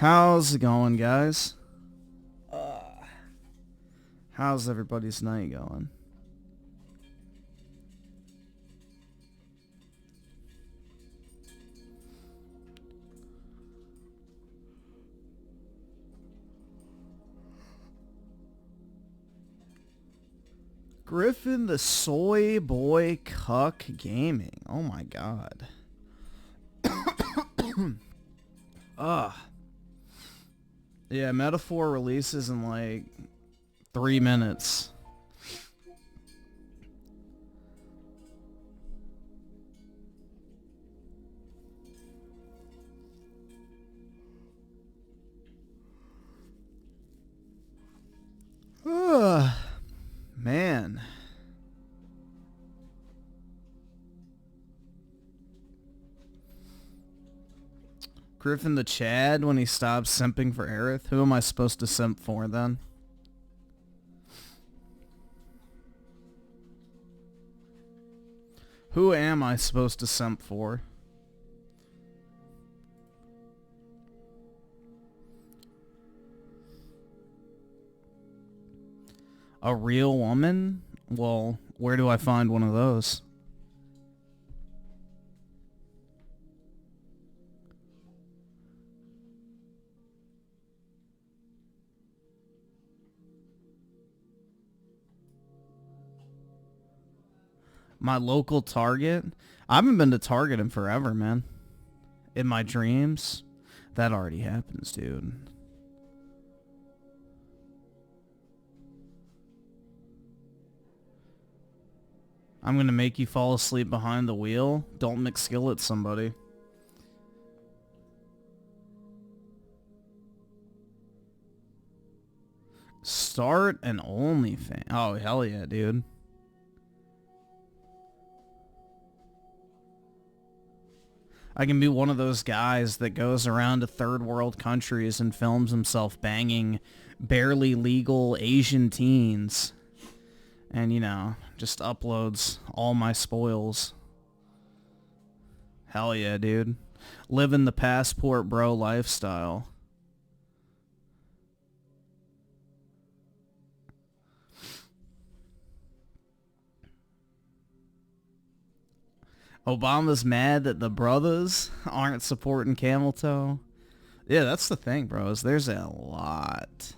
How's it going, guys? How's everybody's night going? Griffin the Soy Boy Cuck Gaming. Oh my god. Ugh. Yeah, Metaphor releases in like 3 minutes. Ugh. Man. Griffin the Chad when he stops simping for Aerith. Who am I supposed to simp for then? Who am I supposed to simp for? A real woman? Well, where do I find one of those? My local Target? I haven't been to Target in forever, man. In my dreams? That already happens, dude. I'm gonna make you fall asleep behind the wheel. Don't McSkillet somebody. Start an OnlyFans. Oh, hell yeah, dude. I can be one of those guys that goes around to third world countries and films himself banging barely legal Asian teens. And, you know, just uploads all my spoils. Hell yeah, dude. Living the passport bro lifestyle. Obama's mad that the brothers aren't supporting Camel Toe. Yeah, that's the thing, bros. There's a lot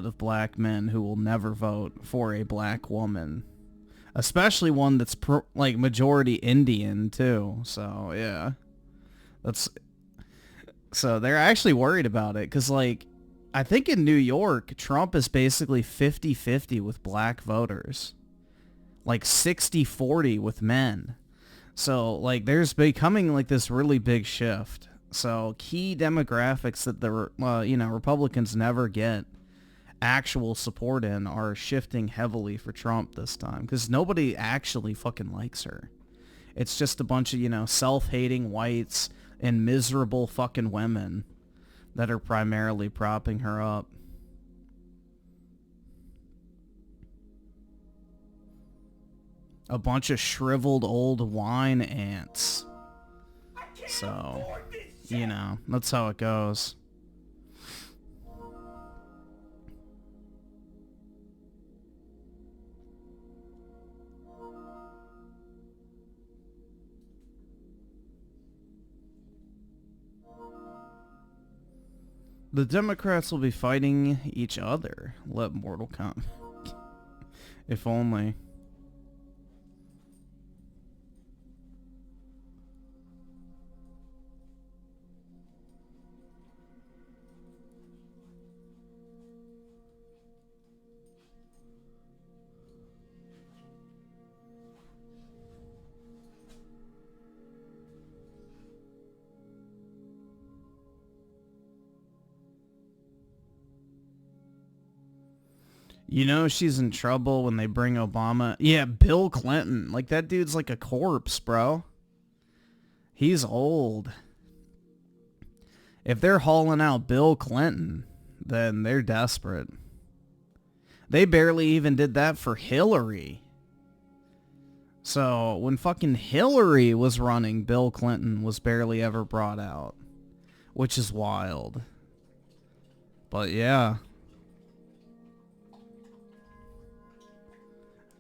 of black men who will never vote for a black woman. Especially one that's like majority Indian too. So, yeah. So they're actually worried about it because, like, I think in New York, Trump is basically 50-50 with black voters. Like 60-40 with men. So, like, there's becoming, like, this really big shift. So, key demographics that the, Republicans never get actual support in are shifting heavily for Trump this time. Because nobody actually fucking likes her. It's just a bunch of, self-hating whites and miserable fucking women that are primarily propping her up. A bunch of shriveled old wine ants. So, that's how it goes. The Democrats will be fighting each other. Let mortal come. If only. You know she's in trouble when they bring Obama. Yeah, Bill Clinton. Like, that dude's like a corpse, bro. He's old. If they're hauling out Bill Clinton, then they're desperate. They barely even did that for Hillary. So, when fucking Hillary was running, Bill Clinton was barely ever brought out. which is wild. But yeah.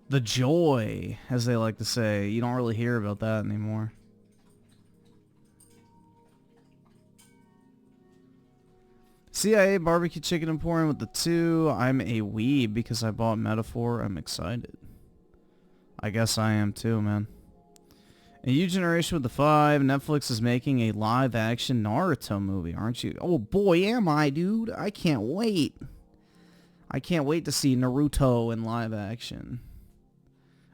The joy, as they like to say. You don't really hear about that anymore. CIA barbecue chicken emporium with the 2. I'm a weeb because I bought Metaphor. I'm excited. I guess I am too, man. A new generation with the 5. Netflix is making a live action Naruto movie, aren't you? Oh boy, am I, dude. I can't wait. I can't wait to see Naruto in live action.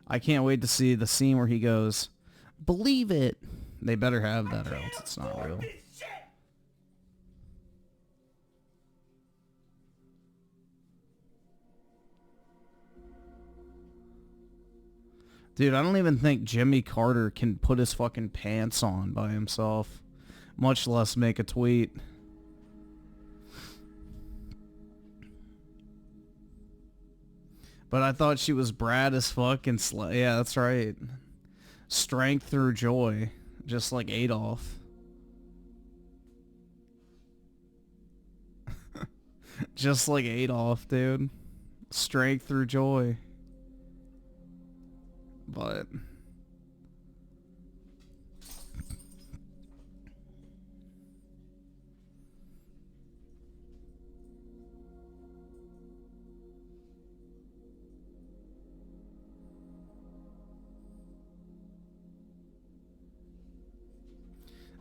I can't wait to see the scene where he goes, "Believe it." They better have that or else it's not real. Dude, I don't even think Jimmy Carter can put his fucking pants on by himself, much less make a tweet. But I thought she was Brad as fuck and yeah, that's right. Strength through joy, just like Adolf. Just like Adolf, dude. Strength through joy. But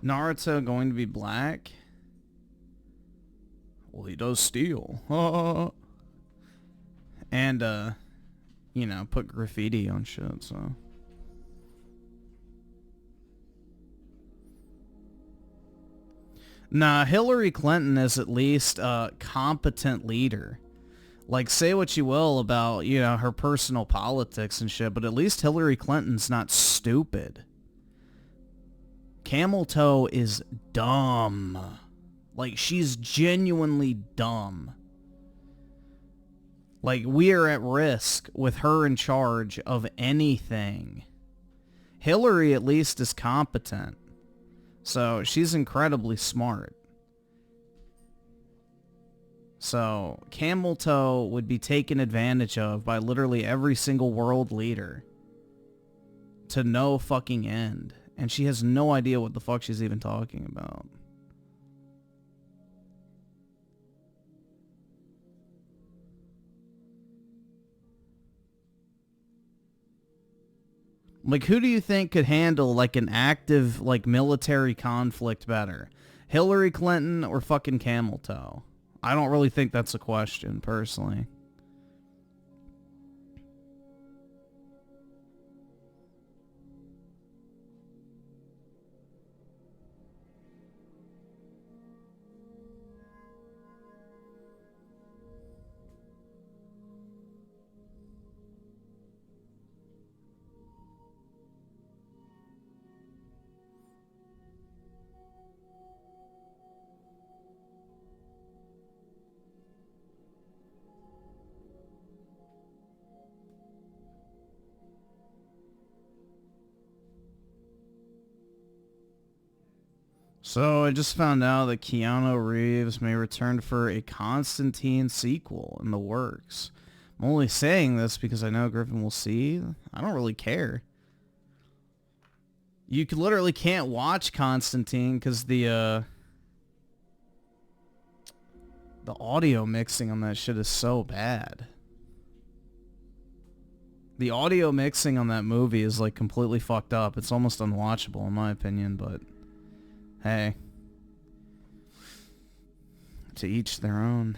Naruto going to be black? Well, he does steal. And you know, put graffiti on shit, so. Nah, Hillary Clinton is at least a competent leader. Like, say what you will about, you know, her personal politics and shit, but at least Hillary Clinton's not stupid. Camel Toe is dumb. Like, she's genuinely dumb. Like, we are at risk with her in charge of anything. Hillary at least is competent. So, she's incredibly smart. So, Camel Toe would be taken advantage of by literally every single world leader. To no fucking end. And she has no idea what the fuck she's even talking about. Like, who do you think could handle, like, an active, like, military conflict better? Hillary Clinton or fucking Camel Toe? I don't really think that's a question, personally. So I just found out that Keanu Reeves may return for a Constantine sequel in the works. I'm only saying this because I know Griffin will see. I don't really care. You literally can't watch Constantine because the audio mixing on that shit is so bad. The audio mixing on that movie is like completely fucked up. It's almost unwatchable in my opinion, but hey, to each their own.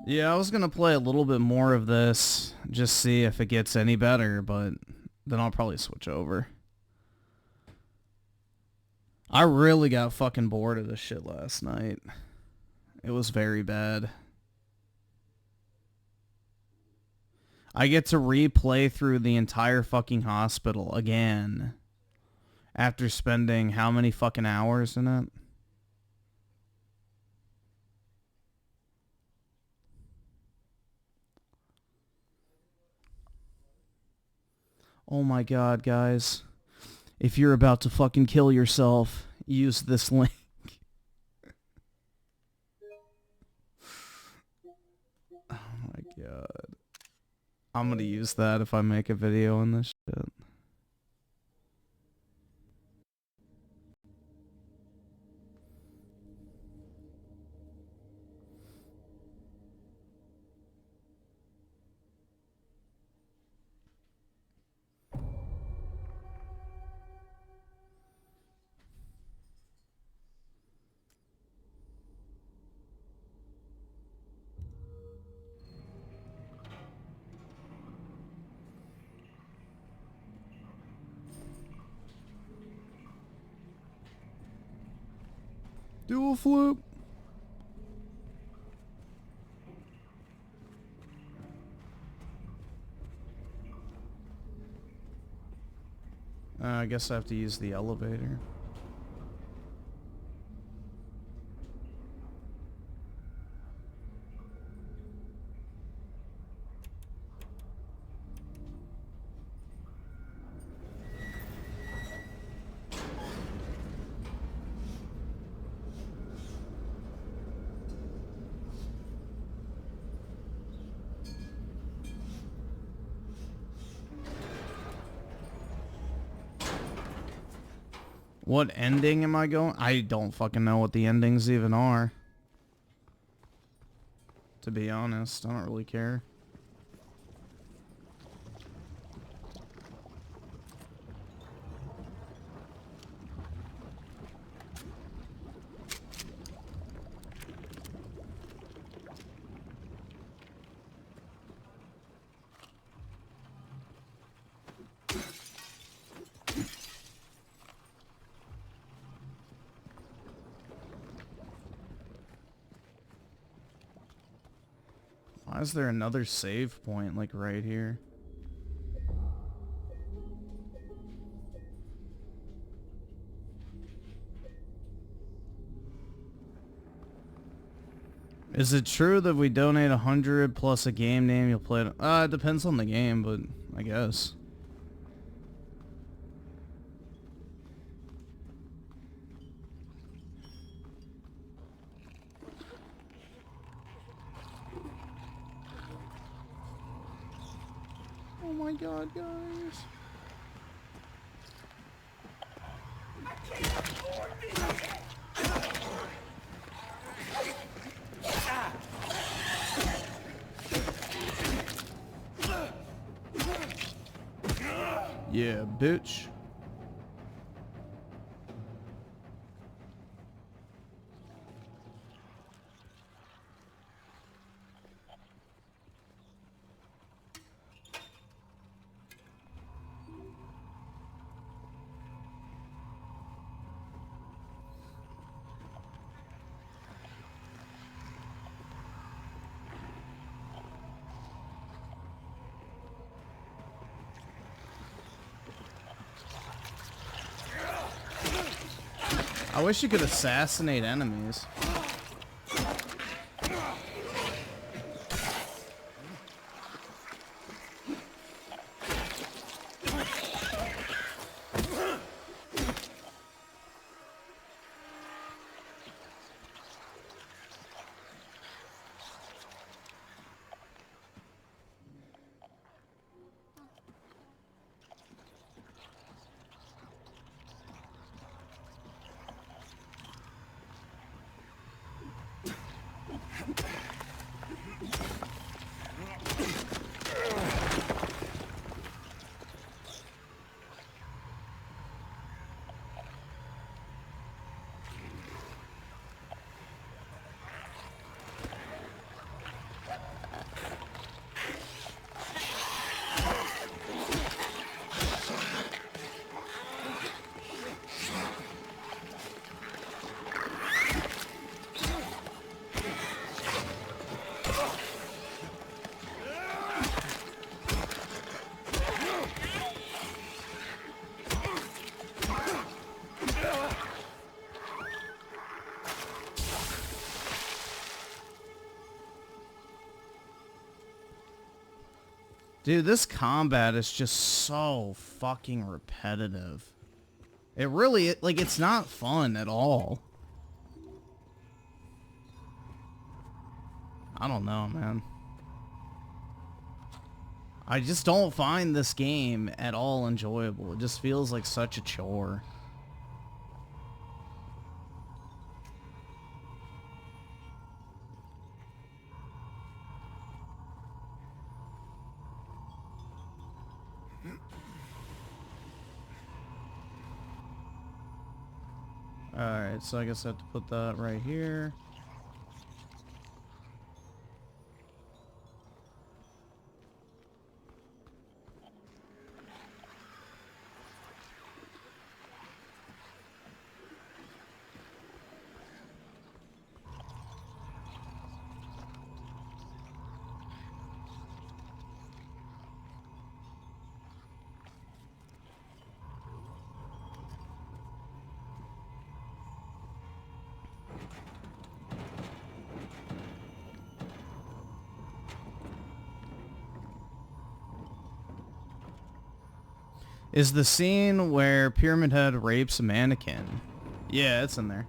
Yeah, I was gonna play a little bit more of this, just see if it gets any better, but then I'll probably switch over. I really got fucking bored of this shit last night. It was very bad. I get to replay through the entire fucking hospital again. After spending how many fucking hours in it? Oh my god, guys. If you're about to fucking kill yourself, use this link. Oh my god. I'm gonna use that if I make a video on this shit. Dual flip. I guess I have to use the elevator. What ending am I going? I don't fucking know what the endings even are. To be honest, I don't really care. Why is there another save point, like, right here? Is it true that we donate 100 plus a game name you'll play it? It depends on the game, but I guess. Oh my god, guys. Yeah, bitch. I wish you could assassinate enemies. Dude, this combat is just so fucking repetitive. It really, like, it's not fun at all. I don't know, man. I just don't find this game at all enjoyable. It just feels like such a chore. Alright, so I guess I have to put that right here. Is the scene where Pyramid Head rapes a mannequin? Yeah, it's in there.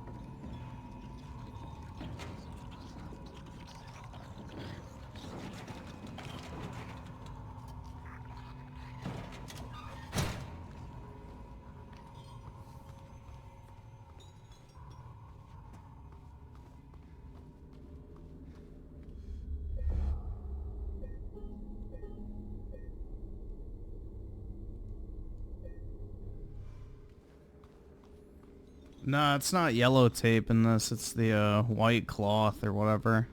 No, it's not yellow tape in this. It's the white cloth or whatever.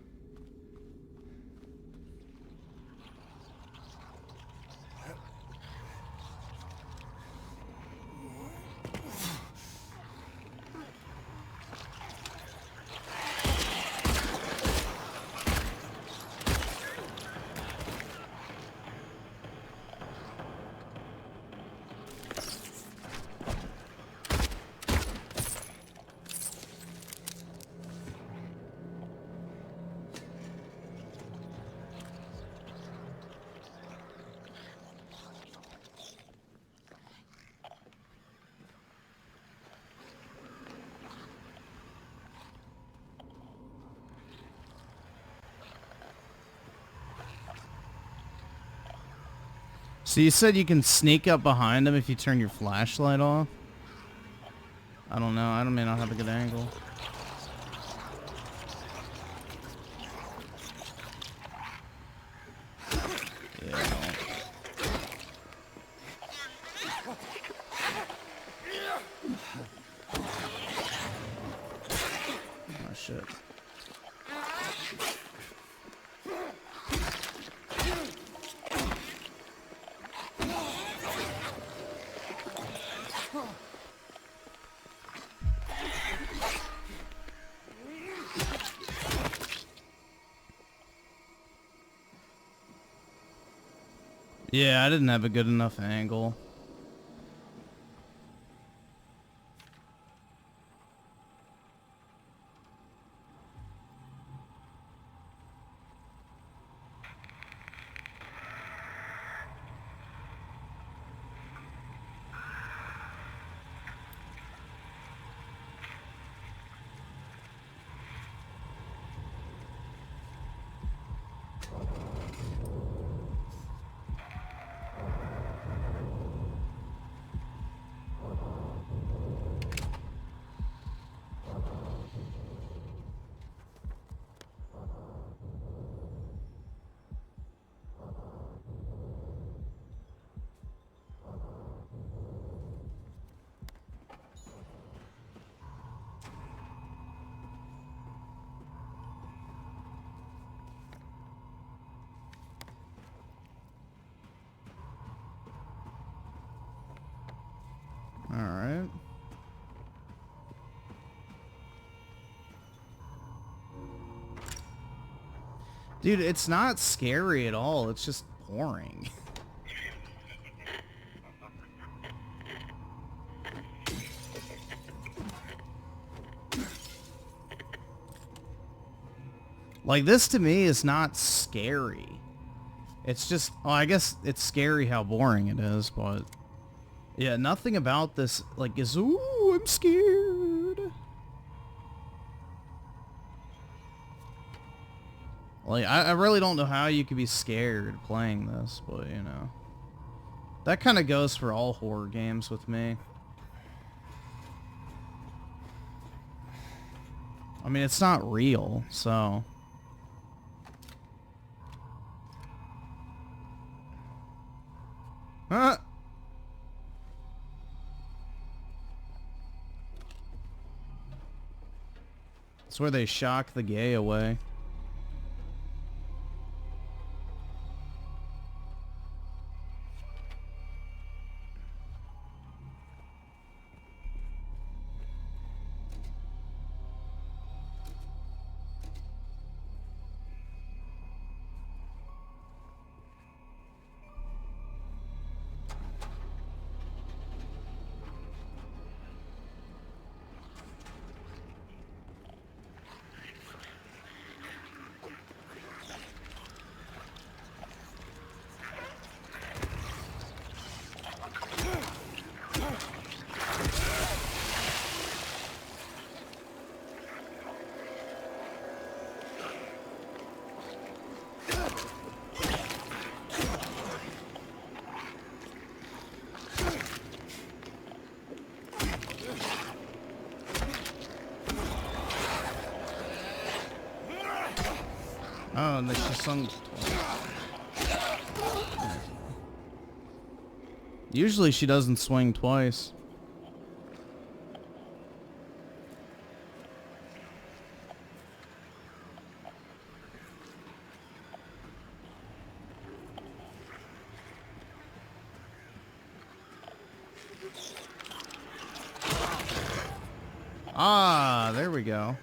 So you said you can sneak up behind him if you turn your flashlight off? I don't know. I may not have a good angle. Yeah, I don't. Oh, shit. Yeah, I didn't have a good enough angle. Alright. Dude, it's not scary at all. It's just boring. Like, this to me is not scary. It's just, well, I guess it's scary how boring it is, but Yeah, nothing about this, like, is, ooh, I'm scared. Like, I really don't know how you could be scared playing this, but, you know. That kind of goes for all horror games with me. I mean, it's not real, so... Huh? It's where they shock the gay away. Oh, and then she sung twice. Usually she doesn't swing twice. Ah, there we go.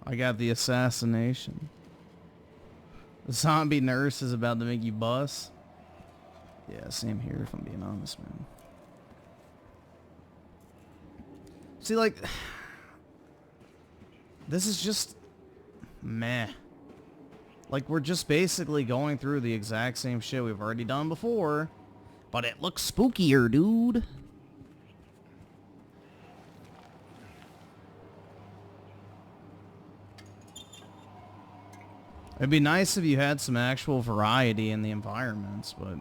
I got the assassination. The zombie nurse is about to make you bust. Yeah, same here if I'm being honest, man. See, like, this is just meh. Like, we're just basically going through the exact same shit we've already done before, but it looks spookier, dude. It'd be nice if you had some actual variety in the environments, but...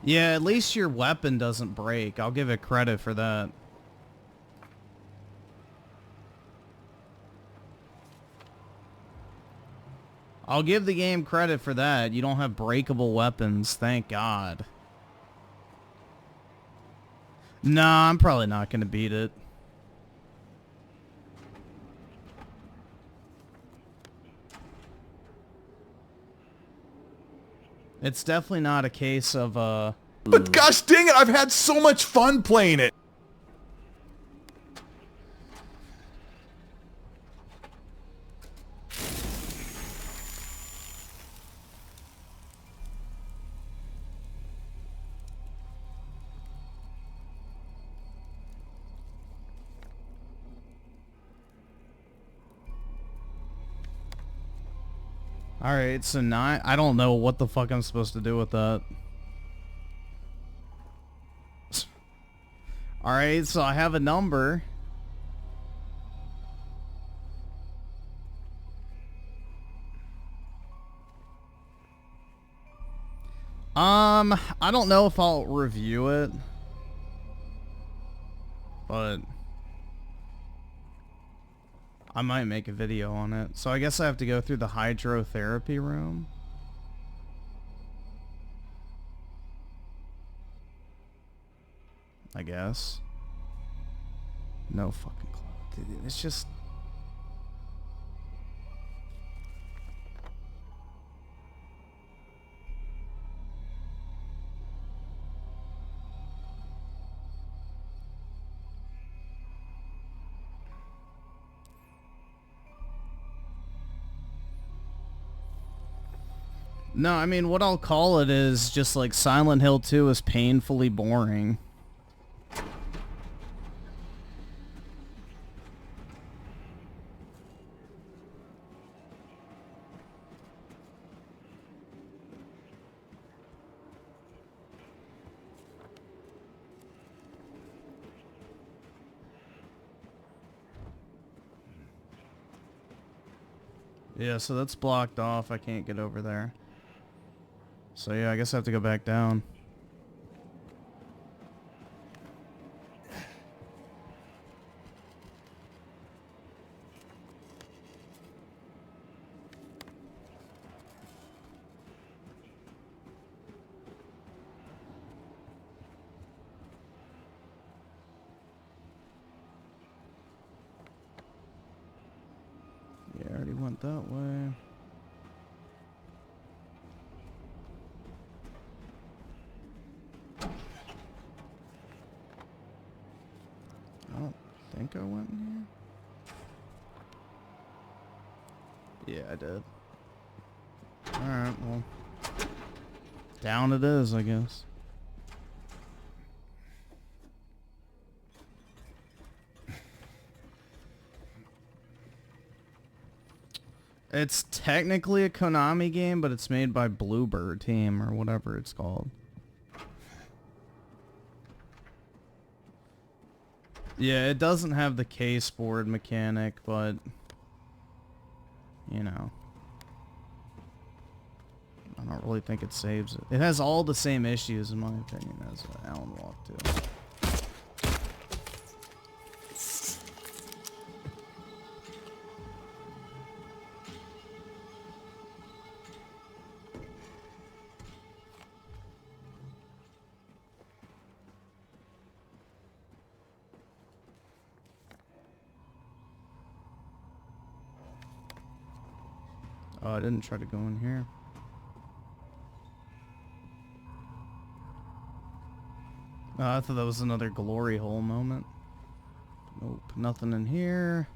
Yeah, at least your weapon doesn't break. I'll give it credit for that. I'll give the game credit for that. You don't have breakable weapons, thank God. Nah, I'm probably not gonna beat it. It's definitely not a case of, But gosh dang it, I've had so much fun playing it! Alright, so now I don't know what the fuck I'm supposed to do with that. Alright, so I have a number. I don't know if I'll review it. But I might make a video on it. So I guess I have to go through the hydrotherapy room. I guess. No fucking clue. Dude, it's just... No, I mean, what I'll call it is just like Silent Hill 2 is painfully boring. Yeah, so that's blocked off. I can't get over there. So yeah, I guess I have to go back down. Yeah, I already went that way. I don't think I went in here. Yeah, I did. Alright, well. Down it is, I guess. It's technically a Konami game, but it's made by Bluebird Team or whatever it's called. Yeah, it doesn't have the case board mechanic, but you know, I don't really think it saves it. It has all the same issues, in my opinion, as Alan Walk 2. Oh, I didn't try to go in here. Oh, I thought that was another glory hole moment. Nope, nothing in here.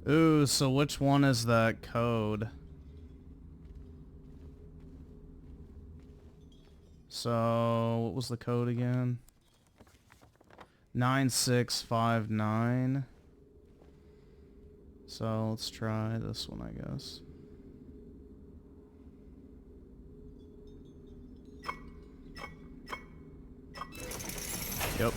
Ooh, so which one is that code? So, what was the code again? 9659. So, let's try this one, I guess. Yep.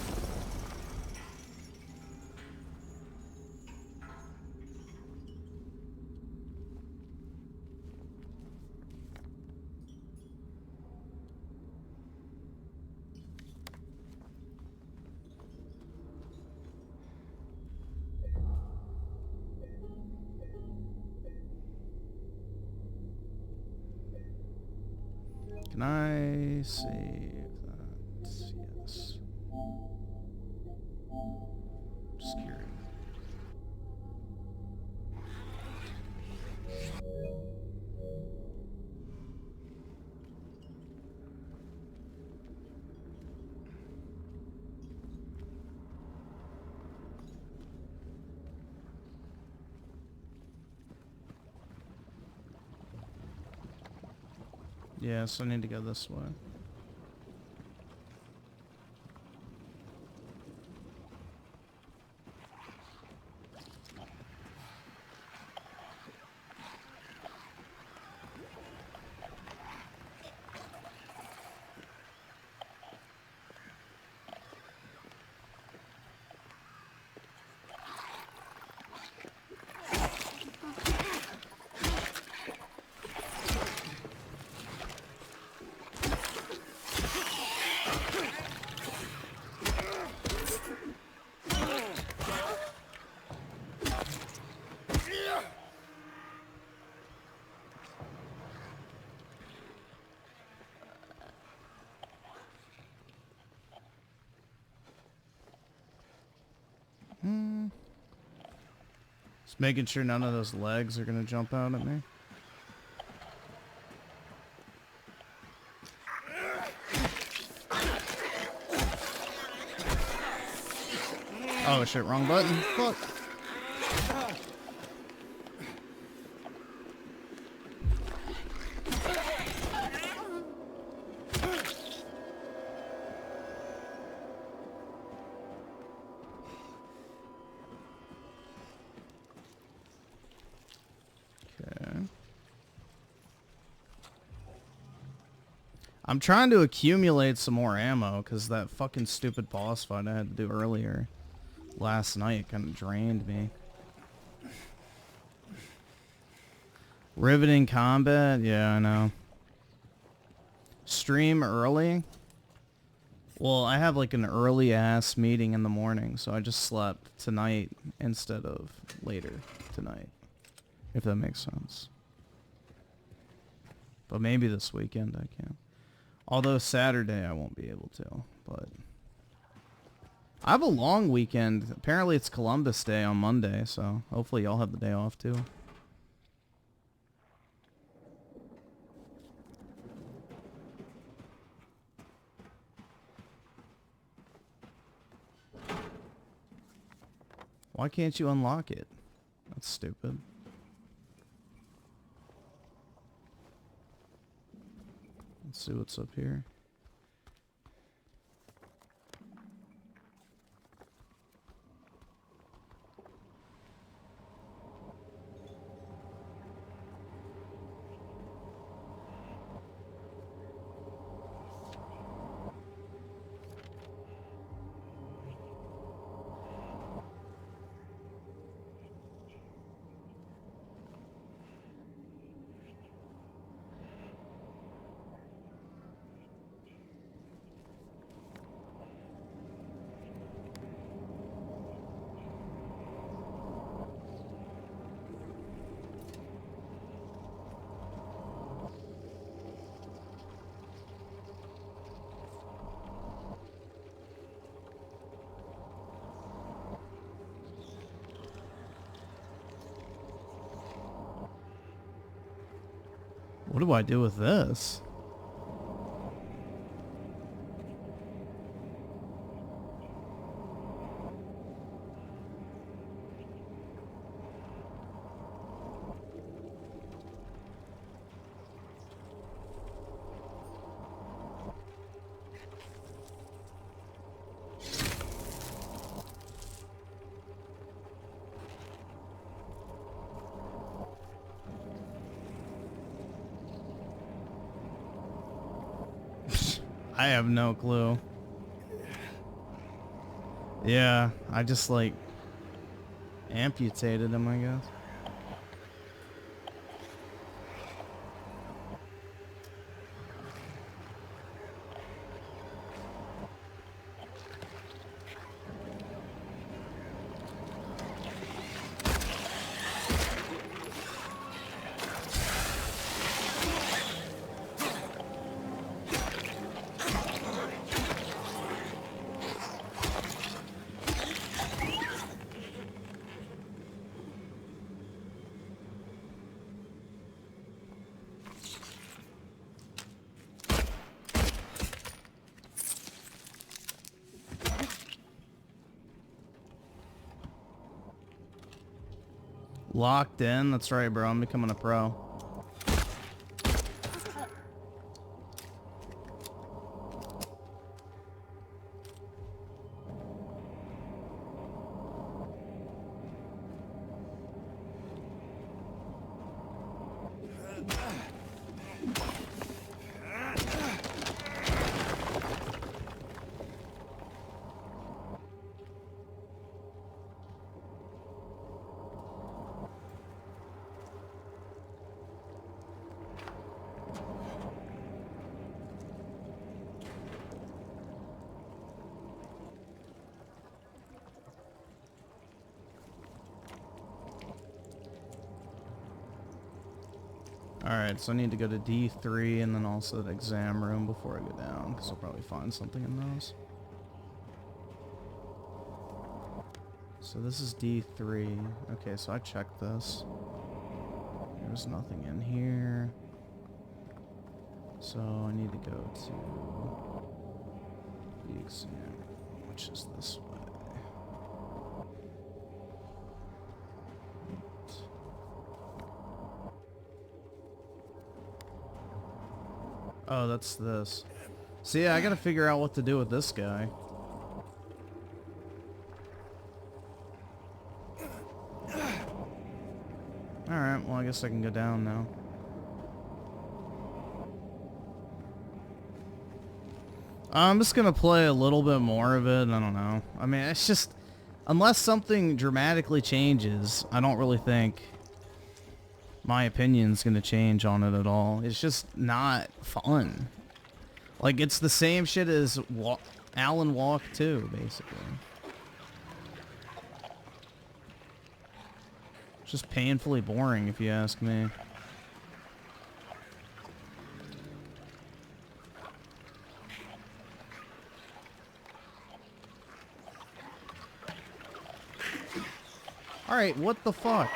Can I save that? Yes. Just curious. Yeah, so I need to go this way. Just making sure none of those legs are gonna jump out at me. Oh shit, wrong button. Fuck. I'm trying to accumulate some more ammo because that fucking stupid boss fight I had to do earlier last night kind of drained me. Riveting combat? Yeah, I know. Stream early? Well, I have like an early ass meeting in the morning, so I just slept tonight instead of later tonight, if that makes sense. But maybe this weekend I can. Although Saturday I won't be able to, but I have a long weekend. Apparently it's Columbus Day on Monday, so hopefully y'all have the day off too. Why can't you unlock it? That's stupid. Let's see what's up here. What do I do with this? I have no clue. Yeah, I just like amputated him, I guess. Locked in? That's right, bro. I'm becoming a pro. Alright, so I need to go to D3 and then also the exam room before I go down, because I'll probably find something in those. So this is D3. Okay, so I checked this. There's nothing in here. So I need to go to the exam, which is this way. Oh, that's this. So yeah, I gotta figure out what to do with this guy. Alright, well I guess I can go down now. I'm just gonna play a little bit more of it, I don't know. I mean, it's just... Unless something dramatically changes, I don't really think my opinion's gonna change on it at all. It's just not fun. Like, it's the same shit as Alan Walk 2, basically. It's just painfully boring, if you ask me. Alright, what the fuck?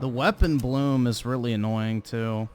The weapon bloom is really annoying too.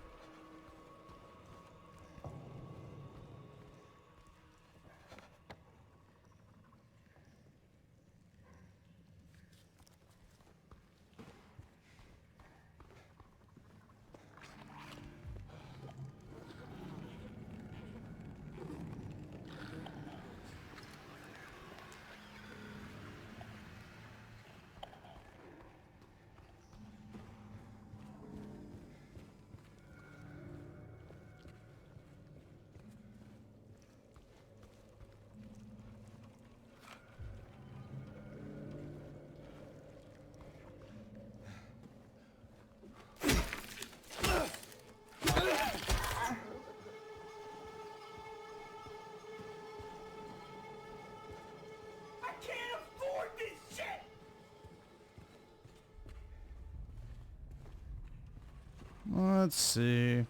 Let's see.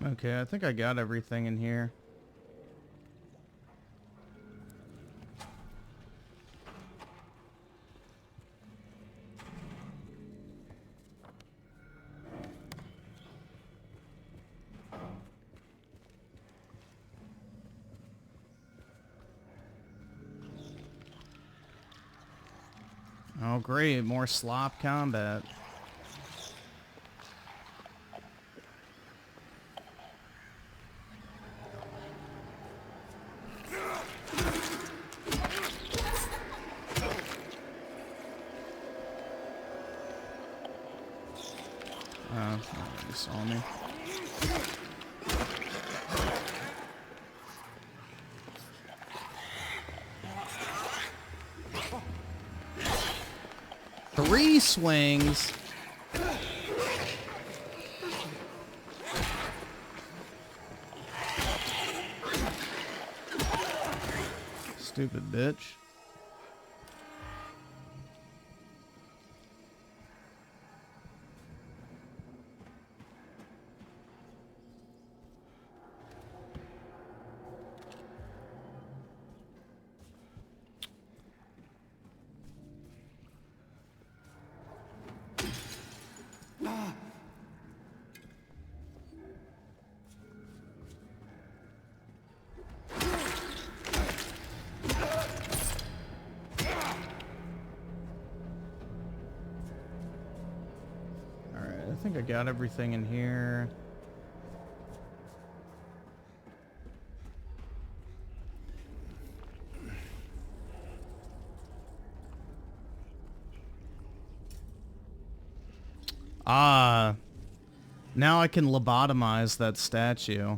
Okay, I think I got everything in here. Oh great, more slop combat. Oh, he saw me. Three swings. Stupid bitch. I think I got everything in here. Now I can lobotomize that statue.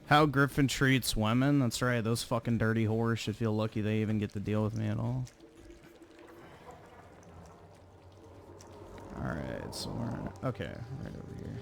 How Griffin treats women? That's right, those fucking dirty whores should feel lucky they even get to deal with me at all. Alright, so we're in, okay, right over here.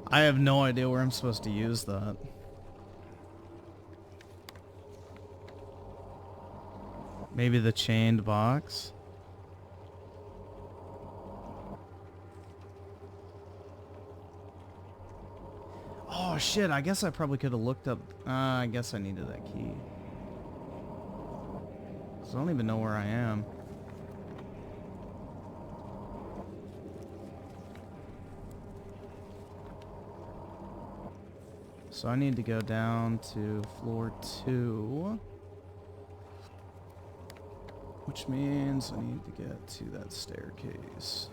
I have no idea where I'm supposed to use that. Maybe the chained box? Oh shit, I guess I probably could have looked up... I guess I needed that key. 'Cause I don't even know where I am. So I need to go down to floor 2. Which means I need to get to that staircase.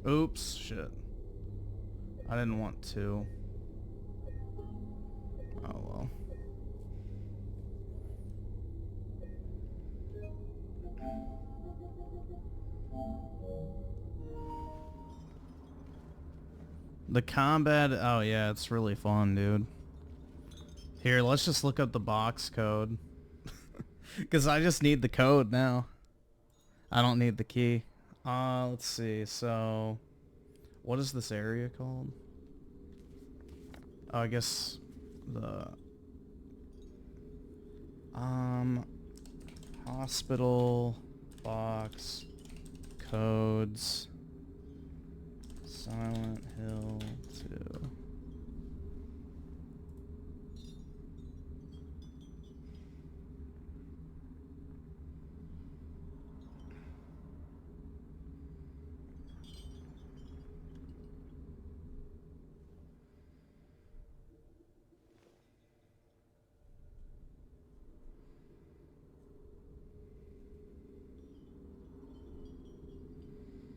Oops, shit. I didn't want to. Oh well. The combat, oh yeah, it's really fun, dude. Here, let's just look up the box code. Because I just need the code now. I don't need the key. Let's see, so... What is this area called? Oh, I guess the... Hospital, box, codes, Soylent Hill 2.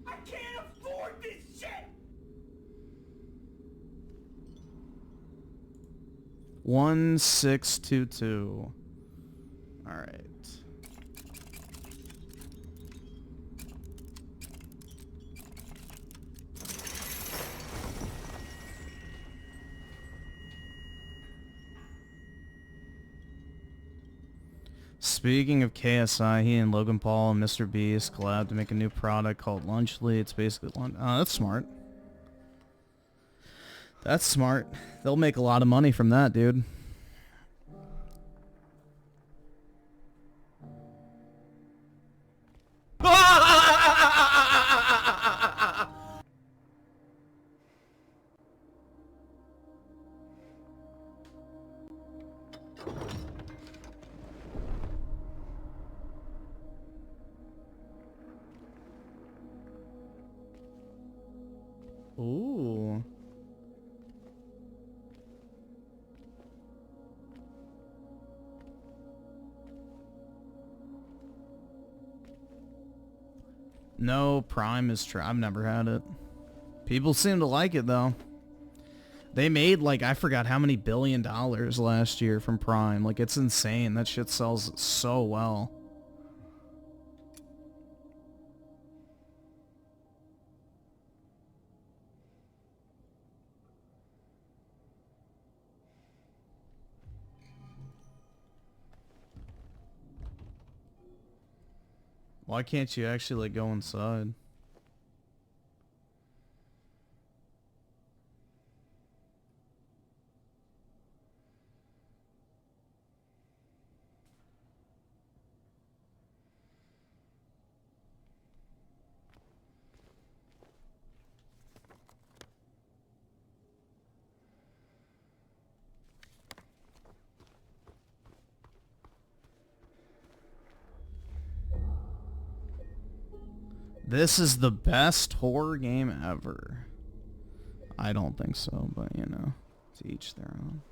I can't afford this shit! 1622. Alright. Speaking of KSI, he and Logan Paul and Mr. Beast collabed to make a new product called Lunchly. It's basically lunch. Oh, that's smart. That's smart. They'll make a lot of money from that, dude. No, Prime is true. I've never had it. People seem to like it though. They made like I forgot how many $1 billion last year from Prime. Like it's insane. That shit sells so well. Why can't you actually like go inside? This is the best horror game ever. I don't think so, but you know, to each their own.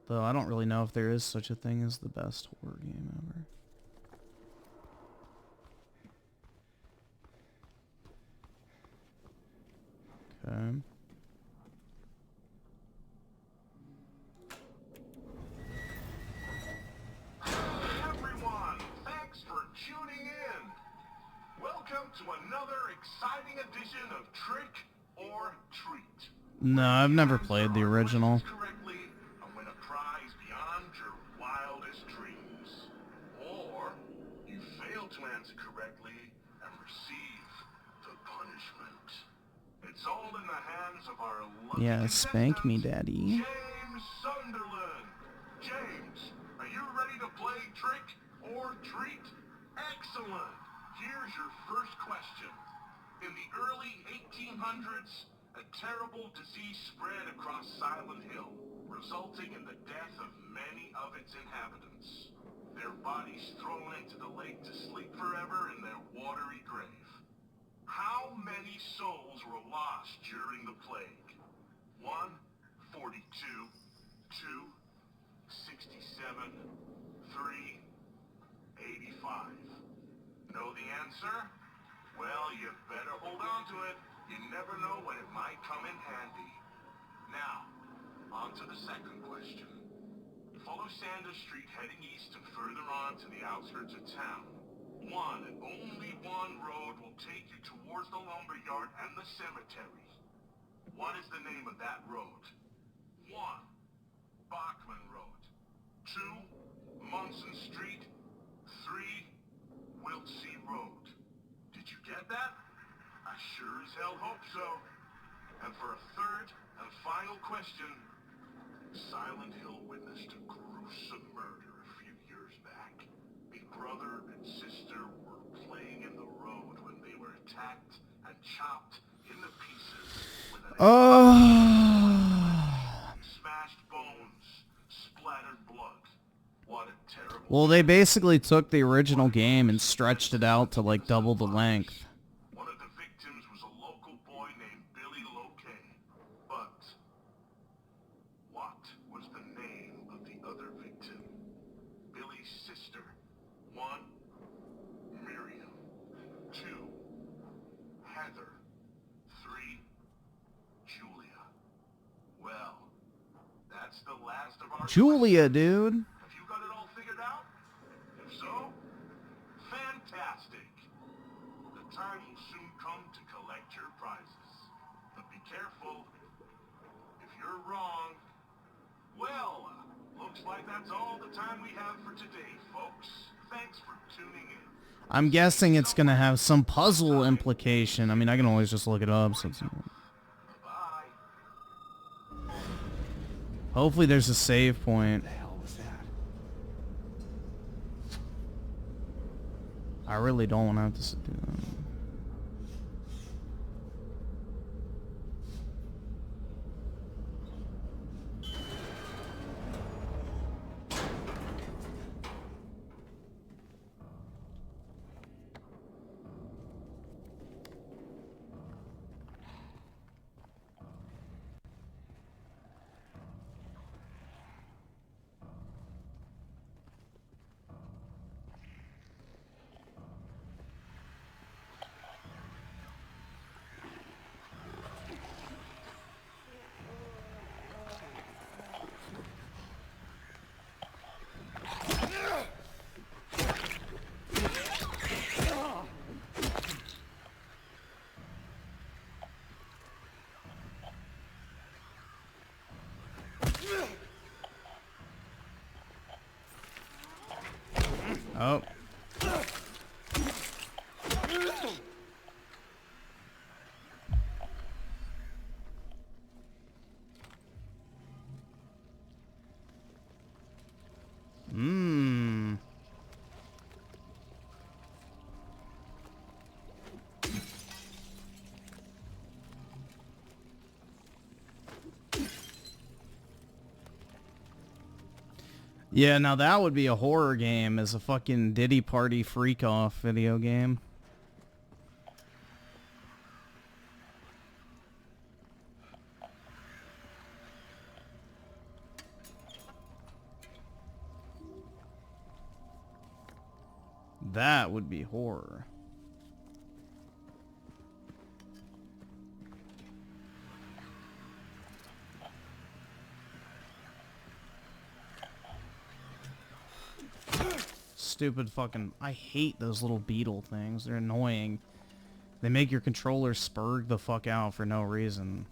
Though I don't really know if there is such a thing as the best horror game ever. Okay. Everyone, thanks for tuning in. Welcome to another exciting edition of Trick or Treat. No, I've never played the original. Correctly, and win a prize beyond your wildest dreams. Or you fail to answer correctly and receive the punishment. It's all in the hands of our lucky Yeah, spank me, contestant, daddy. James Sunderland. James, are you ready to play Trick or Treat? Excellent. Here's your first question. In the early 1800s, a terrible disease spread across Soylent Shill, resulting in the death of many of its inhabitants. Their bodies thrown into the lake to sleep forever in their watery grave. How many souls were lost during the plague? 1, 42, 2, 67, 3, 85. Know the answer? Well, you better hold on to it. You never know when it might come in handy. Now, on to the second question. Follow Sanders Street heading east and further on to the outskirts of town. One and only one road will take you towards the lumberyard and the cemetery. What is the name of that road? 1. Bachman Road. 2. Munson Street. 3. Wiltsey Road. Did you get that? I sure as hell hope so. And for a third and final question, Soylent Shill witnessed a gruesome murder a few years back. A brother and sister were playing in the road when they were attacked and chopped into pieces with an smashed bones, splattered blood. What a terrible... Well, they basically took the original game and stretched it out to like double the length. One of the victims was a local boy named Billy Locaine. But what was the name of the other victim? Billy's sister. 1. Miriam. 2. Heather. 3. Julia. Well, that's the last of our Julia, dude. Have you got it all figured out? If so, fantastic. The time will soon come to collect your prizes. But be careful. If you're wrong, well, looks like that's all the time we have for today, folks. Thanks for tuning in. I'm guessing it's gonna have some puzzle implication. I mean, I can always just look it up. So it's... Bye. Hopefully there's a save point. The hell was that? I really don't want to have to do that. Oh. Mmm. Yeah, now that would be a horror game as a fucking Diddy Party freak off video game. That would be horror. Stupid fucking... I hate those little beetle things. They're annoying. They make your controller spurg the fuck out for no reason.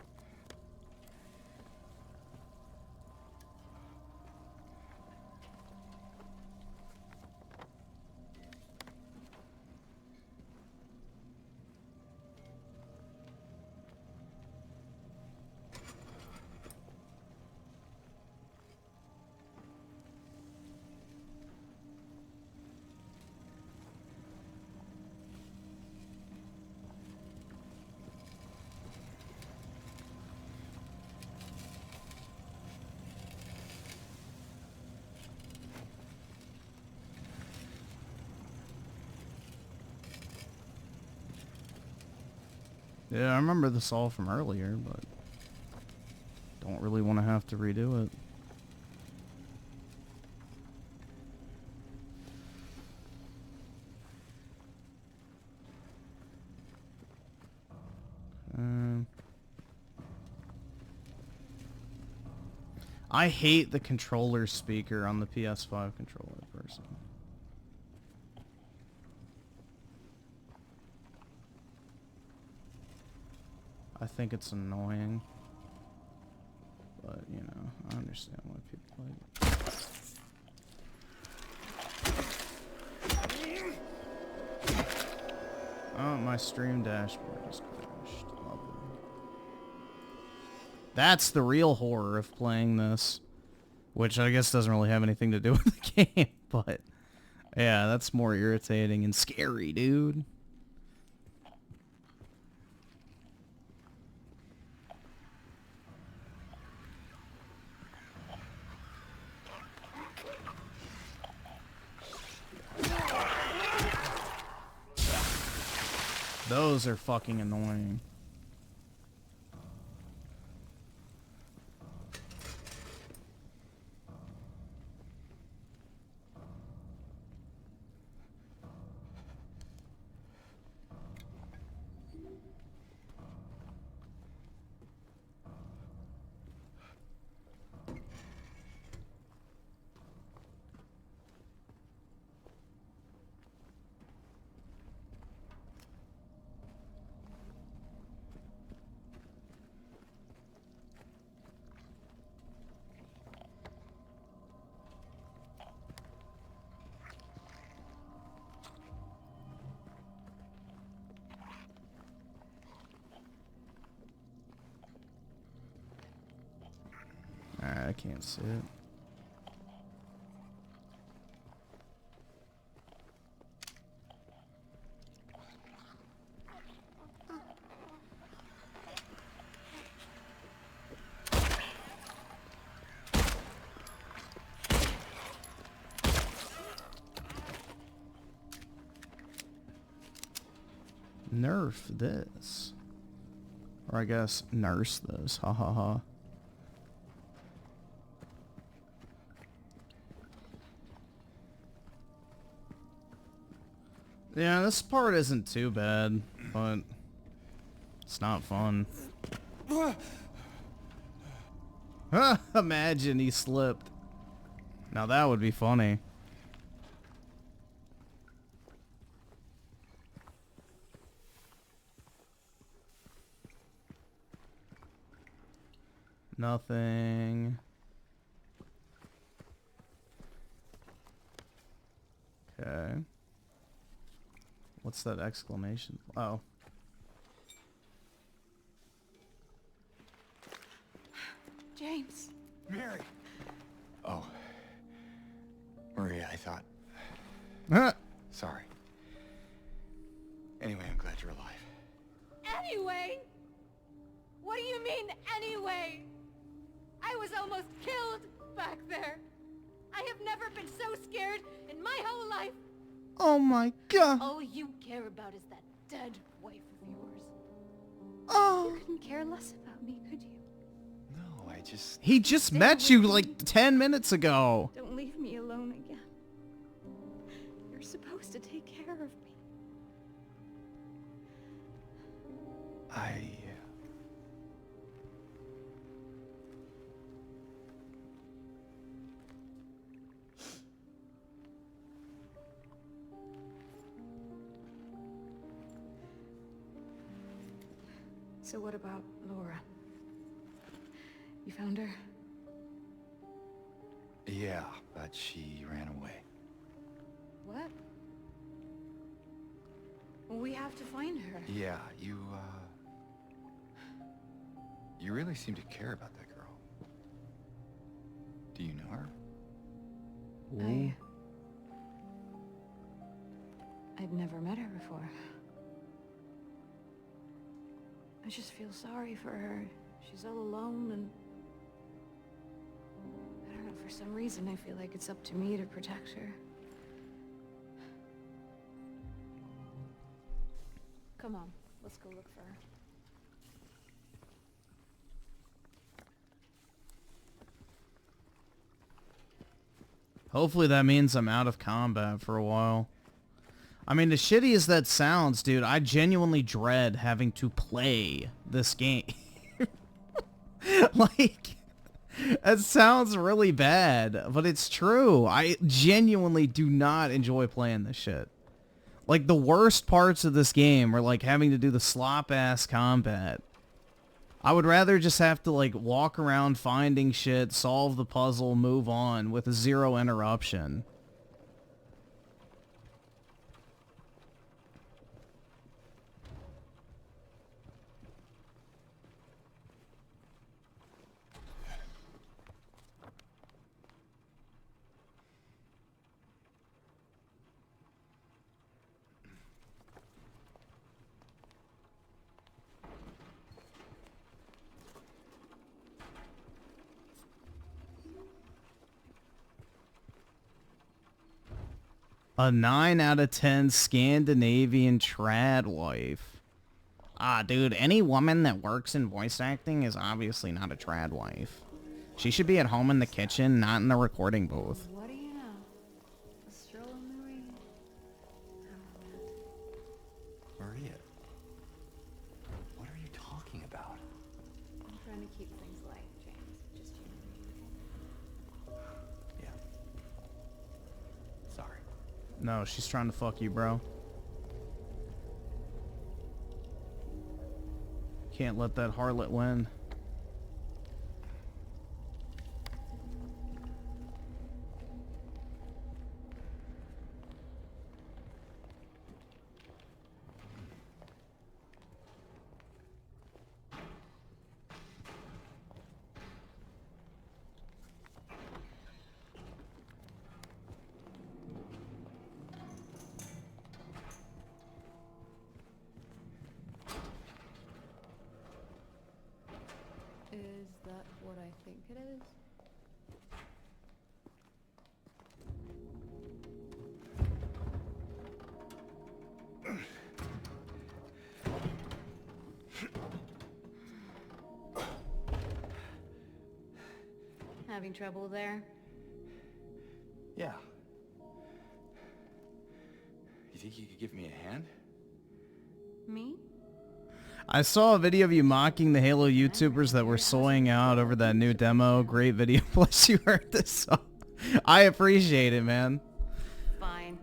Yeah, I remember this all from earlier, but don't really want to have to redo it. I hate the controller speaker on the PS5 controller, personally. I think it's annoying. But, you know, I understand why people like it. Oh, my stream dashboard is crashed. Lovely. That's the real horror of playing this. Which I guess doesn't really have anything to do with the game, but... yeah, that's more irritating and scary, dude. Those are fucking annoying. Alright, I can't see it. Nerf this. Or I guess nurse this. Ha ha ha. Yeah, this part isn't too bad, but it's not fun. Imagine he slipped. Now that would be funny. Nothing. Okay. What's that exclamation? Oh. James. Mary. Oh. Maria, I thought. Sorry. Anyway, I'm glad you're alive. Anyway? What do you mean, anyway? I was almost killed back there. I have never been so scared in my whole life. Oh my god. All you care about is that dead wife of yours. Oh. You couldn't care less about me, could you? No, I just... He just met you like 10 minutes ago. Don't leave me alone again. You're supposed to take care of me. So what about Laura? You found her? Yeah, but she ran away. What? Well, we have to find her. Yeah, you really seem to care about that girl. Do you know her? I'd never met her before. I just feel sorry for her. She's all alone and... I don't know, for some reason I feel like it's up to me to protect her. Come on, let's go look for her. Hopefully that means I'm out of combat for a while. I mean, as shitty as that sounds, dude, I genuinely dread having to play this game. Like, that sounds really bad, but it's true. I genuinely do not enjoy playing this shit. Like, the worst parts of this game are, like, having to do the slop-ass combat. I would rather just have to, like, walk around finding shit, solve the puzzle, move on with zero interruption. A 9 out of 10 Scandinavian trad wife. Ah, dude, any woman that works in voice acting is obviously not a trad wife. She should be at home in the kitchen, not in the recording booth. What do you know? A stroll in the rain. Maria. What are you talking about? I'm trying to keep things light, James. Just you. Yeah. Sorry. No, she's trying to fuck you, bro. Can't let that harlot win. Is that what I think it is? Having trouble there? Yeah. You think you could give me a hand? Me? I saw a video of you mocking the Halo YouTubers that were soying out over that new demo. Great video. Plus you heard this song. I appreciate it, man. Fine.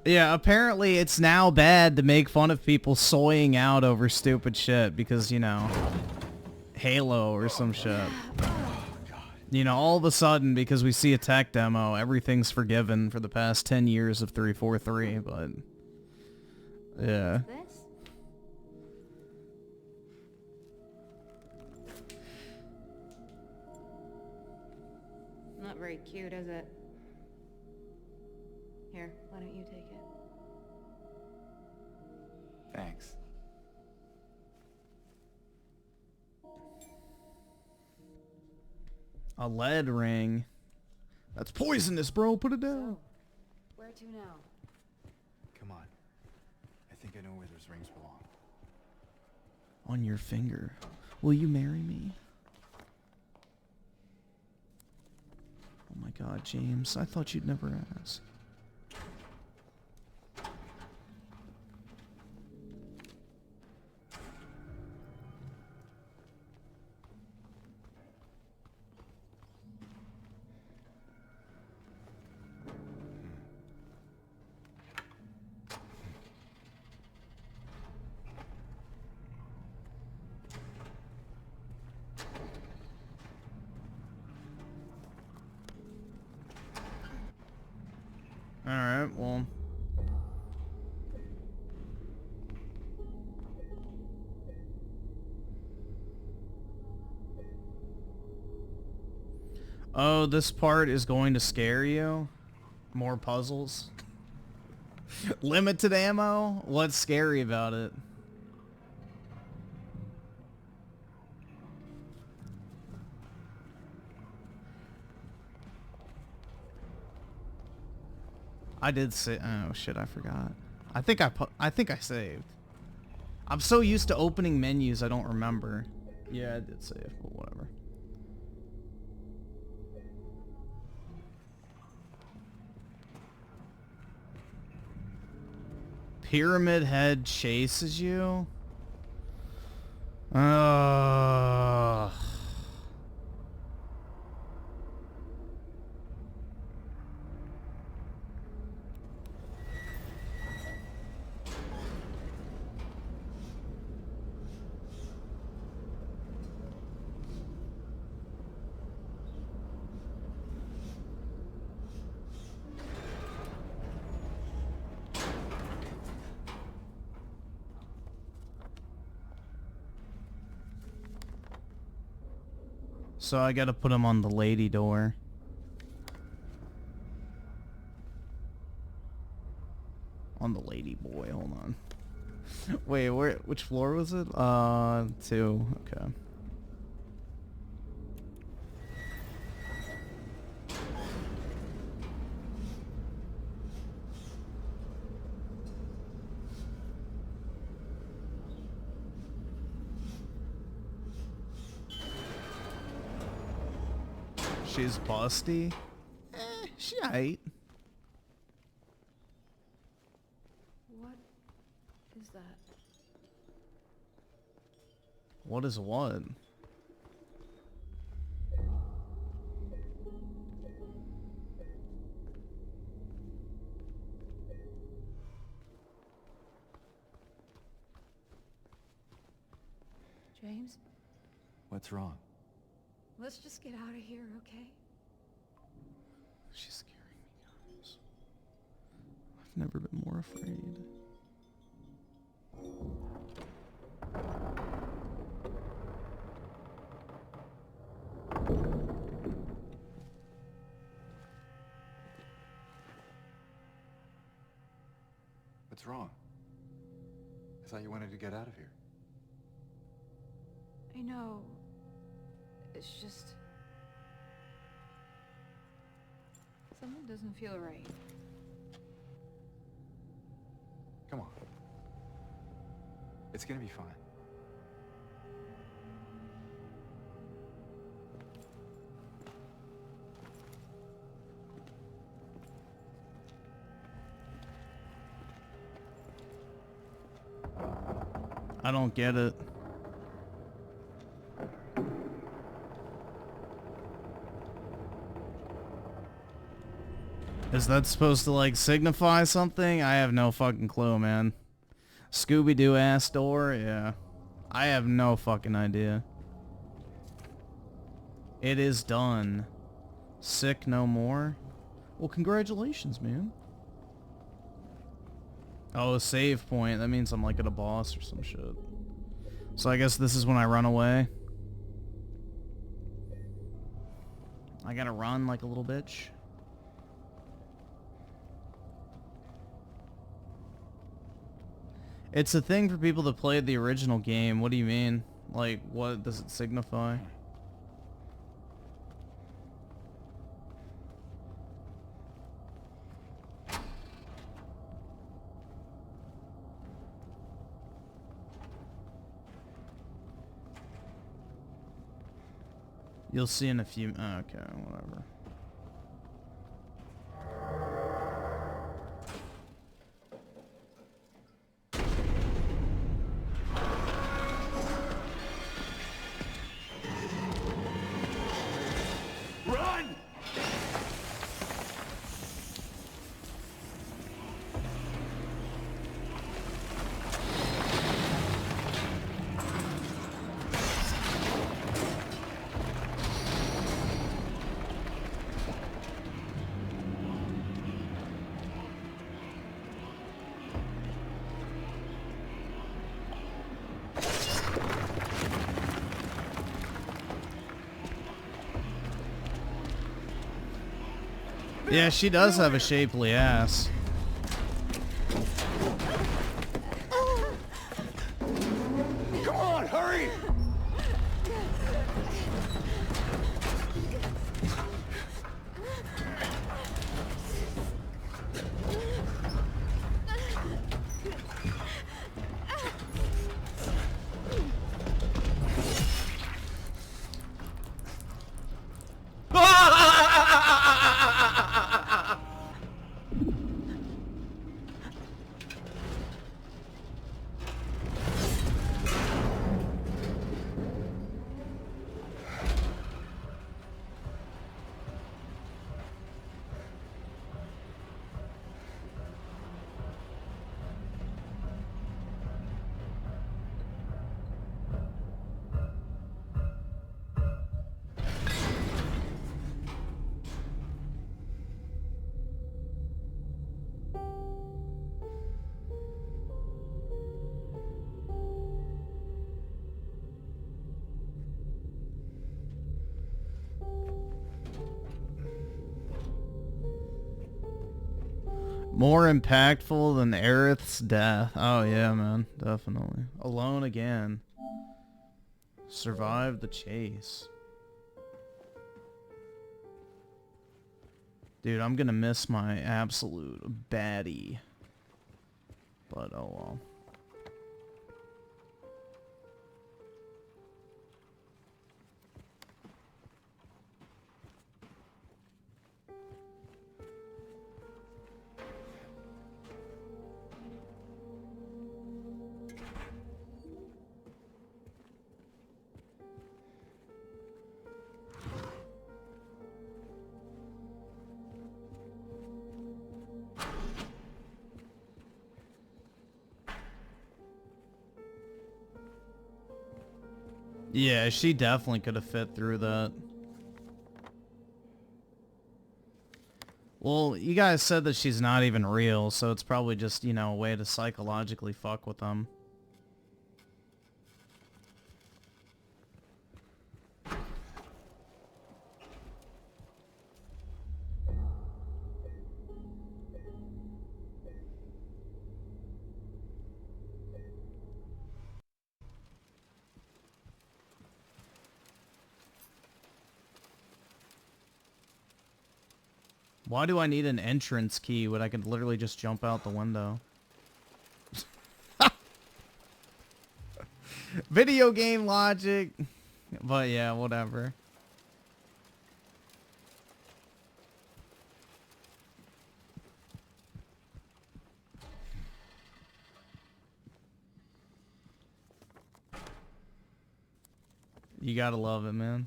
Yeah, apparently it's now bad to make fun of people soying out over stupid shit because, you know, Halo or some shit. You know, all of a sudden, because we see a tech demo, everything's forgiven for the past 10 years of 343, but Yeah. This? Not very cute, is it? Here, why don't you take it? Thanks. A lead ring. That's poisonous, bro. Put it down. So, where to now? Come on. I think I know where those rings belong. On your finger. Will you marry me? Oh my god, James. I thought you'd never ask. Alright, well. Oh, this part is going to scare you? More puzzles? Limited ammo? What's scary about it? I did say. Oh shit! I forgot. I think I saved. I'm so used to opening menus, I don't remember. Yeah, I did save, but whatever. Pyramid Head chases you. Ugh. So I gotta put him on the lady door. On the lady boy, hold on. Wait, which floor was it? 2, okay. She's busty. She aight. What is that? What is what? James, What's wrong? let's just get out of here, okay? She's scaring me, guys. I've never been more afraid. What's wrong? I thought you wanted to get out of here. I know. It's just... something doesn't feel right. Come on. It's gonna be fine. I don't get it. Is that supposed to like signify something? I have no fucking clue, man. Scooby-Doo ass door? Yeah. I have no fucking idea. It is done. Sick no more? Well, congratulations, man. Oh, a save point. That means I'm like at a boss or some shit. So I guess this is when I run away. I gotta run like a little bitch. It's a thing for people that played the original game. What do you mean? Like, what does it signify? You'll see in a few... Oh, okay, whatever. Run! Yeah, she does have a shapely ass. Come on, hurry! More impactful than Aerith's death. Oh yeah, man. Definitely. Alone again. Survived the chase. Dude, I'm gonna miss my absolute baddie. But oh well. Yeah, she definitely could have fit through that. Well, you guys said that she's not even real, so it's probably just, you know, a way to psychologically fuck with them. Why do I need an entrance key when I could literally just jump out the window? Video game logic. But yeah, whatever. You gotta love it, man.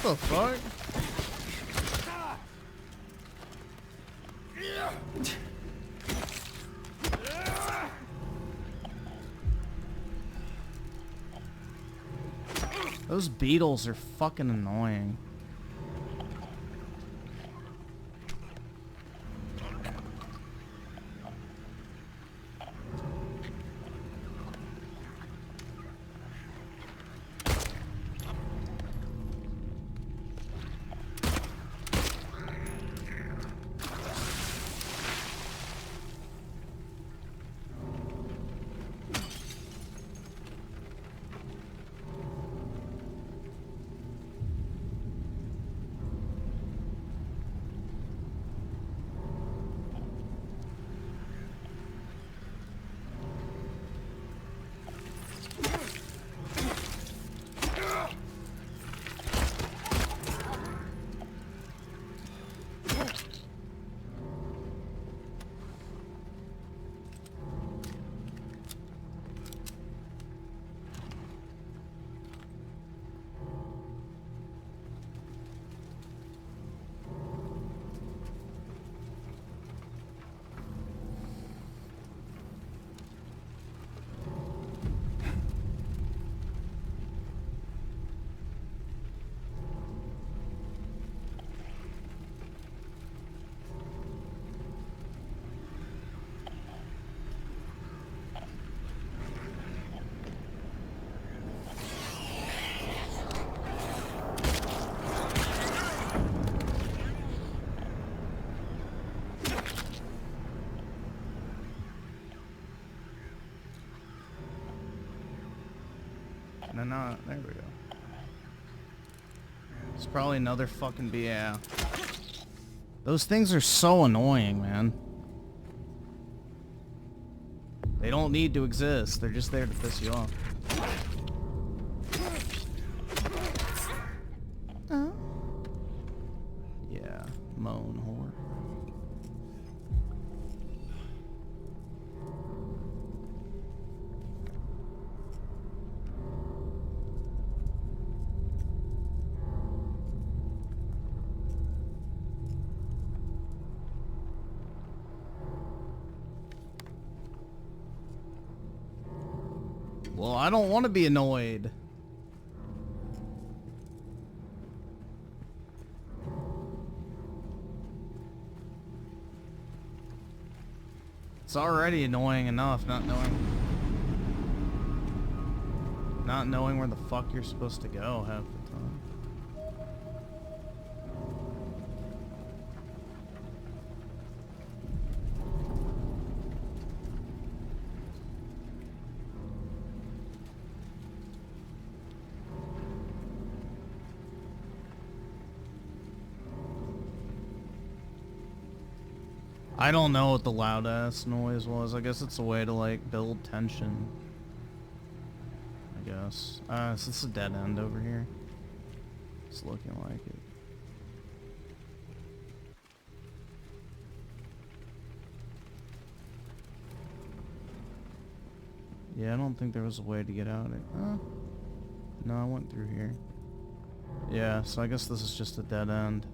the fuck? Those beetles are fucking annoying. No, there we go. It's probably another fucking yeah. Those things are so annoying, man. They don't need to exist. They're just there to piss you off. Yeah, moan whore. Well, I don't want to be annoyed. It's already annoying enough not knowing where the fuck you're supposed to go half the time. I don't know what the loud ass noise was. I guess it's a way to like build tension. I guess. So it's a dead end over here. It's looking like it. Yeah, I don't think there was a way to get out of it. No, I went through here. Yeah, so I guess this is just a dead end.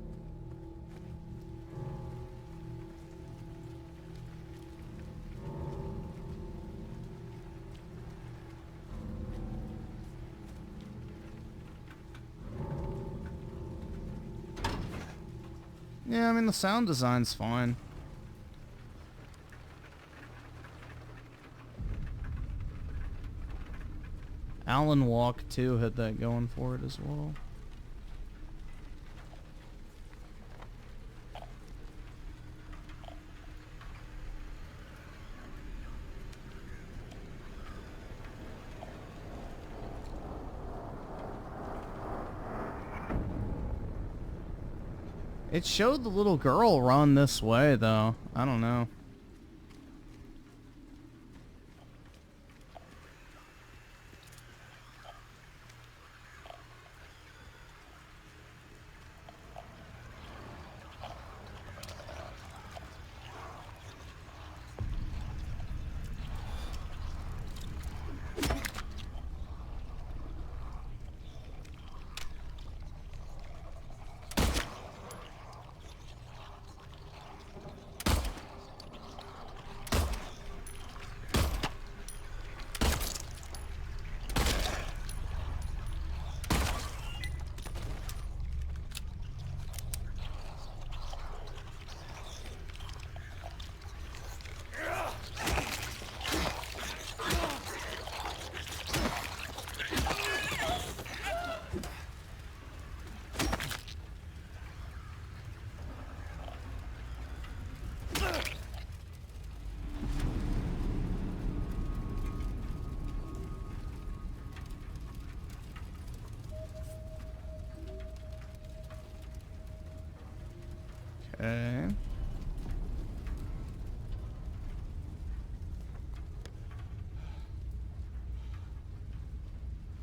Yeah, I mean, the sound design's fine. Alan Walk 2 had that going for it as well. It showed the little girl run this way, though. I don't know. Okay.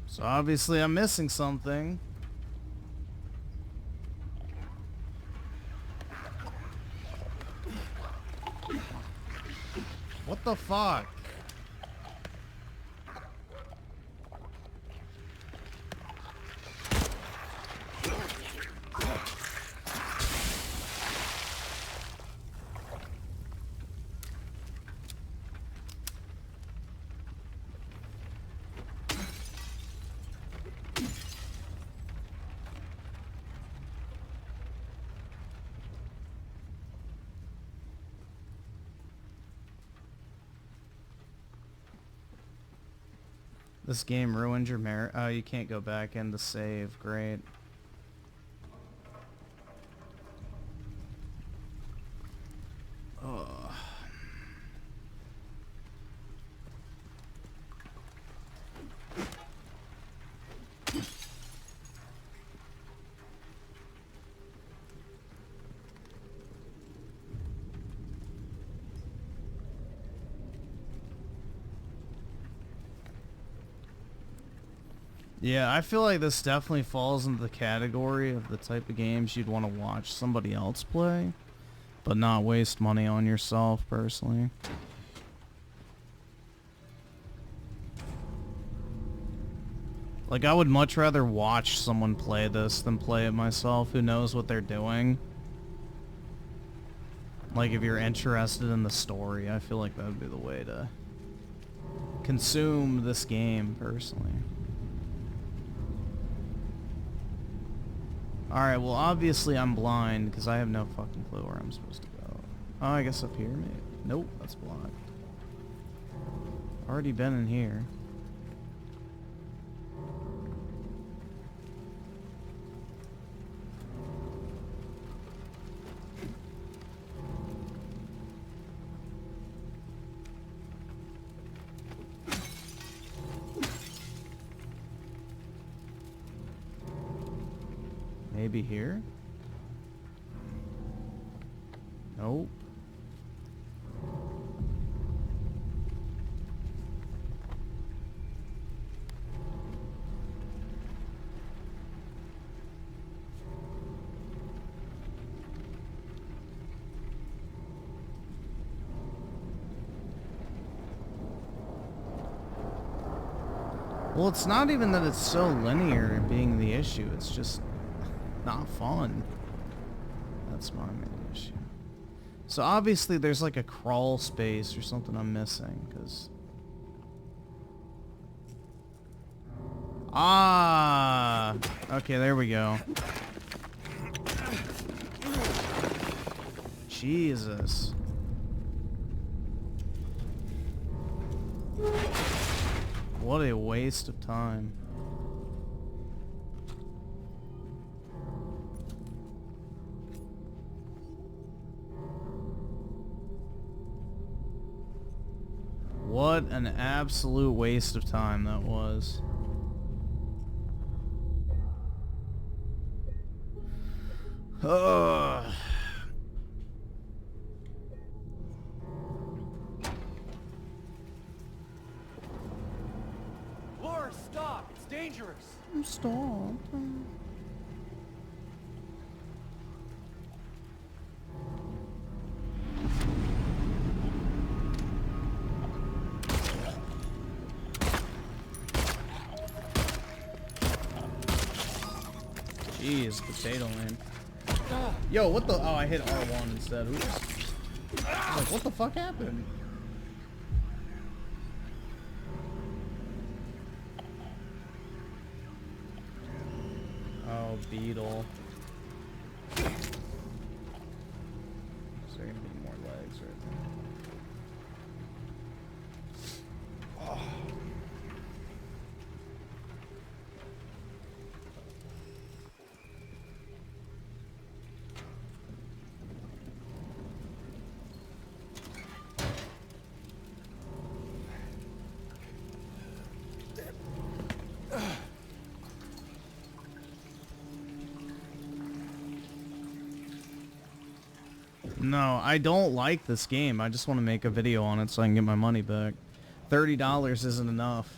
So obviously I'm missing something. What the fuck? This game ruined your marriage. Oh, you can't go back in to save. Great. Ugh. Yeah, I feel like this definitely falls into the category of the type of games you'd want to watch somebody else play, but not waste money on yourself, personally. Like, I would much rather watch someone play this than play it myself who knows what they're doing. Like, if you're interested in the story, I feel like that would be the way to consume this game, personally. Alright, well, obviously I'm blind, because I have no fucking clue where I'm supposed to go. Oh, I guess up here, maybe? Nope, that's blocked. Already been in here. Maybe here? Nope. Well, it's not even that it's so linear being the issue, it's just not fun. That's my main issue. So obviously there's like a crawl space or something I'm missing, because... Ah! Okay, there we go. Jesus. What a waste of time. What an absolute waste of time that was. Ugh. Laura, stop! It's dangerous! Stop. Jeez, potato man. Yo, what the? Oh, I hit R1 instead. Oops. I was like, what the fuck happened? Oh, beetle. Is there gonna be more legs right there? Oh. No, I don't like this game. I just want to make a video on it so I can get my money back. $30 isn't enough.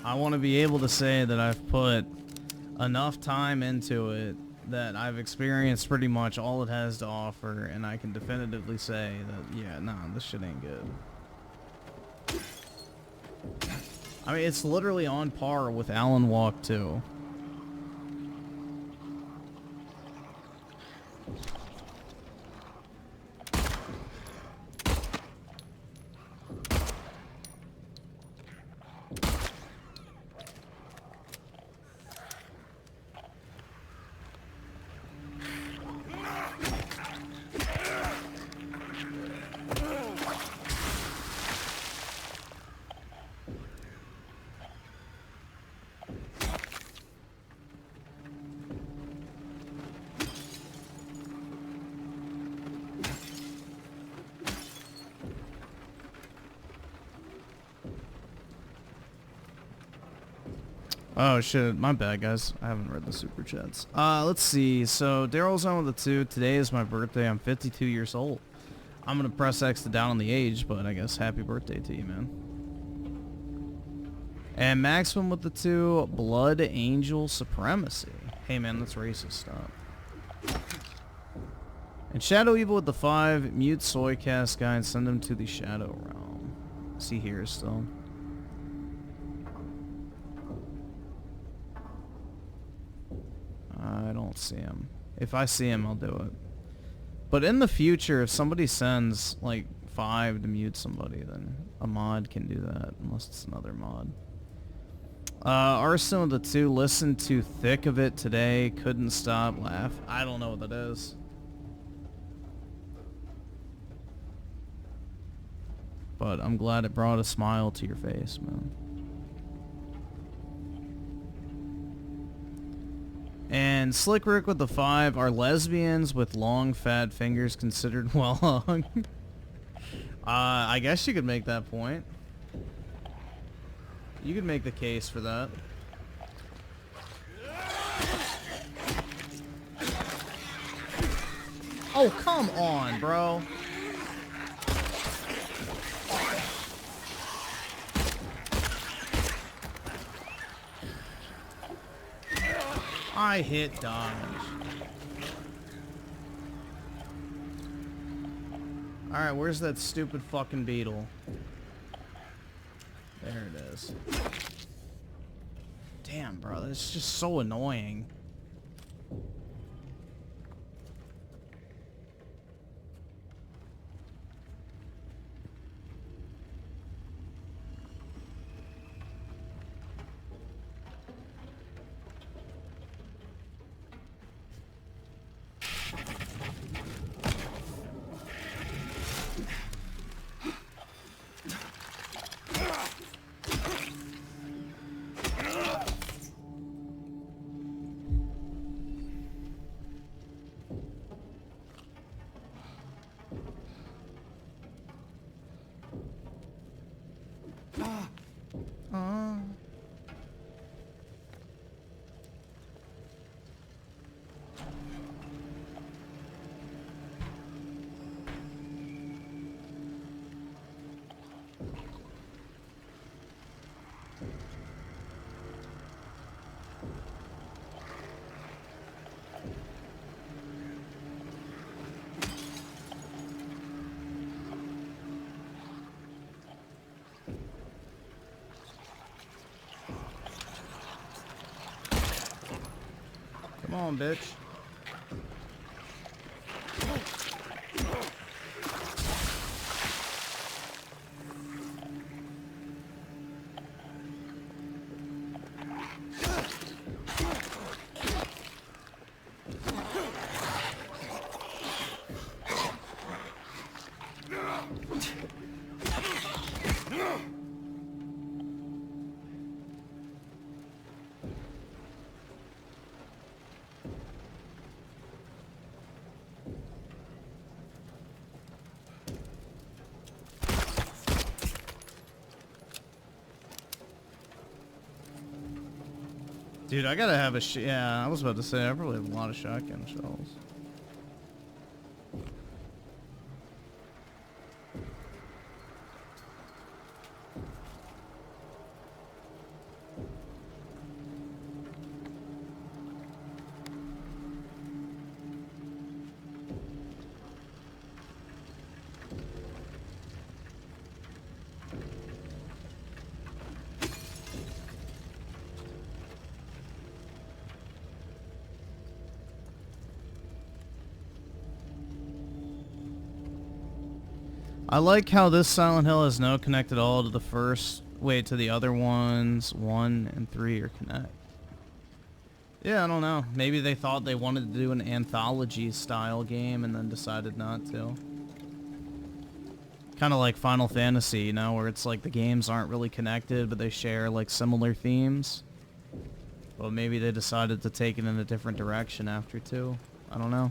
I want to be able to say that I've put enough time into it that I've experienced pretty much all it has to offer, and I can definitively say that, yeah, nah, this shit ain't good. I mean, it's literally on par with Alan Walk 2. Oh shit, my bad guys. I haven't read the super chats. Let's see. So Daryl's on with the 2. Today is my birthday. I'm 52 years old. I'm gonna press X to down on the age, but I guess happy birthday to you, man. And Maximum with the 2. Blood Angel Supremacy. Hey man, that's racist. Stop. And Shadow Evil with the 5. Mute Soycast guy and send him to the Shadow Realm. Is he here still? I don't see him. If I see him, I'll do it. But in the future, if somebody sends like 5 to mute somebody, then a mod can do that, unless it's another mod. Arsenal of the 2, listened to Thick of It today, couldn't stop laugh. I don't know what that is. But I'm glad it brought a smile to your face, man. And Slick Rick with the 5, are lesbians with long fat fingers considered well hung? I guess you could make that point. You could make the case for that. Oh, come on, bro. I hit dodge. Alright, where's that stupid fucking beetle? There it is. Damn, bro, that's just so annoying. Come on, bitch. Dude, I gotta have a yeah, I was about to say, I probably have a lot of shotgun shells. I like how this Silent Hill has no connect at all to the first, wait, to the other ones. 1 and 3 are connect. Yeah, I don't know. Maybe they thought they wanted to do an anthology style game and then decided not to. Kind of like Final Fantasy, you know, where it's like the games aren't really connected, but they share like similar themes. But maybe they decided to take it in a different direction after 2. I don't know.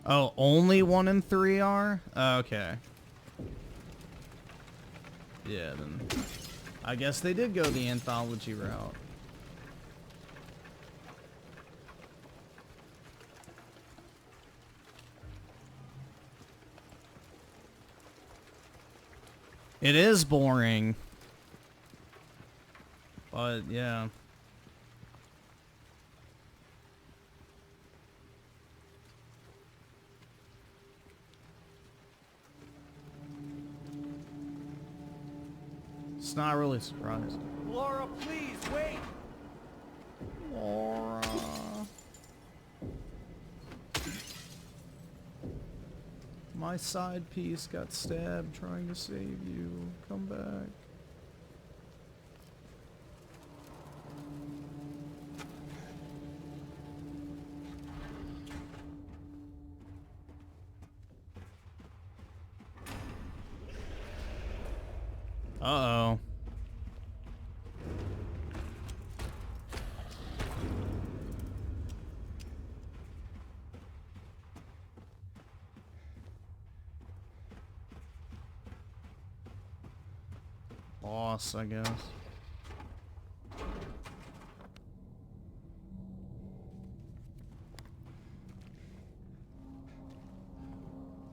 Oh, only 1 and 3 are? Okay. Yeah, then I guess they did go the anthology route. It is boring. But, yeah. It's not really surprising. Laura, please, wait! Laura. My side piece got stabbed trying to save you. Come back. Uh-oh. Boss, I guess.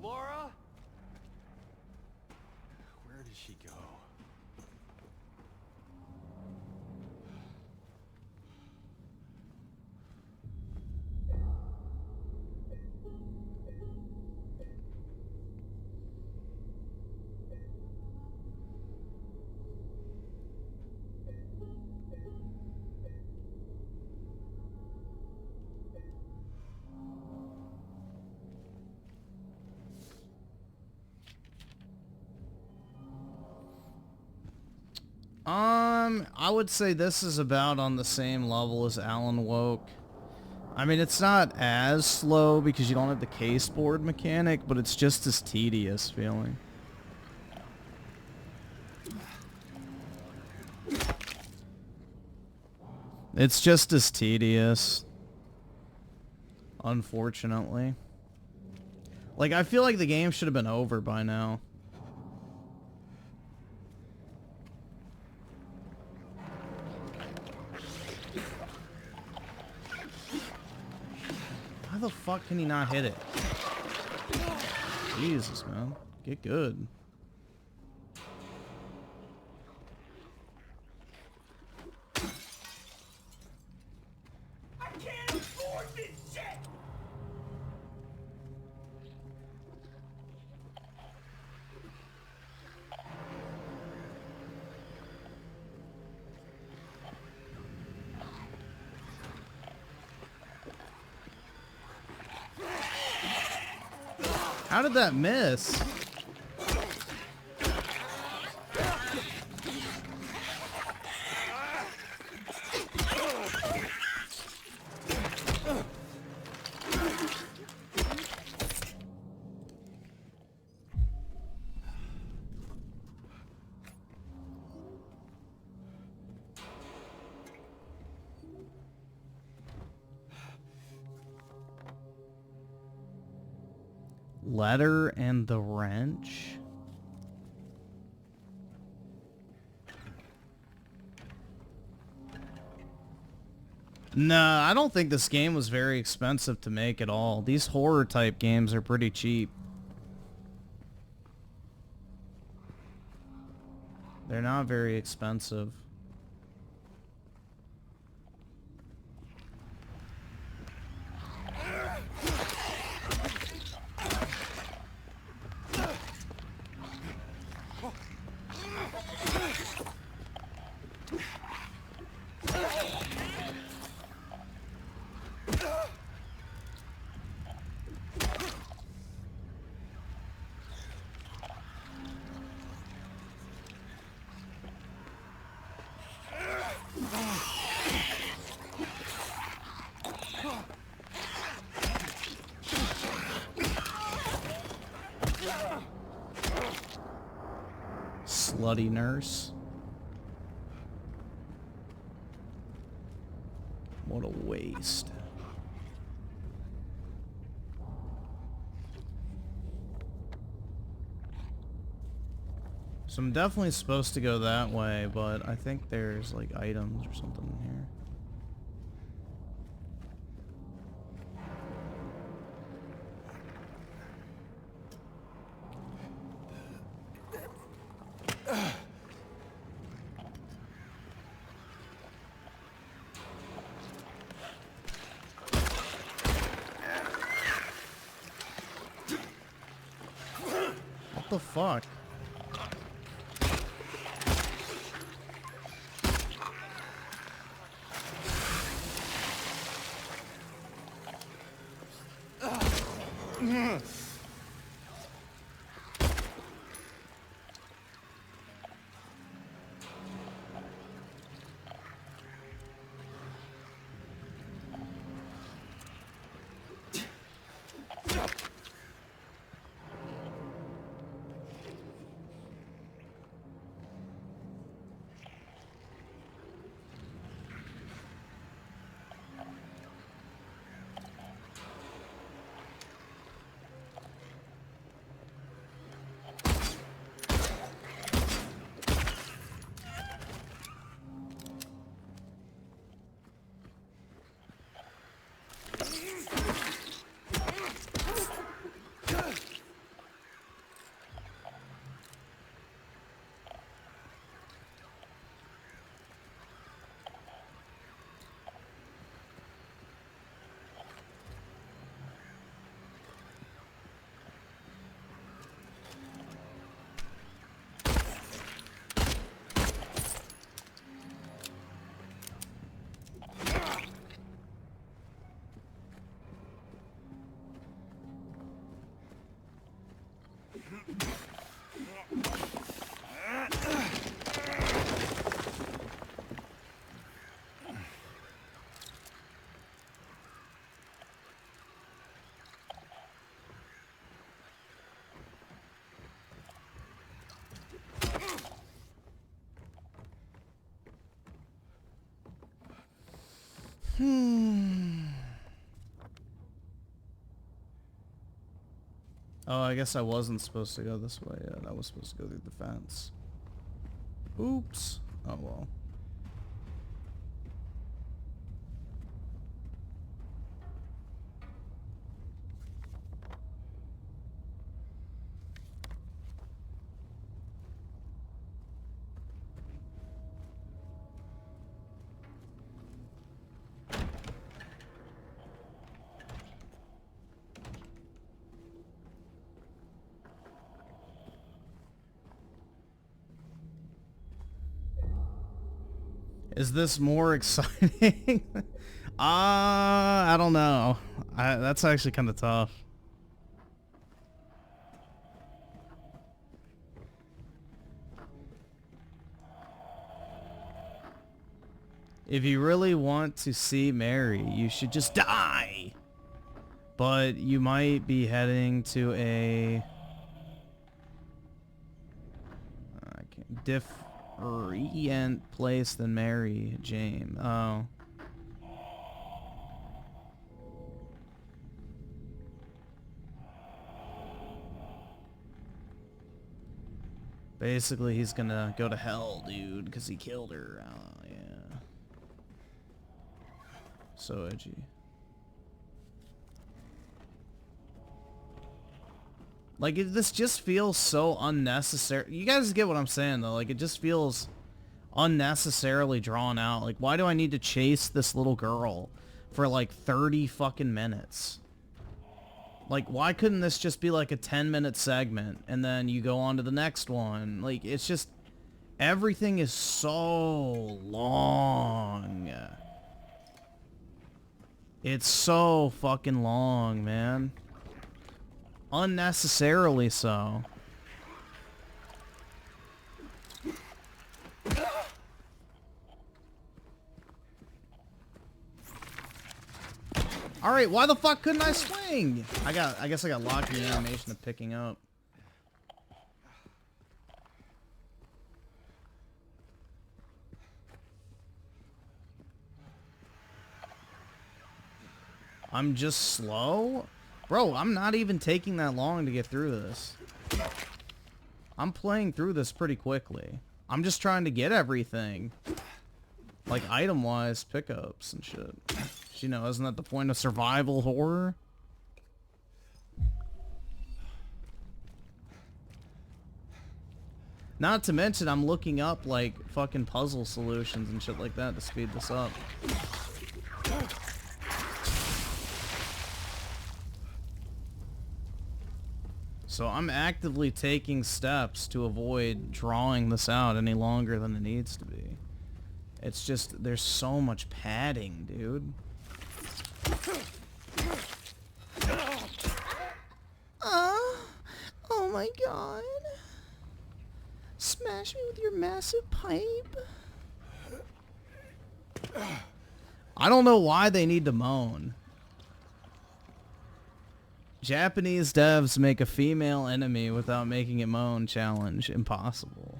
Laura? Where did she go? I would say this is about on the same level as Alan Woke. I mean, it's not as slow because you don't have the case board mechanic, but it's just as tedious feeling. It's just as tedious. Unfortunately. Like, I feel like the game should have been over by now. How the fuck can he not hit it? Jesus, man. Get good. I can't afford this shit! How did that miss? Letter and the Wrench. No, I don't think this game was very expensive to make at all. These horror type games are pretty cheap. They're not very expensive. Slutty nurse. What a waste. So I'm definitely supposed to go that way, but I think there's like items or something in here. What the fuck? Oh, I guess I wasn't supposed to go this way yet. I was supposed to go through the fence. Oops. Oh well. Is this more exciting? I don't know. That's actually kind of tough. If you really want to see Mary, you should just die. But you might be heading to a different place than Mary Jane. Oh. Basically, he's gonna go to hell, dude, because he killed her. Oh, yeah. So edgy. Like, this just feels so unnecessary. You guys get what I'm saying, though. Like, it just feels unnecessarily drawn out. Like, why do I need to chase this little girl for, like, 30 fucking minutes? Like, why couldn't this just be, like, a 10-minute segment, and then you go on to the next one? Like, it's just... everything is so long. It's so fucking long, man. Unnecessarily so. Alright, why the fuck couldn't I swing? I guess I got locked in the animation of picking up. I'm just slow? Bro, I'm not even taking that long to get through this. I'm playing through this pretty quickly. I'm just trying to get everything. Like, item-wise, pickups and shit. You know, isn't that the point of survival horror? Not to mention, I'm looking up, like, fucking puzzle solutions and shit like that to speed this up. So I'm actively taking steps to avoid drawing this out any longer than it needs to be. It's just, there's so much padding, dude. Oh my god. Smash me with your massive pipe. I don't know why they need to moan. Japanese devs make a female enemy without making it moan challenge impossible.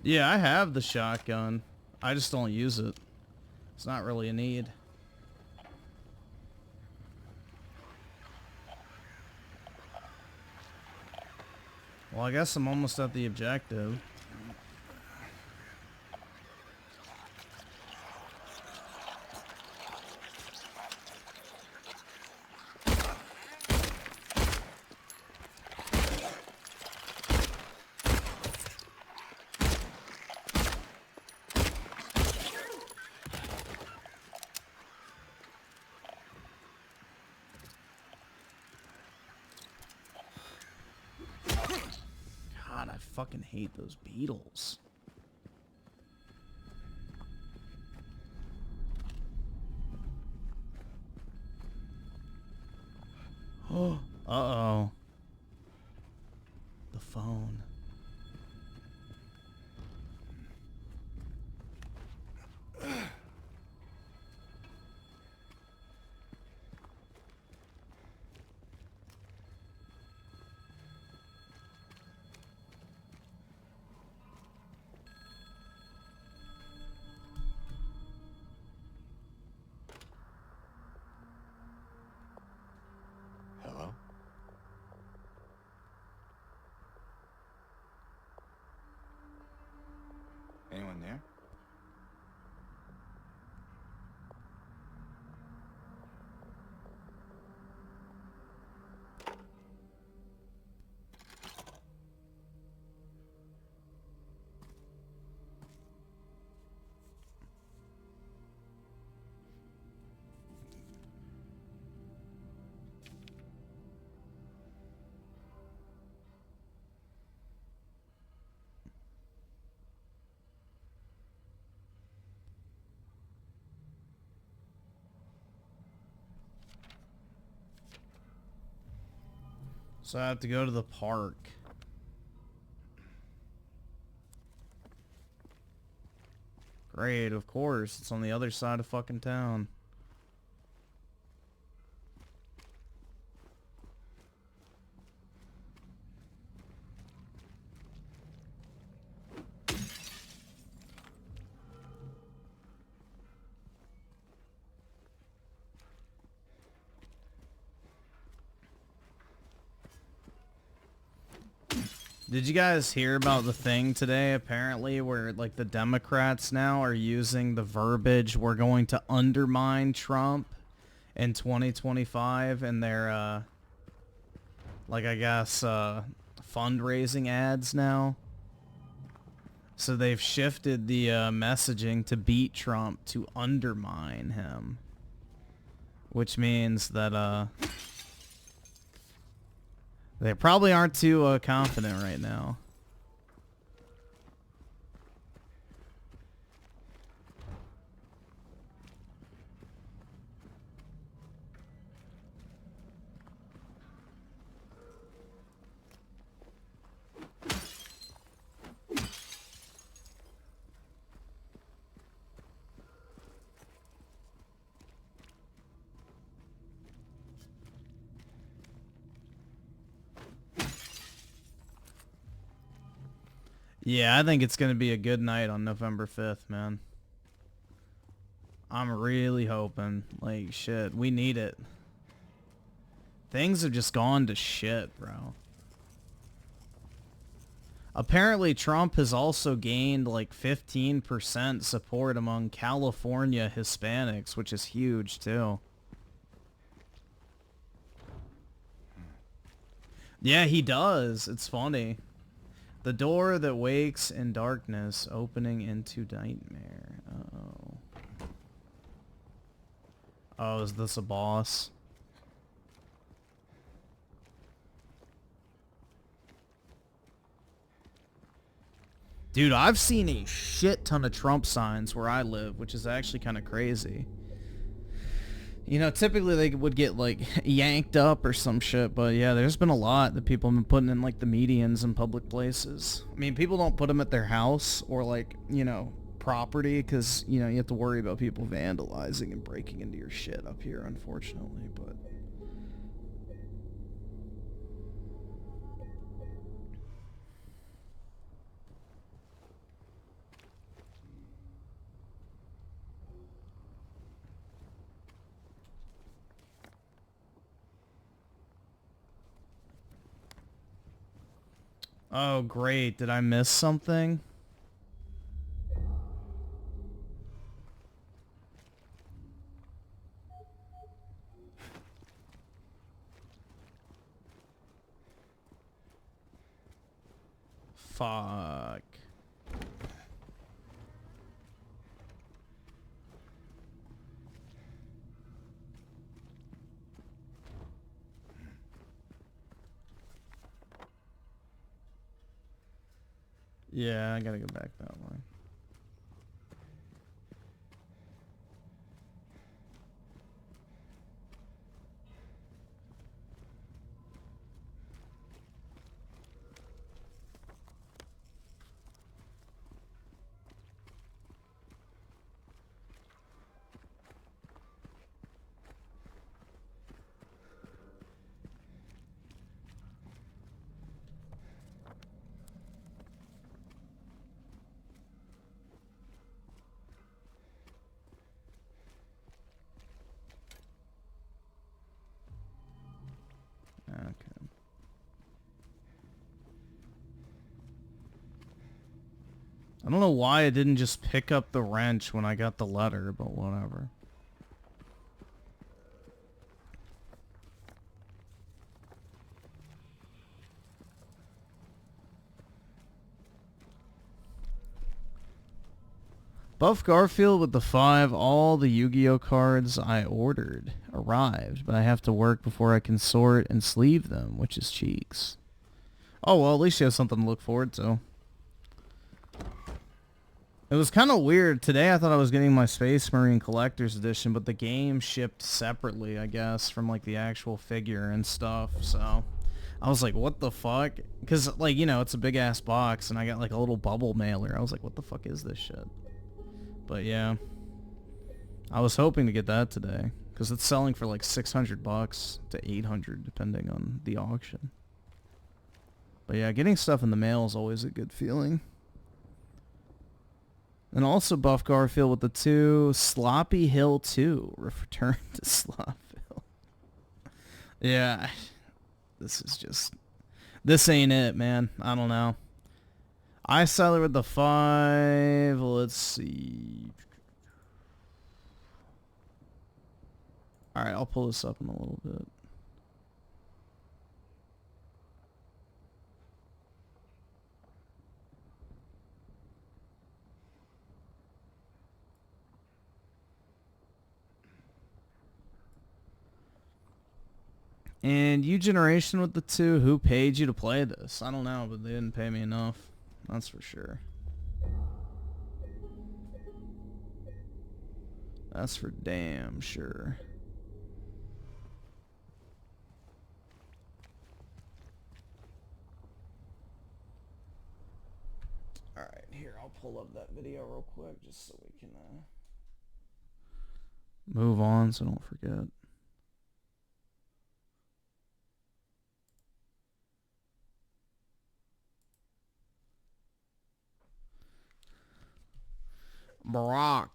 Yeah, I have the shotgun. I just don't use it. It's not really a need. Well, I guess I'm almost at the objective. God, I fucking hate those beetles. Oh, uh-oh. The phone. Hello? Anyone there? So I have to go to the park. Great, of course. It's on the other side of fucking town. Did you guys hear about the thing today, apparently, where, like, the Democrats now are using the verbiage, we're going to undermine Trump in 2025 in their, like, I guess, fundraising ads now? So they've shifted the messaging to beat Trump to undermine him. Which means that, they probably aren't too confident right now. Yeah, I think it's going to be a good night on November 5th, man. I'm really hoping. Like, shit, we need it. Things have just gone to shit, bro. Apparently, Trump has also gained, like, 15% support among California Hispanics, which is huge, too. Yeah, he does. It's funny. The door that wakes in darkness, opening into nightmare. Uh-oh. Oh, is this a boss? Dude, I've seen a shit ton of Trump signs where I live, which is actually kind of crazy. You know, typically they would get, like, yanked up or some shit, but yeah, there's been a lot that people have been putting in, like, the medians in public places. I mean, people don't put them at their house or, like, you know, property, because, you know, you have to worry about people vandalizing and breaking into your shit up here, unfortunately, but... Oh, great. Did I miss something? Fuck. Yeah, I gotta go back that way. Okay. I don't know why I didn't just pick up the wrench when I got the letter, but whatever. Buff Garfield with the 5. All the Yu-Gi-Oh cards I ordered arrived, but I have to work before I can sort and sleeve them, which is cheeks. Oh, well, at least you have something to look forward to. It was kind of weird. Today I thought I was getting my Space Marine Collector's Edition, but the game shipped separately, I guess, from, like, the actual figure and stuff, so... I was like, what the fuck? Because, like, you know, it's a big-ass box, and I got, like, a little bubble mailer. I was like, what the fuck is this shit? But yeah, I was hoping to get that today because it's selling for like $600 to $800 depending on the auction. But yeah, getting stuff in the mail is always a good feeling. And also Buff Garfield with the 2. Sloppy Hill 2. Return to Slop Hill. Yeah, this is just... This ain't it, man. I don't know. I started with the 5. Let's see. All right, I'll pull this up in a little bit. And you generation with the 2, who paid you to play this? I don't know, but they didn't pay me enough. That's for sure. That's for damn sure. Alright, here, I'll pull up that video real quick just so we can move on so I don't forget. Barack.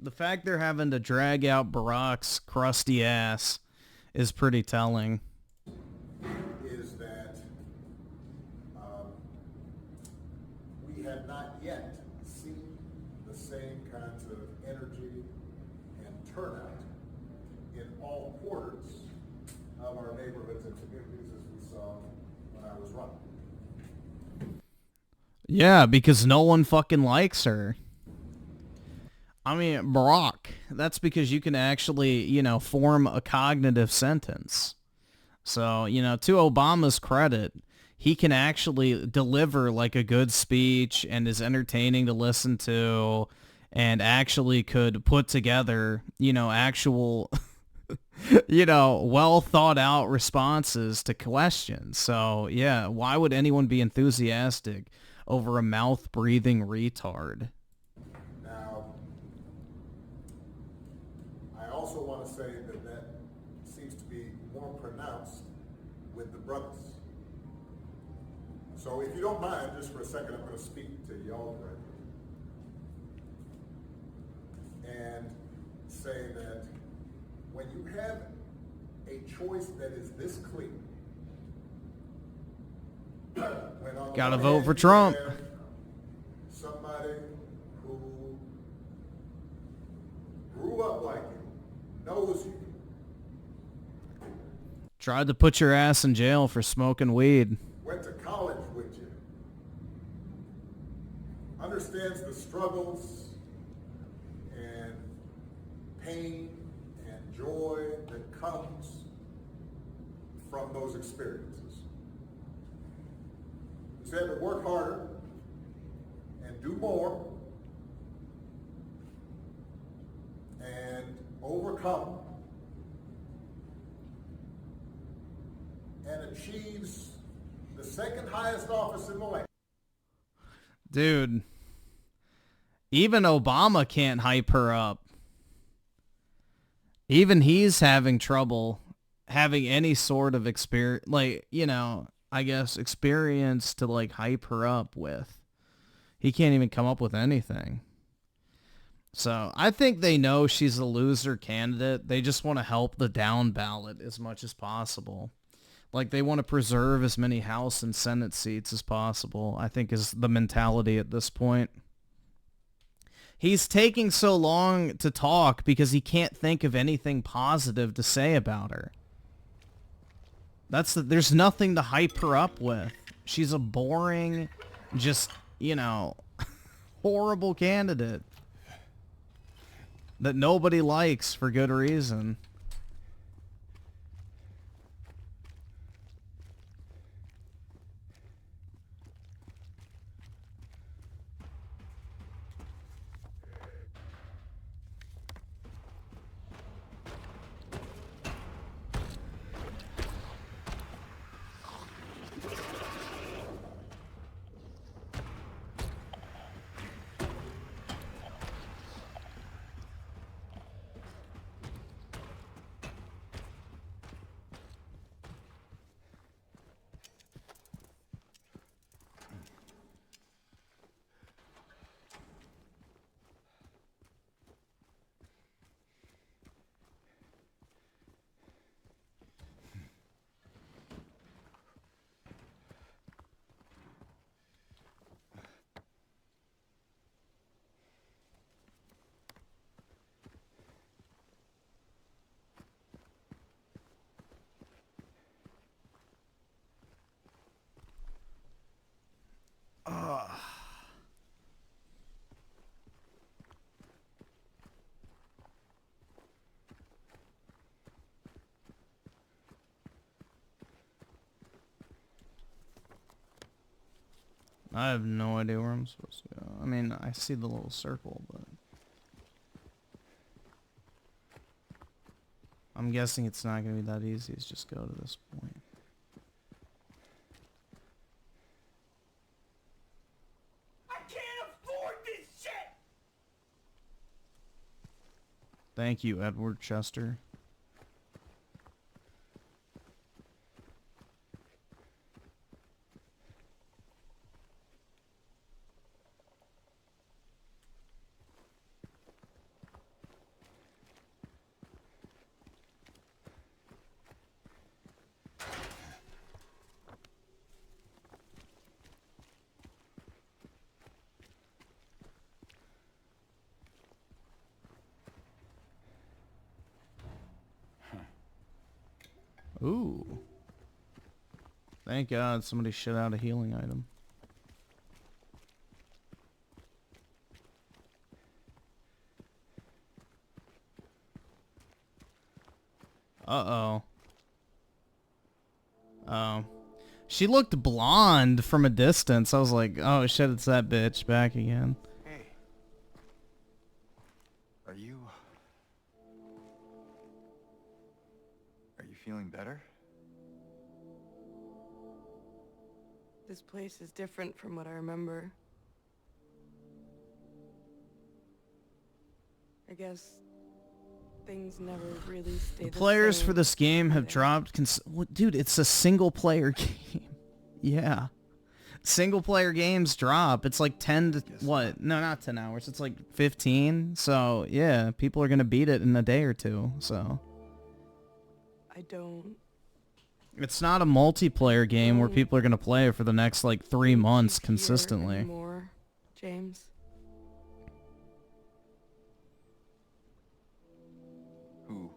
The fact they're having to drag out Barack's crusty ass is pretty telling. Is that we have not yet seen the same kinds of energy and turnout in all quarters of our neighborhoods and communities as we saw when I was running. Yeah, because no one fucking likes her. I mean, Barack, that's because you can actually, you know, form a cognitive sentence. So, you know, to Obama's credit, he can actually deliver like a good speech and is entertaining to listen to and actually could put together, you know, actual, you know, well thought out responses to questions. So, yeah, why would anyone be enthusiastic over a mouth-breathing retard? I also want to say that that seems to be more pronounced with the brothers. So if you don't mind, just for a second, I'm going to speak to y'all directly and say that when you have a choice that is this clear, when on Gotta one vote hand for you Trump. have somebody who grew up like you, knows you, Tried to put your ass in jail for smoking weed. went to college with you, understands the struggles and pain and joy that comes from those experiences. He's had to work harder and do more and overcome and achieves the second highest office in the land. Dude, even Obama can't hype her up. Even he's having trouble having any sort of experience, like, you know, I guess experience to like hype her up with. He can't even come up with anything. So I think they know she's a loser candidate. They just want to help the down ballot as much as possible. Like, they want to preserve as many House and Senate seats as possible, I think is the mentality at this point. He's taking so long to talk because he can't think of anything positive to say about her. There's nothing to hype her up with. She's a boring, just, you know, horrible candidate that nobody likes for good reason. I have no idea where I'm supposed to go. I mean, I see the little circle, but I'm guessing it's not going to be that easy. It's just go to this point. I can't afford this shit! Thank you, Edward Chester. Ooh. Thank God somebody shit out a healing item. Uh-oh. Oh. She looked blonde from a distance. I was like, oh shit, it's that bitch back again. Hey. Are you feeling better? This place is different from what I remember. I guess things never really stay the Players same. for this game have dropped... Dude, it's a single-player game. Yeah. Single-player games drop. It's like 10 to... What? No, not 10 hours. It's like 15. So, yeah, people are going to beat it in a day or two. So... I don't... It's not a multiplayer game where people are going to play it for the next, like, 3 months consistently. Anymore, James. Who?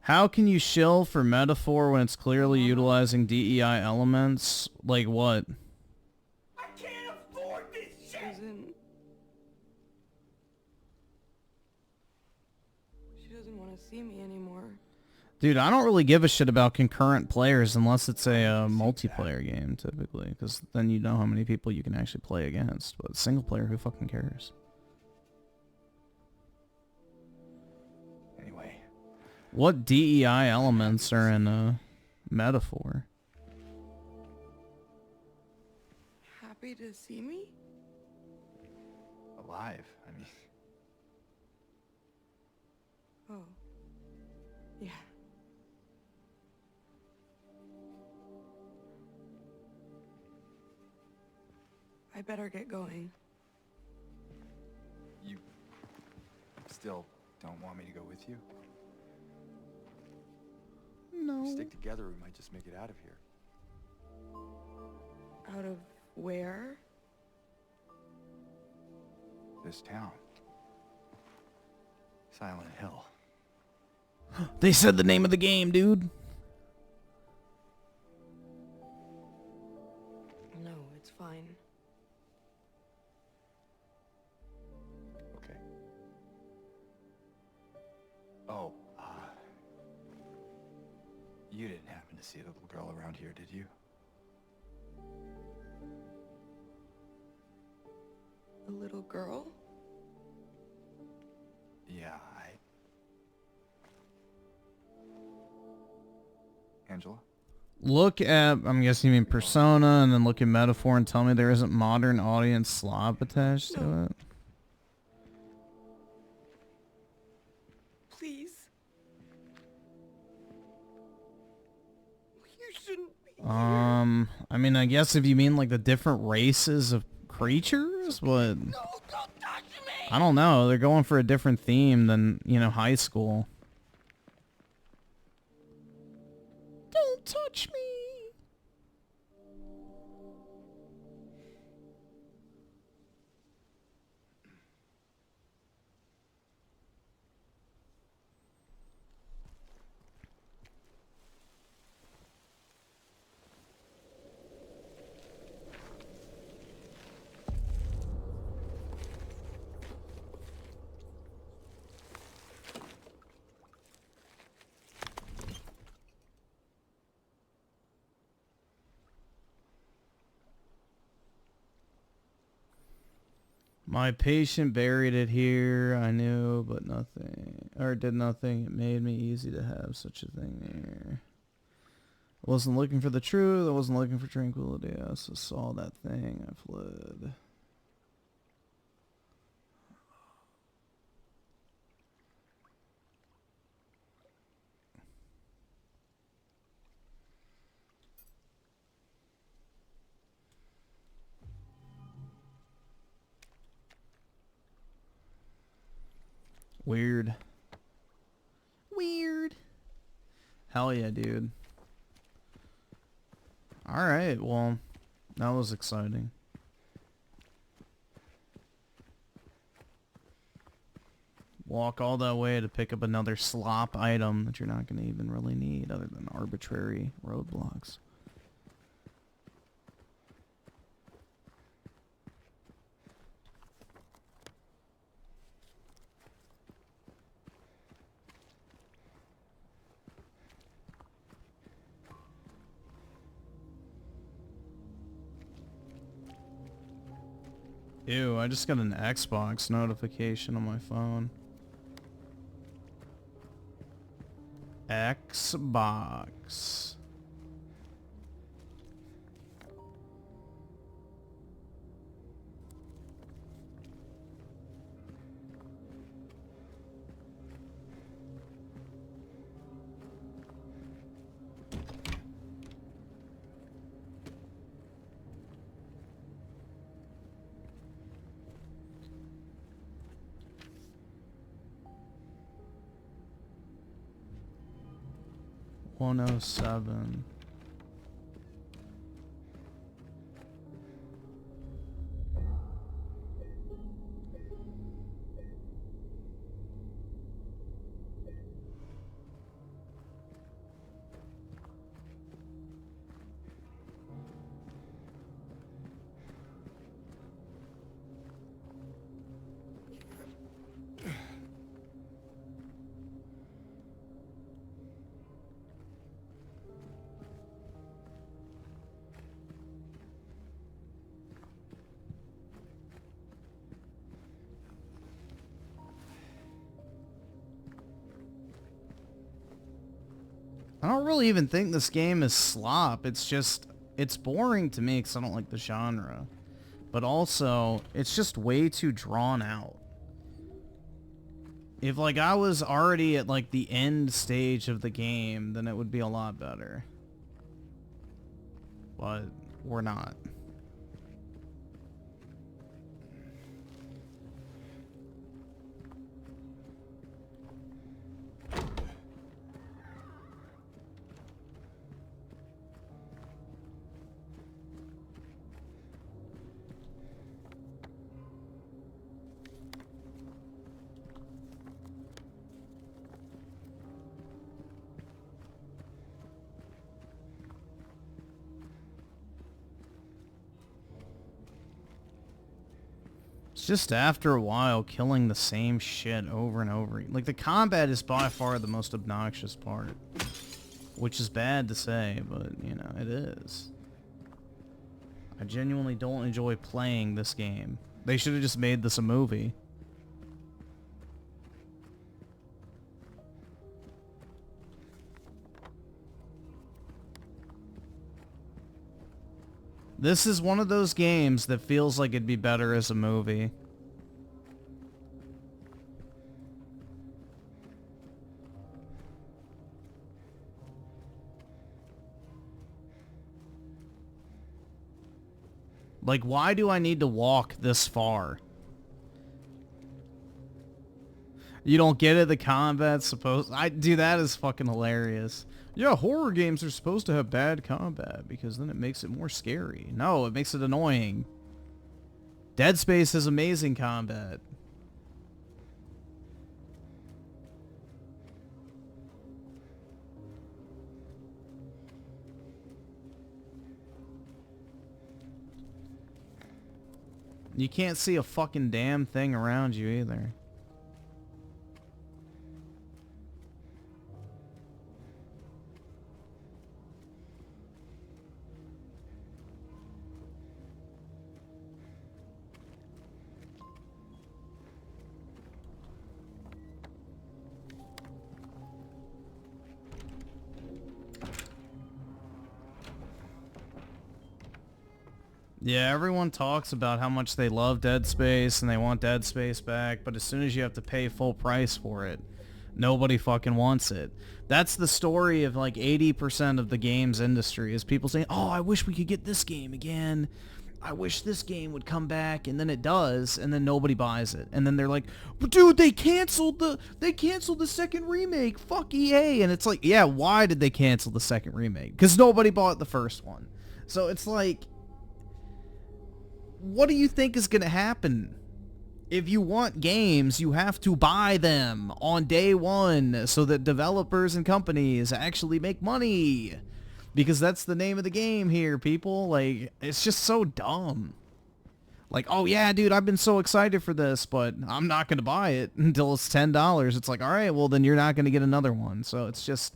How can you shill for metaphor when it's clearly utilizing DEI elements? Like what? I can't afford this shit! She doesn't want to see me anymore. Dude, I don't really give a shit about concurrent players unless it's a multiplayer game, typically. Because then you know how many people you can actually play against. But single player, who fucking cares? Anyway. What DEI elements are in a metaphor? Happy to see me? Alive, I mean. Oh. Yeah. I better get going. You still don't want me to go with you? No. If we stick together, we might just make it out of here. Out of where? This town. Silent Hill. They said the name of the game, dude. No, it's fine. Okay. Oh, you didn't happen to see a little girl around here, did you? A little girl? Yeah, Angela? Look at, I'm guessing you mean Persona, and then look at Metaphor and tell me there isn't modern audience slop attached to it. Please. You shouldn't be I mean, I guess if you mean like the different races of creatures, but No, don't touch me! I don't know. They're going for a different theme than, you know, high school. Don't touch me. My patient buried it here. I knew, but nothing. Or did nothing. It made me easy to have such a thing here. I wasn't looking for the truth. I wasn't looking for tranquility. I also saw that thing. I fled. Weird. Weird. Hell yeah, dude. Alright, well, that was exciting. Walk all that way to pick up another slop item that you're not going to even really need other than arbitrary roadblocks. Ew, I just got an Xbox notification on my phone. Xbox. $107. I don't really even think this game is slop. It's just, it's boring to me because I don't like the genre. But also, it's just way too drawn out. If, like, I was already at, like, the end stage of the game, then it would be a lot better. But we're not. It's just after a while killing the same shit over and over. Like, the combat is by far the most obnoxious part. Which is bad to say, but, you know, it is. I genuinely don't enjoy playing this game. They should have just made this a movie. This is one of those games that feels like it'd be better as a movie. Like, why do I need to walk this far? You don't get it, the combat's supposed... Dude, that is fucking hilarious. Yeah, horror games are supposed to have bad combat because then it makes it more scary. No, it makes it annoying. Dead Space has amazing combat. You can't see a fucking damn thing around you either. Yeah, everyone talks about how much they love Dead Space and they want Dead Space back, but as soon as you have to pay full price for it, nobody fucking wants it. That's the story of like 80% of the games industry, is people saying, oh, I wish we could get this game again. I wish this game would come back, and then it does, and then nobody buys it. And then they're like, but dude, they canceled the second remake. Fuck EA. And it's like, yeah, why did they cancel the second remake? Because nobody bought the first one. So it's like, what do you think is going to happen? If you want games, you have to buy them on day one so that developers and companies actually make money. Because that's the name of the game here, people. Like, it's just so dumb. Like, oh yeah, dude, I've been so excited for this, but I'm not going to buy it until it's $10. It's like, all right, well, then you're not going to get another one. So it's just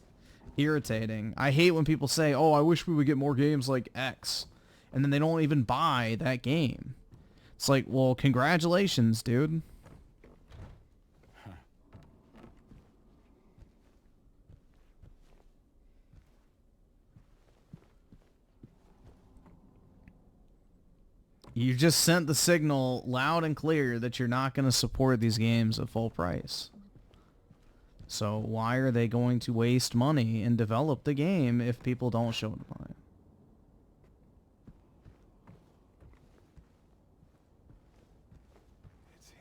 irritating. I hate when people say, oh, I wish we would get more games like X. And then they don't even buy that game. It's like, well, congratulations, dude. You just sent the signal loud and clear that you're not going to support these games at full price. So why are they going to waste money and develop the game if people don't show up to buy it? It's him.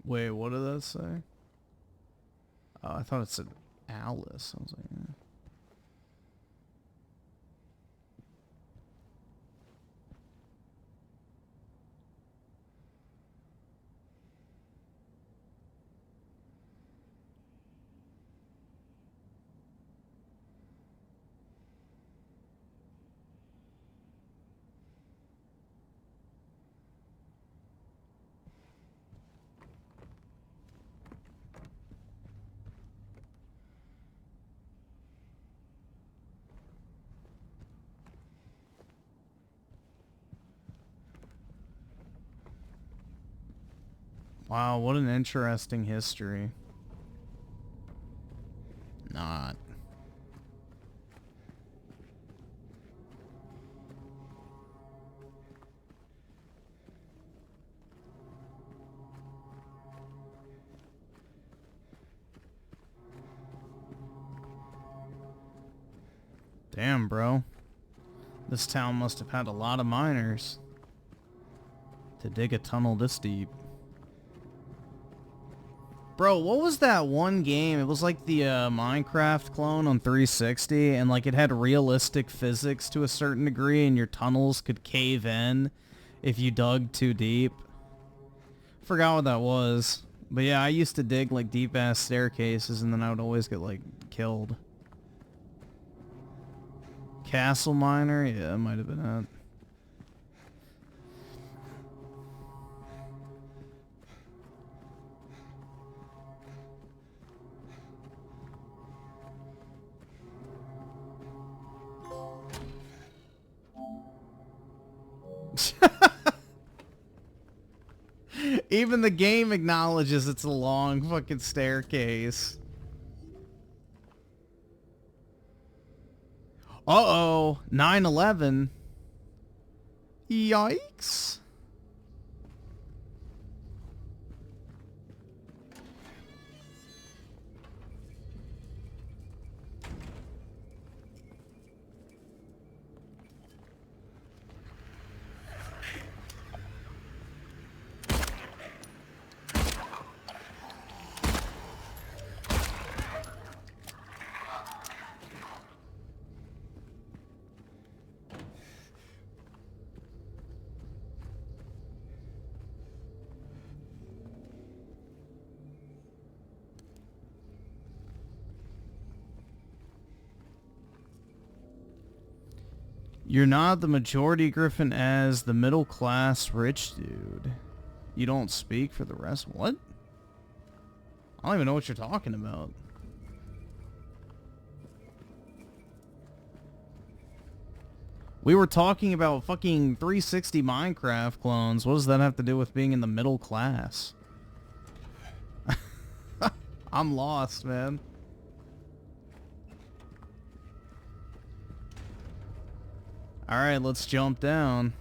Wait, what did that say? Oh, I thought it said Alice. I was like, eh. Wow, what an interesting history. Not. Damn, bro. This town must have had a lot of miners to dig a tunnel this deep. Bro, what was that one game? It was like the Minecraft clone on 360, and like it had realistic physics to a certain degree, and your tunnels could cave in if you dug too deep. Forgot what that was. But yeah, I used to dig like deep ass staircases, and then I would always get like killed. Castle Miner? Yeah, that might have been it. Even the game acknowledges it's a long fucking staircase. Uh-oh. 9/11. Yikes. You're not the majority, Griffin, as the middle class rich dude. You don't speak for the rest? What? I don't even know what you're talking about. We were talking about fucking 360 Minecraft clones. What does that have to do with being in the middle class? I'm lost, man. Alright, let's jump down.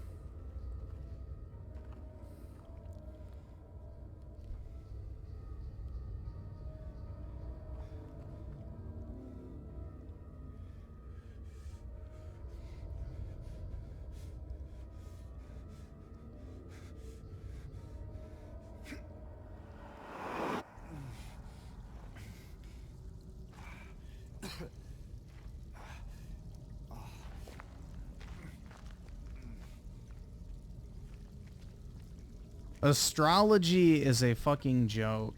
Astrology is a fucking joke.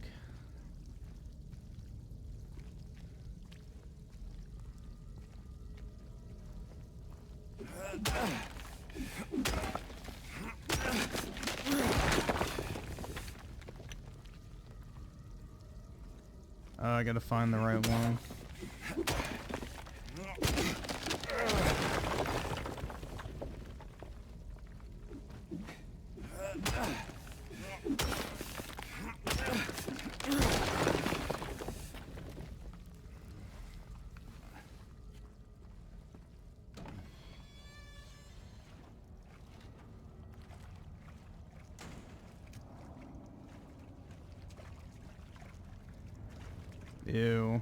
Oh, I gotta find the right one. Ew.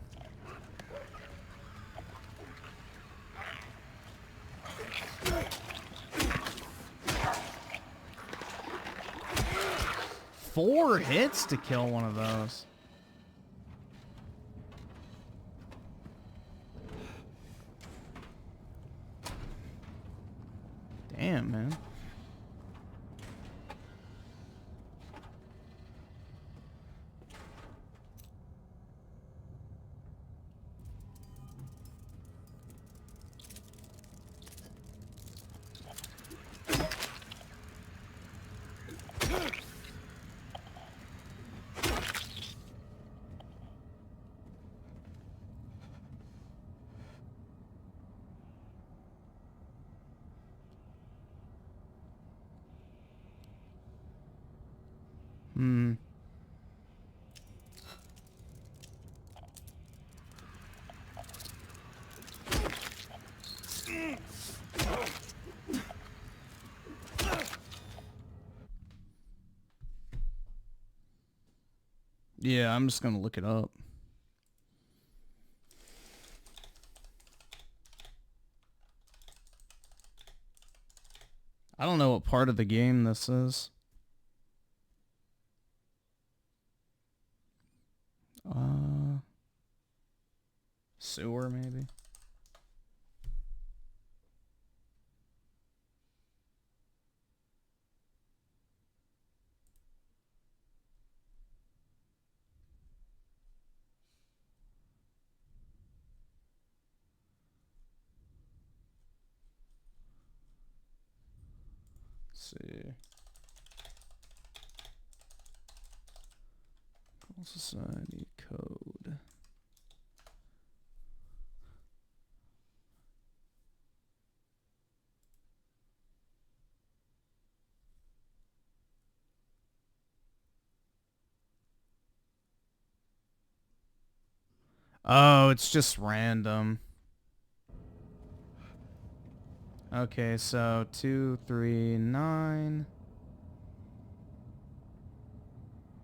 Four hits to kill one of those. Damn, man. Hmm. Yeah, I'm just gonna look it up. I don't know what part of the game this is. Sewer, maybe? Let's see. Call society code. Oh, it's just random. Okay, so 2, 3, 9.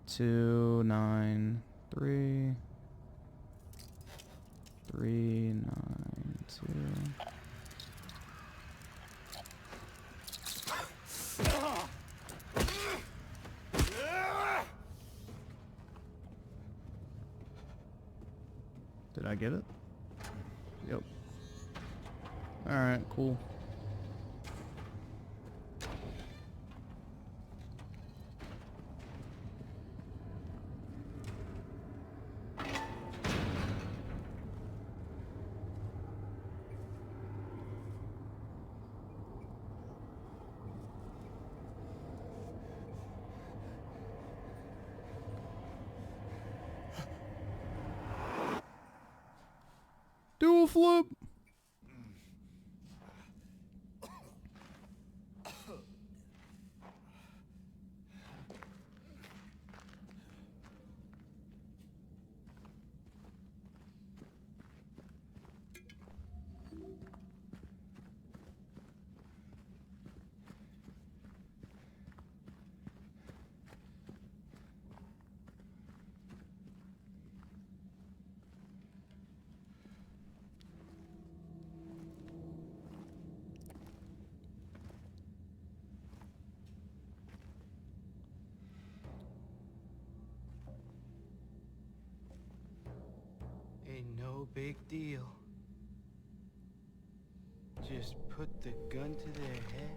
2, 9, 3. 3, 9, 2. Did I get it? Yep. Alright, cool. Knuckle flip. Ain't no big deal. Just put the gun to their head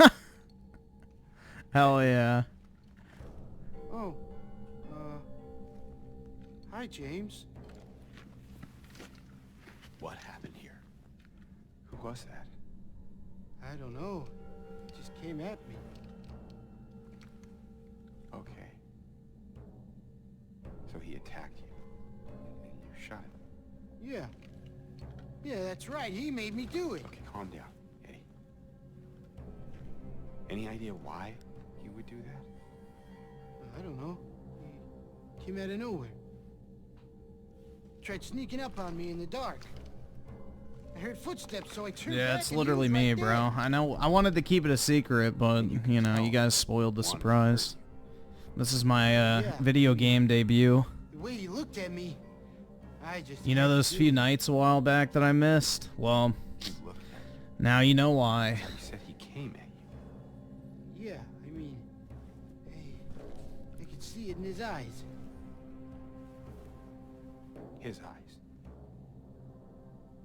and Hell yeah. oh, hi James. What happened here? Who was that? I don't know. It just came at me. Okay. So he attacked you, and you shot him. Yeah. Yeah, that's right. He made me do it. Okay, calm down, Eddie. Any idea why he would do that? I don't know. He came out of nowhere. Tried sneaking up on me in the dark. I heard footsteps, so I turned back. Yeah, it's and he literally was me, right bro. there. I know. I wanted to keep it a secret, but you know, you guys spoiled the surprise. This is my video game debut. The way he looked at me, I just. You know had to those do few it. nights a while back that I missed? Well, He looked at you. now you know why. He said he came at you. Yeah, I mean, I could see it in his eyes. His eyes.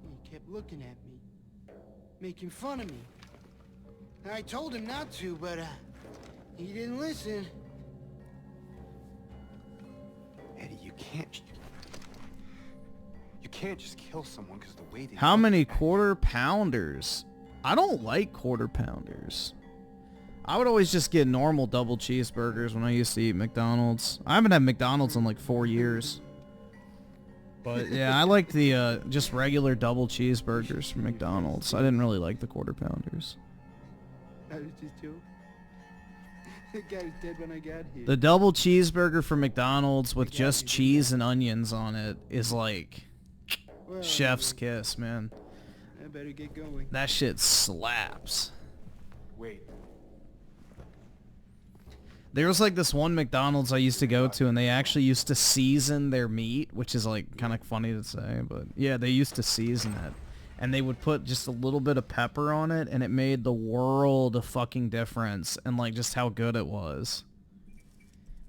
He kept looking at me, making fun of me. I told him not to, but he didn't listen. Eddie, you can't just kill someone because the way they How look many at you. quarter pounders? I don't like quarter pounders. I would always just get normal double cheeseburgers when I used to eat McDonald's. I haven't had McDonald's in like 4 years. But yeah, I like the just regular double cheeseburgers from McDonald's. I didn't really like the quarter pounders. I was just joking. The guy was dead when I got here. The double cheeseburger from McDonald's with just cheese and onions on it is like Well, chef's kiss, man. I better get going. That shit slaps. Wait. There was like this one McDonald's I used to go to, and they actually used to season their meat, which is like kind of funny to say, but yeah, they used to season it. And they would put just a little bit of pepper on it, and it made the world of fucking difference, and like just how good it was.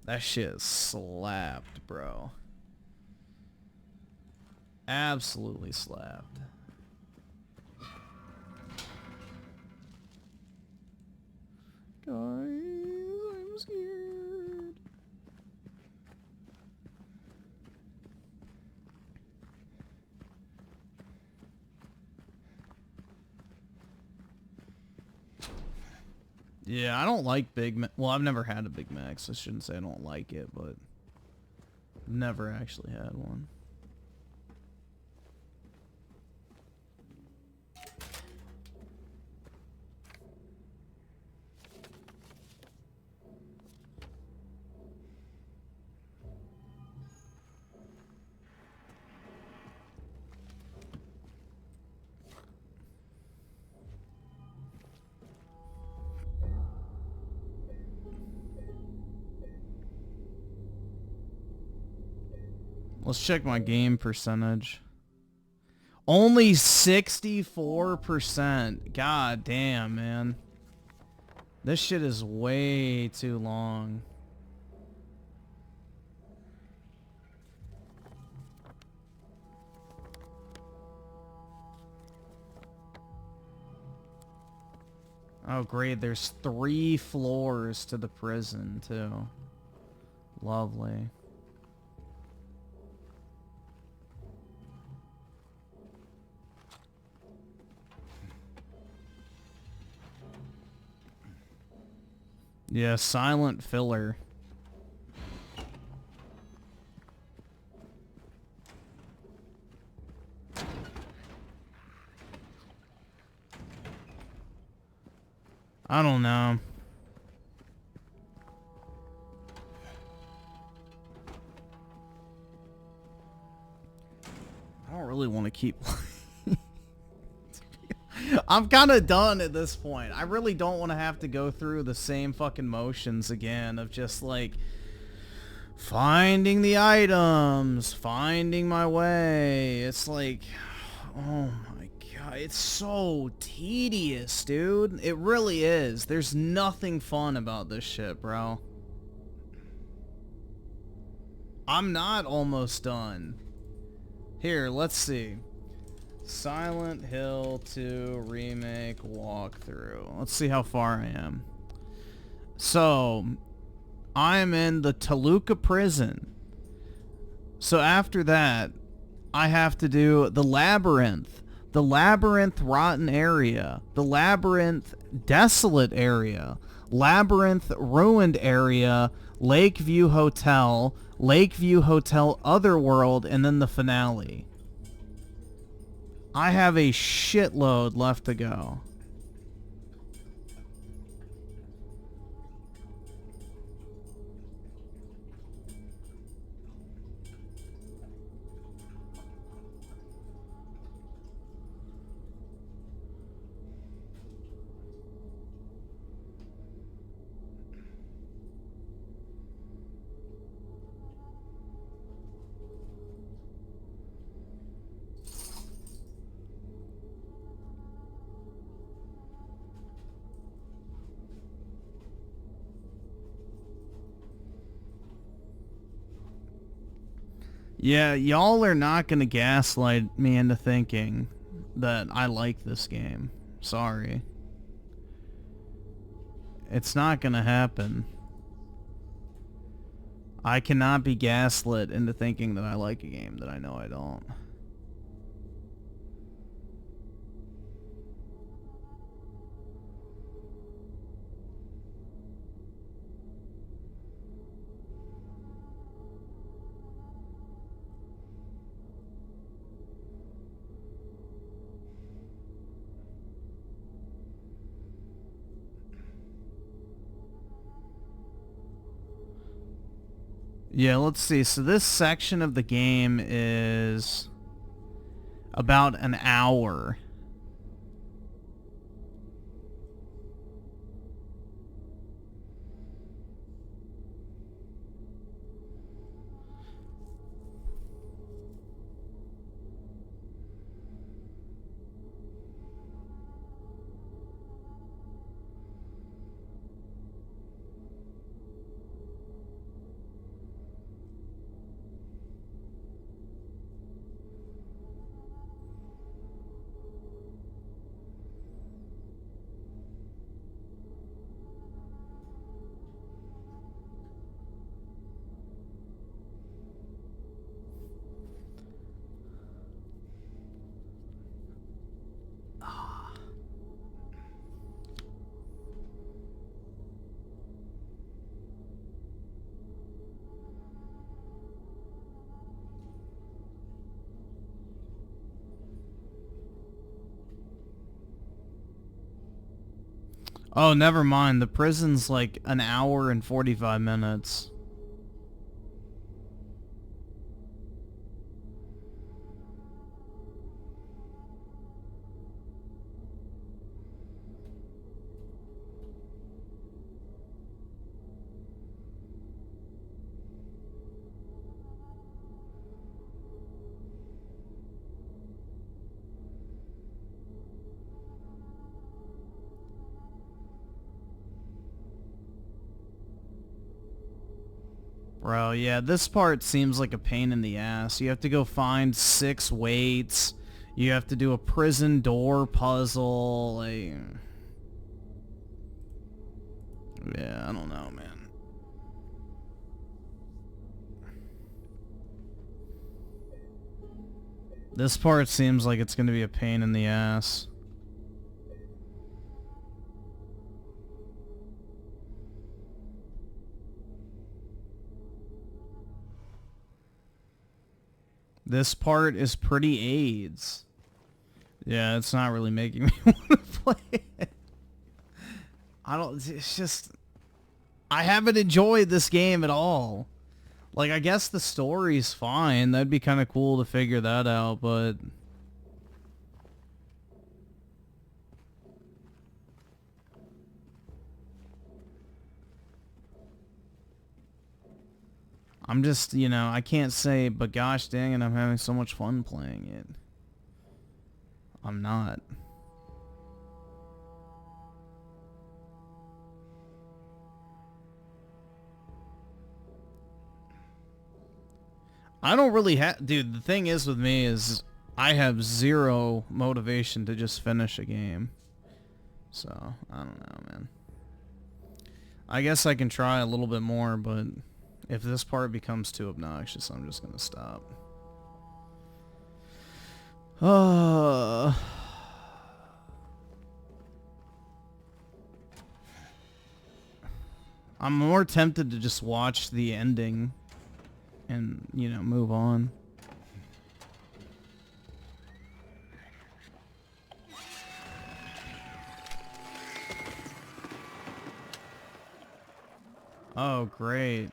That shit slapped, bro. Absolutely slapped. Guys, I'm scared. Yeah, I don't like Big Mac. Well, I've never had a Big Mac, so I shouldn't say I don't like it, but never actually had one. Let's check my game percentage. Only 64%. God damn, man. This shit is way too long. Oh, great. There's 3 floors to the prison, too. Lovely. Yeah, silent filler. I don't know. I don't really want to keep... I'm kind of done at this point. I really don't want to have to go through the same fucking motions again of just like finding the items, finding my way. It's like, oh my god, it's so tedious, dude. It really is. There's nothing fun about this shit, bro. I'm not almost done. Here, let's see. Silent Hill 2 Remake walkthrough. Let's see how far I am. So, I'm in the Toluca prison. So after that, I have to do the Labyrinth Rotten Area, the Labyrinth Desolate Area, Labyrinth Ruined Area, Lakeview Hotel, Lakeview Hotel Otherworld, and then the finale. I have a shitload left to go. Yeah, y'all are not gonna gaslight me into thinking that I like this game. Sorry. It's not gonna happen. I cannot be gaslit into thinking that I like a game that I know I don't. Yeah, let's see. So this section of the game is about an hour. Oh, never mind. The prison's like an hour and 45 minutes. Bro, yeah, this part seems like a pain in the ass. You have to go find 6 weights. You have to do a prison door puzzle. Like, yeah, I don't know, man. This part seems like it's going to be a pain in the ass. This part is pretty AIDS. Yeah, it's not really making me want to play it. I don't, it's just, I haven't enjoyed this game at all. Like, I guess the story's fine. That'd be kind of cool to figure that out, but... I'm just, you know, I can't say, but gosh dang it, I'm having so much fun playing it. I'm not. I don't really have... Dude, the thing is with me is I have zero motivation to just finish a game. So, I don't know, man. I guess I can try a little bit more, but if this part becomes too obnoxious, I'm just gonna stop. I'm more tempted to just watch the ending and, you know, move on. Oh, great.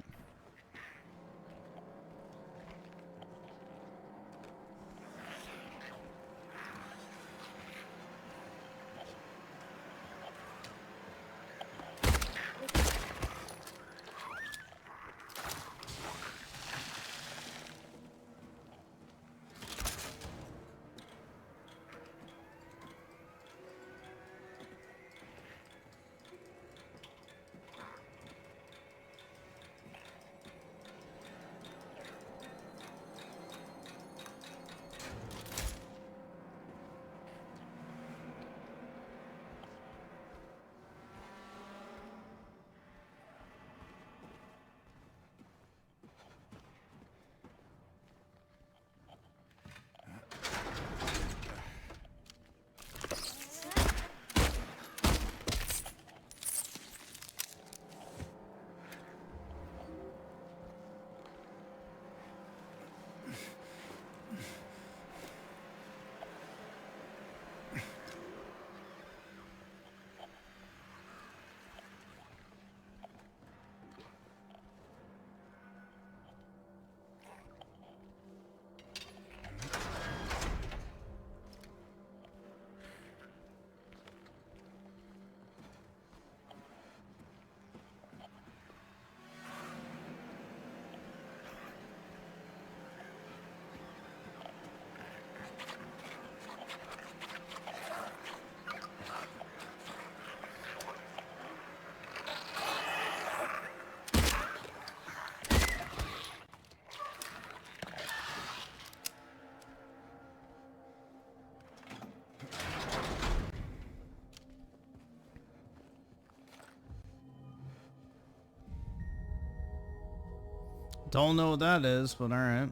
Don't know what that is, but alright.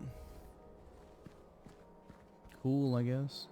Cool, I guess.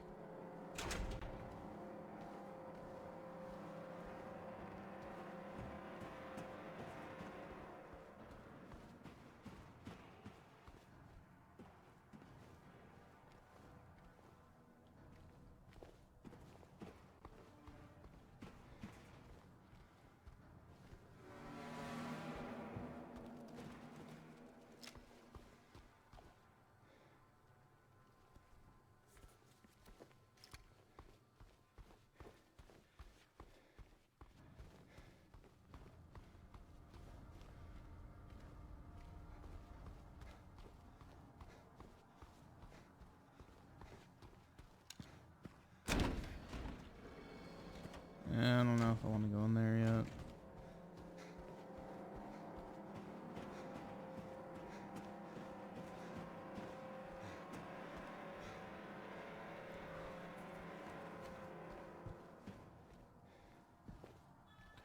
Yeah, I don't know if I want to go in there yet.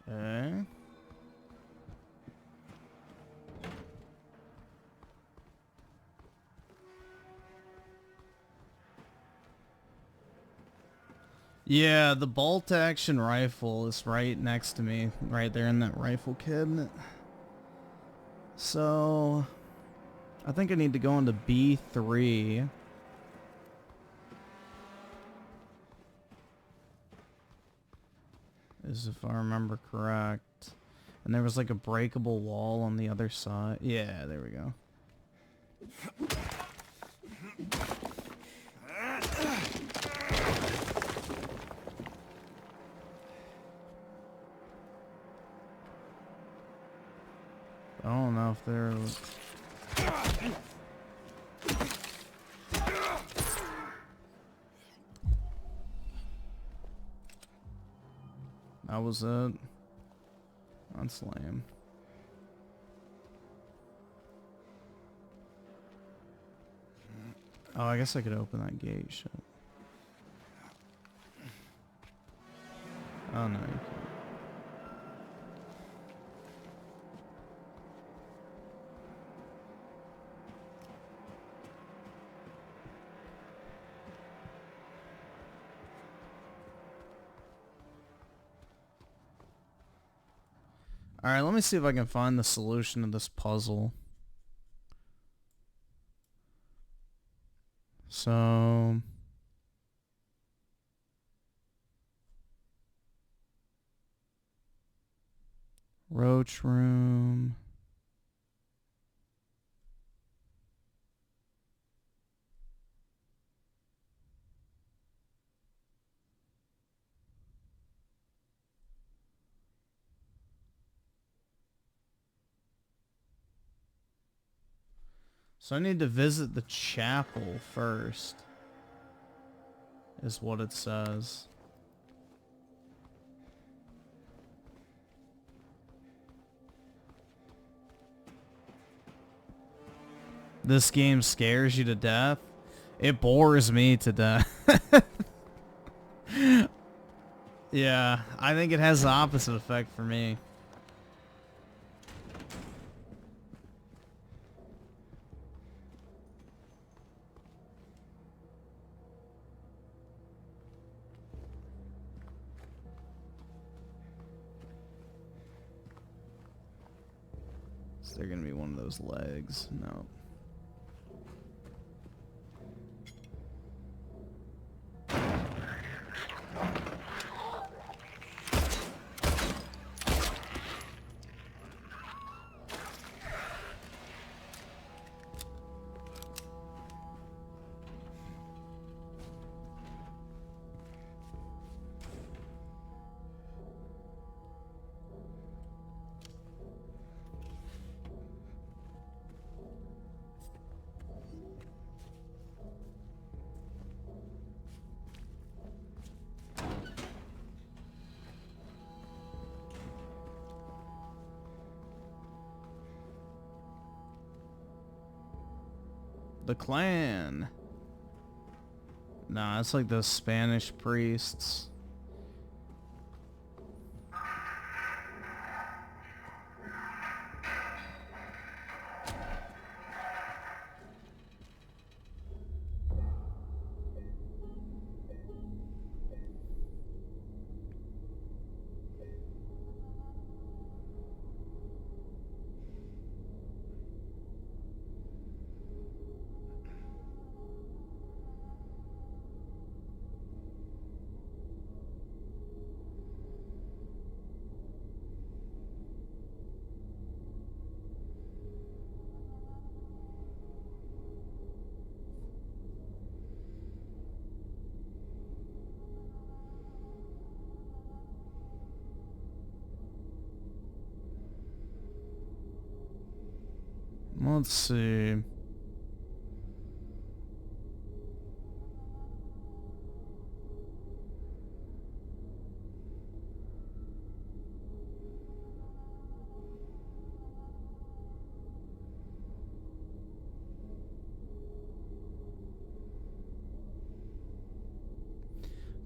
Okay. Yeah, the bolt action rifle is right next to me, right there in that rifle cabinet. So, I think I need to go into B3. is if I remember correct. And there was like a breakable wall on the other side. Yeah, there we go. I don't know if there was... That was it. That's lame. Oh, I guess I could open that gate. Shit. Oh no, you can't. Alright, let me see if I can find the solution to this puzzle. So... Roach room... So I need to visit the chapel first, is what it says. This game scares you to death? It bores me to death. Yeah, I think it has the opposite effect for me. Is there gonna be one of those legs? No. The clan. Nah, it's like those Spanish priests. Let's see.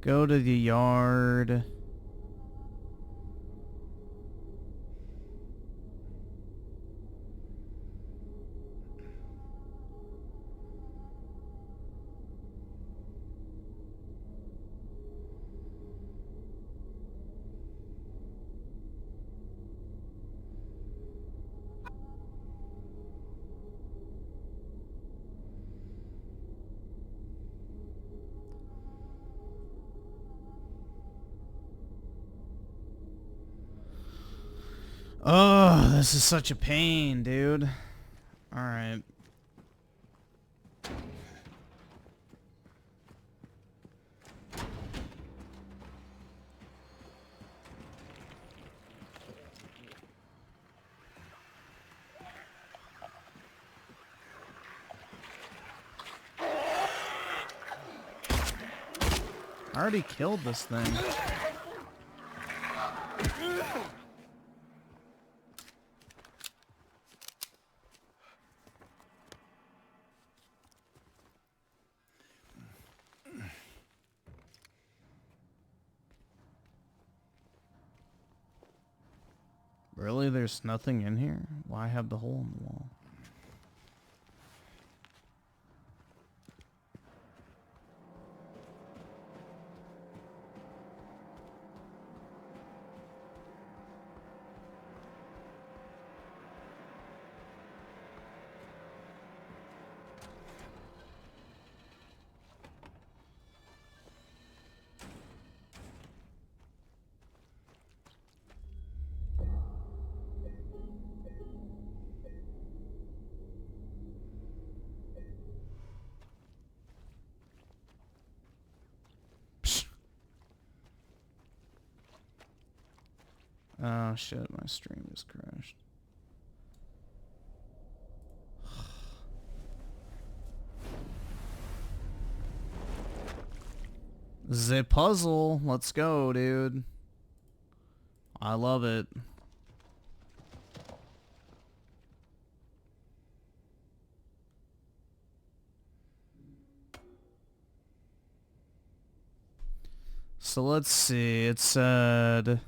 Go to the yard. Oh, this is such a pain, dude. Alright. I already killed this thing. Really? There's nothing in here? Why have the hole in the wall? Oh shit, my stream just crashed. The puzzle. Let's go, dude. I love it. So let's see. It said,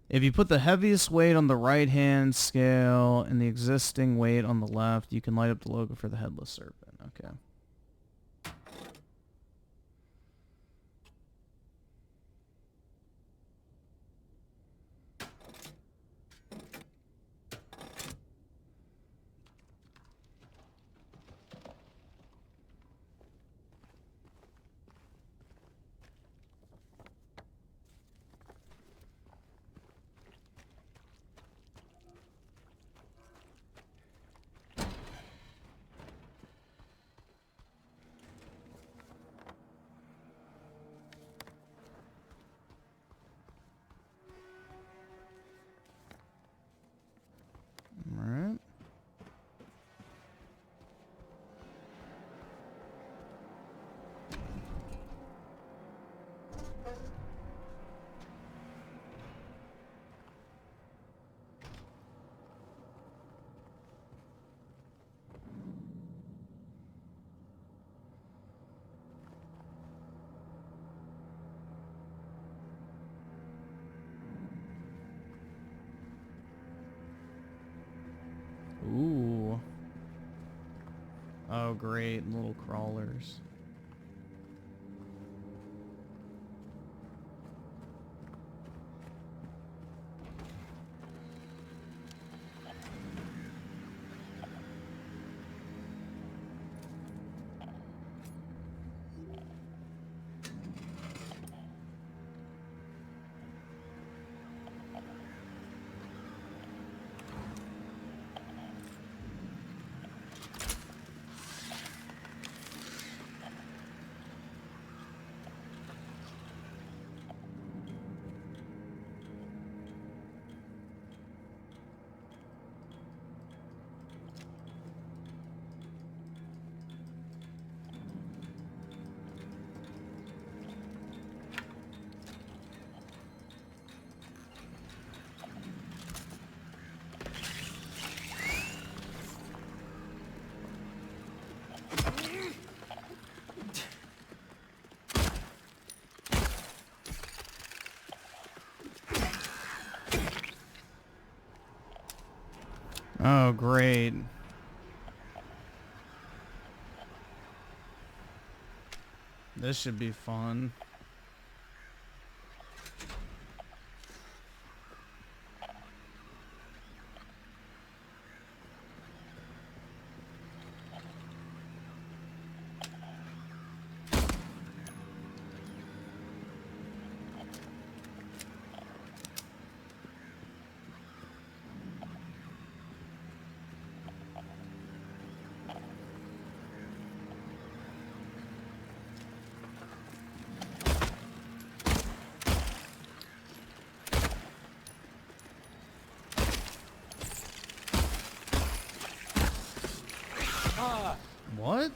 if you put the heaviest weight on the right-hand scale and the existing weight on the left, you can light up the logo for the headless serpent. Okay. Alright. Ooh. Oh, great. Little crawlers. Oh, great. This should be fun. What?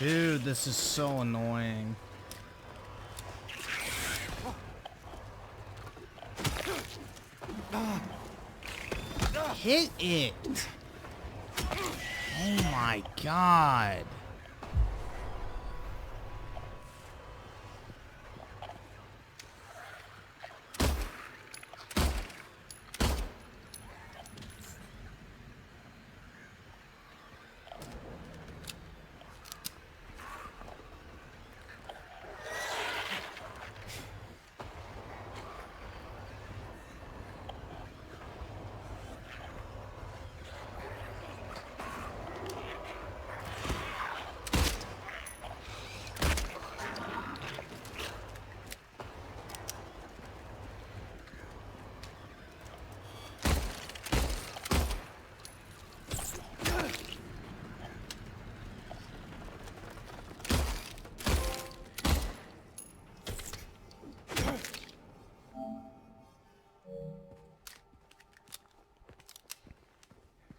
Dude, this is so annoying. Hit it! Oh my god.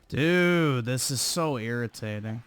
Dude, this is so irritating.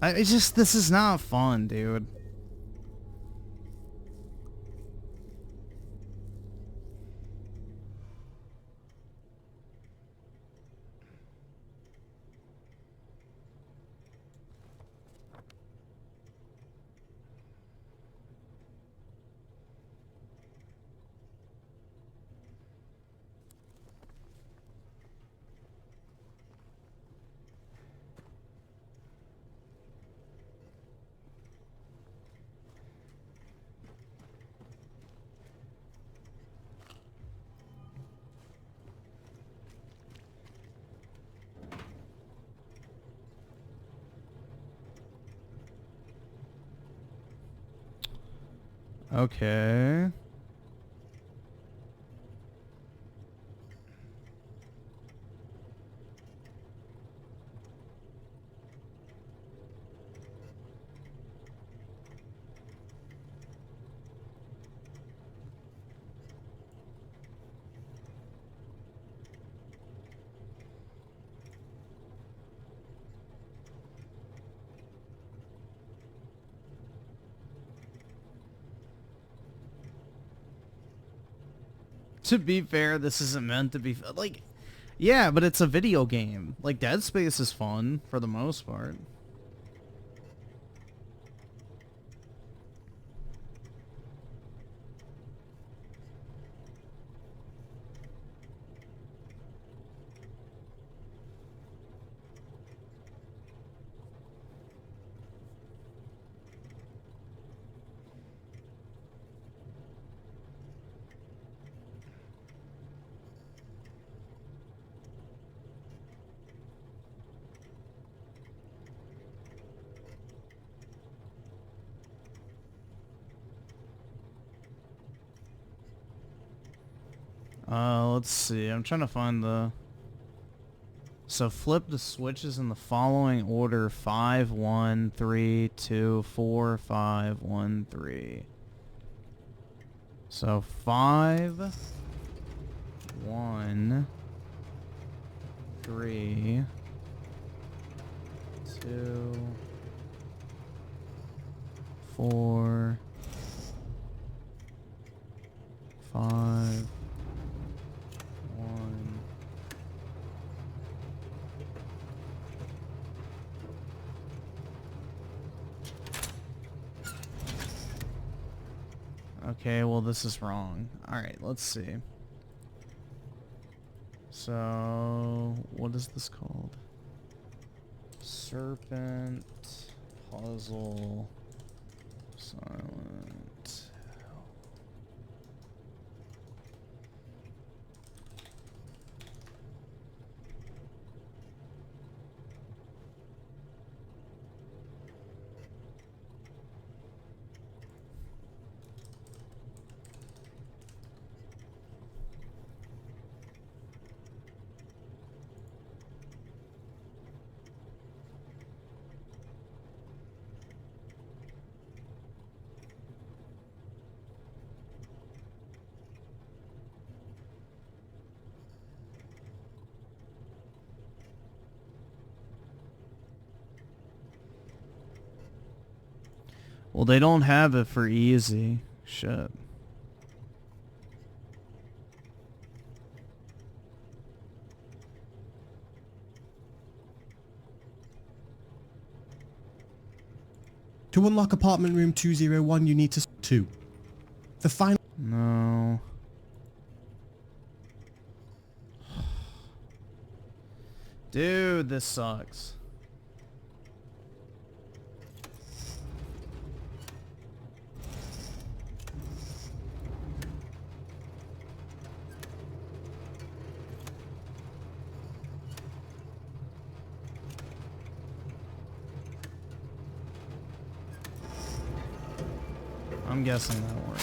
It's just, this is not fun, dude. Okay. To be fair, this isn't meant to be like, yeah, but it's a video game. Like, Dead Space is fun for the most part. Let's see. I'm trying to find the... So flip the switches in the following order: 5, 1, 3, 2, 4, 5, 1, 3. So 5, 1, 3, 2, 4, 5, 1. Okay, well this is wrong. Alright, let's see. So, what is this called? Serpent, puzzle, silent. Well, they don't have it for easy. Shit. To unlock apartment room 201, you need to 2. The final... No. Dude, this sucks. I'm guessing that'll work.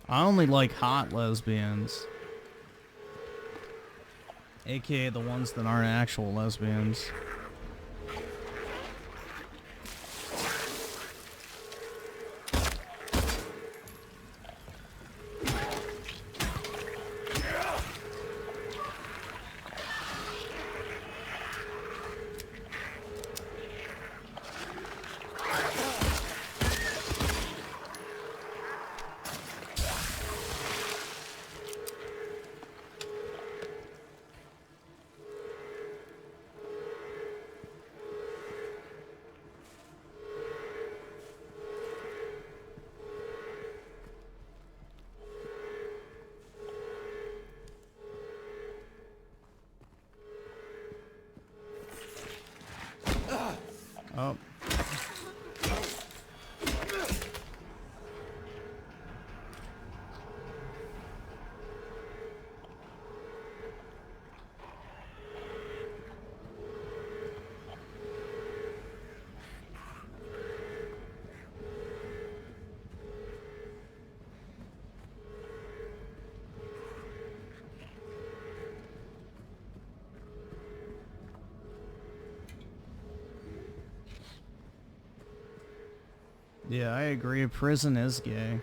I only like hot lesbians. AKA the ones that aren't actual lesbians. Oh. Yeah, I agree. Prison is gay.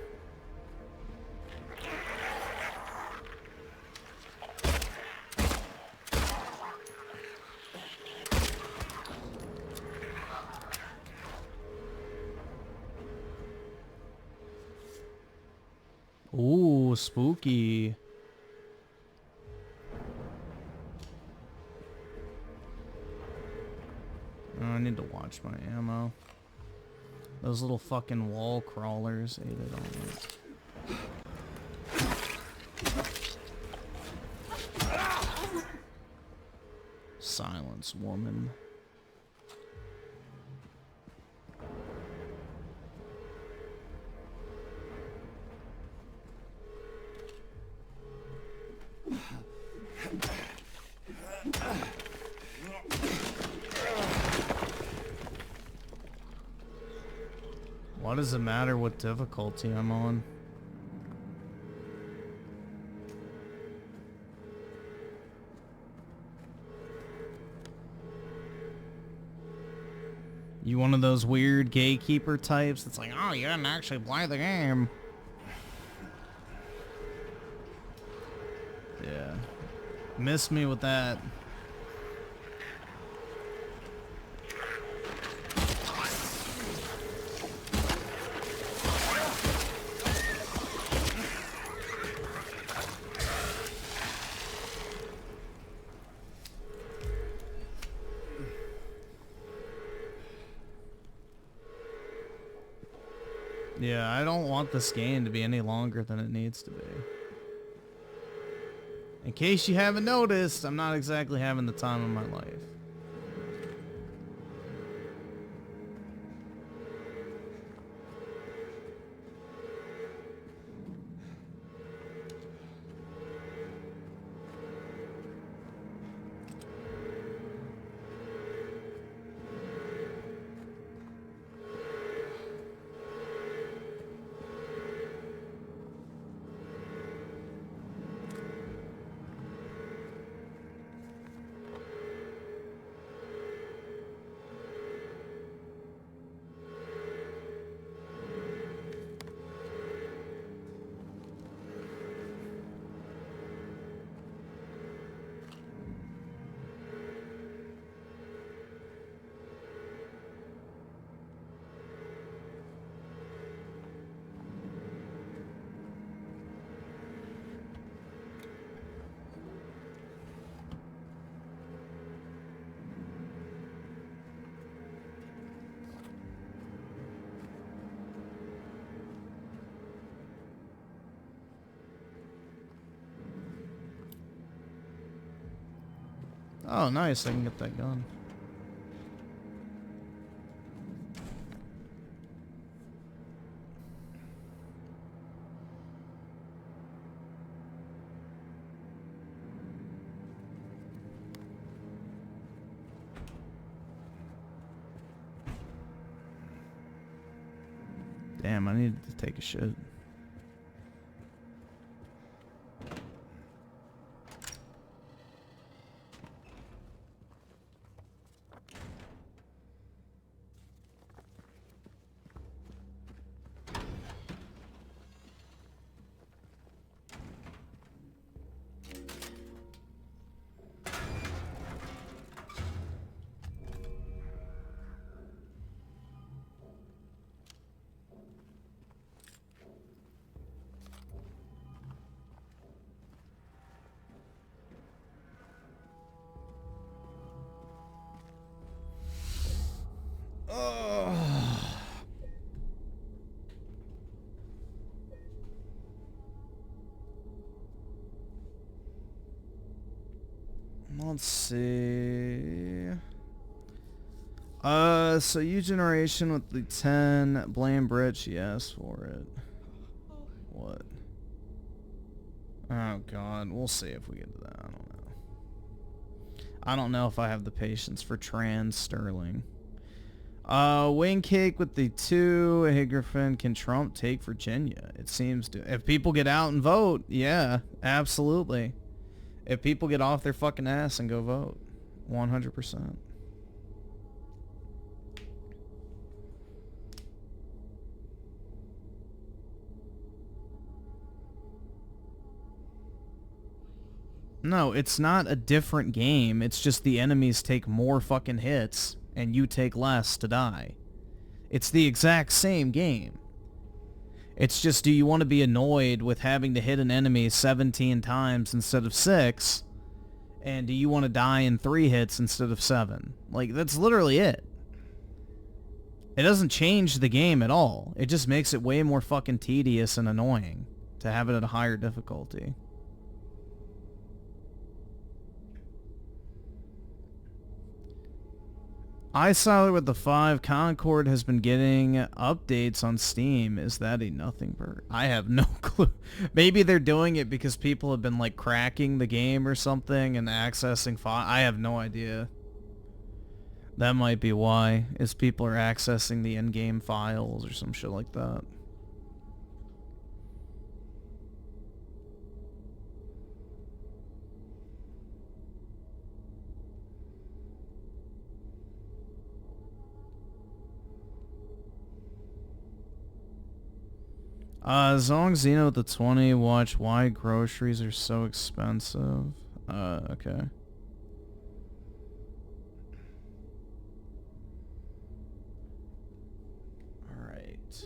Ooh. Ooh, spooky. Oh, I need to watch my ammo. Those little fucking wall crawlers ate it on me. Silence, woman. What does it matter what difficulty I'm on? You one of those weird gatekeeper types that's like, oh, you didn't actually play the game. Yeah. Miss me with that. Yeah, I don't want this game to be any longer than it needs to be. In case you haven't noticed, I'm not exactly having the time of my life. Oh, nice. I can get that gun. Damn, I need to take a shit. Let's see. So you generation with the 10, blame Brit, she asked for it. What? Oh god, we'll see if we get to that. I don't know. I don't know if I have the patience for trans Sterling. Wing Cake with the 2, hey Griffin, can Trump take Virginia? It seems to. If people get out and vote, yeah, absolutely. If people get off their fucking ass and go vote, 100%. No, it's not a different game. It's just the enemies take more fucking hits and you take less to die. It's the exact same game. It's just, do you want to be annoyed with having to hit an enemy 17 times instead of 6? And do you want to die in 3 hits instead of 7? Like, that's literally it. It doesn't change the game at all. It just makes it way more fucking tedious and annoying to have it at a higher difficulty. iSolid with the 5. Concord has been getting updates on Steam. Is that a nothing perk? I have no clue. Maybe they're doing it because people have been like cracking the game or something and accessing I have no idea. That might be why, is people are accessing the in-game files or some shit like that. Zong Zeno with the 20. Watch why groceries are so expensive. Okay. Alright.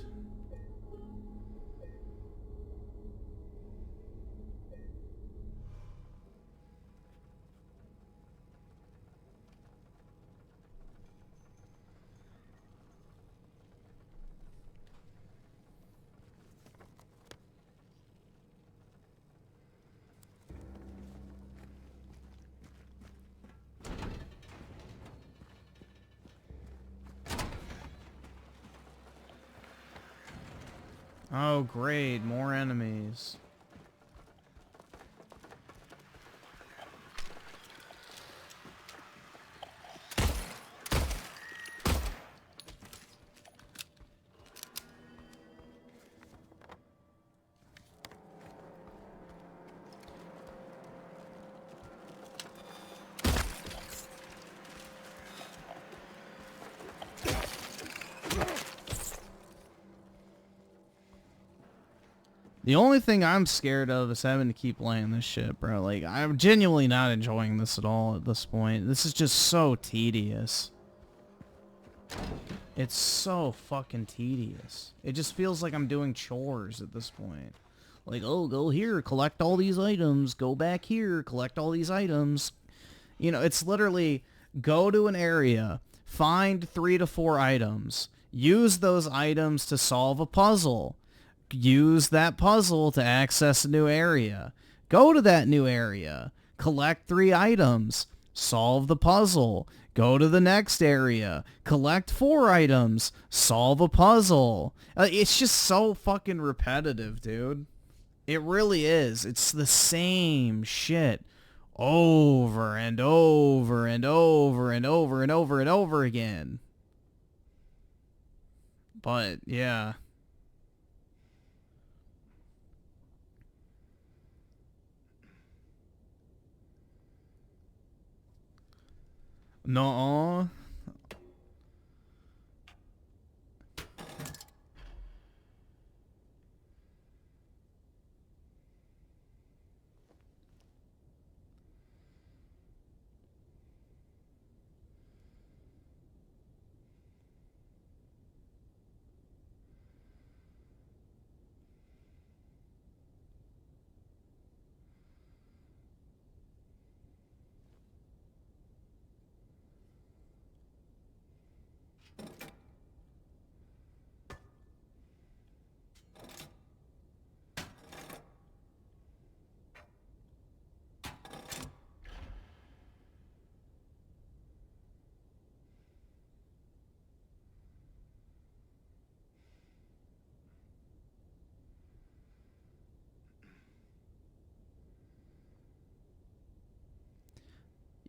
Oh, great. More enemies. The only thing I'm scared of is having to keep playing this shit, bro. Like, I'm genuinely not enjoying this at all at this point. This is just so tedious. It's so fucking tedious. It just feels like I'm doing chores at this point. Like, oh, go here, collect all these items. Go back here, collect all these items. You know, it's literally go to an area, find 3 to 4 items, use those items to solve a puzzle. Use that puzzle to access a new area. Go to that new area. Collect 3 items. Solve the puzzle. Go to the next area. Collect 4 items. Solve a puzzle. It's just so fucking repetitive, dude. It really is. It's the same shit over and over and over and over and over and over again. But, yeah. No.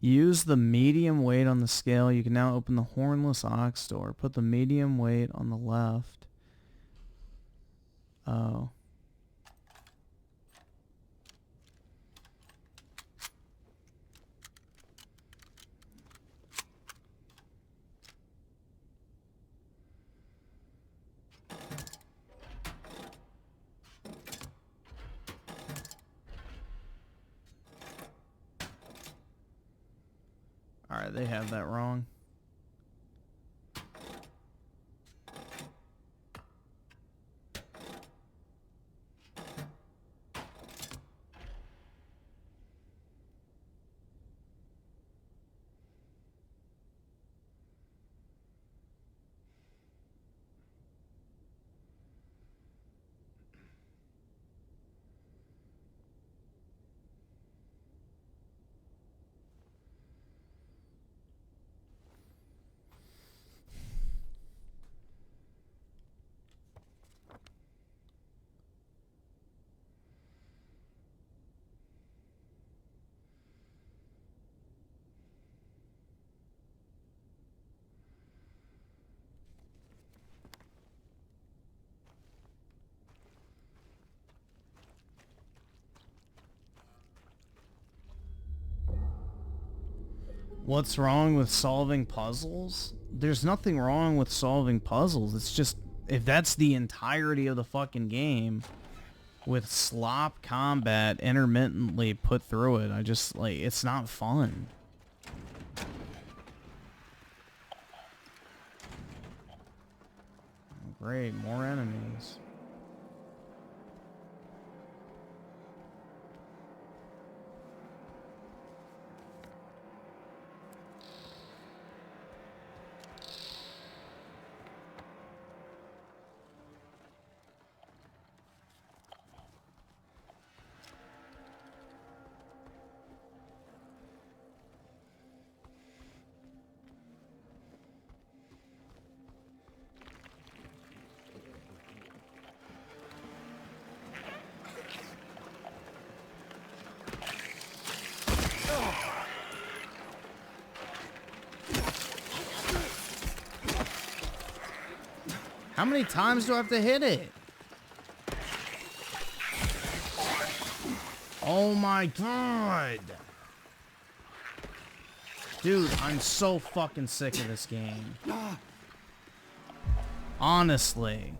Use the medium weight on the scale. You can now open the hornless ox door. Put the medium weight on the left. Oh. Alright, they have that wrong. What's wrong with solving puzzles? There's nothing wrong with solving puzzles. It's just, if that's the entirety of the fucking game, with slop combat intermittently put through it, I just, like, it's not fun. Great, more enemies. How many times do I have to hit it? Oh my god. Dude, I'm so fucking sick of this game. Honestly.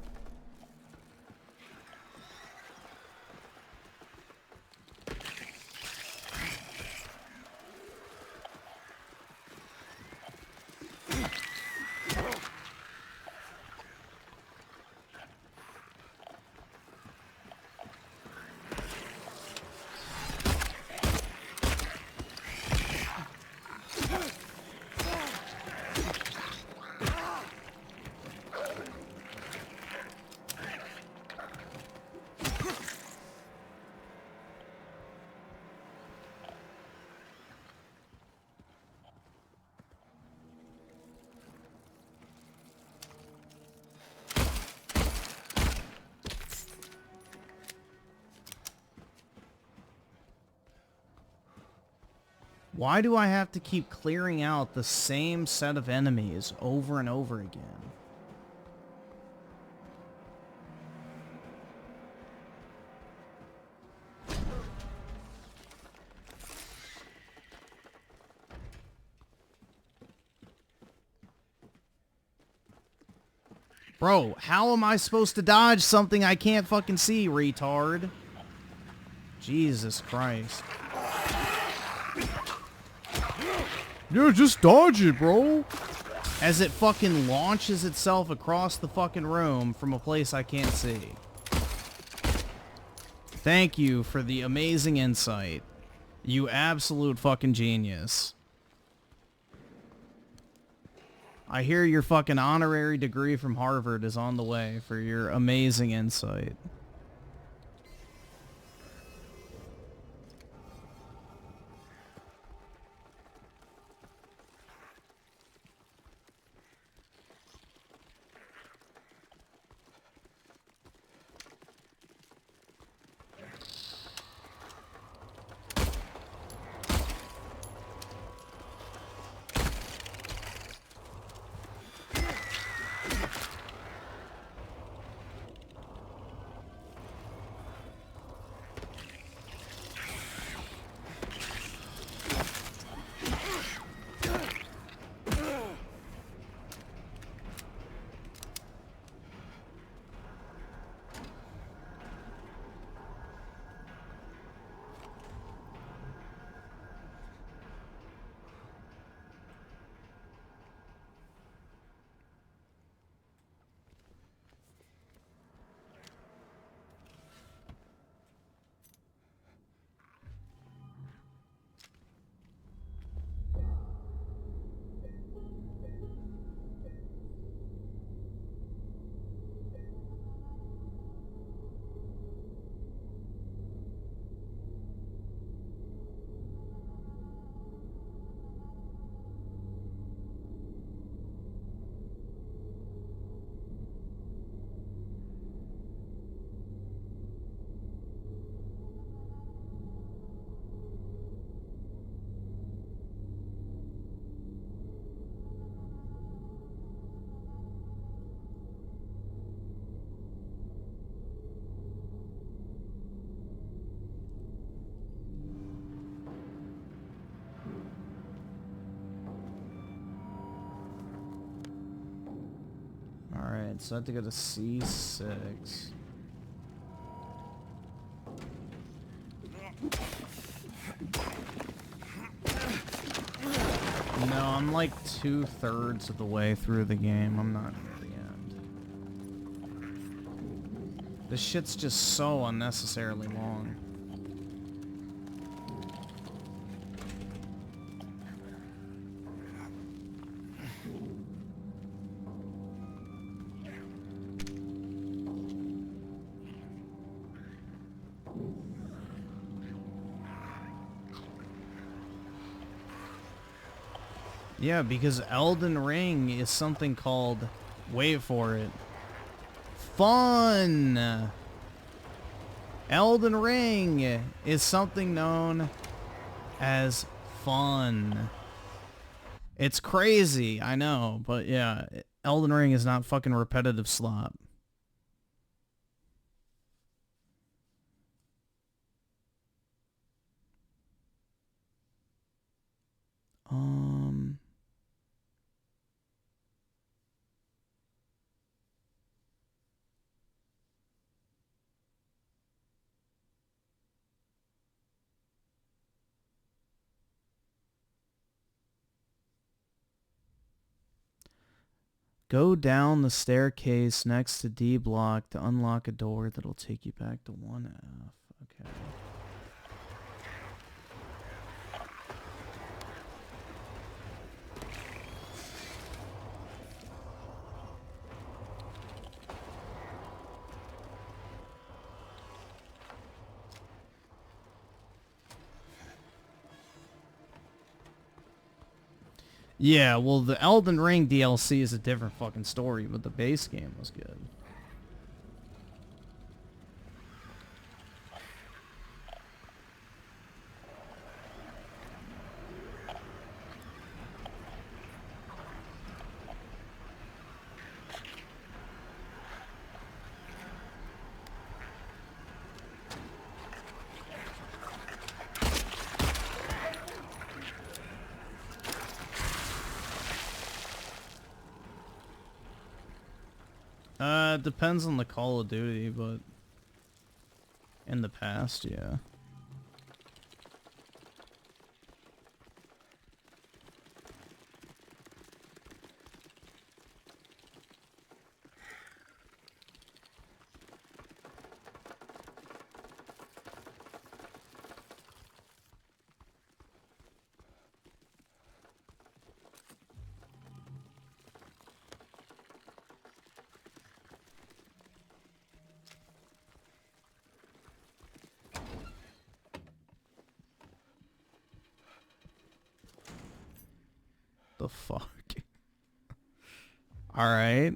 Why do I have to keep clearing out the same set of enemies over and over again? Bro, how am I supposed to dodge something I can't fucking see, retard? Jesus Christ. Yeah, just dodge it, bro. As it fucking launches itself across the fucking room from a place I can't see. Thank you for the amazing insight. You absolute fucking genius. I hear your fucking honorary degree from Harvard is on the way for your amazing insight. Alright, so I have to go to C6. No, I'm like 2/3 of the way through the game. I'm not near the end. This shit's just so unnecessarily long. Yeah, because Elden Ring is something called, wait for it, fun. Elden Ring is something known as fun. It's crazy, I know, but yeah, Elden Ring is not fucking repetitive slop. Go down the staircase next to D block to unlock a door that'll take you back to 1F. Okay. Yeah, well, the Elden Ring DLC is a different fucking story, but the base game was good. It depends on the Call of Duty, but in the past, yeah. The fuck? Alright.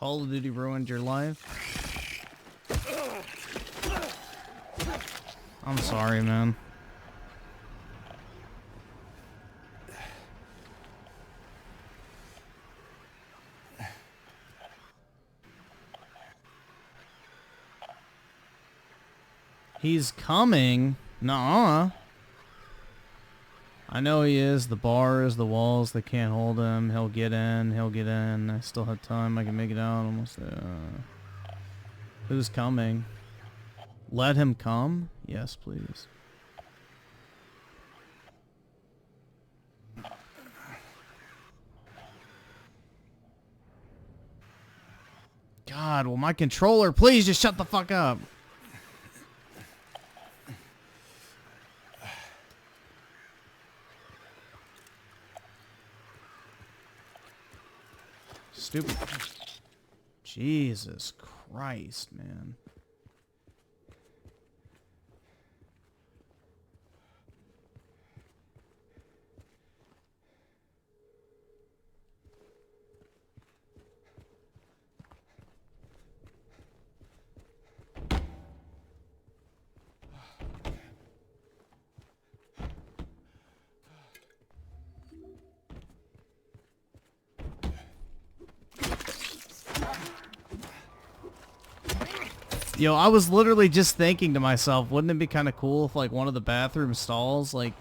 Call of Duty ruined your life? I'm sorry, man. He's coming? Nuh-uh. I know he is. The bars, the walls, they can't hold him. He'll get in. He'll get in. I still have time. I can make it out almost. Who's coming? Let him come? Yes, please. God, will my controller please just shut the fuck up? Stupid. Jesus Christ, man. Yo, I was literally just thinking to myself, wouldn't it be kind of cool if like one of the bathroom stalls like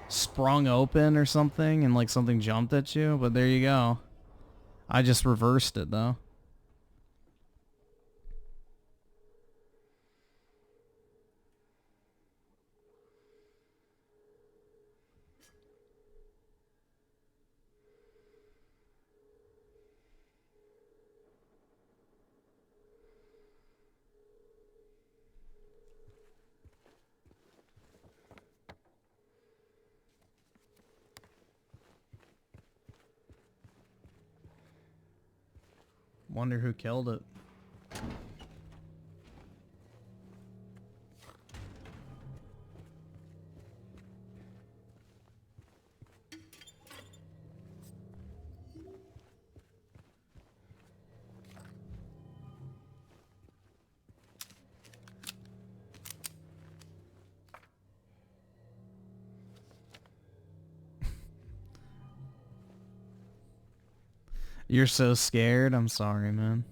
sprung open or something and like something jumped at you? But there you go. I just reversed it though. Wonder who killed it. You're so scared. I'm sorry, man.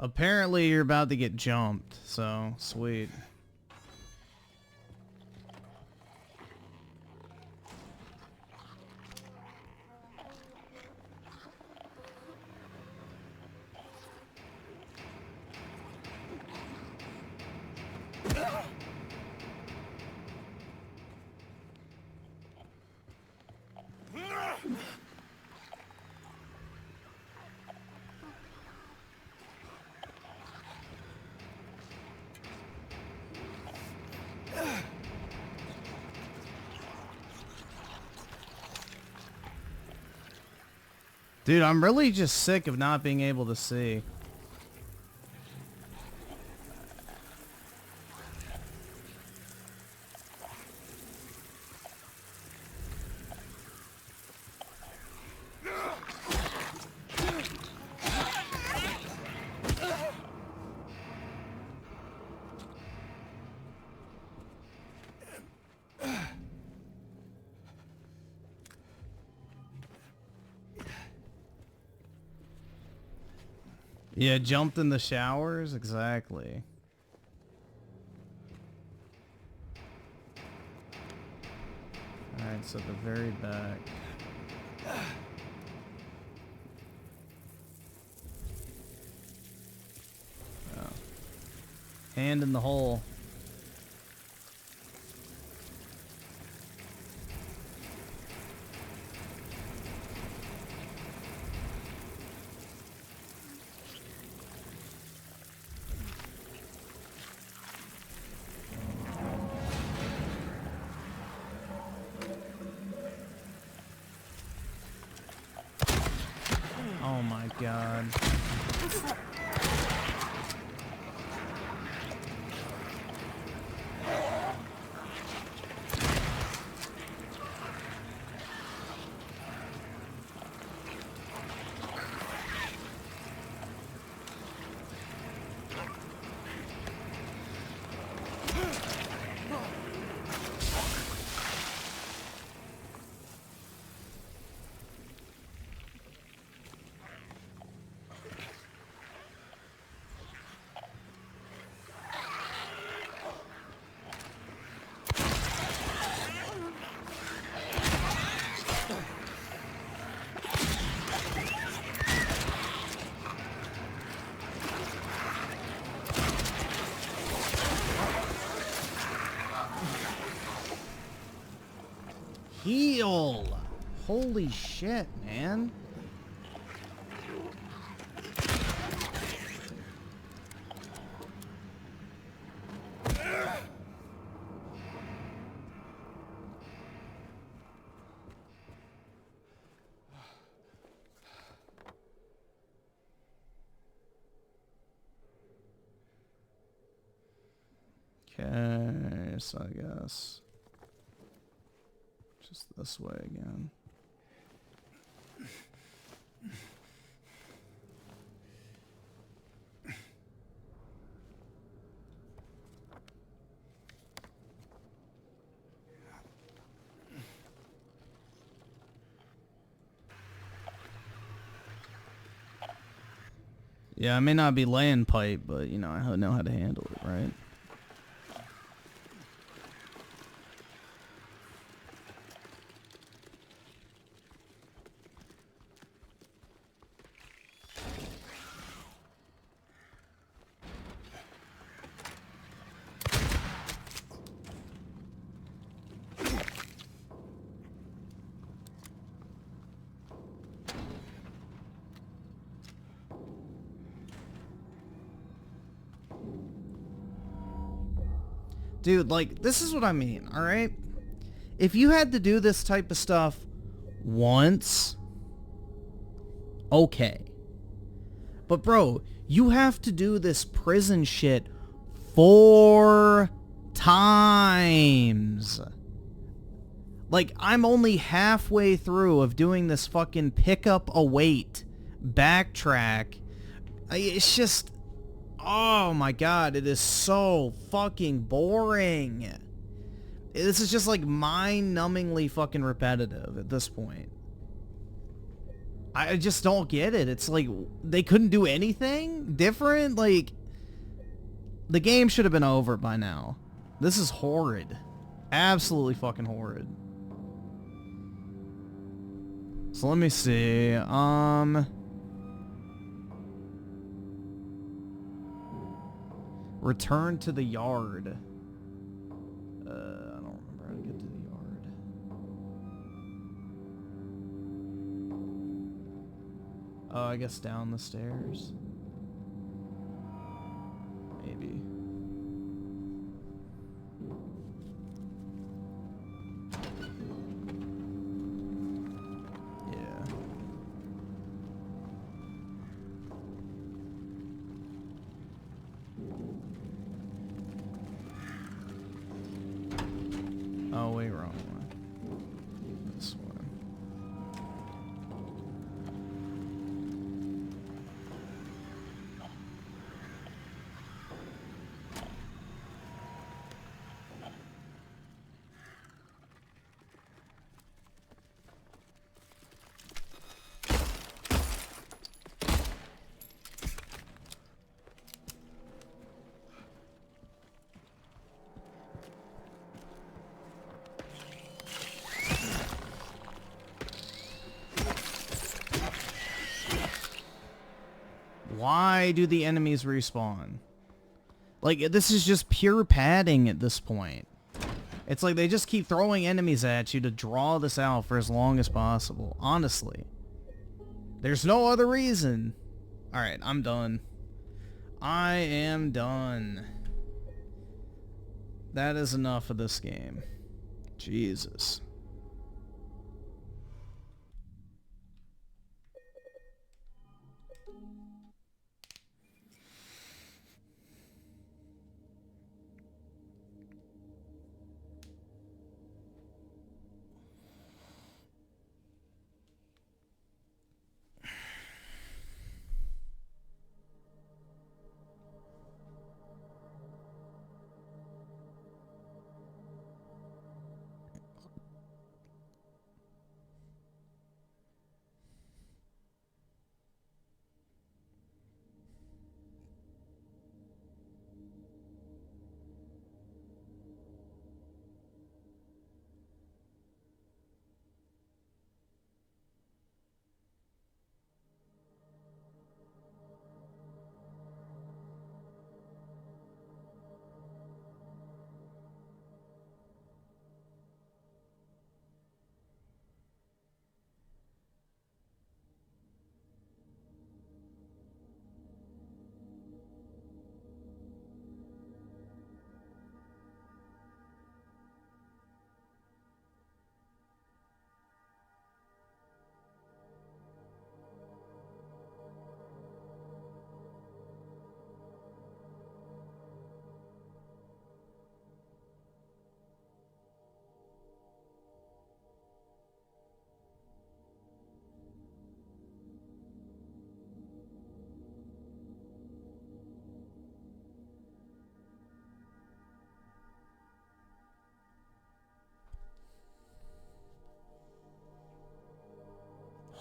Apparently you're about to get jumped, so sweet. Dude, I'm really just sick of not being able to see. Yeah, jumped in the showers? Exactly. Alright, so the very back. Hand in the hole. Oh my god. Heal! Holy shit, man. Okay, so I guess just this way again. Yeah, I may not be laying pipe, but, you know, I know how to handle it, right? Dude, like, this is what I mean, alright? If you had to do this type of stuff once, okay. But bro, you have to do this prison shit 4 times. Like, I'm only halfway through of doing this fucking pick up, await, backtrack. It's just... Oh my god, it is so fucking boring. This is just like mind-numbingly fucking repetitive at this point. I just don't get it. It's like, they couldn't do anything different? Like, the game should have been over by now. This is horrid. Absolutely fucking horrid. So let me see, return to the yard. I don't remember how to get to the yard. Oh, I guess down the stairs. Maybe. Yeah. Oh, wait, wrong one. This one. Why do the enemies respawn? Like, this is just pure padding at this point. It's like they just keep throwing enemies at you to draw this out for as long as possible. Honestly. There's no other reason. Alright, I'm done. I am done. That is enough of this game. Jesus.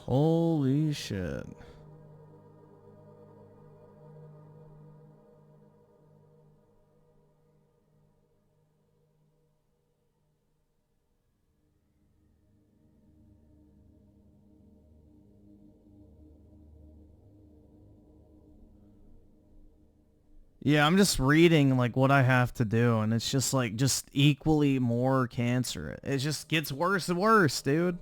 Holy shit. Yeah, I'm just reading like what I have to do, and it's just like just equally more cancer. It just gets worse and worse, dude.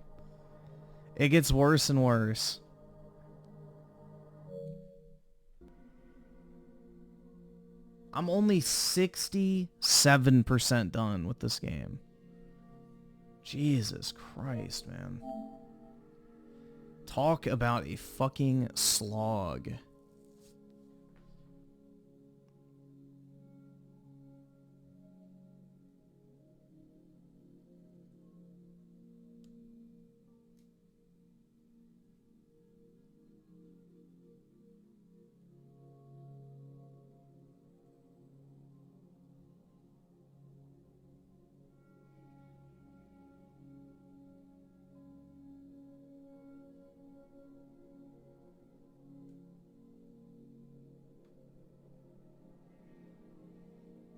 It gets worse and worse. I'm only 67% done with this game. Jesus Christ, man. Talk about a fucking slog.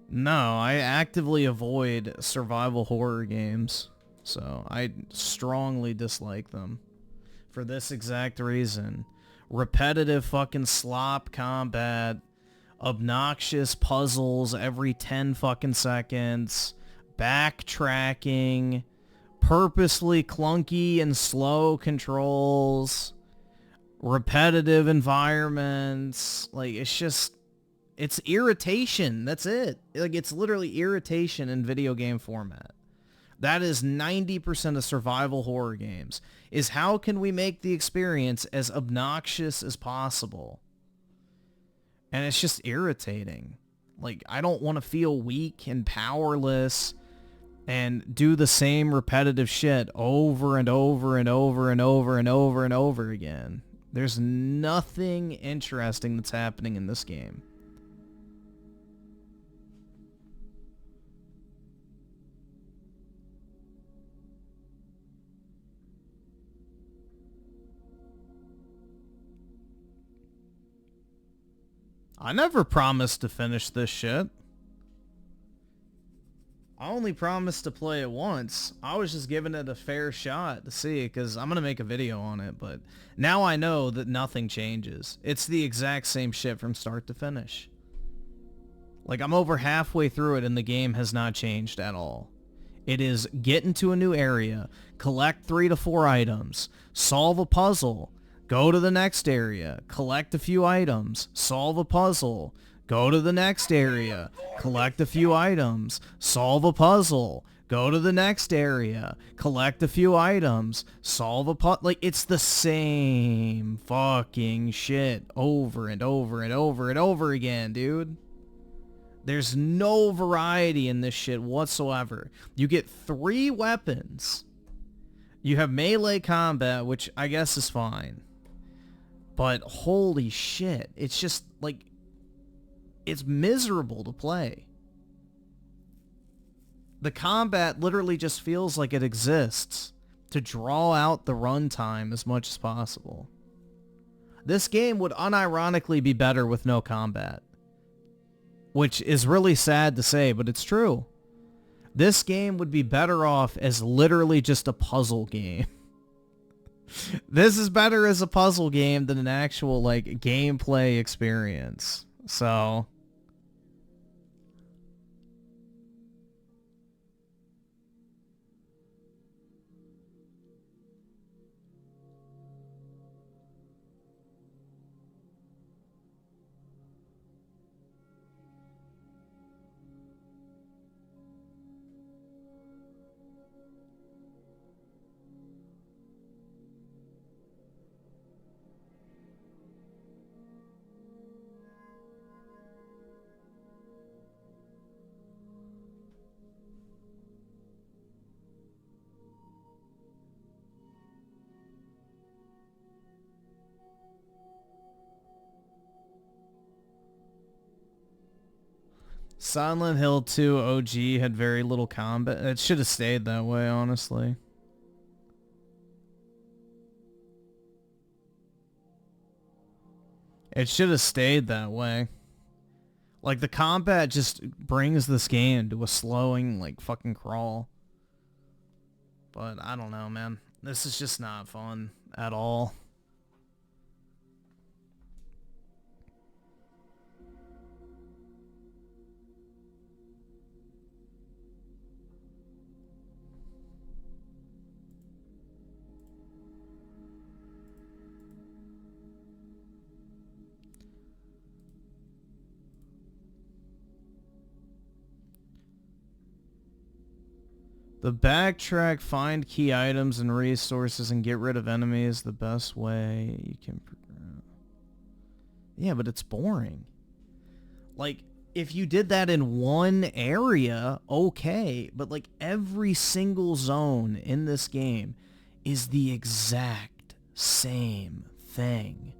No, I actively avoid survival horror games, so I strongly dislike them for this exact reason. Repetitive fucking slop combat, obnoxious puzzles every 10 fucking seconds, backtracking, purposely clunky and slow controls, repetitive environments. Like, it's just... It's irritation. That's it. Like, it's literally irritation in video game format. That is 90% of survival horror games, is how can we make the experience as obnoxious as possible? And it's just irritating. Like, I don't want to feel weak and powerless and do the same repetitive shit over and over and over and over and over and over again. There's nothing interesting that's happening in this game. I never promised to finish this shit. I only promised to play it once. I was just giving it a fair shot to see, because I'm going to make a video on it, but now I know that nothing changes. It's the exact same shit from start to finish. Like, I'm over halfway through it and the game has not changed at all. It is get into a new area, collect 3 to 4 items, solve a puzzle, go to the next area, collect a few items, solve a puzzle, go to the next area, collect a few items, solve a puzzle, go to the next area, collect a few items, solve a puzzle. Like, it's the same fucking shit over and over and over and over again, dude. There's no variety in this shit whatsoever. You get 3 weapons. You have melee combat, which I guess is fine. But holy shit, it's just, like, it's miserable to play. The combat literally just feels like it exists to draw out the runtime as much as possible. This game would unironically be better with no combat. Which is really sad to say, but it's true. This game would be better off as literally just a puzzle game. This is better as a puzzle game than an actual, like, gameplay experience. So... Silent Hill 2 OG had very little combat. It should have stayed that way, honestly. It should have stayed that way. Like, the combat just brings this game to a slowing, like, fucking crawl. But I don't know, man. This is just not fun at all. The backtrack, find key items and resources, and get rid of enemies the best way you can progress. Yeah, but it's boring. Like, if you did that in one area, okay. But, like, every single zone in this game is the exact same thing.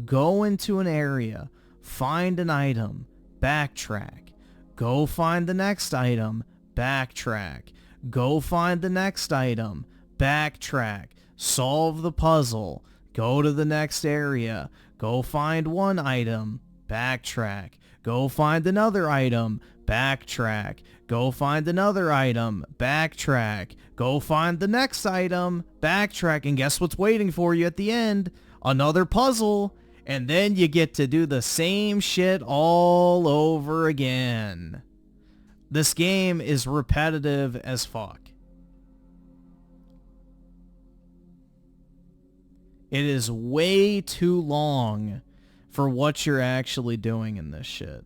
Go into an area, find an item, backtrack. Go find the next item, backtrack. Go find the next item, backtrack, solve the puzzle, go to the next area, go find one item, backtrack, go find another item, backtrack, go find another item, backtrack, go find the next item, backtrack, and guess what's waiting for you at the end? Another puzzle, and then you get to do the same shit all over again. This game is repetitive as fuck. It is way too long for what you're actually doing in this shit.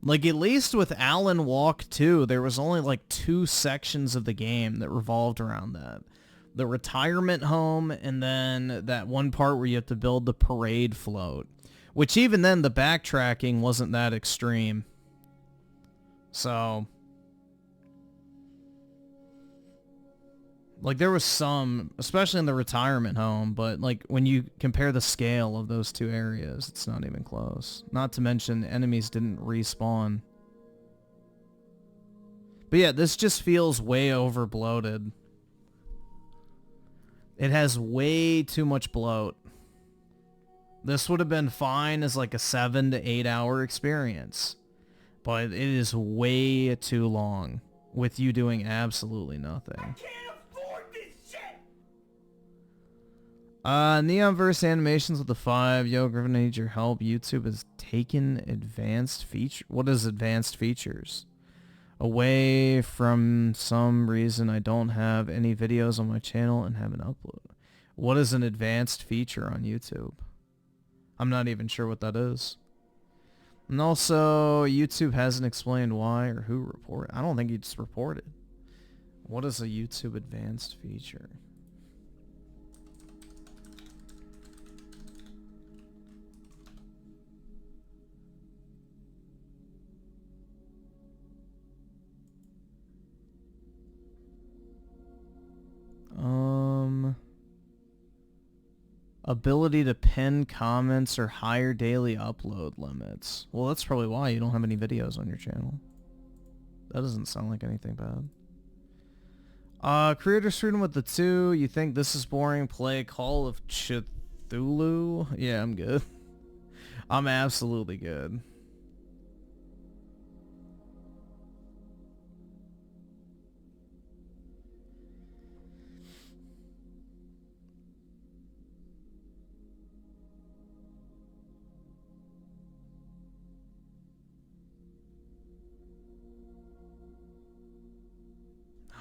Like, at least with Alan Walk 2, there was only like 2 sections of the game that revolved around that. The retirement home, and then that one part where you have to build the parade float. Which even then, the backtracking wasn't that extreme. So... like, there was some, especially in the retirement home, but, like, when you compare the scale of those 2 areas, it's not even close. Not to mention, enemies didn't respawn. But yeah, this just feels way over bloated. It has way too much bloat. This would have been fine as like a 7 to 8 hour experience. But it is way too long with you doing absolutely nothing. I can't afford this shit! Neonverse animations with the 5. Yo, Griffin, I need your help. YouTube has taken advanced feature. What is advanced features? Away from some reason I don't have any videos on my channel and haven't uploaded. What is an advanced feature on YouTube? I'm not even sure what that is. And also, YouTube hasn't explained why or who reported. I don't think he just reported. What is a YouTube advanced feature? Ability to pin comments or higher daily upload limits. Well, that's probably why you don't have any videos on your channel. That doesn't sound like anything bad. Creator student with the 2. You think this is boring? Play Call of Cthulhu? Yeah, I'm good. I'm absolutely good.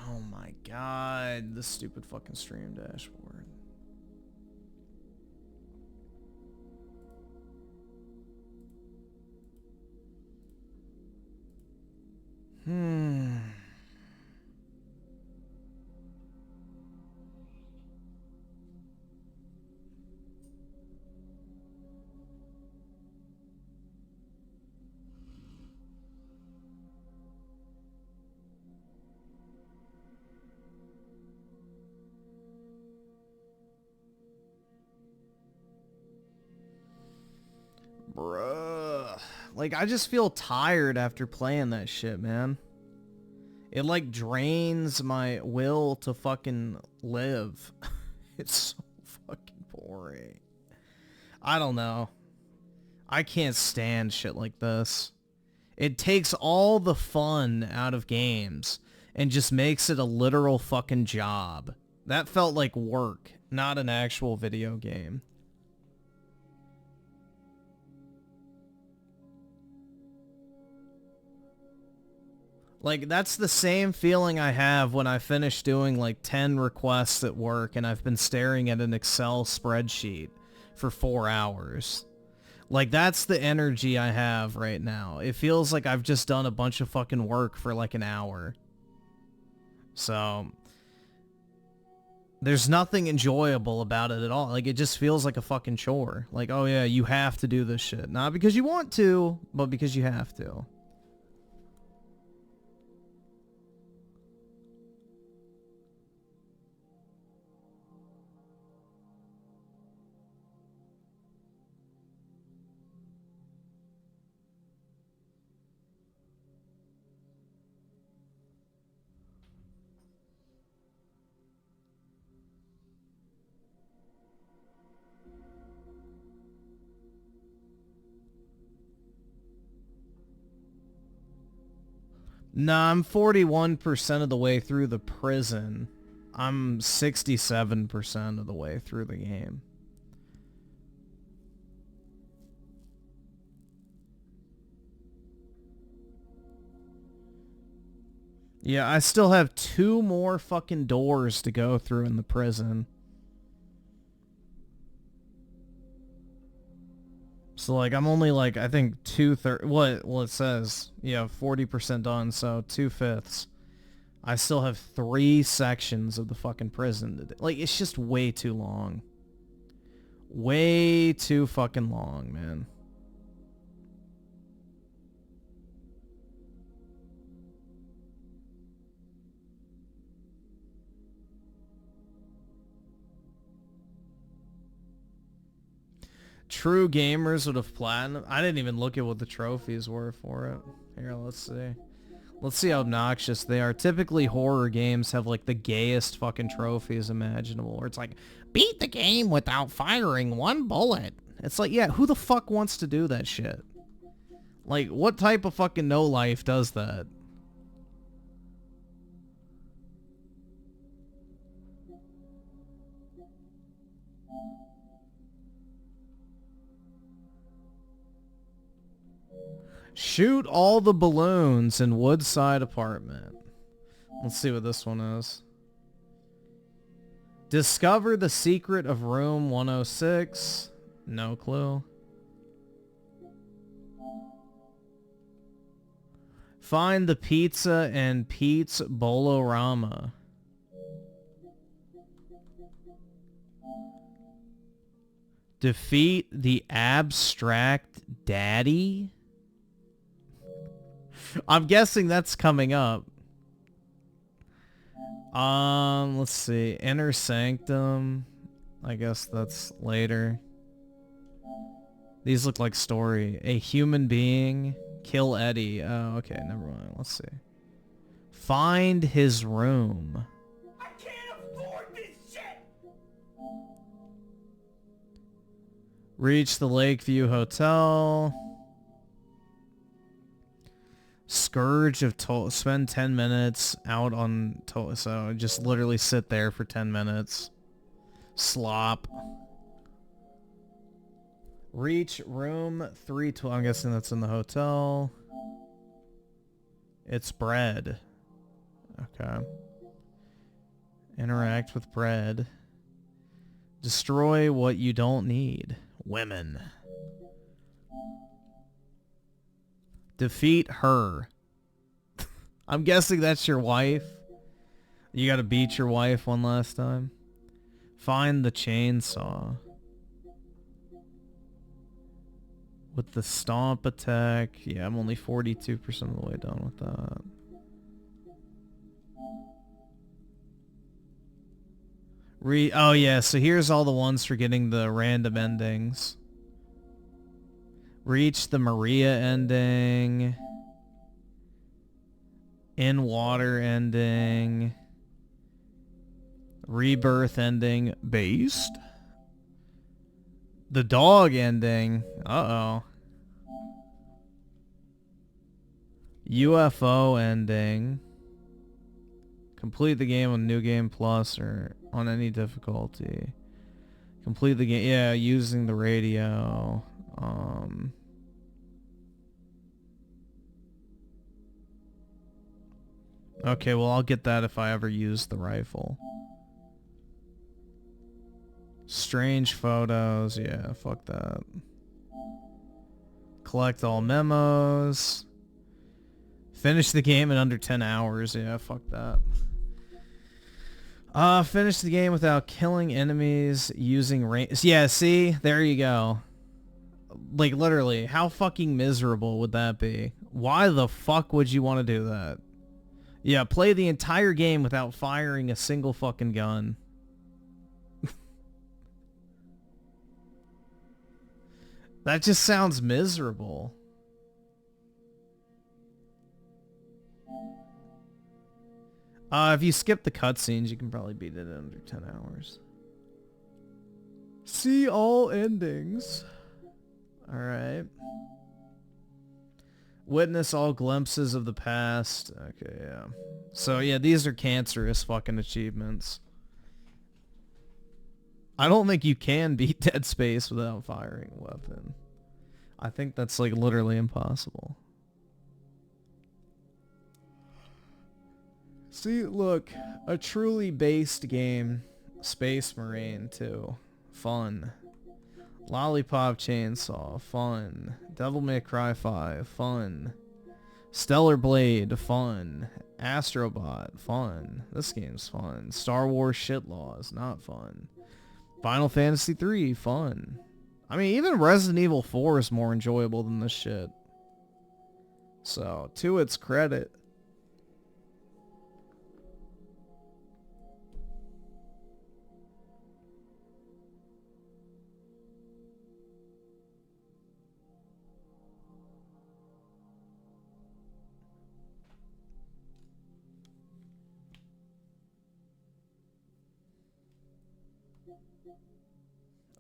Oh my god, this stupid fucking stream dashboard. Bruh. Like, I just feel tired after playing that shit, man. It, like, drains my will to fucking live. It's so fucking boring. I don't know. I can't stand shit like this. It takes all the fun out of games and just makes it a literal fucking job. That felt like work, not an actual video game. Like, that's the same feeling I have when I finish doing like 10 requests at work and I've been staring at an Excel spreadsheet for 4 hours. Like, that's the energy I have right now. It feels like I've just done a bunch of fucking work for like an hour. So, there's nothing enjoyable about it at all. Like, it just feels like a fucking chore. Like, oh yeah, you have to do this shit. Not because you want to, but because you have to. Nah, I'm 41% of the way through the prison. I'm 67% of the way through the game. Yeah, I still have 2 more fucking doors to go through in the prison. So, like, I'm only, like, I think 2/3... Well, it says, yeah, 40% done, so 2/5. I still have 3 sections of the fucking prison to do. Like, it's just way too long. Way too fucking long, man. True gamers would have platinum. I didn't even look at what the trophies were for it. Here, let's see. Let's see how obnoxious they are. Typically horror games have like the gayest fucking trophies imaginable, where it's like, beat the game without firing one bullet. It's like, yeah, who the fuck wants to do that shit? Like, what type of fucking no-life does that? Shoot all the balloons in Woodside apartment. Let's see what this one is. Discover the secret of room 106. No clue. Find the pizza and Pete's Bolorama. Defeat the abstract daddy. I'm guessing that's coming up. Let's see. Inner Sanctum. I guess that's later. These look like story. A human being. Kill Eddie. Oh, okay. Never mind. Let's see. Find his room. I can't afford this shit! Reach the Lakeview Hotel. Scourge of spend 10 minutes out on so just literally sit there for 10 minutes. Slop. Reach room 312. I'm guessing that's in the hotel. It's bread. Okay. Interact with bread. Destroy what you don't need. Women. Defeat her. I'm guessing that's your wife. You gotta beat your wife one last time. Find the chainsaw. With the stomp attack. Yeah, I'm only 42% of the way done with that. Oh yeah, so here's all the ones for getting the random endings. Reach the Maria ending. In water ending. Rebirth ending. Based. The dog ending. Uh-oh. UFO ending. Complete the game on New Game Plus or on any difficulty. Complete the game. Yeah, using the radio. Okay, well, I'll get that if I ever use the rifle. Strange photos. Yeah, fuck that. Collect all memos. Finish the game in under 10 hours. Yeah, fuck that. Finish the game without killing enemies using range. Yeah, see? There you go. Like, literally, how fucking miserable would that be? Why the fuck would you want to do that? Yeah, play the entire game without firing a single fucking gun. That just sounds miserable. If you skip the cutscenes, you can probably beat it in under 10 hours. See all endings. Alright. Witness all glimpses of the past. Okay, yeah. So, yeah, these are cancerous fucking achievements. I don't think you can beat Dead Space without firing a weapon. I think that's, like, literally impossible. See, look. A truly based game. Space Marine, too. Fun. Lollipop Chainsaw, fun. Devil May Cry 5, fun. Stellar Blade, fun. Astrobot, fun. This game's fun. Star Wars Shitlaws, not fun. Final Fantasy 3, fun. I mean, even Resident Evil 4 is more enjoyable than this shit. So, to its credit.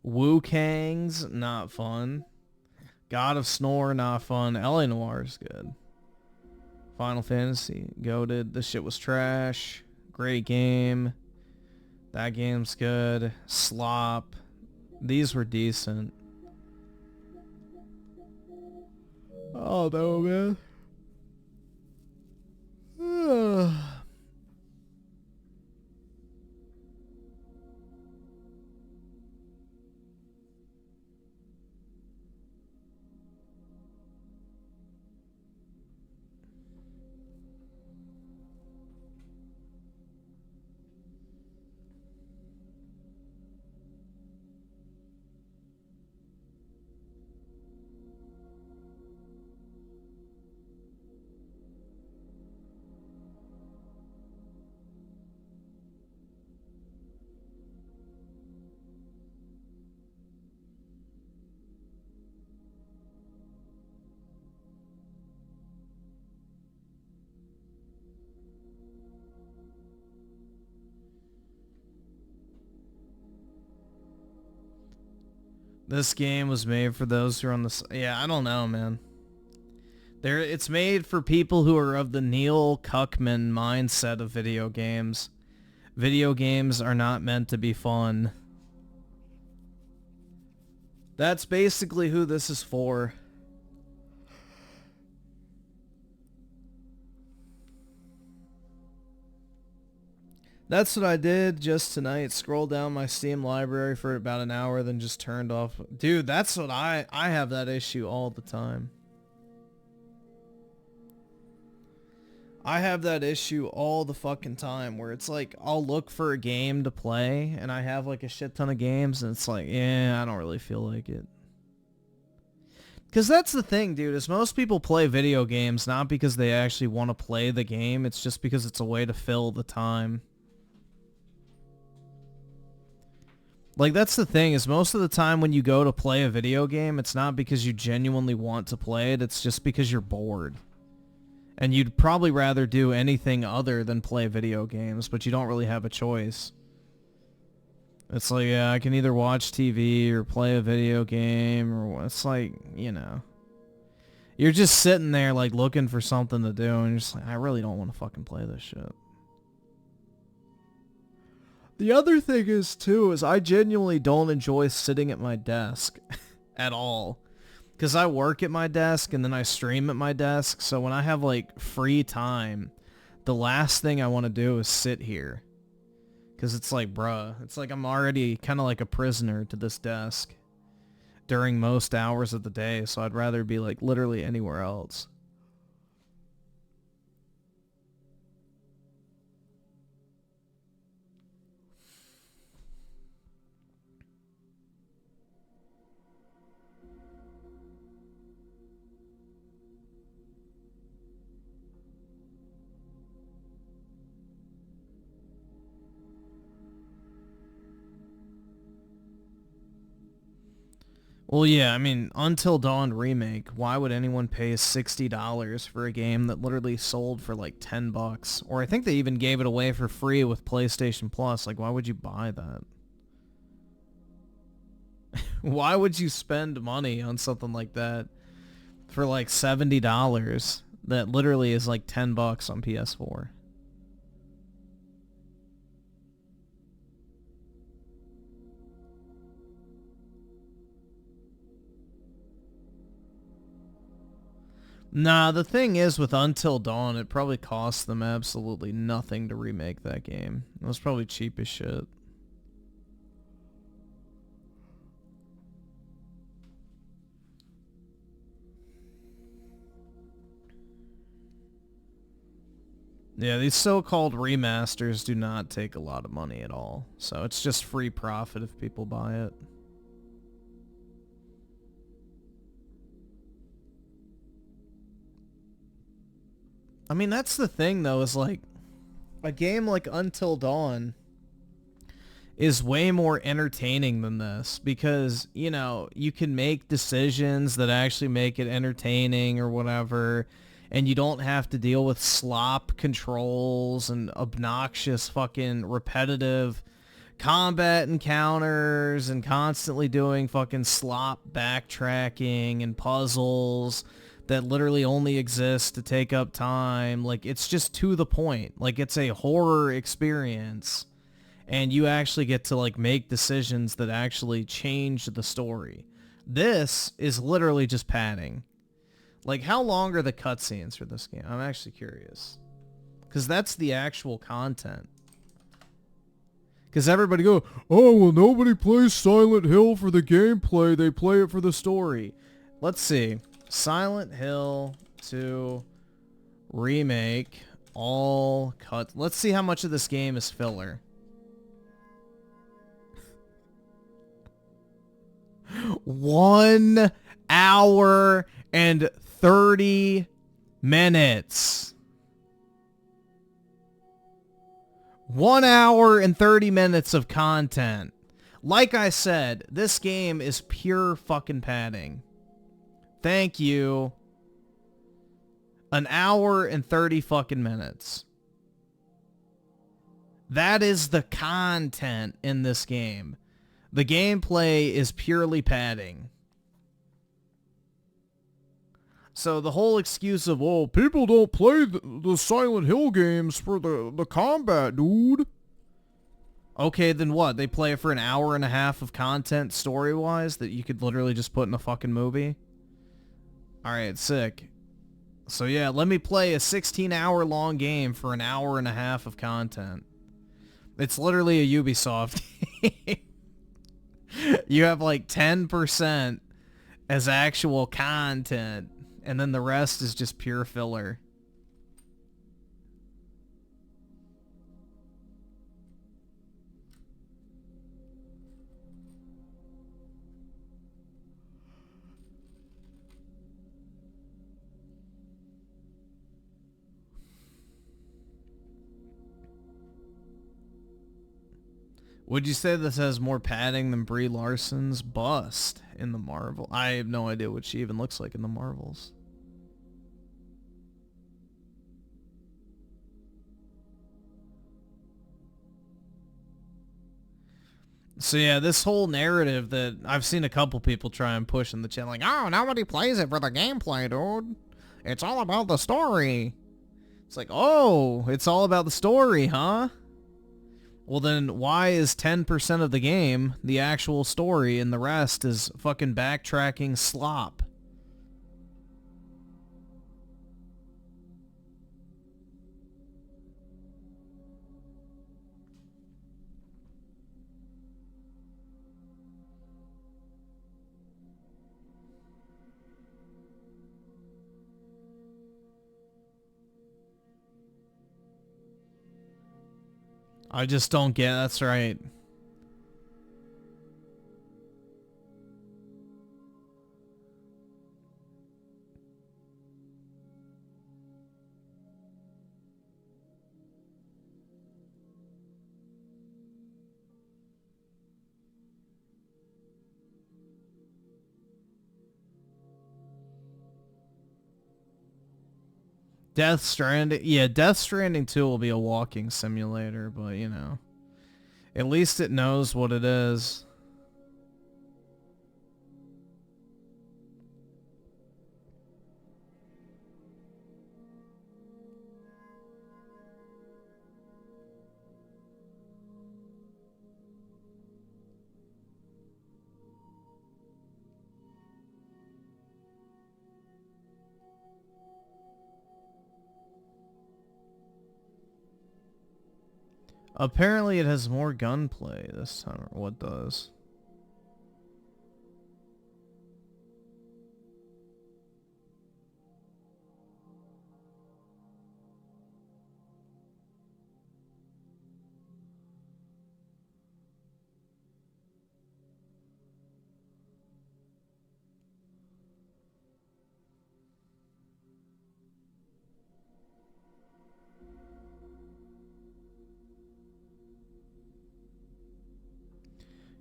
Wu Kang's not fun. God of Snore, not fun. LA Noir's good. Final Fantasy, goated. This shit was trash. Great game. That game's good. Slop. These were decent. Oh no, man. This game was made for those who are on the... Yeah, I don't know, man. It's made for people who are of the Neil Cuckman mindset of video games. Video games are not meant to be fun. That's basically who this is for. That's what I did just tonight. Scrolled down my Steam library for about an hour, then just turned off. Dude, that's what I have that issue all the time. I have that issue all the fucking time where it's like I'll look for a game to play and I have like a shit ton of games and it's like, yeah, I don't really feel like it. Because that's the thing, dude, is most people play video games not because they actually want to play the game. It's just because it's a way to fill the time. Like, that's the thing, is most of the time when you go to play a video game, it's not because you genuinely want to play it, it's just because you're bored. And you'd probably rather do anything other than play video games, but you don't really have a choice. It's like, yeah, I can either watch TV or play a video game, or it's like, you know. You're just sitting there, like, looking for something to do, and you're just like, I really don't want to fucking play this shit. The other thing is, too, is I genuinely don't enjoy sitting at my desk at all. Because I work at my desk and then I stream at my desk. So when I have, like, free time, the last thing I want to do is sit here. Because it's like, bruh, it's like I'm already kind of like a prisoner to this desk during most hours of the day. So I'd rather be, like, literally anywhere else. Well, yeah, I mean, Until Dawn Remake, why would anyone pay $60 for a game that literally sold for like $10? Or I think they even gave it away for free with PlayStation Plus. Like, why would you buy that? Why would you spend money on something like that for like $70 that literally is like $10 on PS4? Nah, the thing is with Until Dawn, it probably cost them absolutely nothing to remake that game. It was probably cheap as shit. Yeah, these so-called remasters do not take a lot of money at all. So it's just free profit if people buy it. I mean, that's the thing, though, is like, a game like Until Dawn is way more entertaining than this because, you know, you can make decisions that actually make it entertaining or whatever, and you don't have to deal with slop controls and obnoxious fucking repetitive combat encounters and constantly doing fucking slop backtracking and puzzles that literally only exist to take up time. Like, it's just to the point. Like, it's a horror experience, and you actually get to, like, make decisions that actually change the story. This is literally just padding. Like, how long are the cutscenes for this game? I'm actually curious. Because that's the actual content. Because everybody go, oh, well, nobody plays Silent Hill for the gameplay. They play it for the story. Let's see. Silent Hill 2 remake, all cut. Let's see how much of this game is filler. 1 hour and 30 minutes. 1 hour and 30 minutes of content. Like I said, this game is pure fucking padding. Thank you. 1 hour and 30 fucking minutes. That is the content in this game. The gameplay is purely padding. So the whole excuse of, oh, people don't play the Silent Hill games for the combat, dude. Okay, then what? They play it for 1.5 hours of content story-wise that you could literally just put in a fucking movie? Alright, sick. So yeah, let me play a 16-hour-long game for 1.5 hours of content. It's literally a Ubisoft game. You have like 10% as actual content, and then the rest is just pure filler. Would you say this has more padding than Brie Larson's bust in the Marvel? I have no idea what she even looks like in the Marvels. So yeah, this whole narrative that I've seen a couple people try and push in the channel, like, oh, nobody plays it for the gameplay, dude. It's all about the story. It's like, oh, it's all about the story, huh? Well then, why is 10% of the game the actual story and the rest is fucking backtracking slop? I just don't get, that's right. Death Stranding, yeah, Death Stranding 2 will be a walking simulator, but you know, at least it knows what it is. Apparently it has more gunplay this time, or what does?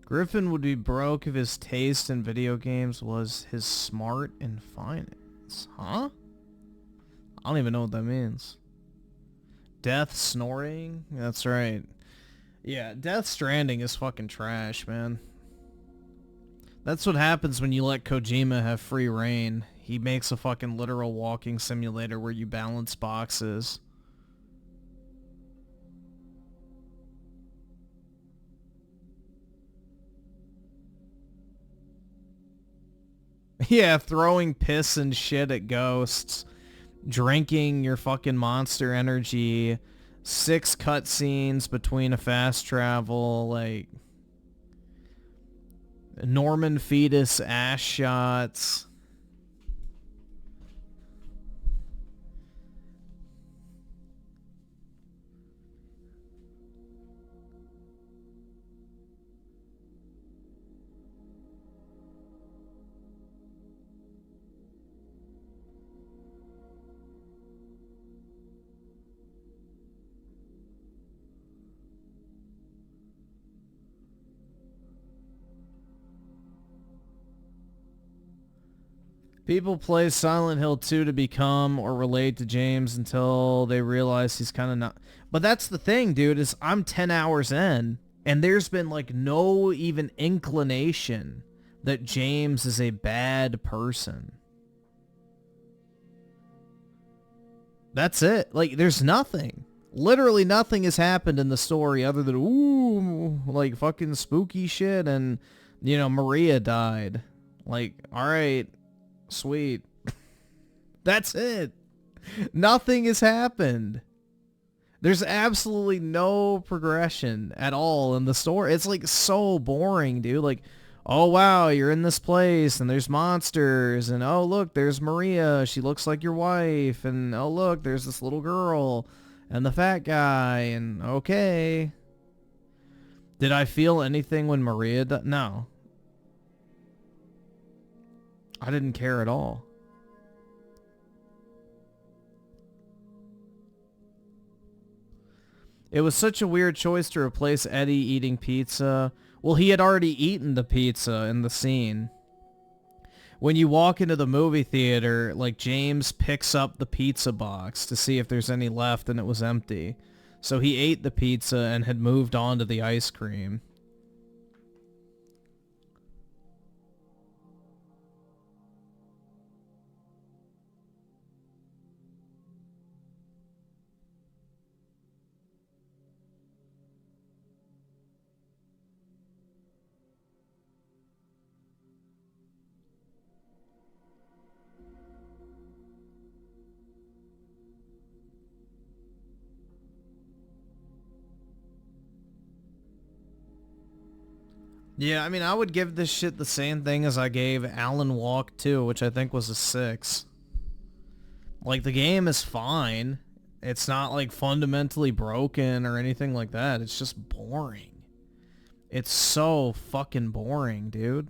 Griffin would be broke if his taste in video games was his smart in finance. Huh? I don't even know what that means. Death snoring? That's right. Yeah, Death Stranding is fucking trash, man. That's what happens when you let Kojima have free reign. He makes a fucking literal walking simulator where you balance boxes. Yeah, throwing piss and shit at ghosts. Drinking your fucking Monster Energy. 6 cutscenes between a fast travel, like... Norman fetus ass shots. People play Silent Hill 2 to become or relate to James until they realize he's kind of not. But that's the thing, dude, is I'm 10 hours in, and there's been like no even inclination that James is a bad person. That's it. Like, there's nothing. Literally nothing has happened in the story other than, ooh, like fucking spooky shit and, you know, Maria died. Like, alright. Sweet. That's it. Nothing has happened. There's absolutely no progression at all in the story. It's like so boring, dude. Like, oh wow, you're in this place and there's monsters and oh look, there's Maria. She looks like your wife. And oh look, there's this little girl and the fat guy and okay. Did I feel anything when Maria died? No. I didn't care at all. It was such a weird choice to replace Eddie eating pizza. Well, he had already eaten the pizza in the scene. When you walk into the movie theater, like James picks up the pizza box to see if there's any left and it was empty. So he ate the pizza and had moved on to the ice cream. Yeah, I mean, I would give this shit the same thing as I gave Alan Walk 2, which I think was a 6. Like, the game is fine. It's not, like, fundamentally broken or anything like that. It's just boring. It's so fucking boring, dude.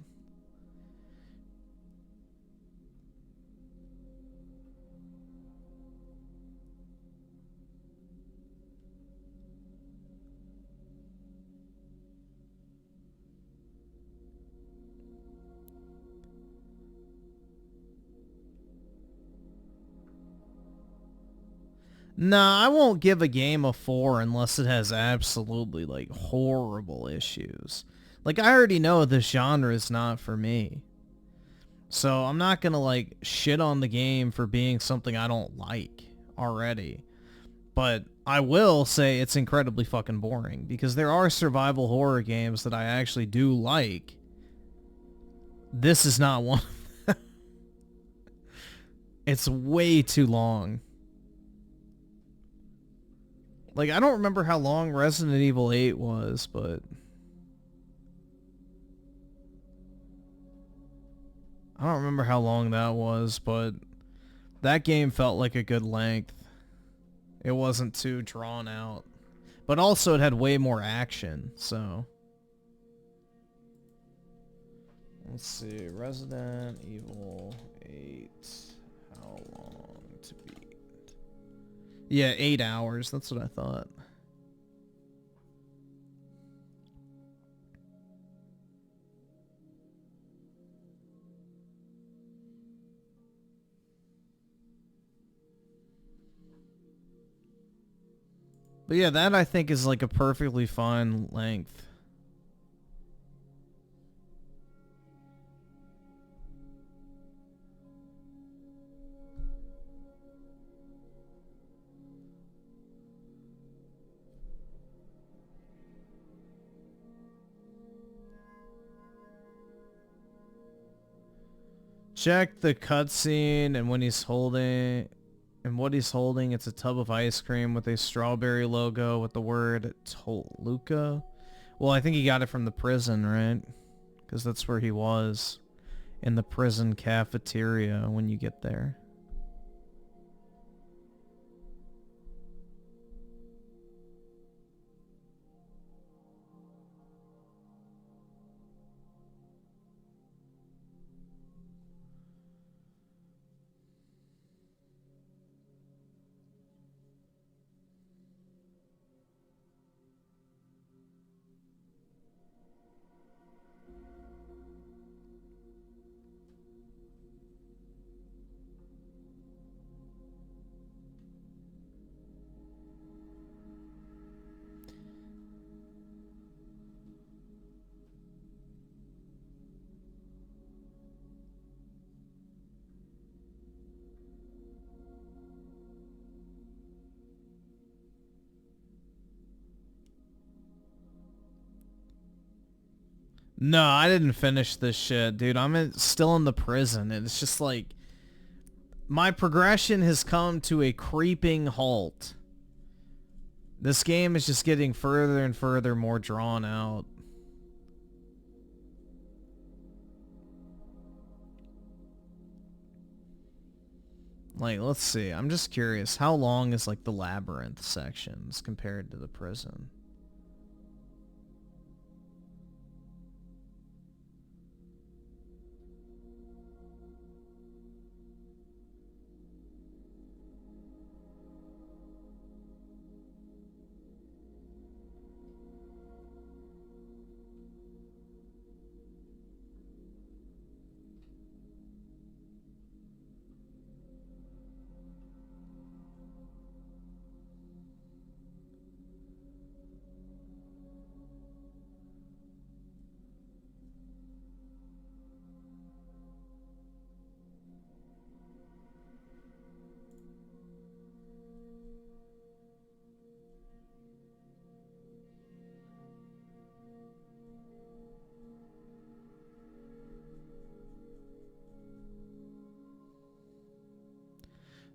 Nah, I won't give a game a 4 unless it has absolutely, like, horrible issues. Like, I already know this genre is not for me. So I'm not gonna, like, shit on the game for being something I don't like already. But I will say it's incredibly fucking boring, because there are survival horror games that I actually do like. This is not one. It's way too long. Like, I don't remember how long Resident Evil 8 was, but... I don't remember how long that was, but... that game felt like a good length. It wasn't too drawn out. But also it had way more action, so... Let's see, Resident Evil 8... how long to beat? Yeah, 8 hours, that's what I thought. But yeah, that I think is like a perfectly fine length. Check the cutscene and when he's holding... And what he's holding, it's a tub of ice cream with a strawberry logo with the word Toluca. Well, I think he got it from the prison, right? Because that's where he was. In the prison cafeteria when you get there. No, I didn't finish this shit, dude. Still in the prison. And it's just like... My progression has come to a creeping halt. This game is just getting further and further more drawn out. Like, let's see. I'm just curious. How long is, like, the labyrinth sections compared to the prison?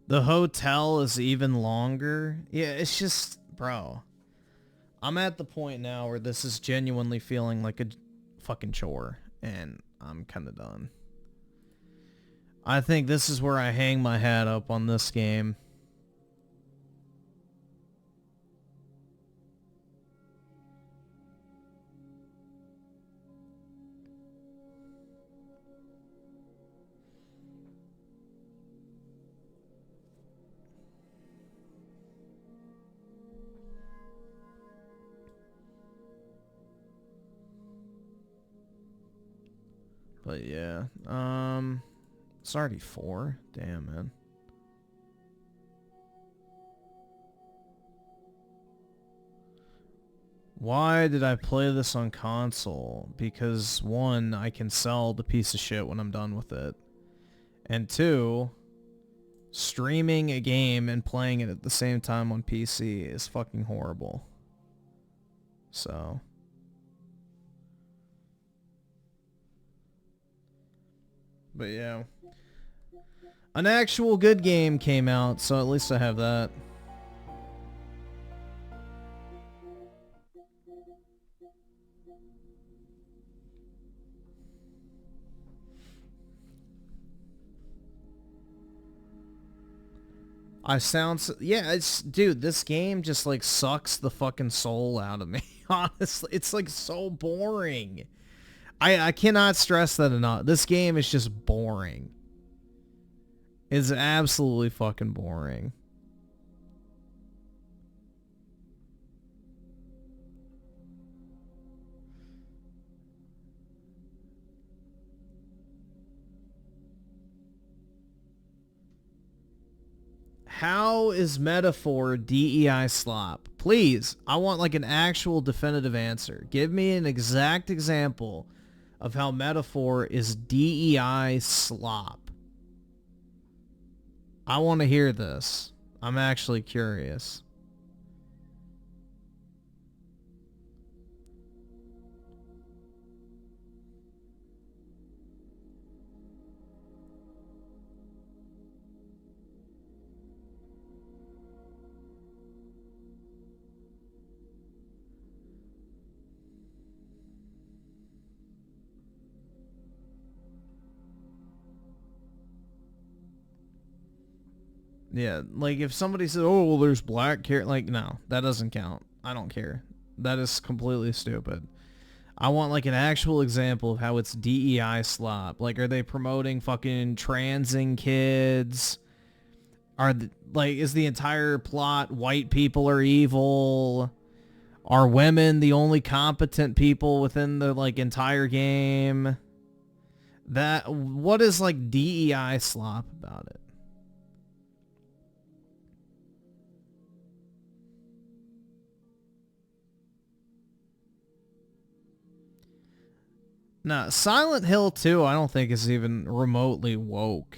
The hotel is even longer. Yeah, it's just, bro. I'm at the point now where this is genuinely feeling like a fucking chore. And I'm kind of done. I think this is where I hang my hat up on this game. But yeah, it's already 4. Damn, man. Why did I play this on console? Because 1, I can sell the piece of shit when I'm done with it. And 2, streaming a game and playing it at the same time on PC is fucking horrible. So... But yeah. An actual good game came out, so at least I have that. Yeah, dude, this game just like sucks the fucking soul out of me. Honestly, it's like so boring. I cannot stress that enough. This game is just boring. It's absolutely fucking boring. How is metaphor DEI slop? Please, I want like an actual definitive answer. Give me an exact example of how metaphor is DEI slop. I want to hear this. I'm actually curious. Yeah, like if somebody said, oh, well, there's black care, like, no, that doesn't count. I don't care. That is completely stupid. I want like an actual example of how it's DEI slop. Like, are they promoting fucking transing kids? Like, is the entire plot white people are evil? Are women the only competent people within the like entire game? What is like DEI slop about it? Nah, Silent Hill 2 I don't think is even remotely woke.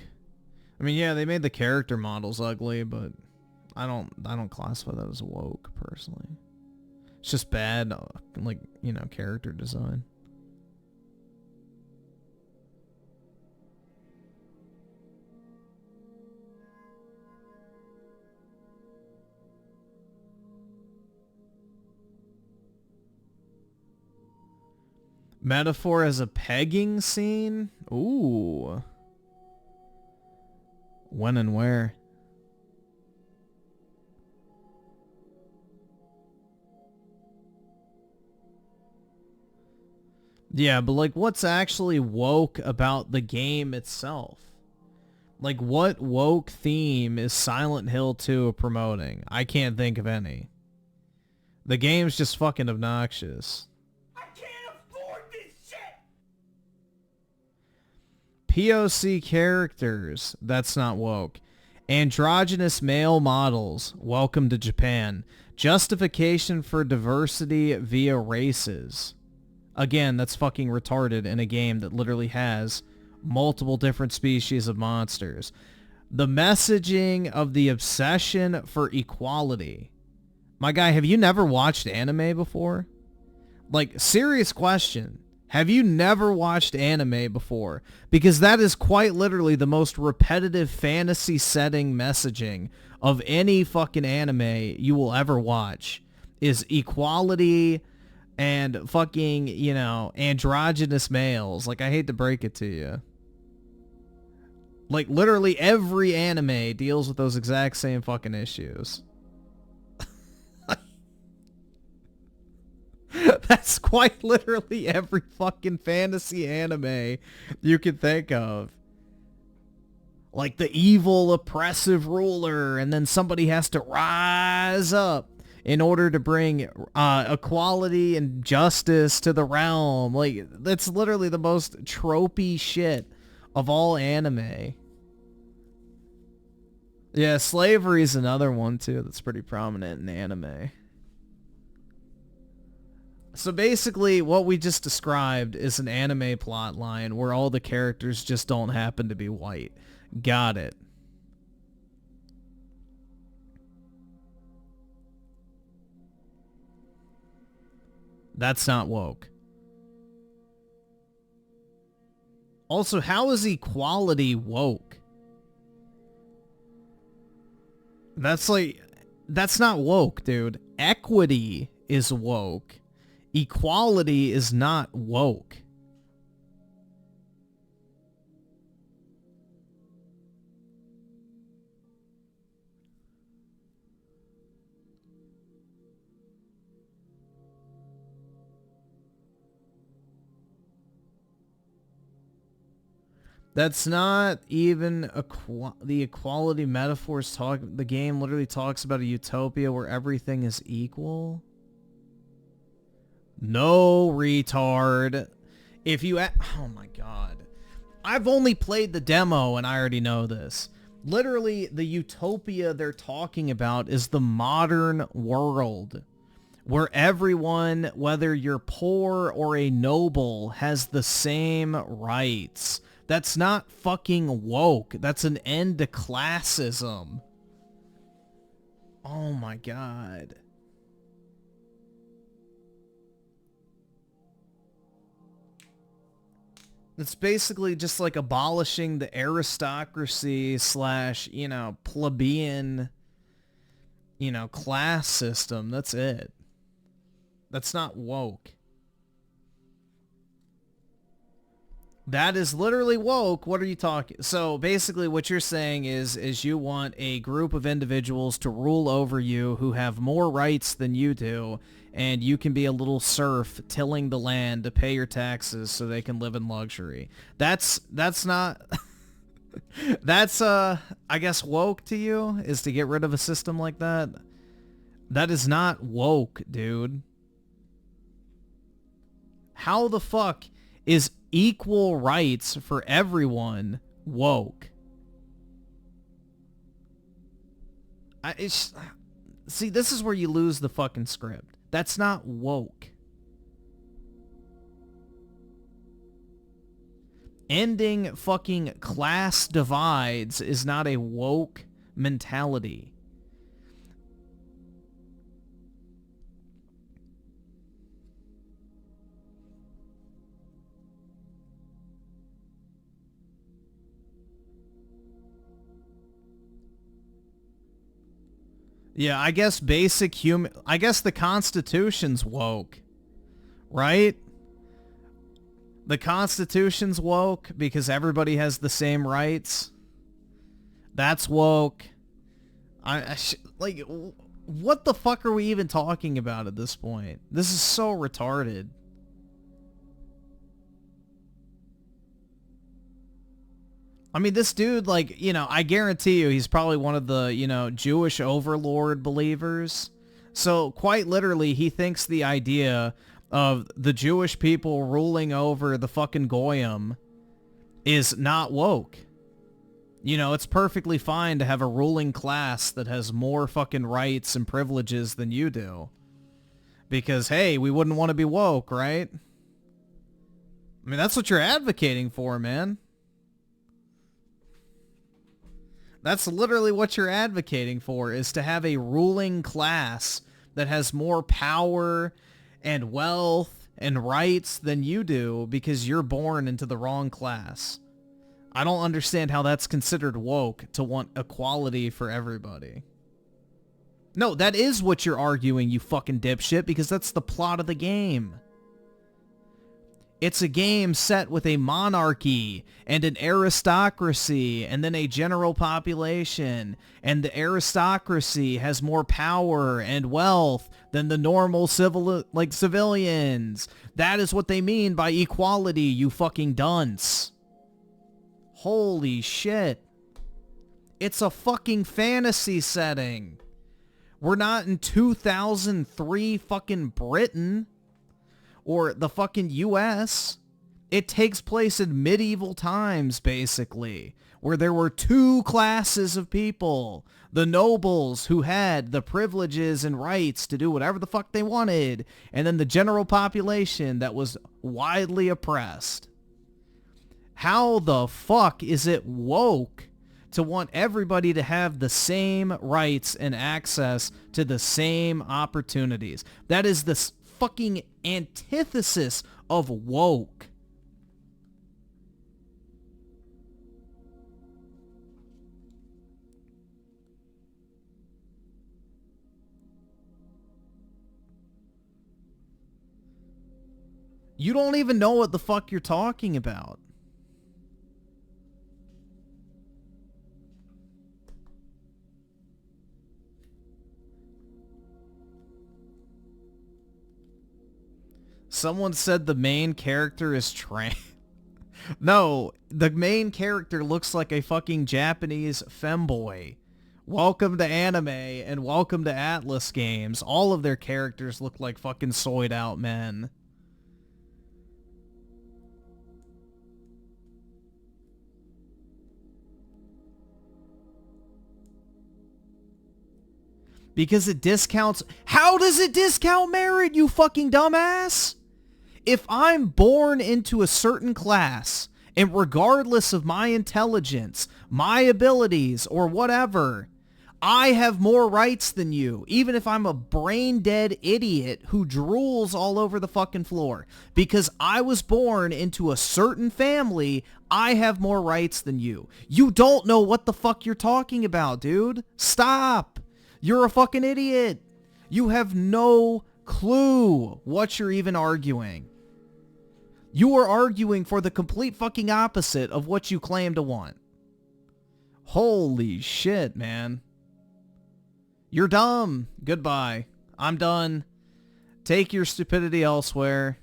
I mean, yeah, they made the character models ugly, but I don't classify that as woke personally. It's just bad, like, you know, character design. Metaphor as a pegging scene? Ooh. When and where? Yeah, but like what's actually woke about the game itself? Like what woke theme is Silent Hill 2 promoting? I can't think of any. The game's just fucking obnoxious. POC characters, that's not woke. Androgynous male models, welcome to Japan. Justification for diversity via races. Again, that's fucking retarded in a game that literally has multiple different species of monsters. The messaging of the obsession for equality. My guy, have you never watched anime before? Like, serious question. Have you never watched anime before? Because that is quite literally the most repetitive fantasy setting messaging of any fucking anime you will ever watch. Is equality and fucking, you know, androgynous males. Like, I hate to break it to you. Like, literally every anime deals with those exact same fucking issues. That's quite literally every fucking fantasy anime you can think of. Like the evil, oppressive ruler, and then somebody has to rise up in order to bring equality and justice to the realm. Like, that's literally the most tropey shit of all anime. Yeah, slavery is another one, too, that's pretty prominent in anime. So basically, what we just described is an anime plot line where all the characters just don't happen to be white. Got it. That's not woke. Also, how is equality woke? That's not woke, dude. Equity is woke. Equality is not woke. That's not even the equality metaphors talk. The game literally talks about a utopia where everything is equal. No, retard. If you... oh my god. I've only played the demo and I already know this. Literally, the utopia they're talking about is the modern world, where everyone, whether you're poor or a noble, has the same rights. That's not fucking woke. That's an end to classism. Oh my god. It's basically just like abolishing the aristocracy slash, you know, plebeian, you know, class system. That's it. That's not woke. That is literally woke. What are you talking? So basically what you're saying is you want a group of individuals to rule over you who have more rights than you do, and you can be a little serf tilling the land to pay your taxes so they can live in luxury. That's not that's I guess woke to you, is to get rid of a system like that. That is not woke, dude. How the fuck is equal rights for everyone woke? See, this is where you lose the fucking script. That's not woke. Ending fucking class divides is not a woke mentality. Yeah, I guess I guess the Constitution's woke, right? The Constitution's woke because everybody has the same rights. That's woke. Like, what the fuck are we even talking about at this point? This is so retarded. I mean, this dude, like, you know, I guarantee you he's probably one of the, you know, Jewish overlord believers. So quite literally, he thinks the idea of the Jewish people ruling over the fucking Goyim is not woke. You know, it's perfectly fine to have a ruling class that has more fucking rights and privileges than you do. Because, hey, we wouldn't want to be woke, right? I mean, that's what you're advocating for, man. That's literally what you're advocating for, is to have a ruling class that has more power and wealth and rights than you do because you're born into the wrong class. I don't understand how that's considered woke to want equality for everybody. No, that is what you're arguing, you fucking dipshit, because that's the plot of the game. It's a game set with a monarchy and an aristocracy and then a general population, and the aristocracy has more power and wealth than the normal civilians. That is what they mean by equality, you fucking dunce. Holy shit. It's a fucking fantasy setting. We're not in 2003 fucking Britain. Or the fucking US. It takes place in medieval times, basically, where there were two classes of people. The nobles, who had the privileges and rights to do whatever the fuck they wanted, and then the general population that was widely oppressed. How the fuck is it woke to want everybody to have the same rights and access to the same opportunities? That is the fucking antithesis of woke. You don't even know what the fuck you're talking about. Someone said the main character is trans. No, the main character looks like a fucking Japanese femboy. Welcome to anime and welcome to Atlas games. All of their characters look like fucking soyed out men. Because it discounts... How does it discount merit, you fucking dumbass? If I'm born into a certain class, and regardless of my intelligence, my abilities, or whatever, I have more rights than you, even if I'm a brain-dead idiot who drools all over the fucking floor. Because I was born into a certain family, I have more rights than you. You don't know what the fuck you're talking about, dude. Stop. You're a fucking idiot. You have no clue what you're even arguing. You are arguing for the complete fucking opposite of what you claim to want. Holy shit, man. You're dumb. Goodbye. I'm done. Take your stupidity elsewhere.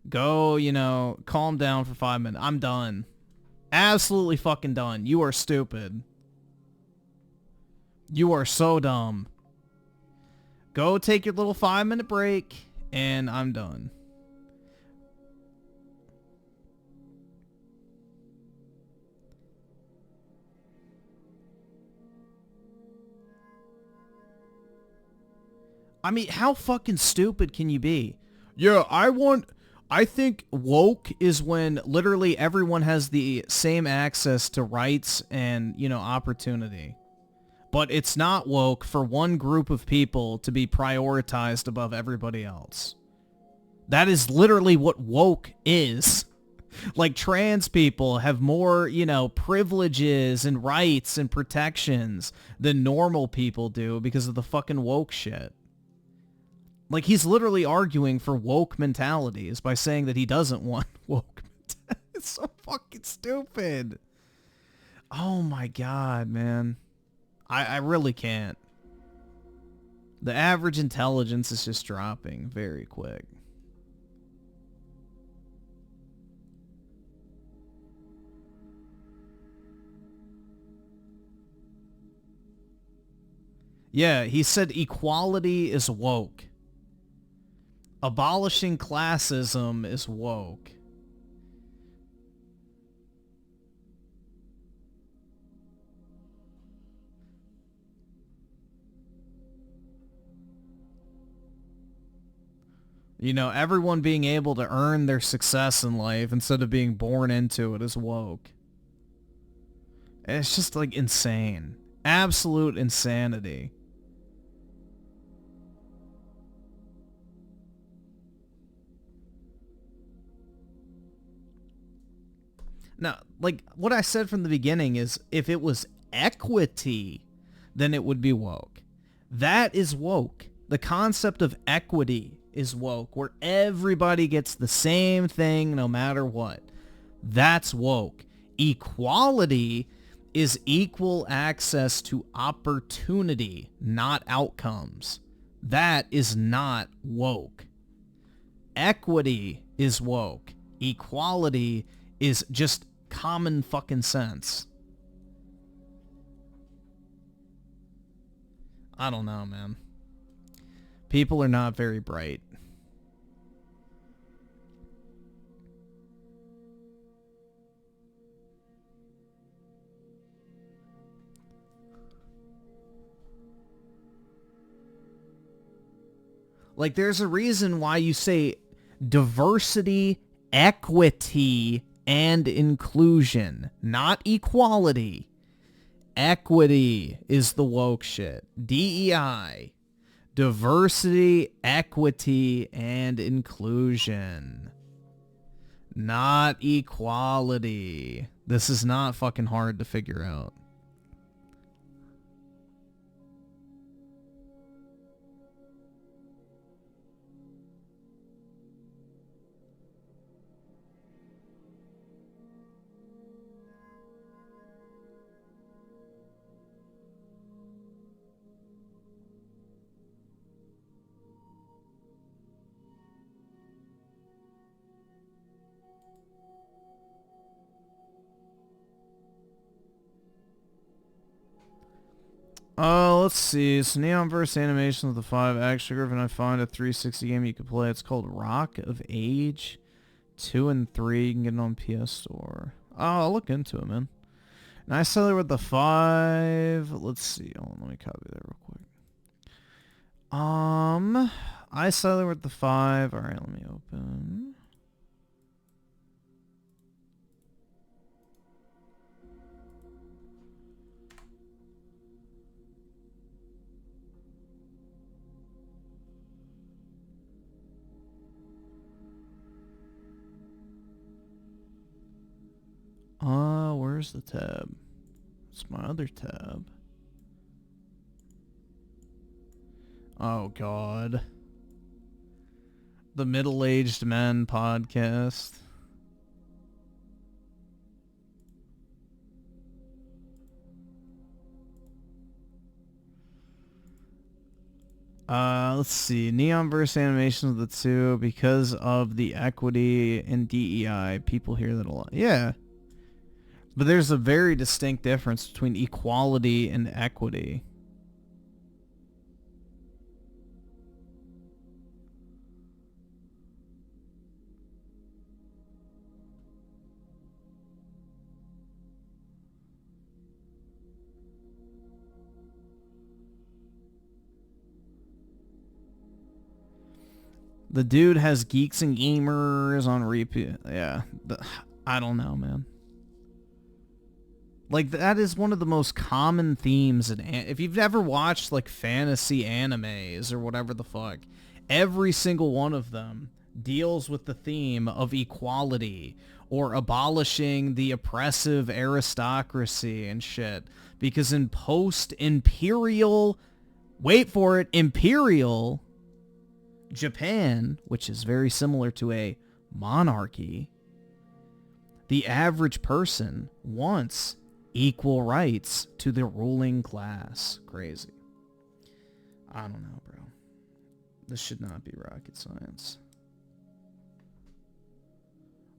Go, calm down for 5 minutes. I'm done. Absolutely fucking done. You are stupid. You are so dumb. Go take your little 5-minute break, and I'm done. I mean, how fucking stupid can you be? Yeah, I think woke is when literally everyone has the same access to rights and, opportunity. But it's not woke for one group of people to be prioritized above everybody else. That is literally what woke is. Like, trans people have more, privileges and rights and protections than normal people do because of the fucking woke shit. Like, he's literally arguing for woke mentalities by saying that he doesn't want woke mentalities. It's so fucking stupid. Oh my god, man. I really can't. The average intelligence is just dropping very quick. Yeah, he said equality is woke. Abolishing classism is woke. Everyone being able to earn their success in life instead of being born into it is woke. It's just, like, insane. Absolute insanity. Now, like, what I said from the beginning is if it was equity, then it would be woke. That is woke. The concept of equity is woke, where everybody gets the same thing no matter what. That's woke. Equality is equal access to opportunity, not outcomes. That is not woke. Equity is woke. Equality is just common fucking sense. I don't know, man. People are not very bright. Like, there's a reason why you say diversity, equity, and inclusion, not equality. Equity is the woke shit. DEI. Diversity, equity, and inclusion. Not equality. This is not fucking hard to figure out. Let's see. It's Neonverse animation with the 5 action Griffin. I found a 360 game you can play. It's called Rock of Age 2 and 3. You can get it on PS Store. Oh, I'll look into it, man. Nice seller with the 5. Let's see. Hold on, let me copy that real quick. I settled with the 5. All right, let me open. Where's the tab? It's my other tab. Oh, God. The Middle-Aged Men podcast. Let's see. Neon verse animations of the 2 because of the equity and DEI. People hear that a lot. Yeah. But there's a very distinct difference between equality and equity. The dude has Geeks and Gamers on repeat. Yeah. I don't know, man. Like, that is one of the most common themes in if you've ever watched like fantasy animes or whatever the fuck, every single one of them deals with the theme of equality or abolishing the oppressive aristocracy and shit. Because in post-imperial, wait for it, imperial Japan, which is very similar to a monarchy, the average person wants equal rights to the ruling class. Crazy. I don't know, bro. This should not be rocket science.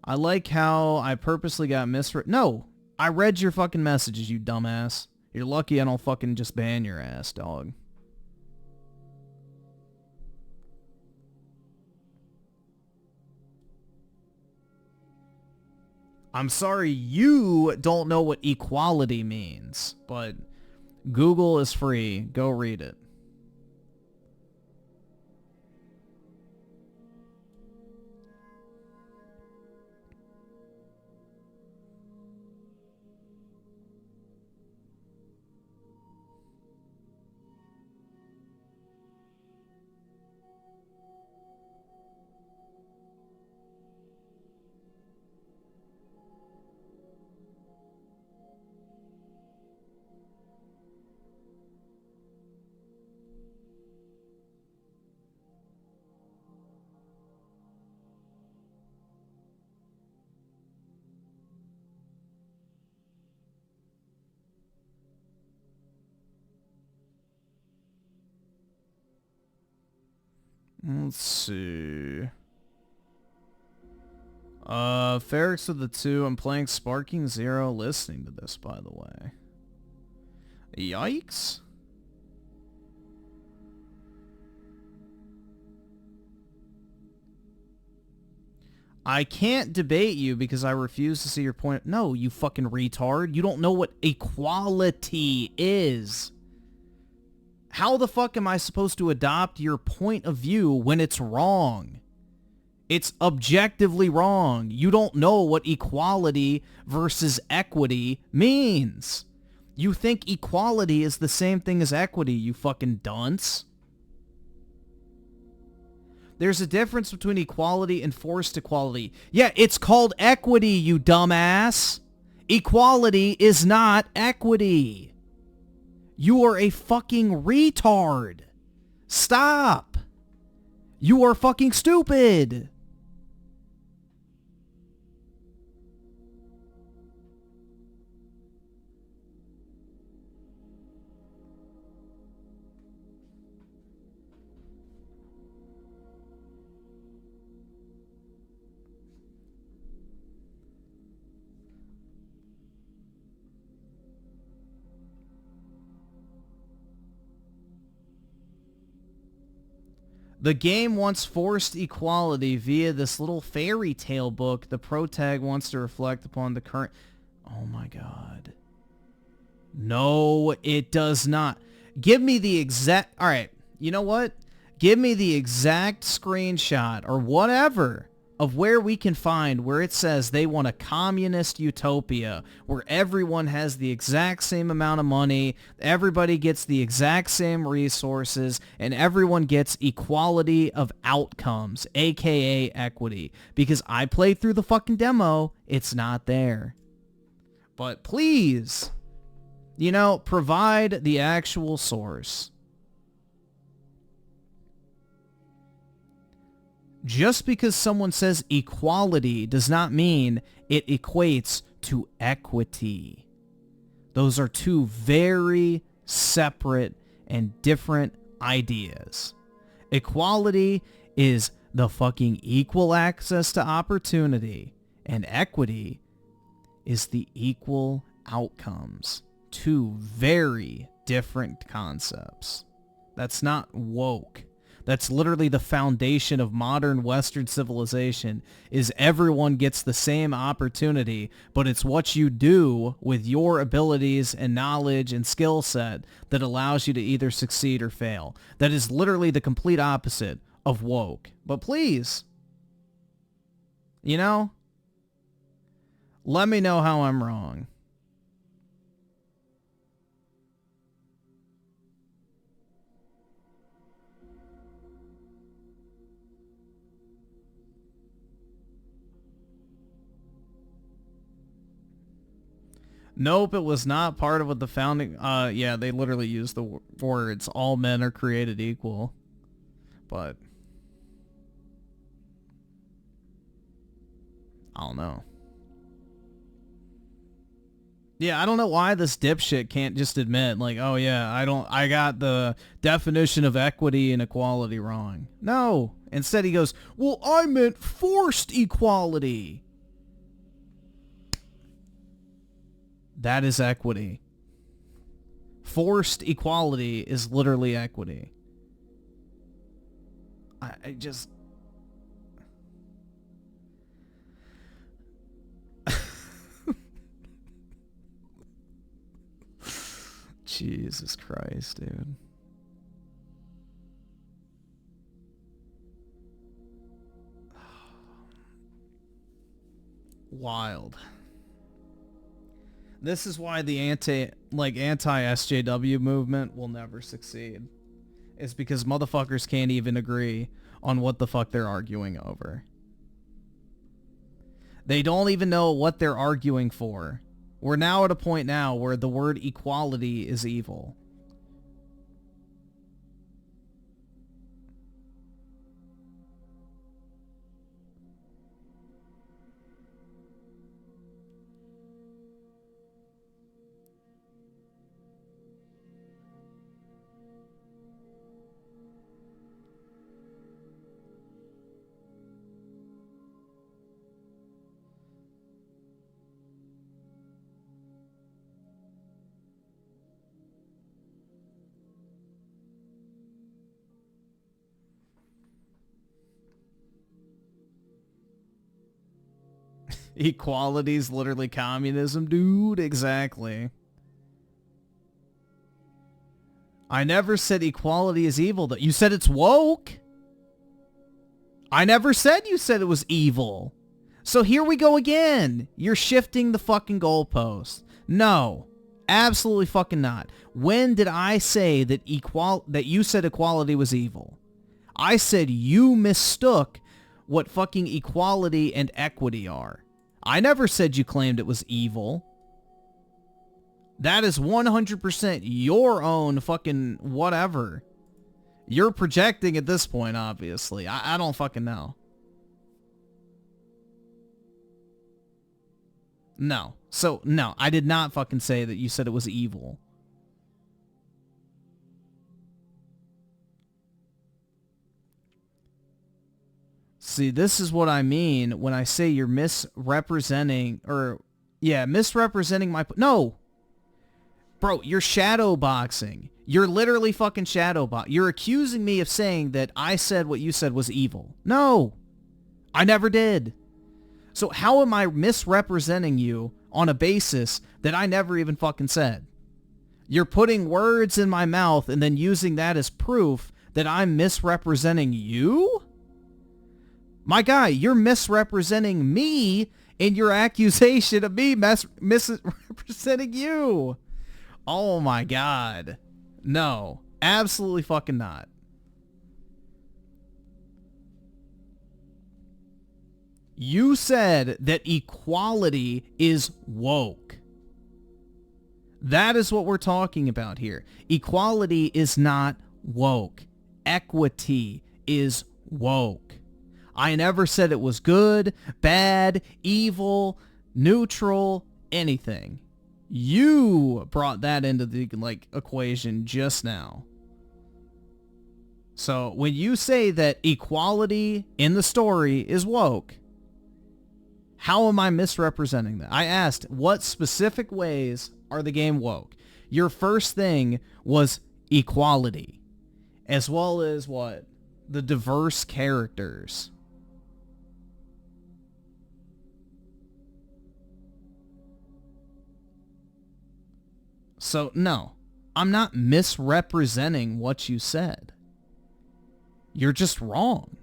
I like how I purposely got misread. No, I read your fucking messages, you dumbass. You're lucky I don't fucking just ban your ass, dog. I'm sorry you don't know what equality means, but Google is free. Go read it. Let's see. Ferrex of the 2. I'm playing Sparking Zero listening to this, by the way. Yikes. I can't debate you because I refuse to see your point. No, you fucking retard. You don't know what equality is. How the fuck am I supposed to adopt your point of view when it's wrong? It's objectively wrong. You don't know what equality versus equity means. You think equality is the same thing as equity, you fucking dunce. There's a difference between equality and forced equality. Yeah, it's called equity, you dumbass. Equality is not equity. You are a fucking retard. Stop. You are fucking stupid. The game once forced equality via this little fairy tale book. The protag wants to reflect upon the current... Oh my god. No, it does not. Give me the exact... Alright, you know what? Give me the exact screenshot or whatever of where we can find where it says they want a communist utopia where everyone has the exact same amount of money, everybody gets the exact same resources, and everyone gets equality of outcomes, aka equity. Because I played through the fucking demo, it's not there. But please, provide the actual source. Just because someone says equality does not mean it equates to equity. Those are two very separate and different ideas. Equality is the fucking equal access to opportunity, and equity is the equal outcomes. Two very different concepts. That's not woke. That's literally the foundation of modern Western civilization, is everyone gets the same opportunity, but it's what you do with your abilities and knowledge and skill set that allows you to either succeed or fail. That is literally the complete opposite of woke. But please, let me know how I'm wrong. Nope, it was not part of what the founding... yeah, they literally used the words, all men are created equal. But... I don't know. Yeah, I don't know why this dipshit can't just admit, like, oh yeah, I got the definition of equity and equality wrong. No! Instead he goes, well, I meant forced equality! That is equity. Forced equality is literally equity. I just... Jesus Christ, dude. Wild. This is why the anti-SJW movement will never succeed. It's because motherfuckers can't even agree on what the fuck they're arguing over. They don't even know what they're arguing for. We're now at a point now where the word equality is evil. Equality is literally communism, dude. Exactly. I never said equality is evil. You said it's woke. I never said you said it was evil. So here we go again. You're shifting the fucking goalpost. No, absolutely fucking not. When did I say that you said equality was evil? I said you mistook what fucking equality and equity are. I never said you claimed it was evil. That is 100% your own fucking whatever. You're projecting at this point, obviously. I don't fucking know. No. So, no, I did not fucking say that you said it was evil. See, this is what I mean when I say you're misrepresenting, misrepresenting my... No! Bro, you're shadow boxing. You're literally fucking shadow boxing. You're accusing me of saying that I said what you said was evil. No! I never did. So how am I misrepresenting you on a basis that I never even fucking said? You're putting words in my mouth and then using that as proof that I'm misrepresenting you? My guy, you're misrepresenting me in your accusation of me misrepresenting you. Oh my God. No, absolutely fucking not. You said that equality is woke. That is what we're talking about here. Equality is not woke. Equity is woke. I never said it was good, bad, evil, neutral, anything. You brought that into the equation just now. So when you say that equality in the story is woke, how am I misrepresenting that? I asked, what specific ways are the game woke? Your first thing was equality, as well as what? The diverse characters. So, no, I'm not misrepresenting what you said. You're just wrong.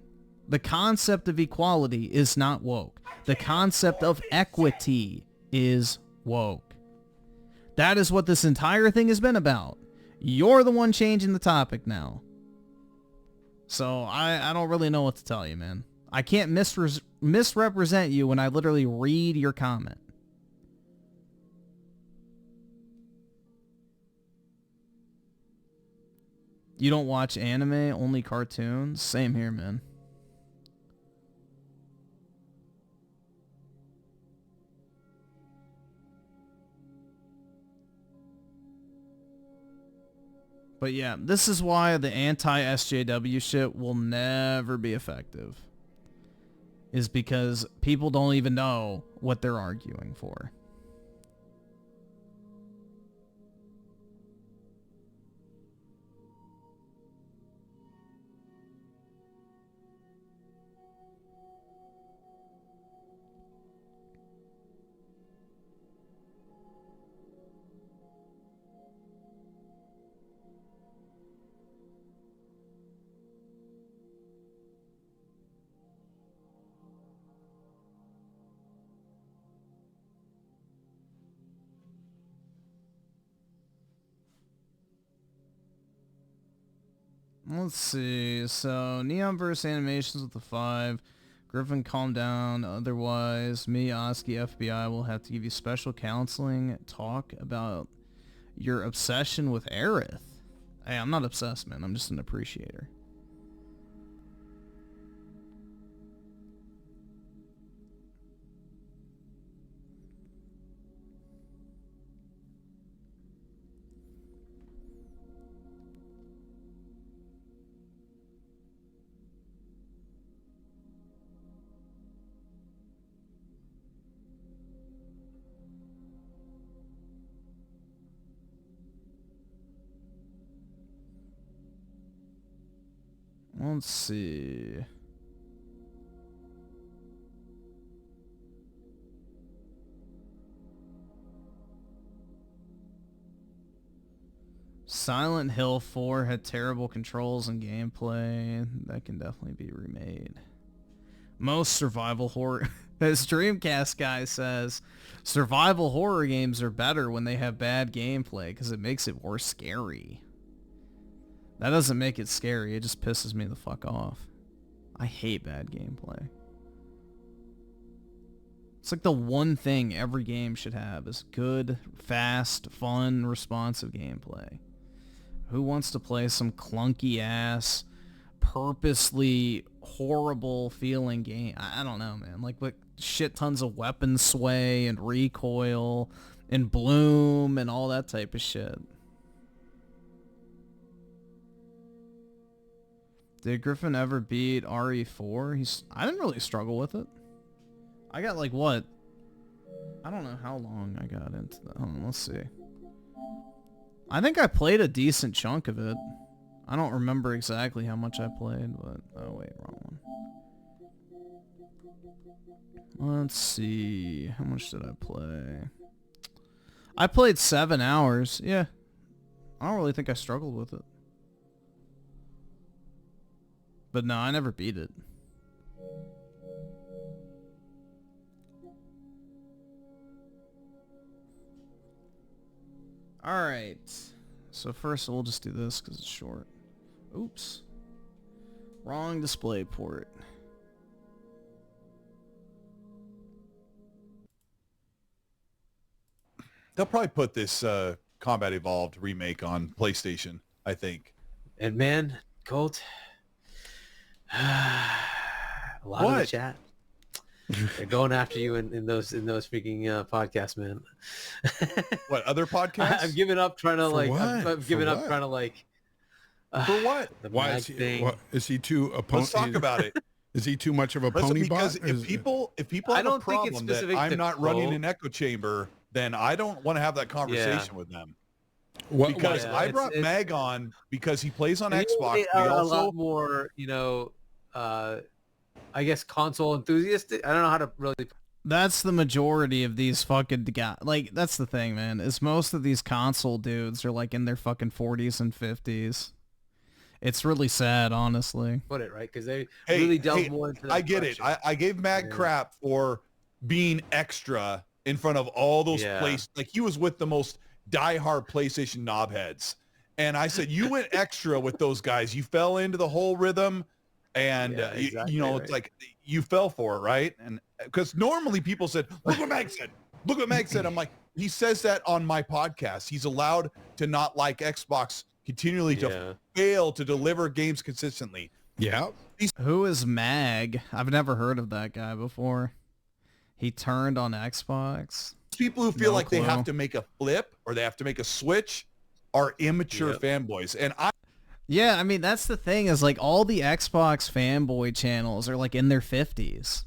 The concept of equality is not woke. The concept of equity is woke. That is what this entire thing has been about. You're the one changing the topic now. So I don't really know what to tell you, man. I can't misrepresent you when I literally read your comment. You don't watch anime, only cartoons? Same here, man. But yeah, this is why the anti-SJW shit will never be effective. Is because people don't even know what they're arguing for. Let's see. So, Neon versus animations with the 5. Griffin, calm down. Otherwise, me, Oski, FBI will have to give you special counseling. Talk about your obsession with Aerith. Hey, I'm not obsessed, man. I'm just an appreciator. Let's see. Silent Hill 4 had terrible controls and gameplay. That can definitely be remade. Most survival horror... As Dreamcast guy says, survival horror games are better when they have bad gameplay because it makes it more scary. That doesn't make it scary. It just pisses me the fuck off. I hate bad gameplay. It's like the one thing every game should have is good, fast, fun, responsive gameplay. Who wants to play some clunky ass, purposely horrible feeling game? I don't know, man. Like shit tons of weapon sway and recoil and bloom and all that type of shit. Did Griffin ever beat RE4? I didn't really struggle with it. I got like what? I don't know how long I got into that. Hold on, let's see. I think I played a decent chunk of it. I don't remember exactly how much I played, but... Oh, wait, wrong one. Let's see. How much did I play? I played 7 hours. Yeah. I don't really think I struggled with it. But no, I never beat it. Alright. So first we'll just do this because it's short. Oops. Wrong display port. They'll probably put this Combat Evolved remake on PlayStation, I think. And man, Colt, a lot of the chat, they're going after you in those freaking podcasts, man. What other podcasts? I've given up trying to For like. what? I've given For up what? trying to like. For what? The Why mag is he? thing. What, is he too a pony? Let's talk about it. Is he too much of a Listen, pony because bot? if people I have a don't think it's problem that specific I'm to not running Cole. an echo chamber, then I don't want to have that conversation with them. What, Because Yeah, I it's- brought it's- Mag on because he plays on And you Xbox. We are a also lot more, I guess console enthusiastic. I don't know how to really. That's the majority of these fucking guys. Like, that's the thing, man, is most of these console dudes are like in their fucking 40s and 50s. It's really sad, honestly. Put it right because they really delve more into that. I get it. I gave Mag crap for being extra in front of all those places. Like, he was with the most diehard PlayStation knobheads. And I said, you went extra with those guys. You fell into the whole rhythm. And, exactly it's like you fell for it, right? And because normally people said, look what Mag said. Look what Mag said. I'm like, he says that on my podcast. He's allowed to not like Xbox continually to fail to deliver games consistently. Yeah. Who is Mag? I've never heard of that guy before. He turned on Xbox. People who feel No like they clue. have to make a flip or they have to make a switch are immature fanboys. And Yeah, I mean, that's the thing is like all the Xbox fanboy channels are like in their 50s.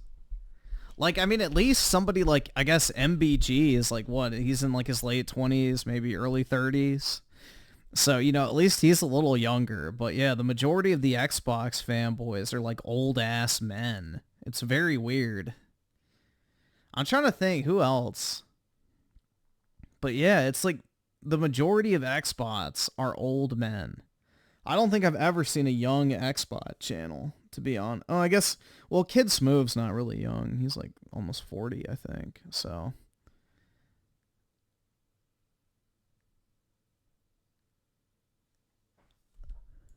Like, I mean, at least somebody like, I guess MBG is like what? He's in like his late 20s, maybe early 30s. So, at least he's a little younger. But yeah, the majority of the Xbox fanboys are like old ass men. It's very weird. I'm trying to think who else. But yeah, it's like the majority of Xbots are old men. I don't think I've ever seen a young Xbot channel, to be honest. Oh, I guess, well, Kid Smooth's not really young. He's like almost 40, I think. So.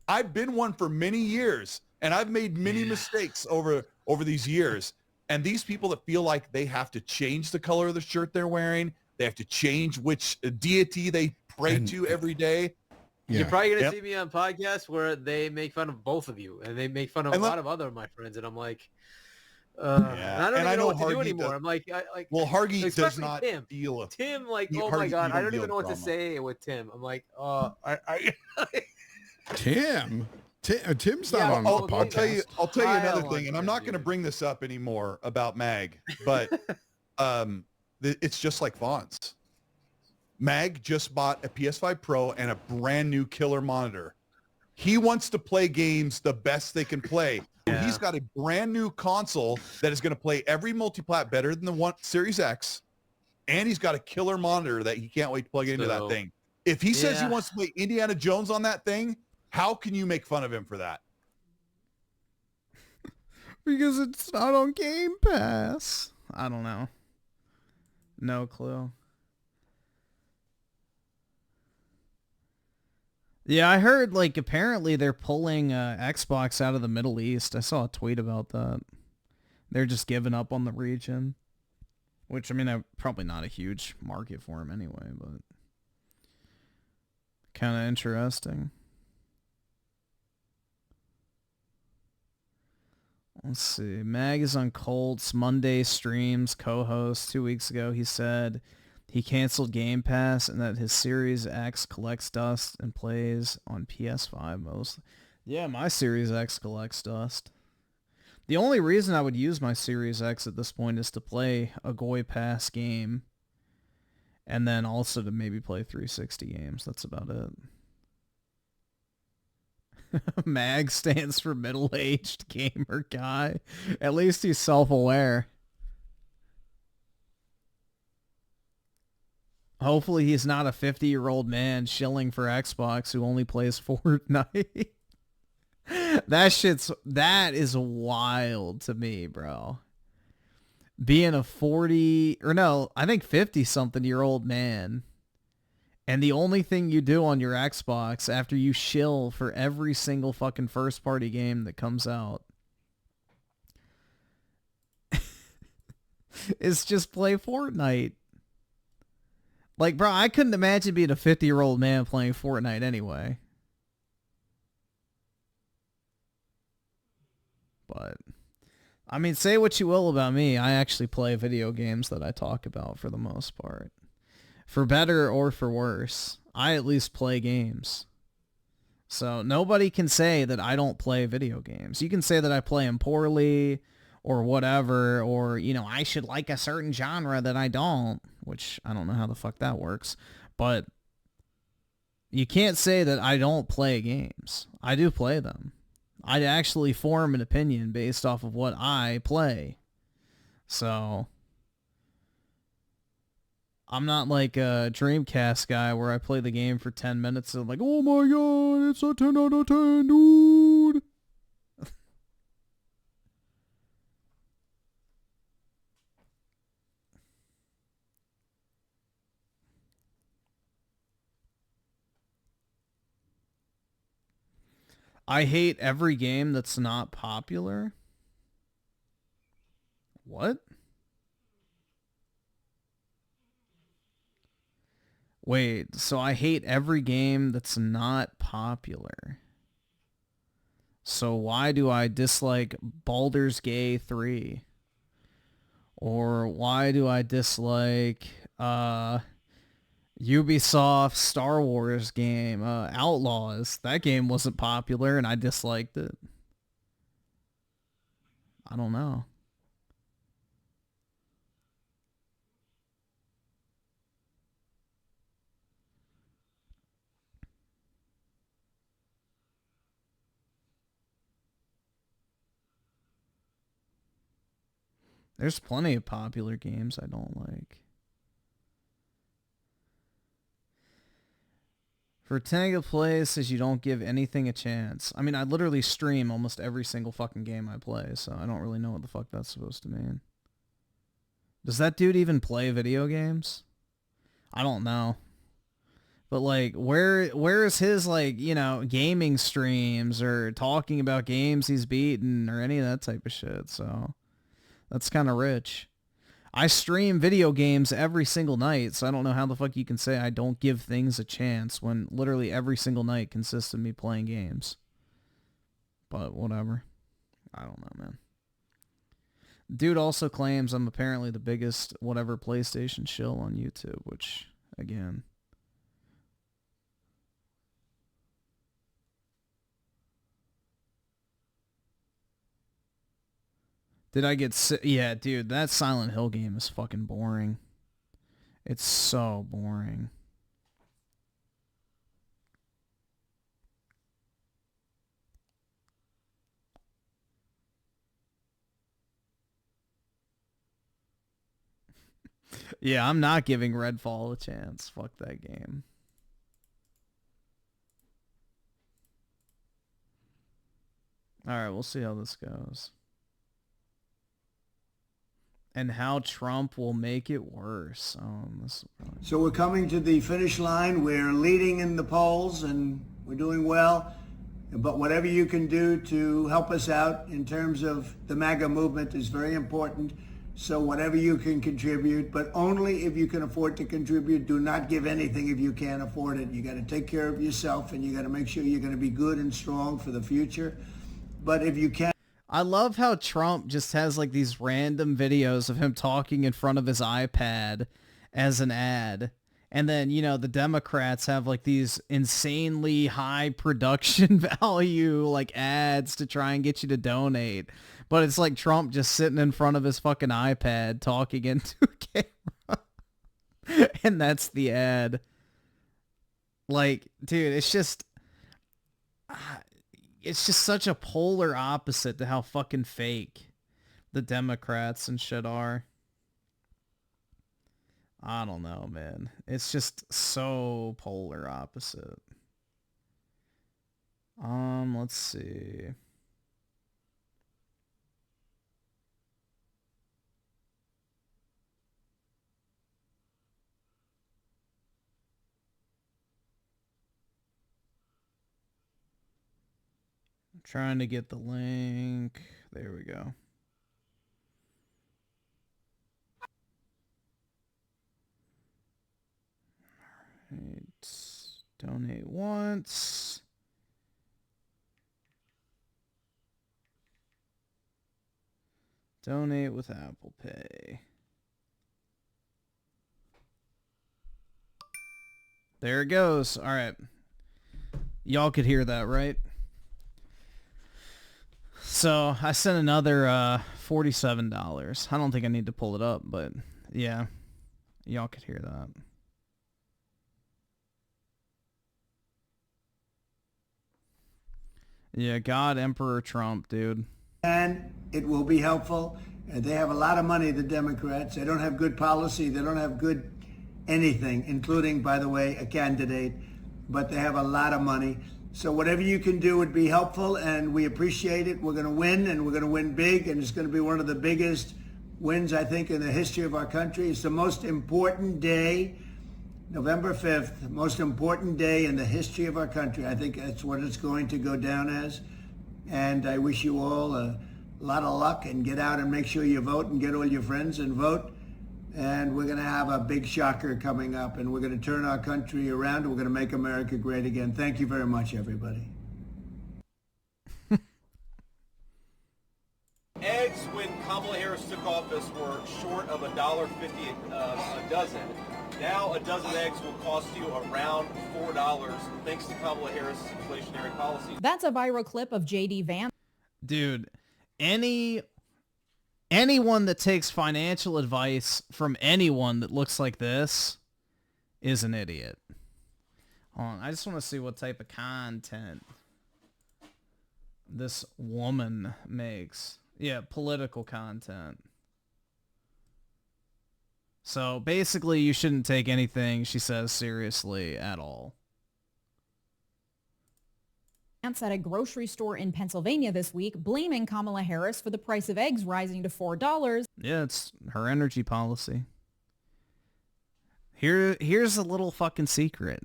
I've been one for many years, and I've made many mistakes over these years. And these people that feel like they have to change the color of the shirt they're wearing, they have to change which deity they pray to every day. You're probably going to see me on podcasts where they make fun of both of you, and they make fun of a lot of other of my friends, and I'm like, and I don't even know what to do anymore. I'm like, Hargy does especially not Tim. feel Tim, like, you- oh Hargy, my you god, I don't don't feel even know what to drama. say with Tim. I'm like, Tim's not on the podcast. I'll tell you another thing, and I'm not going to bring this up anymore about Mag, but it's just like Fonz. Mag just bought a PS5 Pro and a brand new killer monitor. He wants to play games the best they can play. Yeah. He's got a brand new console that is going to play every multiplat better than the one Series X, and he's got a killer monitor that he can't wait to plug into that thing. If he says he wants to play Indiana Jones on that thing, how can you make fun of him for that? Because it's not on Game Pass. I don't know. No clue. Yeah, I heard, like, apparently they're pulling Xbox out of the Middle East. I saw a tweet about that. They're just giving up on the region. Which, I mean, probably not a huge market for them anyway, but kind of interesting. Let's see. Mag is on Colt's Monday streams co-host 2 weeks ago. He said he canceled Game Pass and that his Series X collects dust and plays on PS5 mostly. Yeah, my Series X collects dust. The only reason I would use my Series X at this point is to play a Goy Pass game and then also to maybe play 360 games. That's about it. MAG stands for middle-aged gamer guy. At least he's self-aware. Hopefully he's not a 50-year-old man shilling for Xbox who only plays Fortnite. That is wild to me, bro. Being a 40 or no, I think 50 something year old man, and the only thing you do on your Xbox after you shill for every single fucking first party game that comes out is just play Fortnite. Like, bro, I couldn't imagine being a 50-year-old man playing Fortnite anyway. But, I mean, say what you will about me. I actually play video games that I talk about for the most part. For better or for worse, I at least play games. So nobody can say that I don't play video games. You can say that I play them poorly or whatever, or, you know, I should like a certain genre that I don't, which I don't know how the fuck that works. But you can't say that I don't play games. I do play them. I actually form an opinion based off of what I play. So I'm not like a Dreamcast guy where I play the game for 10 minutes and I'm like, oh my god, it's a 10 out of 10, dude. I hate every game that's not popular. What? Wait, so I hate every game that's not popular. So why do I dislike Baldur's Gate 3? Or why do I dislike Ubisoft Star Wars game, Outlaws? That game wasn't popular and I disliked it. I don't know. There's plenty of popular games I don't like. For Tango Plays says you don't give anything a chance. I mean, I literally stream almost every single fucking game I play, so I don't really know what the fuck that's supposed to mean. Does that dude even play video games? I don't know. But like, where is his, like, you know, gaming streams or talking about games he's beaten or any of that type of shit, so that's kind of rich. I stream video games every single night, so I don't know how the fuck you can say I don't give things a chance when literally every single night consists of me playing games. But whatever. I don't know, man. Dude also claims I'm apparently the biggest whatever PlayStation shill on YouTube, which, again... Did I get sick? Yeah, dude, that Silent Hill game is fucking boring. It's so boring. Yeah, I'm not giving Redfall a chance. Fuck that game. Alright, we'll see how this goes. And how Trump will make it worse. So we're coming to the finish line. We're leading in the polls and we're doing well. But whatever you can do to help us out in terms of the MAGA movement is very important. So whatever you can contribute, but only if you can afford to contribute. Do not give anything if you can't afford it. You got to take care of yourself and you got to make sure you're going to be good and strong for the future. But if you can't... I love how Trump just has like these random videos of him talking in front of his iPad as an ad. And then, you know, the Democrats have like these insanely high production value like ads to try and get you to donate. But it's like Trump just sitting in front of his fucking iPad talking into a camera. And that's the ad. Like, dude, it's just such a polar opposite to how fucking fake the Democrats and shit are. I don't know, man. It's just so polar opposite. Let's see. I'm trying to get the link. There we go. Right. Donate once. Donate with Apple Pay. There it goes. All right. Y'all could hear that, right? So I sent another $47. I don't think I need to pull it up, but yeah, y'all could hear that. Yeah, God, Emperor Trump, dude. And it will be helpful. They have a lot of money, the Democrats. They don't have good policy. They don't have good anything, including, by the way, a candidate. But they have a lot of money. So whatever you can do would be helpful, and we appreciate it. We're going to win, and we're going to win big, and it's going to be one of the biggest wins, I think, in the history of our country. It's the most important day, November 5th, the most important day in the history of our country. I think that's what it's going to go down as. And I wish you all a lot of luck, and get out and make sure you vote and get all your friends and vote. And we're going to have a big shocker coming up, and we're going to turn our country around. We're going to make America great again. Thank you very much, everybody. Eggs, when Kamala Harris took office, were short of $1.50 a dozen. Now a dozen eggs will cost you around $4 thanks to Kamala Harris' inflationary policy. That's a viral clip of J.D. Vance. Dude, anyone that takes financial advice from anyone that looks like this is an idiot. Hold on, I just want to see what type of content this woman makes. Yeah, political content. So basically, you shouldn't take anything she says seriously at all. At a grocery store in Pennsylvania this week, blaming Kamala Harris for the price of eggs rising to $4. Yeah, it's her energy policy. Here's a little fucking secret.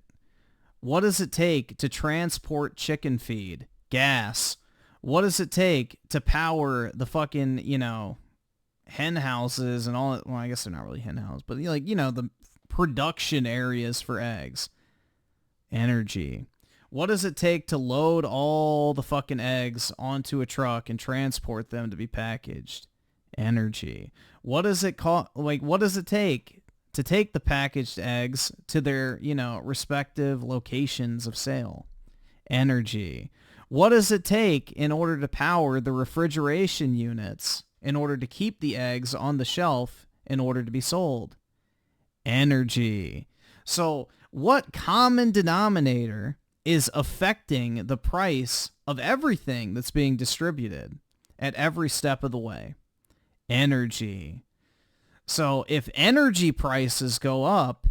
What does it take to transport chicken feed? Gas. What does it take to power the fucking, hen houses and all that? Well, I guess they're not really hen houses, but the production areas for eggs. Energy. What does it take to load all the fucking eggs onto a truck and transport them to be packaged? Energy. What does it cost? What does it take to take the packaged eggs to their, respective locations of sale? Energy. What does it take in order to power the refrigeration units in order to keep the eggs on the shelf in order to be sold? Energy. So what common denominator is affecting the price of everything that's being distributed at every step of the way? Energy. So if energy prices go up,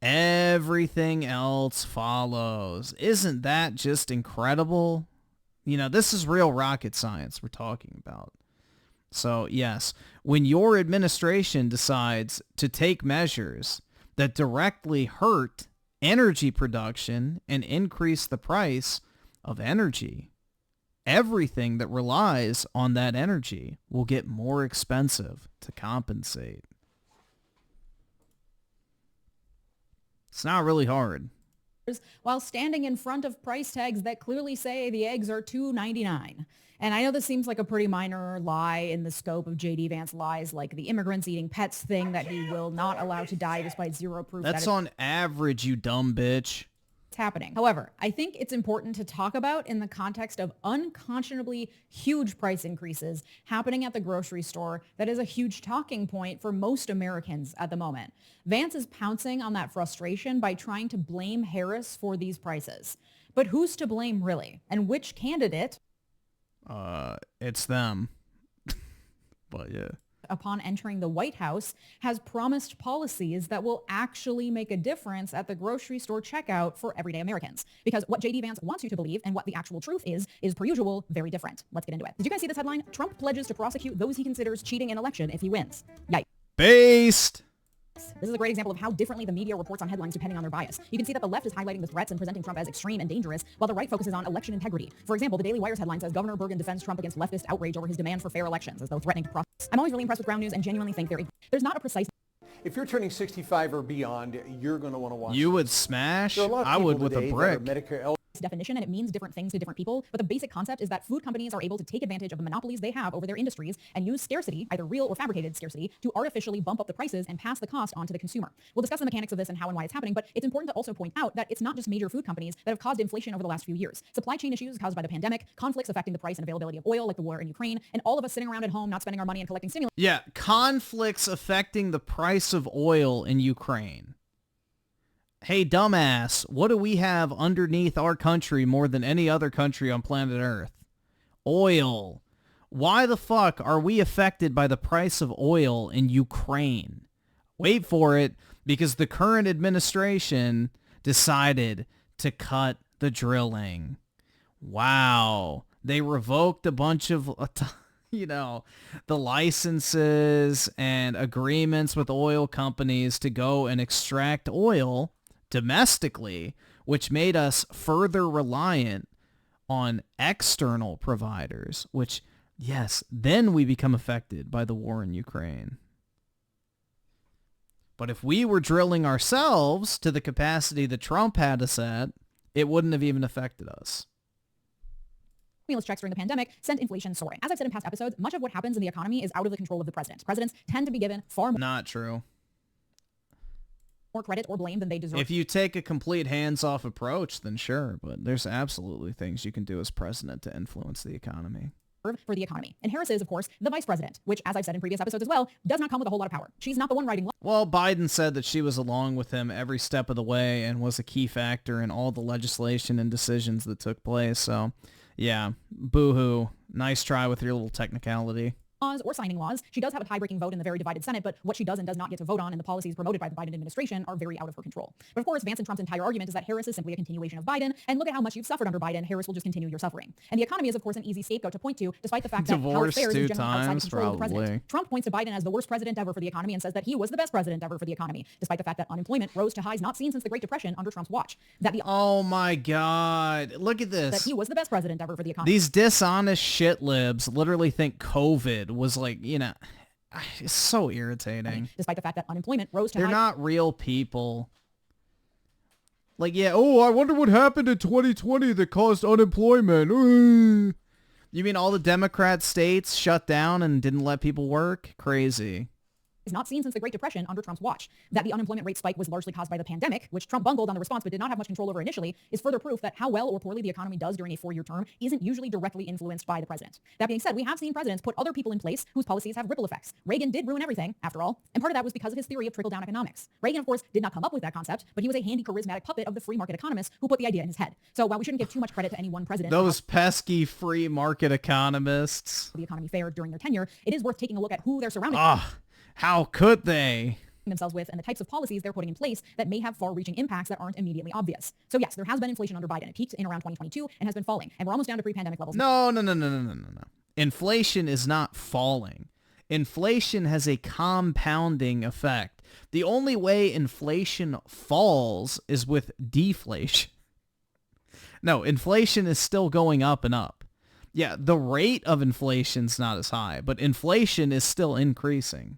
everything else follows. Isn't that just incredible? This is real rocket science we're talking about. So yes, when your administration decides to take measures that directly hurt energy production and increase the price of energy, everything that relies on that energy will get more expensive to compensate. It's not really hard. While standing in front of price tags that clearly say the eggs are $2.99. And I know this seems like a pretty minor lie in the scope of J.D. Vance lies, like the immigrants eating pets thing that he will not allow to die despite zero proof. That's on average, you dumb bitch. It's happening. However, I think it's important to talk about in the context of unconscionably huge price increases happening at the grocery store. That is a huge talking point for most Americans at the moment. Vance is pouncing on that frustration by trying to blame Harris for these prices. But who's to blame really? And which candidate? It's them. But yeah. upon entering the White House, has promised policies that will actually make a difference at the grocery store checkout for everyday Americans. Because what J.D. Vance wants you to believe and what the actual truth is per usual, very different. Let's get into it. Did you guys see this headline? Trump pledges to prosecute those he considers cheating an election if he wins. Yikes. Based. This is a great example of how differently the media reports on headlines depending on their bias. You can see that the left is highlighting the threats and presenting Trump as extreme and dangerous, while the right focuses on election integrity. For example, the Daily Wire's headline says Governor Bergen defends Trump against leftist outrage over his demand for fair elections, as though threatening to process. I'm always really impressed with Ground News and genuinely think there's not a precise... If you're turning 65 or beyond, you're going to want to watch. You would smash? I would with a brick. Definition, and it means different things to different people, but the basic concept is that food companies are able to take advantage of the monopolies they have over their industries and use scarcity, either real or fabricated scarcity, to artificially bump up the prices and pass the cost on to the consumer. We'll discuss the mechanics of this and how and why it's happening, but it's important to also point out that it's not just major food companies that have caused inflation over the last few years. Supply chain issues caused by the pandemic, conflicts affecting the price and availability of oil like the war in Ukraine, and all of us sitting around at home not spending our money and collecting stimulus. Yeah, conflicts affecting the price of oil in Ukraine. Hey, dumbass, what do we have underneath our country more than any other country on planet Earth? Oil. Why the fuck are we affected by the price of oil in Ukraine? Wait for it, because the current administration decided to cut the drilling. Wow. They revoked a bunch of... the licenses and agreements with oil companies to go and extract oil domestically, which made us further reliant on external providers, which, yes, then we become affected by the war in Ukraine. But if we were drilling ourselves to the capacity that Trump had us at, it wouldn't have even affected us. Stimulus checks during the pandemic sent inflation soaring. As I've said in past episodes, much of what happens in the economy is out of the control of the president. Presidents tend to be given far more... Not true. more credit or blame than they deserve. If you take a complete hands-off approach, then sure, but there's absolutely things you can do as president to influence the economy. For the economy. And Harris is, of course, the vice president, which, as I've said in previous episodes as well, does not come with a whole lot of power. She's not the one writing law. Well, Biden said that she was along with him every step of the way and was a key factor in all the legislation and decisions that took place. So, yeah, boo-hoo. Nice try with your little technicality. Laws or signing laws. She does have a tie-breaking vote in the very divided Senate, but what she does and does not get to vote on and the policies promoted by the Biden administration are very out of her control. But of course, Vance and Trump's entire argument is that Harris is simply a continuation of Biden, and look at how much you've suffered under Biden. Harris will just continue your suffering. And the economy is, of course, an easy scapegoat to point to, despite the fact that how it fares is generally outside control of the president. Trump points to Biden as the worst president ever for the economy and says that he was the best president ever for the economy, despite the fact that unemployment rose to highs not seen since the Great Depression under Trump's watch. Oh my God. Look at this. That he was the best president ever for the economy. These dishonest shit libs literally think COVID was like, it's so irritating. Despite the fact that unemployment rose to They're not real people. Like, yeah, I wonder what happened in 2020 that caused unemployment. You mean all the Democrat states shut down and didn't let people work? Crazy. Is not seen since the Great Depression under Trump's watch. That the unemployment rate spike was largely caused by the pandemic, which Trump bungled on the response but did not have much control over initially, is further proof that how well or poorly the economy does during a 4-year term isn't usually directly influenced by the president. That being said, we have seen presidents put other people in place whose policies have ripple effects. Reagan did ruin everything, after all, and part of that was because of his theory of trickle-down economics. Reagan, of course, did not come up with that concept, but he was a handy, charismatic puppet of the free market economists who put the idea in his head. So while we shouldn't give too much credit to any one president... Those pesky free market economists. ...the economy fared during their tenure, it is worth taking a look at who they're surrounded How could they? ...themselves with and the types of policies they're putting in place that may have far-reaching impacts that aren't immediately obvious. So yes, there has been inflation under Biden. It peaked in around 2022 and has been falling, and we're almost down to pre-pandemic levels. No. Inflation is not falling. Inflation has a compounding effect. The only way inflation falls is with deflation. No, inflation is still going up and up. Yeah, the rate of inflation's not as high, but inflation is still increasing.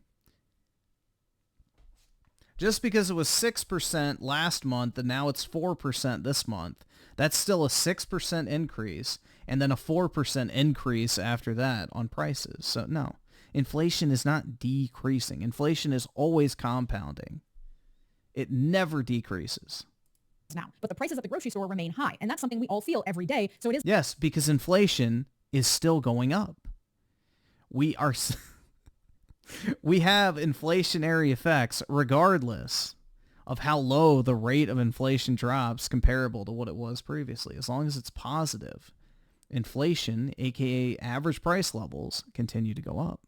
Just because it was 6% last month and now it's 4% this month, that's still a 6% increase and then a 4% increase after that on prices. So no, inflation is not decreasing. Inflation is always compounding. It never decreases. Now, but the prices at the grocery store remain high, and that's something we all feel every day. So it is... Yes, because inflation is still going up. We have inflationary effects regardless of how low the rate of inflation drops comparable to what it was previously. As long as it's positive, inflation, aka average price levels, continue to go up.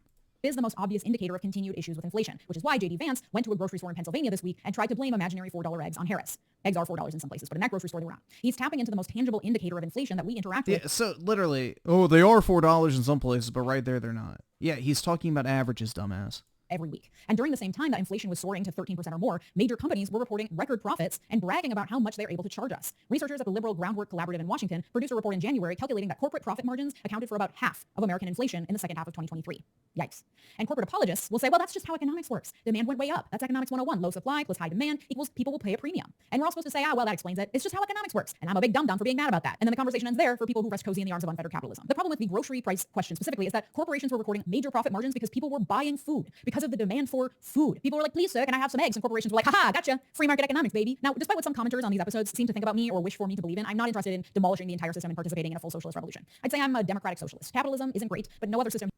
is the most obvious indicator of continued issues with inflation, which is why J.D. Vance went to a grocery store in Pennsylvania this week and tried to blame imaginary $4 eggs on Harris. Eggs are $4 in some places, but in that grocery store they were not. He's tapping into the most tangible indicator of inflation that we interact with. Yeah, so literally, oh, they are $4 in some places, but right there they're not. Yeah, he's talking about averages, dumbass. Every week. And during the same time that inflation was soaring to 13% or more, major companies were reporting record profits and bragging about how much they're able to charge us. Researchers at the Liberal Groundwork Collaborative in Washington produced a report in January calculating that corporate profit margins accounted for about half of American inflation in the second half of 2023. Yikes. And corporate apologists will say, well, that's just how economics works. Demand went way up. That's economics 101. Low supply plus high demand equals people will pay a premium. And we're all supposed to say, well, that explains it. It's just how economics works. And I'm a big dum-dum for being mad about that. And then the conversation ends there for people who rest cozy in the arms of unfettered capitalism. The problem with the grocery price question specifically is that corporations were recording major profit margins because people were buying food, because of the demand for food. People were like, please, sir, can I have some eggs? And corporations were like, haha, gotcha. Free market economics, baby. Now, despite what some commenters on these episodes seem to think about me or wish for me to believe in, I'm not interested in demolishing the entire system and participating in a full socialist revolution. I'd say I'm a democratic socialist. Capitalism isn't great, but no other system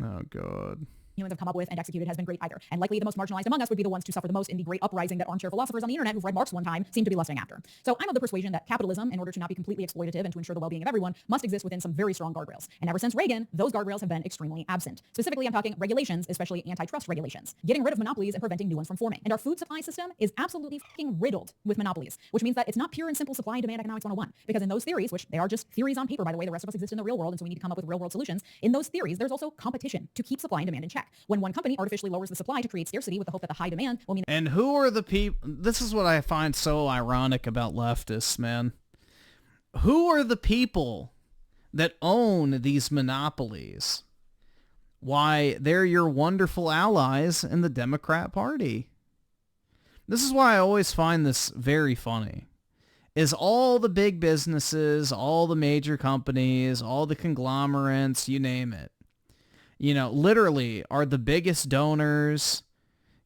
Oh, God. humans have come up with and executed has been great either. And likely the most marginalized among us would be the ones to suffer the most in the great uprising that armchair philosophers on the internet who've read Marx one time seem to be lusting after. So I'm of the persuasion that capitalism, in order to not be completely exploitative and to ensure the well-being of everyone, must exist within some very strong guardrails. And ever since Reagan, those guardrails have been extremely absent. Specifically, I'm talking regulations, especially antitrust regulations, getting rid of monopolies and preventing new ones from forming. And our food supply system is absolutely fucking riddled with monopolies, which means that it's not pure and simple supply and demand economics 101. Because in those theories, which they are just theories on paper, by the way, the rest of us exist in the real world, and so we need to come up with real world solutions. In those theories, there's also competition to keep supply and demand in check. When one company artificially lowers the supply to create scarcity with the hope that the high demand will mean... And who are the people... This is what I find so ironic about leftists, man. Who are the people that own these monopolies? Why, they're your wonderful allies in the Democrat Party. This is why I always find this very funny. Is all the big businesses, all the major companies, all the conglomerates, you name it, you know, literally are the biggest donors,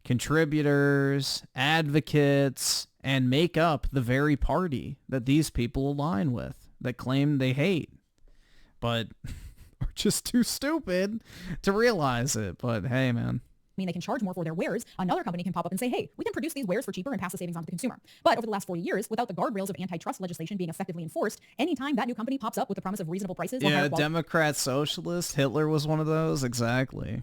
contributors, advocates, and make up the very party that these people align with, that claim they hate, but are just too stupid to realize it. But hey, man. Mean they can charge more for their wares, another company can pop up and say, hey, we can produce these wares for cheaper and pass the savings on to the consumer. But over the last 40 years, without the guardrails of antitrust legislation being effectively enforced, anytime that new company pops up with the promise of reasonable prices... Yeah, Democrat socialist, Hitler was one of those, exactly.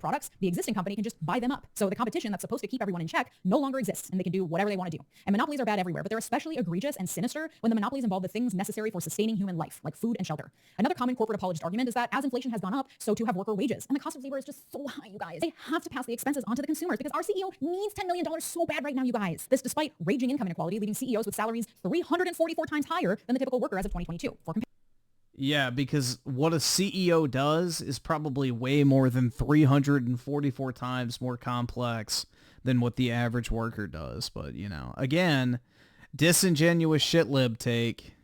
Products, the existing company can just buy them up. So the competition that's supposed to keep everyone in check no longer exists, and they can do whatever they want to do. And monopolies are bad everywhere, but they're especially egregious and sinister when the monopolies involve the things necessary for sustaining human life, like food and shelter. Another common corporate apologist argument is that as inflation has gone up, so too have worker wages. And the cost of labor is just so high, you guys. They have to pass the expenses on to the consumers because our CEO needs $10 million so bad right now, you guys. This despite raging income inequality, leaving CEOs with salaries 344 times higher than the typical worker as of 2022. Yeah, because what a CEO does is probably way more than 344 times more complex than what the average worker does. But, you know, again, disingenuous shitlib take.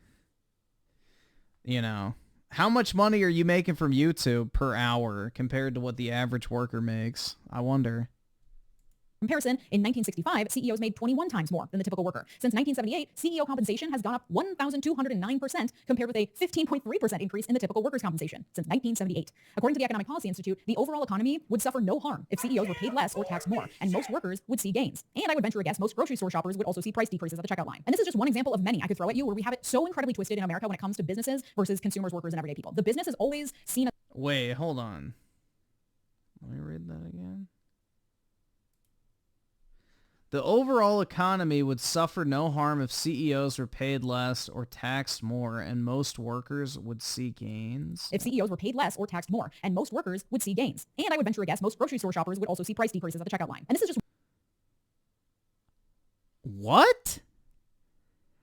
You know, how much money are you making from YouTube per hour compared to what the average worker makes? I wonder. Comparison, in 1965, CEOs made 21 times more than the typical worker. Since 1978, CEO compensation has gone up 1,209% compared with a 15.3% increase in the typical worker's compensation since 1978. According to the Economic Policy Institute, the overall economy would suffer no harm if CEOs were paid less or taxed more, and most workers would see gains. And I would venture a guess most grocery store shoppers would also see price decreases at the checkout line. And this is just one example of many I could throw at you where we have it so incredibly twisted in America when it comes to businesses versus consumers, workers, and everyday people. The business is always seen as... Wait, hold on. Let me read that again. The overall economy would suffer no harm if CEOs were paid less or taxed more, and most workers would see gains. If CEOs were paid less or taxed more, and most workers would see gains. And I would venture a guess most grocery store shoppers would also see price decreases at the checkout line. And this is just... What?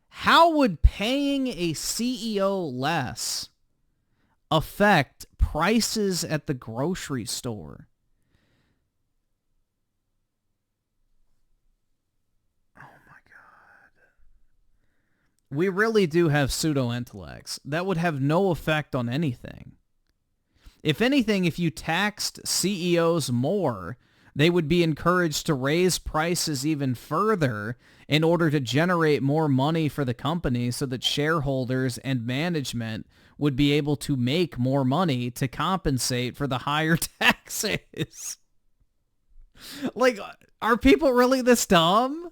How would paying a CEO less affect prices at the grocery store? We really do have pseudo-intellects. That would have no effect on anything. If anything, if you taxed CEOs more, they would be encouraged to raise prices even further in order to generate more money for the company so that shareholders and management would be able to make more money to compensate for the higher taxes. Like, are people really this dumb?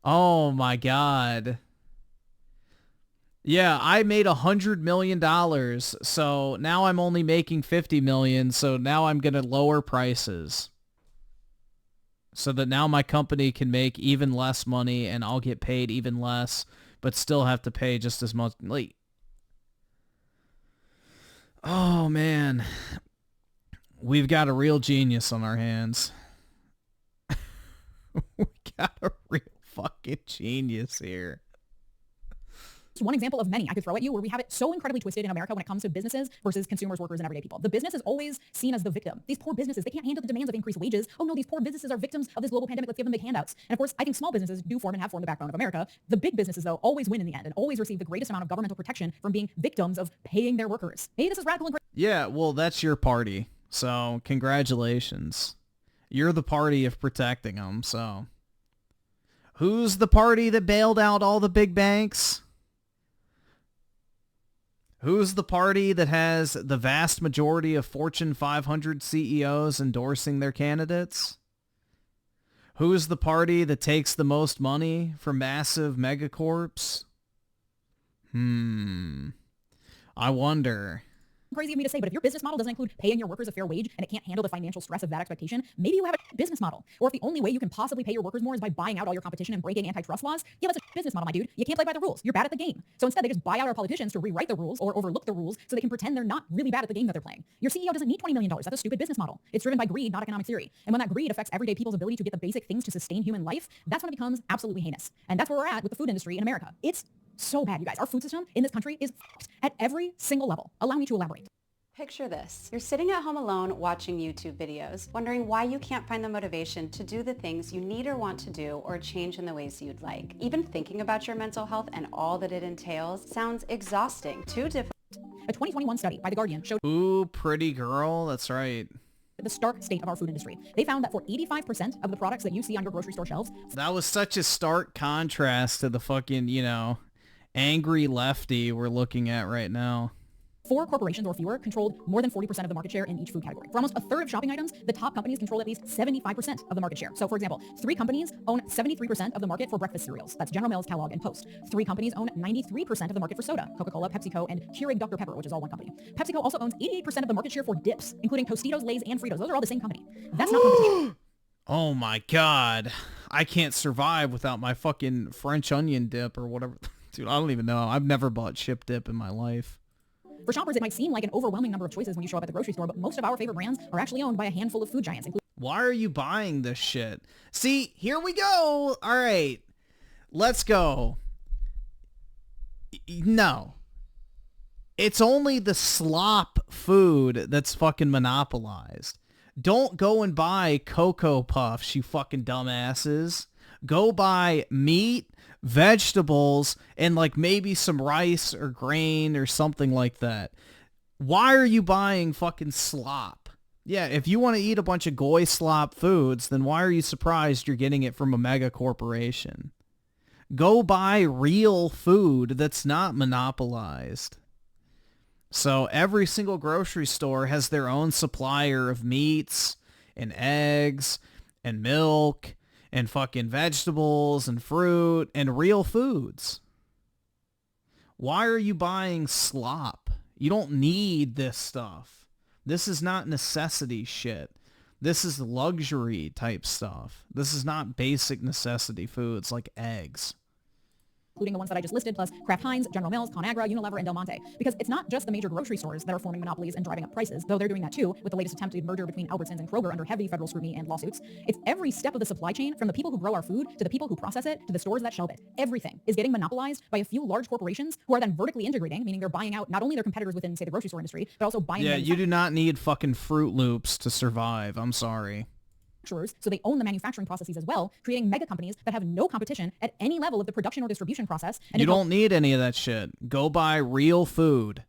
Oh my God. Yeah, I made $100 million, so now I'm only making 50 million, so now I'm going to lower prices. So that now my company can make even less money and I'll get paid even less, but still have to pay just as much. Like, oh man, we've got a real genius on our hands. We got a real fucking genius here. It's one example of many I could throw at you where we have it so incredibly twisted in America when it comes to businesses versus consumers, workers, and everyday people. The business is always seen as the victim. These poor businesses, they can't handle the demands of increased wages. Oh no, these poor businesses are victims of this global pandemic. Let's give them big handouts. And of course, I think small businesses do form and have formed the backbone of America. The big businesses, though, always win in the end and always receive the greatest amount of governmental protection from being victims of paying their workers. Hey, this is radical and Yeah, well, that's your party. So congratulations. You're the party of protecting them, so. Who's the party that bailed out all the big banks? Who's the party that has the vast majority of Fortune 500 CEOs endorsing their candidates? Who's the party that takes the most money from massive megacorps? I wonder. crazy of me to say, but if your business model doesn't include paying your workers a fair wage and it can't handle the financial stress of that expectation, maybe you have a business model. Or if the only way you can possibly pay your workers more is by buying out all your competition and breaking antitrust laws, yeah, that's a business model, my dude. You can't play by the rules. You're bad at the game. So instead, they just buy out our politicians to rewrite the rules or overlook the rules so they can pretend they're not really bad at the game that they're playing. Your CEO doesn't need $20 million. That's a stupid business model. It's driven by greed, not economic theory. And when that greed affects everyday people's ability to get the basic things to sustain human life, that's when it becomes absolutely heinous. And that's where we're at with the food industry in America. It's so bad, you guys. Our food system in this country is fucked at every single level. Allow me to elaborate. Picture this. You're sitting at home alone watching YouTube videos, wondering why you can't find the motivation to do the things you need or want to do or change in the ways you'd like. Even thinking about your mental health and all that it entails sounds exhausting, too difficult. A 2021 study by The Guardian showed Ooh, pretty girl. That's right. the stark state of our food industry. They found that for 85% of the products that you see on your grocery store shelves, that was such a stark contrast to the fucking, angry lefty we're looking at right now. 4 corporations or fewer controlled more than 40% of the market share in each food category. For almost a third of shopping items, the top companies control at least 75% of the market share. So for example, 3 companies own 73% of the market for breakfast cereals. That's General Mills, Kellogg, and Post. 3 companies own 93% of the market for soda. Coca-Cola, PepsiCo, and Keurig Dr. Pepper, which is all one company. PepsiCo also owns 88% of the market share for dips, including Tostitos, Lay's, and Fritos. Those are all the same company. That's not competition. Oh my god. I can't survive without my fucking French onion dip or whatever. Dude, I don't even know. I've never bought chip dip in my life. For shoppers, it might seem like an overwhelming number of choices when you show up at the grocery store, but most of our favorite brands are actually owned by a handful of food giants. Why are you buying this shit? See, here we go. All right, let's go. No. It's only the slop food that's fucking monopolized. Don't go and buy Cocoa Puffs, you fucking dumbasses. Go buy meat, vegetables, and like maybe some rice or grain or something like that. Why are you buying fucking slop? Yeah, if you want to eat a bunch of goy slop foods, then why are you surprised you're getting it from a mega corporation? Go buy real food that's not monopolized. So every single grocery store has their own supplier of meats and eggs and milk and fucking vegetables and fruit and real foods. Why are you buying slop? You don't need this stuff. This is not necessity shit. This is luxury type stuff. This is not basic necessity foods like eggs. Including the ones that I just listed, plus Kraft Heinz, General Mills, ConAgra, Unilever, and Del Monte. Because it's not just the major grocery stores that are forming monopolies and driving up prices, though they're doing that too, with the latest attempted merger between Albertsons and Kroger under heavy federal scrutiny and lawsuits. It's every step of the supply chain, from the people who grow our food, to the people who process it, to the stores that shelve it. Everything is getting monopolized by a few large corporations who are then vertically integrating, meaning they're buying out not only their competitors within, say, the grocery store industry, but also buying... Yeah, you do not need fucking Fruit Loops to survive. I'm sorry. So they own the manufacturing processes as well, creating mega companies that have no competition at any level of the production or distribution process. And you don't need any of that shit. Go buy real food.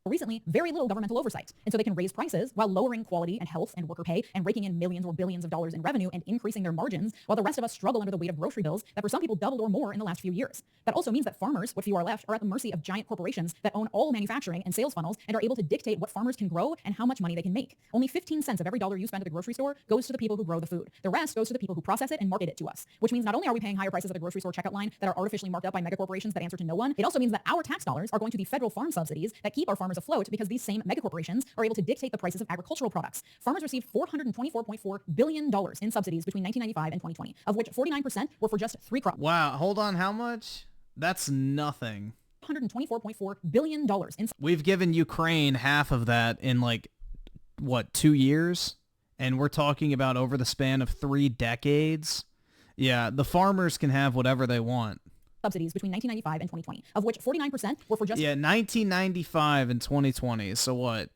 recently very little governmental oversight. And so they can raise prices while lowering quality and health and worker pay and raking in millions or billions of dollars in revenue and increasing their margins while the rest of us struggle under the weight of grocery bills that for some people doubled or more in the last few years. That also means that farmers, what few are left, are at the mercy of giant corporations that own all manufacturing and sales funnels and are able to dictate what farmers can grow and how much money they can make. Only 15 cents of every dollar you spend at the grocery store goes to the people who grow the food. The rest goes to the people who process it and market it to us, which means not only are we paying higher prices at the grocery store checkout line that are artificially marked up by megacorporations that answer to no one, it also means that our tax dollars are going to the federal farm subsidies that keep our farmers afloat because these same megacorporations are able to dictate the prices of agricultural products. Farmers received $424.4 billion in subsidies between 1995 and 2020, of which 49% were for just 3 crops. Wow, hold on, how much? That's nothing. $124.4 billion in We've given Ukraine half of that in like, what, 2 years? And we're talking about over the span of 3 decades? Yeah, the farmers can have whatever they want. Subsidies between 1995 and 2020, of which 49% were for just... Yeah, 1995 and 2020. So what,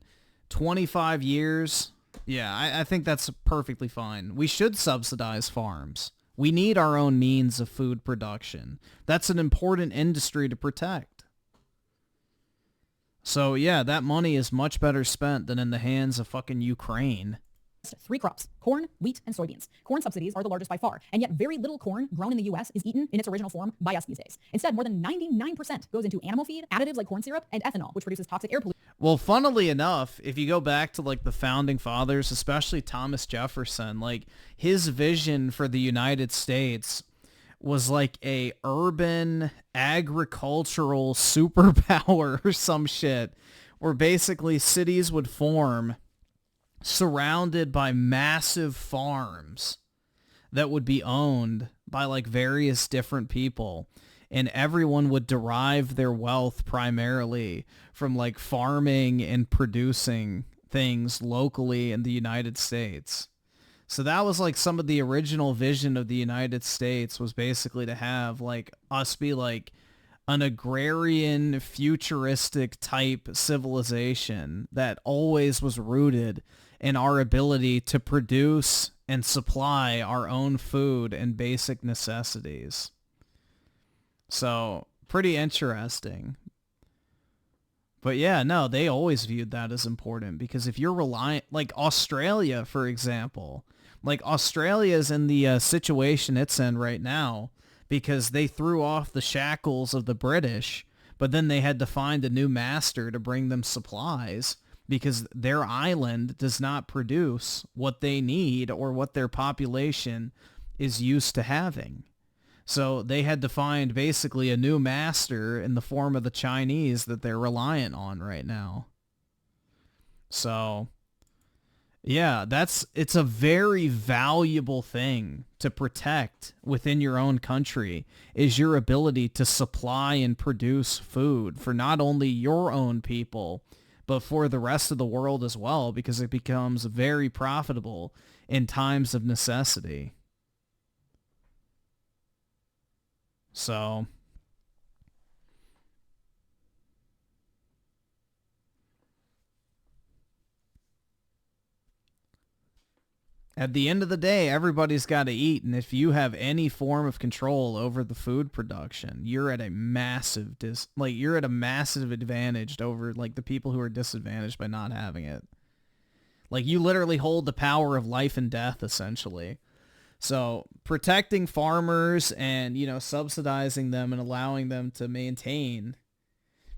25 years? Yeah, I think that's perfectly fine. We should subsidize farms. We need our own means of food production. That's an important industry to protect. So yeah, that money is much better spent than in the hands of fucking Ukraine. 3 crops: corn, wheat, and soybeans. Corn subsidies are the largest by far, and yet very little corn grown in the U.S. is eaten in its original form by us these days. Instead, more than 99% goes into animal feed, additives like corn syrup, and ethanol, which produces toxic air pollution. Well, funnily enough, if you go back to like the founding fathers, especially Thomas Jefferson, like his vision for the United States was like a urban agricultural superpower or some shit, where basically cities would form surrounded by massive farms that would be owned by like various different people, and everyone would derive their wealth primarily from like farming and producing things locally in the United States. So that was like some of the original vision of the United States, was basically to have like us be like an agrarian, futuristic type civilization that always was rooted in our ability to produce and supply our own food and basic necessities. So, pretty interesting. But yeah, no, they always viewed that as important, because if you're reliant, like Australia, for example, like Australia is in the situation it's in right now because they threw off the shackles of the British, but then they had to find a new master to bring them supplies, because their island does not produce what they need or what their population is used to having. So they had to find basically a new master in the form of the Chinese that they're reliant on right now. So yeah, it's a very valuable thing to protect within your own country, is your ability to supply and produce food for not only your own people, but for the rest of the world as well, because it becomes very profitable in times of necessity. So, at the end of the day, everybody's got to eat, and if you have any form of control over the food production, you're at a massive you're at a massive advantage over like the people who are disadvantaged by not having it. Like, you literally hold the power of life and death, essentially. So protecting farmers and, you know, subsidizing them and allowing them to maintain,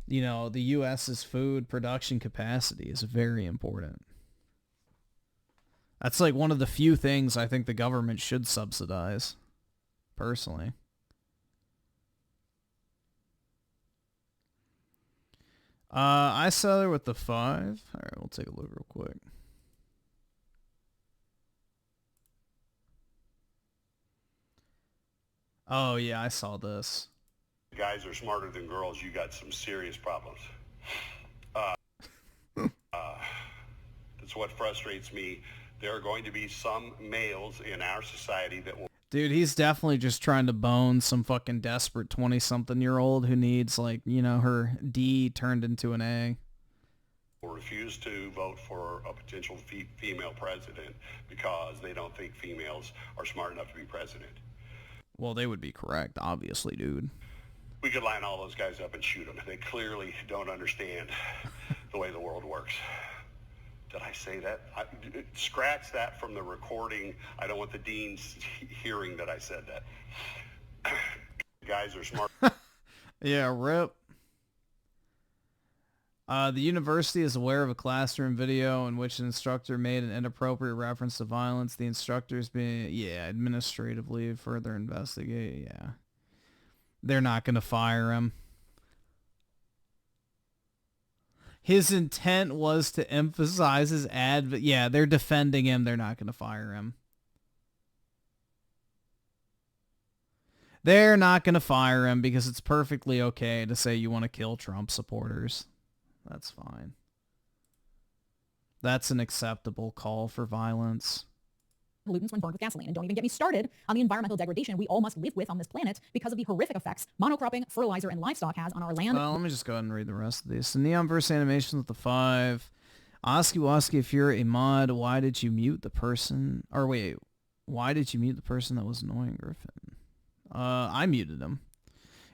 you know, the U.S.'s food production capacity is very important. That's like one of the few things I think the government should subsidize, personally. I saw her with the 5. All right, we'll take a look real quick. Oh, yeah, I saw this. Guys are smarter than girls. You got some serious problems. That's what frustrates me. There are going to be some males in our society that will... Dude, he's definitely just trying to bone some fucking desperate 20-something-year-old who needs, like, you know, her D turned into an A. Will refuse to vote for a potential female president because they don't think females are smart enough to be president. Well, they would be correct, obviously, dude. we could line all those guys up and shoot them. They clearly don't understand the way the world works. Did I say that? Scratch that from the recording. I don't want the deans hearing that I said that. Guys are smart. Yeah, rip. The university is aware of a classroom video in which an instructor made an inappropriate reference to violence. The instructor's being, administratively further investigate. Yeah. They're not going to fire him. His intent was to emphasize his yeah, they're defending him. They're not going to fire him. They're not going to fire him because it's perfectly okay to say you want to kill Trump supporters. That's fine. That's an acceptable call for violence. Pollutants when burned with gasoline. And don't even get me started on the environmental degradation we all must live with on this planet because of the horrific effects monocropping, fertilizer, and livestock has on our land. Well, let me just go ahead and read the rest of these. So Neonverse Animations with the 5. Oski Woski, if you're a mod, why did you mute the person? Or wait, why did you mute the person that was annoying Griffin? I muted him.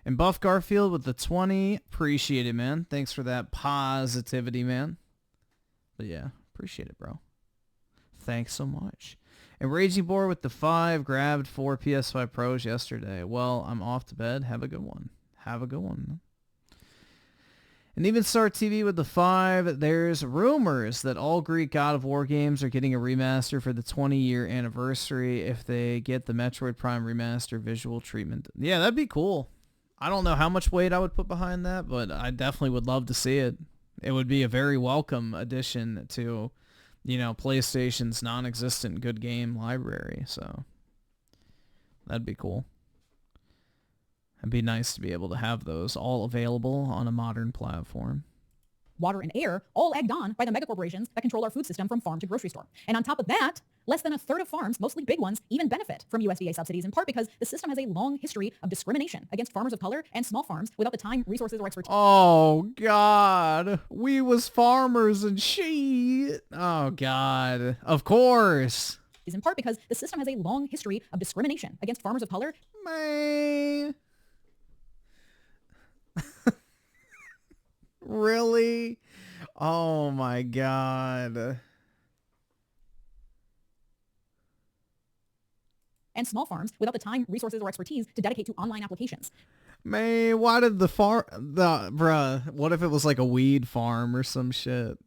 And Buff Garfield with the 20. Appreciate it, man. Thanks for that positivity, man. But yeah, appreciate it, bro. Thanks so much. And Raging Boar with the 5. Grabbed 4 PS5 Pros yesterday. Well, I'm off to bed. Have a good one. Have a good one. And Even Star TV with the 5. There's rumors that all Greek God of War games are getting a remaster for the 20-year anniversary if they get the Metroid Prime remaster visual treatment. Yeah, that'd be cool. I don't know how much weight I would put behind that, but I definitely would love to see it. It would be a very welcome addition to, you know, PlayStation's non-existent good game library, so that'd be cool. It'd be nice to be able to have those all available on a modern platform. Water and air, all egged on by the megacorporations that control our food system from farm to grocery store. And on top of that, less than a third of farms, mostly big ones, even benefit from USDA subsidies, in part because the system has a long history of discrimination against farmers of color and small farms without the time, resources, or expertise. Oh, God. We was farmers and shit. Oh, God. Of course. Is in part because the system has a long history of discrimination against farmers of color. Man. Really? Oh my God. And small farms without the time, resources, or expertise to dedicate to online applications. Man, why did bruh, what if it was like a weed farm or some shit?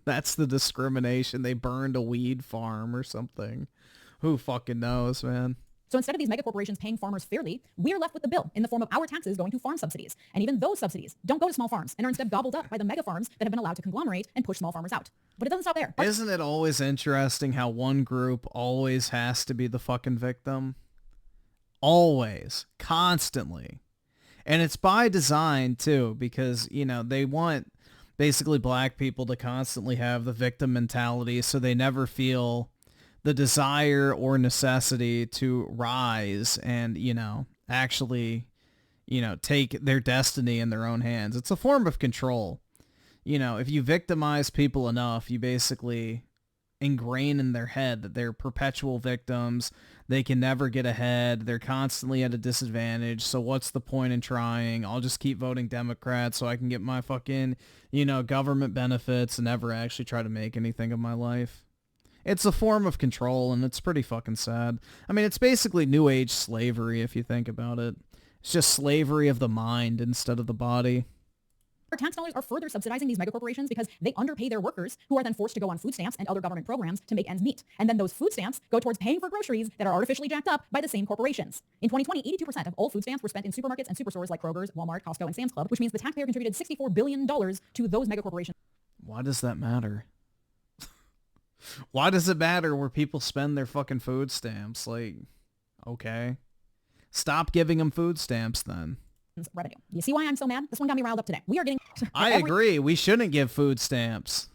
That's the discrimination. They burned a weed farm or something. Who fucking knows, man? So instead of these megacorporations paying farmers fairly, we're left with the bill in the form of our taxes going to farm subsidies. And even those subsidies don't go to small farms and are instead gobbled up by the mega farms that have been allowed to conglomerate and push small farmers out. But it doesn't stop there. Isn't it always interesting how one group always has to be the fucking victim? Always. Constantly. And it's by design, too, because, you know, they want basically black people to constantly have the victim mentality so they never feel the desire or necessity to rise and, you know, actually, you know, take their destiny in their own hands. It's a form of control. You know, if you victimize people enough, you basically ingrain in their head that they're perpetual victims. They can never get ahead. They're constantly at a disadvantage. So what's the point in trying? I'll just keep voting Democrat so I can get my fucking, you know, government benefits and never actually try to make anything of my life. It's a form of control, and it's pretty fucking sad. I mean, it's basically New Age slavery, if you think about it. It's just slavery of the mind instead of the body. Our tax dollars are further subsidizing these megacorporations because they underpay their workers, who are then forced to go on food stamps and other government programs to make ends meet. And then those food stamps go towards paying for groceries that are artificially jacked up by the same corporations. In 2020, 82% of all food stamps were spent in supermarkets and superstores like Kroger's, Walmart, Costco, and Sam's Club, which means the taxpayer contributed $64 billion to those megacorporations. Why does that matter? Why does it matter where people spend their fucking food stamps? Like, okay. Stop giving them food stamps then. Revenue. You see why I'm so mad? This one got me riled up today. We are getting... I agree. We shouldn't give food stamps.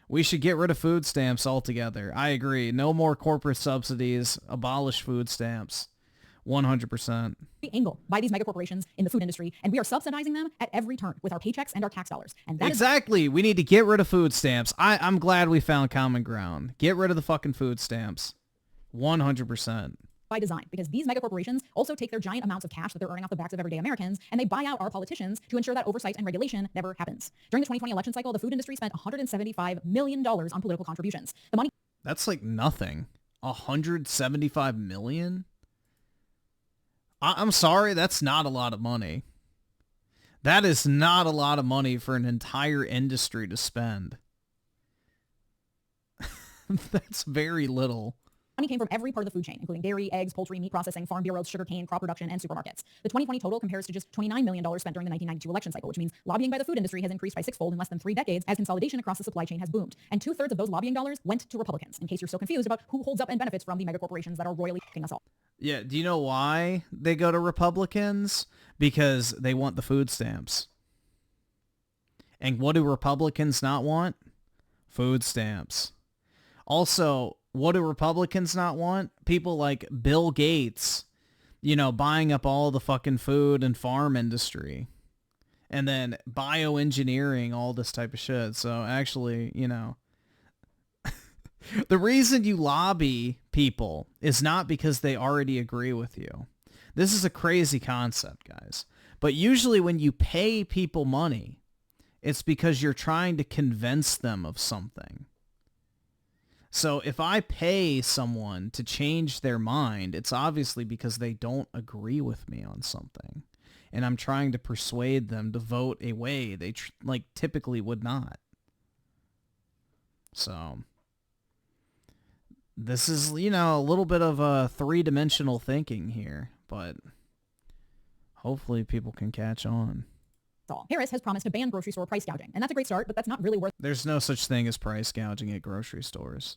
We should get rid of food stamps altogether. I agree. No more corporate subsidies. Abolish food stamps. 100%. Angle by these megacorporations in the food industry, and we are subsidizing them at every turn with our paychecks and our tax dollars. And that exactly. We need to get rid of food stamps. I'm glad we found common ground. Get rid of the fucking food stamps. 100%. by design, because these mega corporations also take their giant amounts of cash that they're earning off the backs of everyday Americans, and they buy out our politicians to ensure that oversight and regulation never happens. During the 2020 election cycle, the food industry spent $175 million on political contributions. The money... That's like nothing. 175 million? I'm sorry, that's not a lot of money. That is not a lot of money for an entire industry to spend. That's very little. Money came from every part of the food chain, including dairy, eggs, poultry, meat processing, farm bureaus, sugarcane, crop production, and supermarkets. The 2020 total compares to just $29 million spent during the 1992 election cycle, which means lobbying by the food industry has increased by sixfold in less than 3 decades as consolidation across the supply chain has boomed. And 2/3 of those lobbying dollars went to Republicans, in case you're so confused about who holds up and benefits from the mega corporations that are royally f***ing us all. Yeah, do you know why they go to Republicans? Because they want the food stamps. And what do Republicans not want? Food stamps. Also, what do Republicans not want? People like Bill Gates, you know, buying up all the fucking food and farm industry. And then bioengineering, all this type of shit. So actually, you know, the reason you lobby people is not because they already agree with you. This is a crazy concept, guys. But usually when you pay people money, it's because you're trying to convince them of something. So if I pay someone to change their mind, it's obviously because they don't agree with me on something. And I'm trying to persuade them to vote a way they typically would not. So this is, you know, a little bit of a three-dimensional thinking here, but hopefully people can catch on. Harris has promised to ban grocery store price gouging, and that's a great start, but that's not really worth... There's no such thing as price gouging at grocery stores.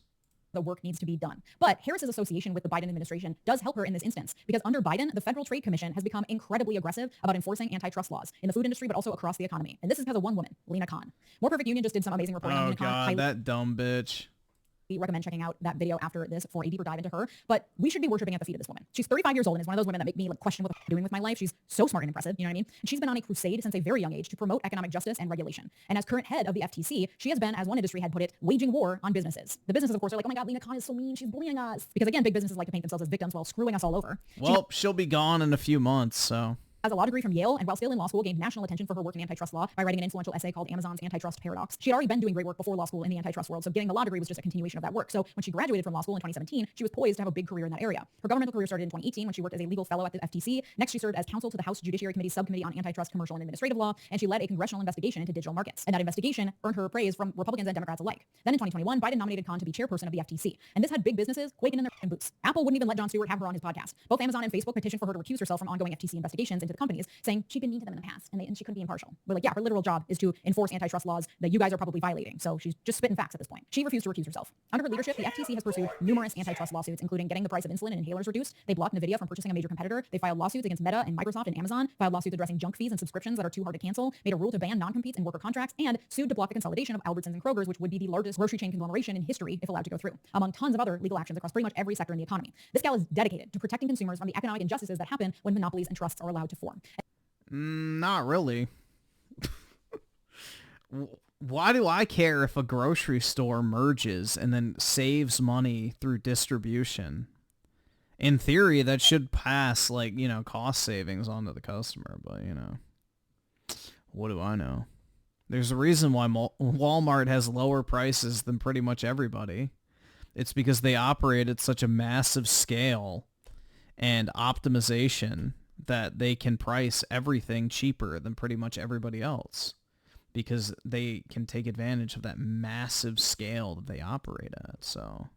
The work needs to be done. But Harris's association with the Biden administration does help her in this instance, because under Biden, the Federal Trade Commission has become incredibly aggressive about enforcing antitrust laws in the food industry, but also across the economy. And this is because of one woman, Lena Khan. More Perfect Union just did some amazing reporting on Lena Khan. Oh God, that dumb bitch. Recommend checking out that video after this for a deeper dive into her, but we should be worshiping at the feet of this woman. She's 35 years old and is one of those women that make me question what I'm doing with my life. She's so smart and impressive, you know what I mean? And she's been on a crusade since a very young age to promote economic justice and regulation. And as current head of the FTC, she has been, as one industry head put it, waging war on businesses. The businesses, of course, are like, oh my God, Lena Khan is so mean, she's bullying us. Because again, big businesses like to paint themselves as victims while screwing us all over. Well, she'll be gone in a few months, so... Has a law degree from Yale, and while still in law school, gained national attention for her work in antitrust law by writing an influential essay called Amazon's Antitrust Paradox. She had already been doing great work before law school in the antitrust world, so getting the law degree was just a continuation of that work. So when she graduated from law school in 2017, she was poised to have a big career in that area. Her governmental career started in 2018 when she worked as a legal fellow at the FTC. Next, she served as counsel to the House Judiciary Committee's Subcommittee on Antitrust, Commercial, and Administrative Law, and she led a congressional investigation into digital markets. And that investigation earned her praise from Republicans and Democrats alike. Then in 2021, Biden nominated Khan to be chairperson of the FTC, and this had big businesses quaking in their boots. Apple wouldn't even let Jon Stewart have her on his podcast. Both Amazon and Facebook petitioned for her to recuse herself from ongoing FTC investigations into the companies, saying she'd been mean to them in the past, and she couldn't be impartial. We're like, yeah, her literal job is to enforce antitrust laws that you guys are probably violating, so she's just spitting facts at this point. She refused to recuse herself. Under her leadership, the FTC has pursued numerous antitrust lawsuits, including getting the price of insulin and inhalers reduced. They blocked NVIDIA from purchasing a major competitor. They filed lawsuits against Meta and Microsoft and Amazon, filed lawsuits addressing junk fees and subscriptions that are too hard to cancel, made a rule to ban non-competes in worker contracts, and sued to block the consolidation of Albertsons and Kroger's, which would be the largest grocery chain conglomeration in history if allowed to go through, among tons of other legal actions across pretty much every sector in the economy. This gal is dedicated to protecting consumers from the economic injustices that happen when monopolies and trusts are allowed to form. Not really. Why do I care if a grocery store merges and then saves money through distribution? In theory, that should pass, like, you know, cost savings onto the customer, but, you know, what do I know? There's a reason why Walmart has lower prices than pretty much everybody. It's because they operate at such a massive scale and optimization that they can price everything cheaper than pretty much everybody else, because they can take advantage of that massive scale that they operate at. So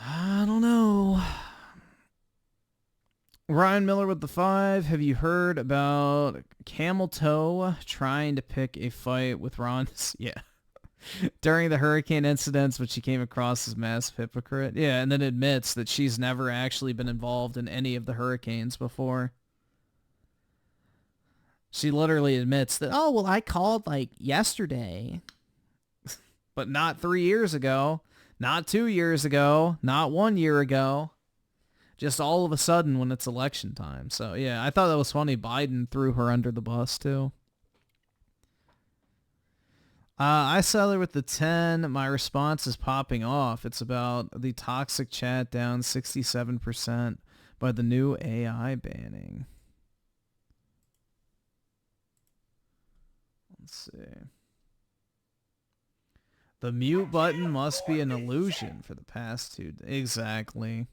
I don't know. Ryan Miller with the 5. Have you heard about Camel Toe trying to pick a fight with Ron? Yeah. During the hurricane incidents, which she came across as massive hypocrite. Yeah, and then admits that she's never actually been involved in any of the hurricanes before. She literally admits that, oh, well, I called, like, yesterday. But not 3 years ago. Not 2 years ago. Not 1 year ago. Just all of a sudden when it's election time. So, yeah, I thought that was funny. Biden threw her under the bus, too. I saw there with the 10. My response is popping off. It's about the toxic chat down 67% by the new AI banning. Let's see. The mute button must be an illusion for the past 2. Exactly.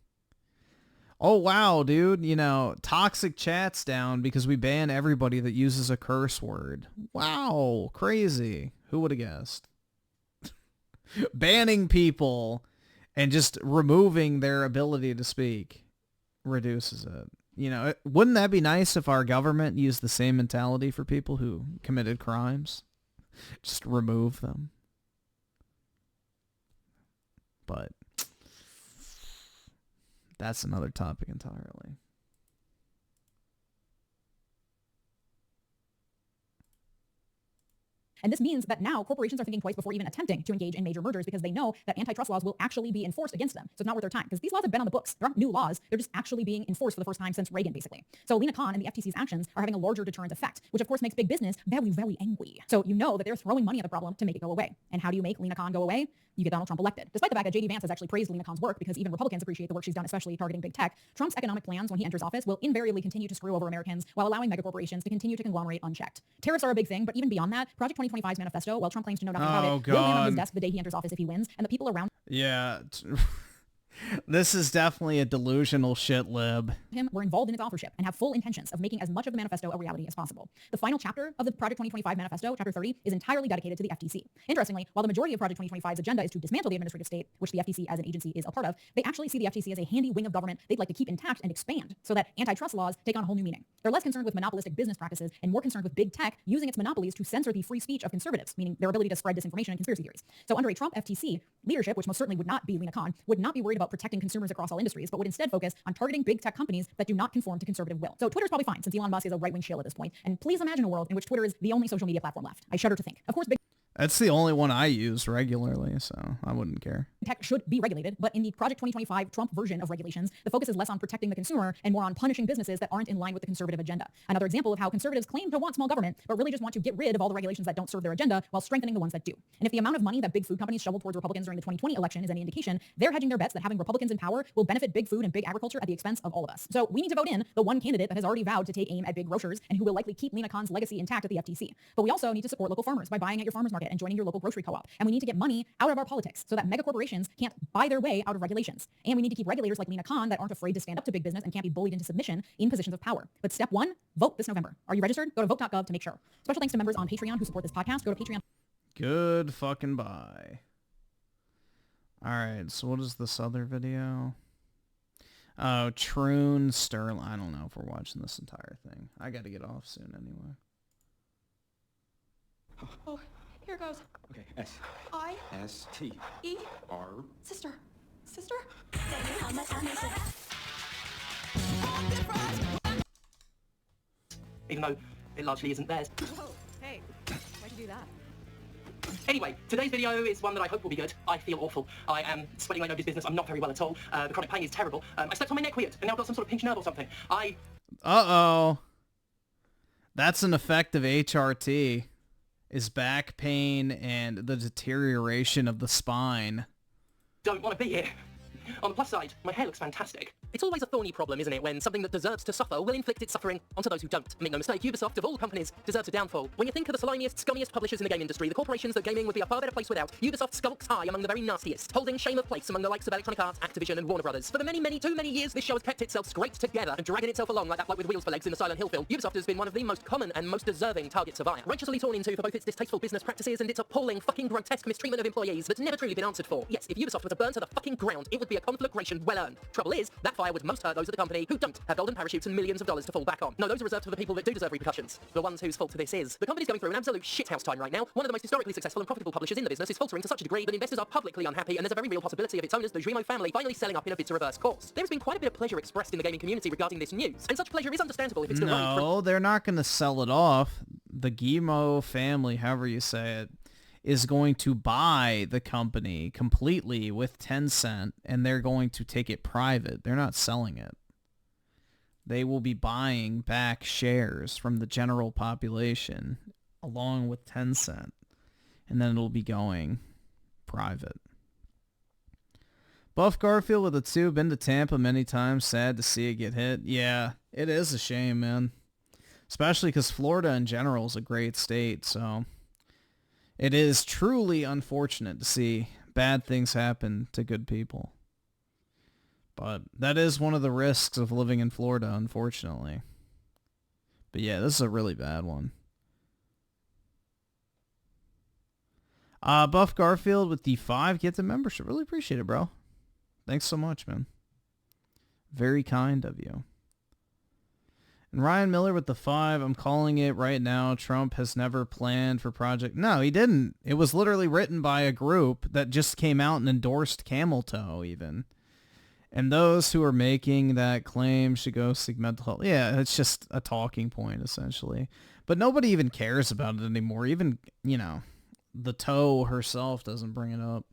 Oh, wow, dude. You know, toxic chat's down because we ban everybody that uses a curse word. Wow. Crazy. Who would have guessed? Banning people and just removing their ability to speak reduces it. You know, wouldn't that be nice if our government used the same mentality for people who committed crimes? Just remove them. But that's another topic entirely. And this means that now corporations are thinking twice before even attempting to engage in major mergers because they know that antitrust laws will actually be enforced against them. So it's not worth their time because these laws have been on the books. There aren't new laws. They're just actually being enforced for the first time since Reagan, basically. So Lena Khan and the FTC's actions are having a larger deterrent effect, which of course makes big business very, very angry. So you know that they're throwing money at the problem to make it go away. And how do you make Lena Khan go away? You get Donald Trump elected. Despite the fact that J.D. Vance has actually praised Lena Khan's work because even Republicans appreciate the work she's done, especially targeting big tech, Trump's economic plans when he enters office will invariably continue to screw over Americans while allowing megacorporations to continue to conglomerate unchecked. Tariffs are a big thing, but even beyond that, Project 2025's manifesto, while Trump claims to know nothing about it, will land on his desk the day he enters office if he wins, and the people around Yeah. This is definitely a delusional shit lib. him were involved in its authorship and have full intentions of making as much of the manifesto a reality as possible. The final chapter of the Project 2025 manifesto, Chapter 30, is entirely dedicated to the FTC. Interestingly, while the majority of Project 2025's agenda is to dismantle the administrative state, which the FTC as an agency is a part of, they actually see the FTC as a handy wing of government they'd like to keep intact and expand so that antitrust laws take on a whole new meaning. They're less concerned with monopolistic business practices and more concerned with big tech using its monopolies to censor the free speech of conservatives, meaning their ability to spread disinformation and conspiracy theories. So under a Trump FTC leadership, which most certainly would not be Lena Khan, would not be worried about protecting consumers across all industries, but would instead focus on targeting big tech companies that do not conform to conservative will. So Twitter's probably fine since Elon Musk is a right-wing shill at this point. And please imagine a world in which Twitter is the only social media platform left. I shudder to think. Of course, big That's the only one I use regularly, so I wouldn't care. tech should be regulated, but in the Project 2025 Trump version of regulations, the focus is less on protecting the consumer and more on punishing businesses that aren't in line with the conservative agenda. Another example of how conservatives claim to want small government, but really just want to get rid of all the regulations that don't serve their agenda while strengthening the ones that do. And if the amount of money that big food companies shoveled towards Republicans during the 2020 election is any indication, they're hedging their bets that having Republicans in power will benefit big food and big agriculture at the expense of all of us. So we need to vote in the one candidate that has already vowed to take aim at big grocers and who will likely keep Lena Khan's legacy intact at the FTC. But we also need to support local farmers by buying at your farmers market and joining your local grocery co-op. And we need to get money out of our politics so that mega corporations can't buy their way out of regulations. And we need to keep regulators like Lena Khan that aren't afraid to stand up to big business and can't be bullied into submission in positions of power. But step one, vote this November. Are you registered? Go to vote.gov to make sure. Special thanks to members on Patreon who support this podcast. Go to Patreon. Good fucking bye. Alright, so what is this other video? Oh, Troon Sterling. I don't know if we're watching this entire thing. I gotta get off soon anyway. Oh, here goes. Okay, S. I. S. T. E. R. Sister. Sister? Even though it largely isn't theirs. Whoa, hey, why'd you do that? Anyway, today's video is one that I hope will be good. I feel awful. I am sweating like nobody's business. I'm not very well at all. The chronic pain is terrible. I slept on my neck weird, and now I've got some sort of pinched nerve or something. Uh-oh. That's an effect of HRT. Is back pain and the deterioration of the spine. Don't want to be here. On the plus side, my hair looks fantastic. It's always a thorny problem, isn't it, when something that deserves to suffer will inflict its suffering onto those who don't. Make no mistake, Ubisoft, of all companies, deserves a downfall. When you think of the slimiest, scummiest publishers in the game industry, the corporations that gaming would be a far better place without, Ubisoft skulks high among the very nastiest, holding shame of place among the likes of Electronic Arts, Activision, and Warner Brothers. For the too many years, this show has kept itself scraped together and dragging itself along like that bloke with wheels for legs in the Silent Hill film. Ubisoft has been one of the most common and most deserving targets of ire, righteously torn into for both its distasteful business practices and its appalling, fucking grotesque mistreatment of employees that's never truly been answered for. Yes, if Ubisoft were to burn to the fucking ground, it would be a conflagration well earned. Trouble is, that fire would most hurt those at the company who don't have golden parachutes and millions of dollars to fall back on. No, those are reserved for the people that do deserve repercussions. The ones whose fault this is. The company's going through an absolute shithouse time right now. One of the most historically successful and profitable publishers in the business is faltering to such a degree that investors are publicly unhappy, and there's a very real possibility of its owners, the Drimo family, finally selling up in a bid to reverse course. There's been quite a bit of pleasure expressed in the gaming community regarding this news, and such pleasure is understandable if it's derived from... No, they're not going to sell it off. The Guillemot family, however you say it, is going to buy the company completely with Tencent, and they're going to take it private. They're not selling it. They will be buying back shares from the general population along with Tencent. and then it'll be going private. Buff Garfield with a 2, been to Tampa many times, sad to see it get hit. Yeah, it is a shame, man. Especially because Florida in general is a great state, so it is truly unfortunate to see bad things happen to good people. But that is one of the risks of living in Florida, unfortunately. But yeah, this is a really bad one. Buff Garfield with the 5 gets a membership. Really appreciate it, bro. Thanks so much, man. Very kind of you. And Ryan Miller with the 5. I'm calling it right now. Trump has never planned for Project... No, he didn't. It was literally written by a group that just came out and endorsed Camel Toe, even. And those who are making that claim should go seek mental health. Yeah, it's just a talking point, essentially. But nobody even cares about it anymore. Even, you know, the Toe herself doesn't bring it up.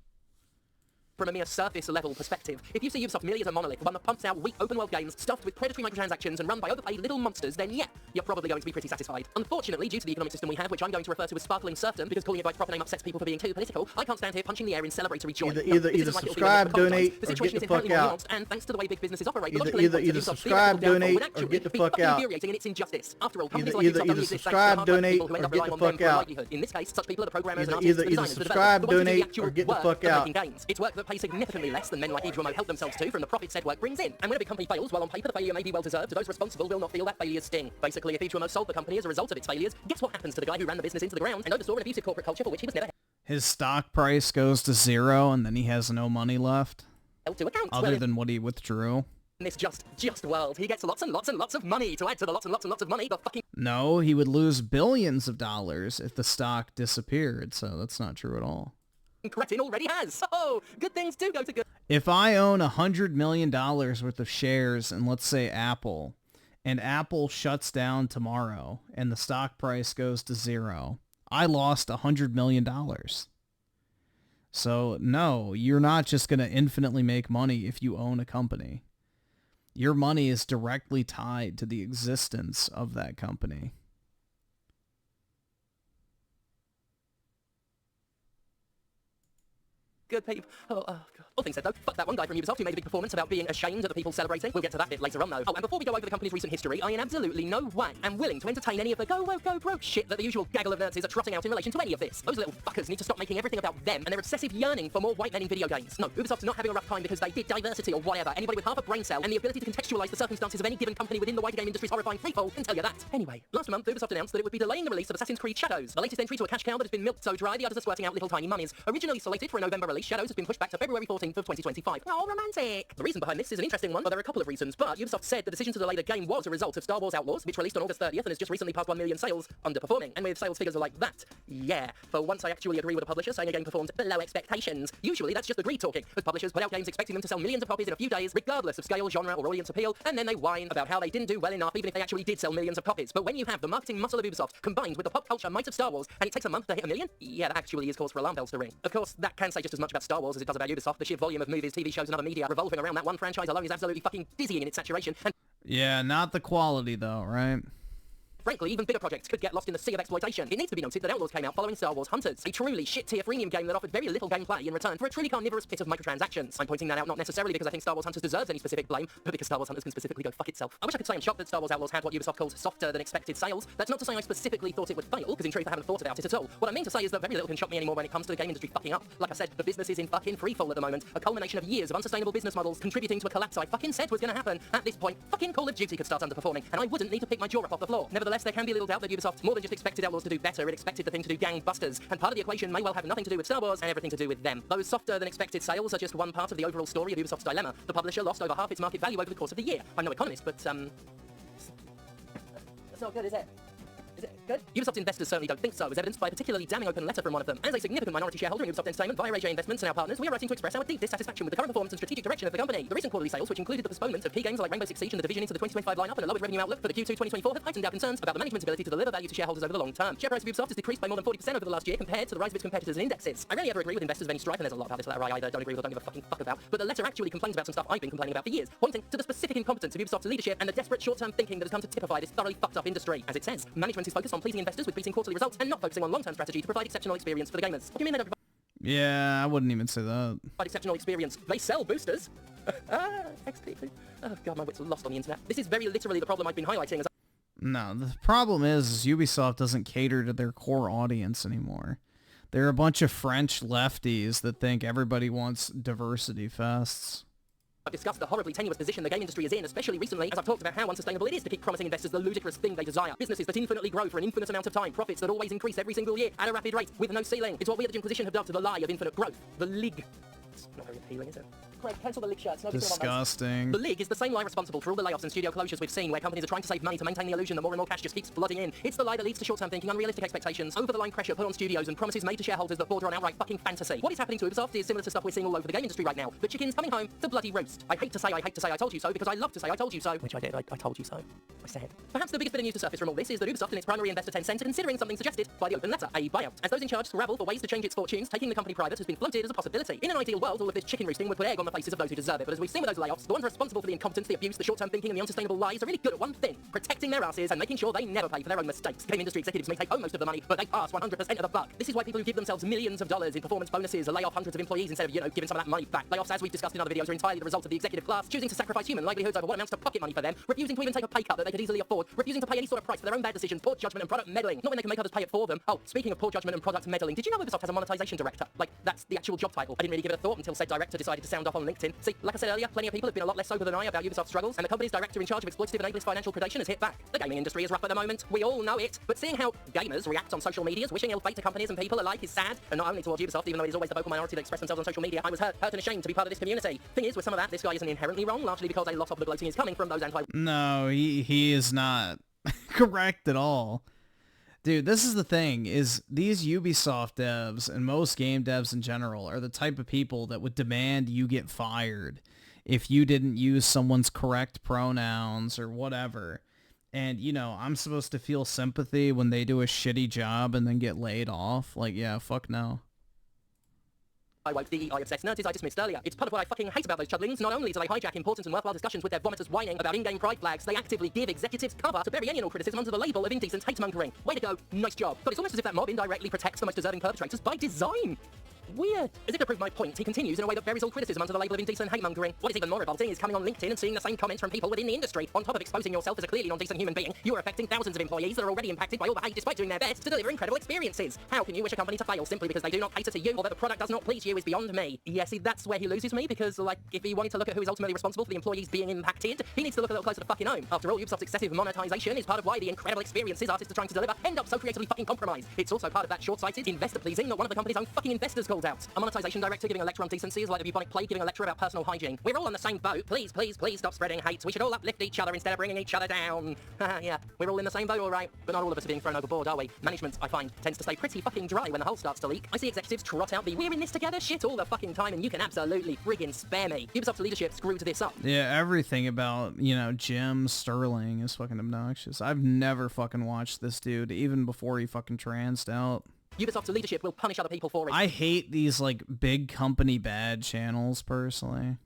From a mere surface-level perspective, if you see Ubisoft merely as a monolith, one that pumps out weak open-world games stuffed with predatory microtransactions and run by overpaid little monsters, then yeah, you're probably going to be pretty satisfied. Unfortunately, due to the economic system we have, which I'm going to refer to as sparkling serfdom, because calling it by its proper name upsets people for being too political, I can't stand here punching the air in celebratory joy. Either subscribe, donate, or get the fuck out. And thanks to the way big businesses operate, either subscribe, donate, or get the fuck out. Infuriating in its injustice. After all, Either subscribe, donate, or get the fuck out. In this case, such people are the programmers and artists, Either subscribe, donate, or get the fuck out. It's work that pays significantly less than men like Idrimo help themselves to from the profit said work brings in. And when a big company fails, while on paper the failure may be well deserved, those responsible will not feel that failure's sting. Basically, if Idrimo sold the company as a result of its failures, guess what happens to the guy who ran the business into the ground and oversaw an abusive corporate culture for which he was never His stock price goes to 0 and then he has no money left. held to account. Other than what he withdrew. In this just world, he gets lots and lots and lots of money to add to the lots and lots and lots of money the fucking... No, he would lose billions of dollars if the stock disappeared, so that's not true at all. Cretin already has. Oh, good things do go to good. If I own $100 million worth of shares in, let's say, Apple, and Apple shuts down tomorrow and the stock price goes to 0, I lost $100 million. So no, you're not just going to infinitely make money if you own a company. Your money is directly tied to the existence of that company. Good people. Oh, God. All things said, though, fuck that one guy from Ubisoft who made a big performance about being ashamed of the people celebrating. We'll get to that bit later on, though. Oh, and before we go over the company's recent history, I in absolutely no way am willing to entertain any of the go woke, go broke shit that the usual gaggle of nerds are trotting out in relation to any of this. Those little fuckers need to stop making everything about them and their obsessive yearning for more white men in video games. No, Ubisoft's not having a rough time because they did diversity or whatever. Anybody with half a brain cell and the ability to contextualize the circumstances of any given company within the wider game industry's horrifying freefall can tell you that. Anyway, last month, Ubisoft announced that it would be delaying the release of Assassin's Creed Shadows, the latest entry to a cash cow that has been milked so dry the others are squirting out little tiny mummies. Originally slated for a November release, Shadows has been pushed back to February 14th of 2025. Oh, romantic! The reason behind this is an interesting one, but there are a couple of reasons. But Ubisoft said the decision to delay the game was a result of Star Wars Outlaws, which released on August 30th and has just recently passed 1 million sales, underperforming. And with sales figures are like that, yeah. For once I actually agree with a publisher saying a game performed below expectations. Usually that's just the greed talking, as publishers put out games expecting them to sell millions of copies in a few days, regardless of scale, genre, or audience appeal, and then they whine about how they didn't do well enough even if they actually did sell millions of copies. But when you have the marketing muscle of Ubisoft combined with the pop culture might of Star Wars, and it takes a month to hit 1 million, yeah, that actually is cause for alarm bells to ring. Of course, that can say just as much about Star Wars as it does about Ubisoft. The sheer volume of movies, TV shows, and other media revolving around that one franchise alone is absolutely fucking dizzying in its saturation. And yeah, not the quality though, right? frankly, even bigger projects could get lost in the sea of exploitation. It needs to be noted that Outlaws came out following Star Wars Hunters, a truly shit-tier freemium game that offered very little gameplay in return for a truly carnivorous pit of microtransactions. I'm pointing that out not necessarily because I think Star Wars Hunters deserves any specific blame, but because Star Wars Hunters can specifically go fuck itself. I wish I could say I'm shocked that Star Wars Outlaws had what Ubisoft calls softer than expected sales. That's not to say I specifically thought it would fail, because in truth I haven't thought about it at all. What I mean to say is that very little can shock me anymore when it comes to the game industry fucking up. Like I said, the business is in fucking freefall at the moment, a culmination of years of unsustainable business models contributing to a collapse I fucking said was gonna happen. At this point, fucking Call of Duty could start underperforming, and I wouldn't need to pick my jaw up off the floor. Nevertheless, there can be little doubt that Ubisoft more than just expected Outlaws to do better, it expected the thing to do gangbusters, and part of the equation may well have nothing to do with Star Wars and everything to do with them. Those softer than expected sales are just one part of the overall story of Ubisoft's dilemma. The publisher lost over half its market value over the course of the year. I'm no economist, but that's not good, is it? Is it good? Ubisoft investors certainly don't think so, as evidenced by a particularly damning open letter from one of them. As a significant minority shareholder in Ubisoft Entertainment via AJ Investments and our partners, we are writing to express our deep dissatisfaction with the current performance and strategic direction of the company. The recent quarterly sales, which included the postponement of key games like Rainbow Six Siege and The Division into the 2025 lineup and a lowered revenue outlook for the Q2 2024, have heightened our concerns about the management's ability to deliver value to shareholders over the long term. Share price of Ubisoft has decreased by more than 40% over the last year compared to the rise of its competitors and indexes. I rarely ever agree with investors of any stripe, and there's a lot about this letter I either don't agree with or don't give a fucking fuck about, but the letter actually complains about some stuff I've been complaining about for years, pointing to the specific incompetence of Ubisoft's leadership and the desperate short-term thinking that has come to typify this thoroughly fucked up industry. As it says, management is focused on pleasing investors with beating quarterly results and not focusing on long-term strategy to provide exceptional experience for the gamers. What do you mean they don't Yeah, I wouldn't even say that. provide exceptional experience? They sell boosters. XP. Oh god, my wits are lost on the internet. This is very literally the problem I've been highlighting as No, the problem is Ubisoft doesn't cater to their core audience anymore. They're a bunch of French lefties that think everybody wants diversity fests. I've discussed the horribly tenuous position the game industry is in, especially recently, as I've talked about how unsustainable it is to keep promising investors the ludicrous thing they desire. Businesses that infinitely grow for an infinite amount of time, profits that always increase every single year at a rapid rate, with no ceiling. It's what we at the Inquisition have dubbed the lie of infinite growth. The Lig. It's not very appealing, is it? Craig, cancel the Lig shirts. Disgusting. The Lig is the same lie responsible for all the layoffs and studio closures we've seen, where companies are trying to save money to maintain the illusion that more and more cash just keeps flooding in. It's the lie that leads to short-term thinking, unrealistic expectations, over-the-line pressure put on studios, and promises made to shareholders that border on outright fucking fantasy. What is happening to Ubisoft is similar to stuff we're seeing all over the game industry right now. The chicken's coming home to bloody roost. I hate to say I told you so, because I love to say I told you so. Which I did. I told you so. I said. Perhaps the biggest bit of news to surface from all this is that Ubisoft and its primary investor Tencent are considering something suggested by the open letter, a buyout. As those in charge scrabble for ways to change its fortunes, taking the company private has been floated as a possibility. In an ideal world, all of this chicken roosting would put egg on the faces of those who deserve it, but as we've seen with those layoffs, the ones responsible for the incompetence, the abuse, the short-term thinking, and the unsustainable lies are really good at one thing: protecting their asses and making sure they never pay for their own mistakes. Game industry executives may take home most of the money, but they pass 100% of the buck. This is why people who give themselves millions of dollars in performance bonuses lay off hundreds of employees instead of, giving some of that money back. Layoffs, as we've discussed in other videos, are entirely the result of the executive class choosing to sacrifice human livelihoods over what amounts to pocket money for them, refusing to even take a pay cut that they could easily afford, refusing to pay any sort of price for their own bad decisions, poor judgment and product meddling, not when they can make others pay it for them. Oh, speaking of poor judgment and product meddling, did you know Ubisoft has a monetization director? Like, that's the actual job title. I didn't really give it a thought until said director decided to sound off on LinkedIn. See, like I said earlier, plenty of people have been a lot less sober than I about Ubisoft's struggles, and the company's director in charge of exploitative and ableist financial predation has hit back. The gaming industry is rough at the moment. We all know it, but seeing how gamers react on social medias, wishing ill fate to companies and people alike is sad, and not only towards Ubisoft, even though it is always the vocal minority that express themselves on social media. I was hurt and ashamed to be part of this community. Thing is, with some of that, this guy isn't inherently wrong, largely because a lot of the gloating is coming from those anti- No, he is not correct at all. Dude, this is the thing, is these Ubisoft devs and most game devs in general are the type of people that would demand you get fired if you didn't use someone's correct pronouns or whatever. And, I'm supposed to feel sympathy when they do a shitty job and then get laid off? Like, yeah, fuck no. I woke DEI-obsessed nerds I dismissed earlier. It's part of what I fucking hate about those chudlings. Not only do they hijack important and worthwhile discussions with their vomiters whining about in-game pride flags, they actively give executives cover to bury any and all criticism under the label of indecent hate-mongering. Way to go. Nice job. But it's almost as if that mob indirectly protects the most deserving perpetrators by design. Weird. As if to prove my point, he continues in a way that buries all criticism under the label of indecent hate-mongering. What is even more revolting is coming on LinkedIn and seeing the same comments from people within the industry. On top of exposing yourself as a clearly non-decent human being, you are affecting thousands of employees that are already impacted by all the hate despite doing their best to deliver incredible experiences. How can you wish a company to fail simply because they do not cater to you or that the product does not please you is beyond me. Yeah, see, that's where he loses me, because, if he wanted to look at who is ultimately responsible for the employees being impacted, he needs to look a little closer to fucking home. After all, Ubisoft's excessive monetization is part of why the incredible experiences artists are trying to deliver end up so creatively fucking compromised. It's also part of that short-sighted investor-pleasing that one of the company's own fucking investors called out. A monetization director giving a lecture on decency is like the bubonic plague giving a lecture about personal hygiene. We're all on the same boat. Please, please, please stop spreading hate. We should all uplift each other instead of bringing each other down. Yeah, we're all in the same boat, all right. But not all of us are being thrown overboard, are we? Management, I find, tends to stay pretty fucking dry when the hull starts to leak. I see executives trot out the "we're in this together" shit all the fucking time, and you can absolutely friggin' spare me. Ubisoft's leadership screwed this up. Yeah, everything about, Jim Sterling is fucking obnoxious. I've never fucking watched this dude, even before he fucking transed out. Ubisoft's leadership will punish other people for it. I hate these, big company bad channels, personally.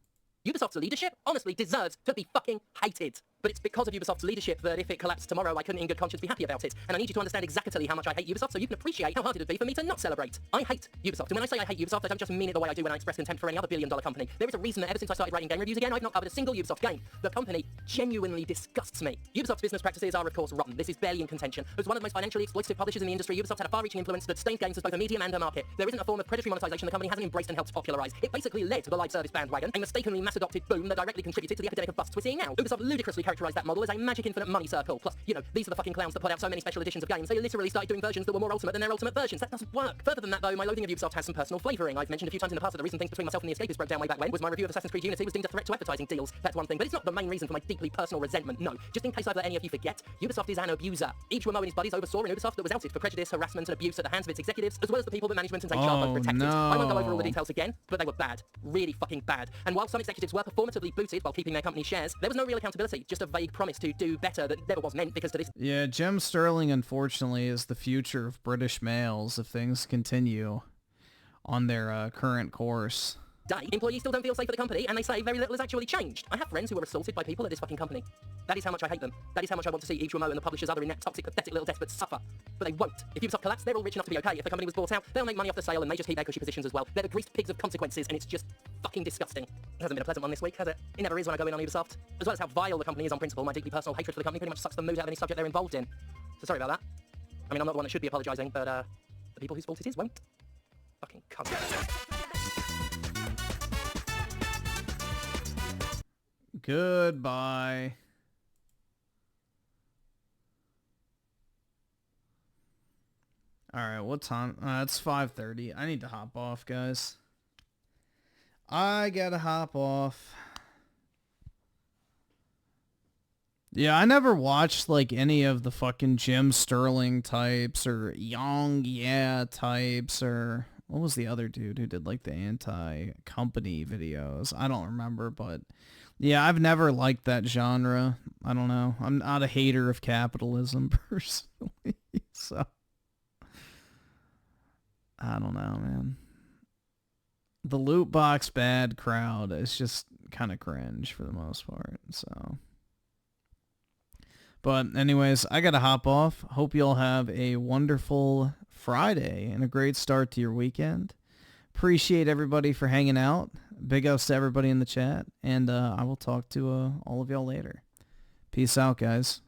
Ubisoft's leadership honestly deserves to be fucking hated. But it's because of Ubisoft's leadership that if it collapsed tomorrow, I couldn't in good conscience be happy about it. And I need you to understand exactly how much I hate Ubisoft so you can appreciate how hard it would be for me to not celebrate. I hate Ubisoft. And when I say I hate Ubisoft, I don't just mean it the way I do when I express contempt for any other billion-dollar company. There is a reason that ever since I started writing game reviews again, I've not covered a single Ubisoft game. The company genuinely disgusts me. Ubisoft's business practices are, of course, rotten. This is barely in contention. As one of the most financially exploitative publishers in the industry, Ubisoft had a far-reaching influence that stained games as both a medium and a market. There isn't a form of predatory monetization the company hasn't embraced and helped popularize. It basically led to the live service bandwagon, a mistakenly mass-adopted boom that directly contributed to the epidemic of busts we're seeing now. Ubisoft ludicrously characterized that model as a magic infinite money circle. Plus, these are the fucking clowns that put out so many special editions of games. They literally started doing versions that were more ultimate than their ultimate versions. That doesn't work. Further than that, though, my loathing of Ubisoft has some personal flavouring. I've mentioned a few times in the past that the reason things between myself and the Escapists broke down way back when was my review of Assassin's Creed Unity was deemed a threat to advertising deals. That's one thing, but it's not the main reason for my deeply personal resentment. No. Just in case I've let any of you forget, Ubisoft is an abuser. Each Remo and his buddies oversaw an Ubisoft that was outed for prejudice, harassment, and abuse at the hands of its executives, as well as the people that management and HR both protected. No. I won't go over all the details again, but they were bad. Really fucking bad. And while some executives were performatively booted while keeping their company shares, there was no real accountability, just a vague promise to do better that never was meant, because to this... Yeah, Jim Sterling, unfortunately, is the future of British males if things continue on their current course. day, employees still don't feel safe at the company, and they say very little has actually changed. I have friends who are assaulted by people at this fucking company. That is how much I hate them. That is how much I want to see each remote and the publishers' other inept, toxic, pathetic little despots suffer. But they won't. If Ubisoft collapse, they're all rich enough to be okay. If the company was bought out, they'll make money off the sale and they just keep their cushy positions as well. They're the greased pigs of consequences, and it's just fucking disgusting. It hasn't been a pleasant one this week, has it? It never is when I go in on Ubisoft. As well as how vile the company is on principle, my deeply personal hatred for the company pretty much sucks the mood out of any subject they're involved in. So sorry about that. I mean, I'm not the one that should be apologising, but the people whose fault it is won't. Fucking cunt. Goodbye. All right, what time? It's 5:30. I need to hop off, guys. I gotta hop off. Yeah, I never watched like any of the fucking Jim Sterling types or Young Yeah types or what was the other dude who did like the anti-company videos? I don't remember, but yeah, I've never liked that genre. I don't know. I'm not a hater of capitalism personally, so I don't know, man. The loot box bad crowd is just kind of cringe for the most part, so. But anyways, I gotta hop off. Hope you'll have a wonderful Friday and a great start to your weekend. Appreciate everybody for hanging out. Big ups to everybody in the chat. And I will talk to all of y'all later. Peace out, guys.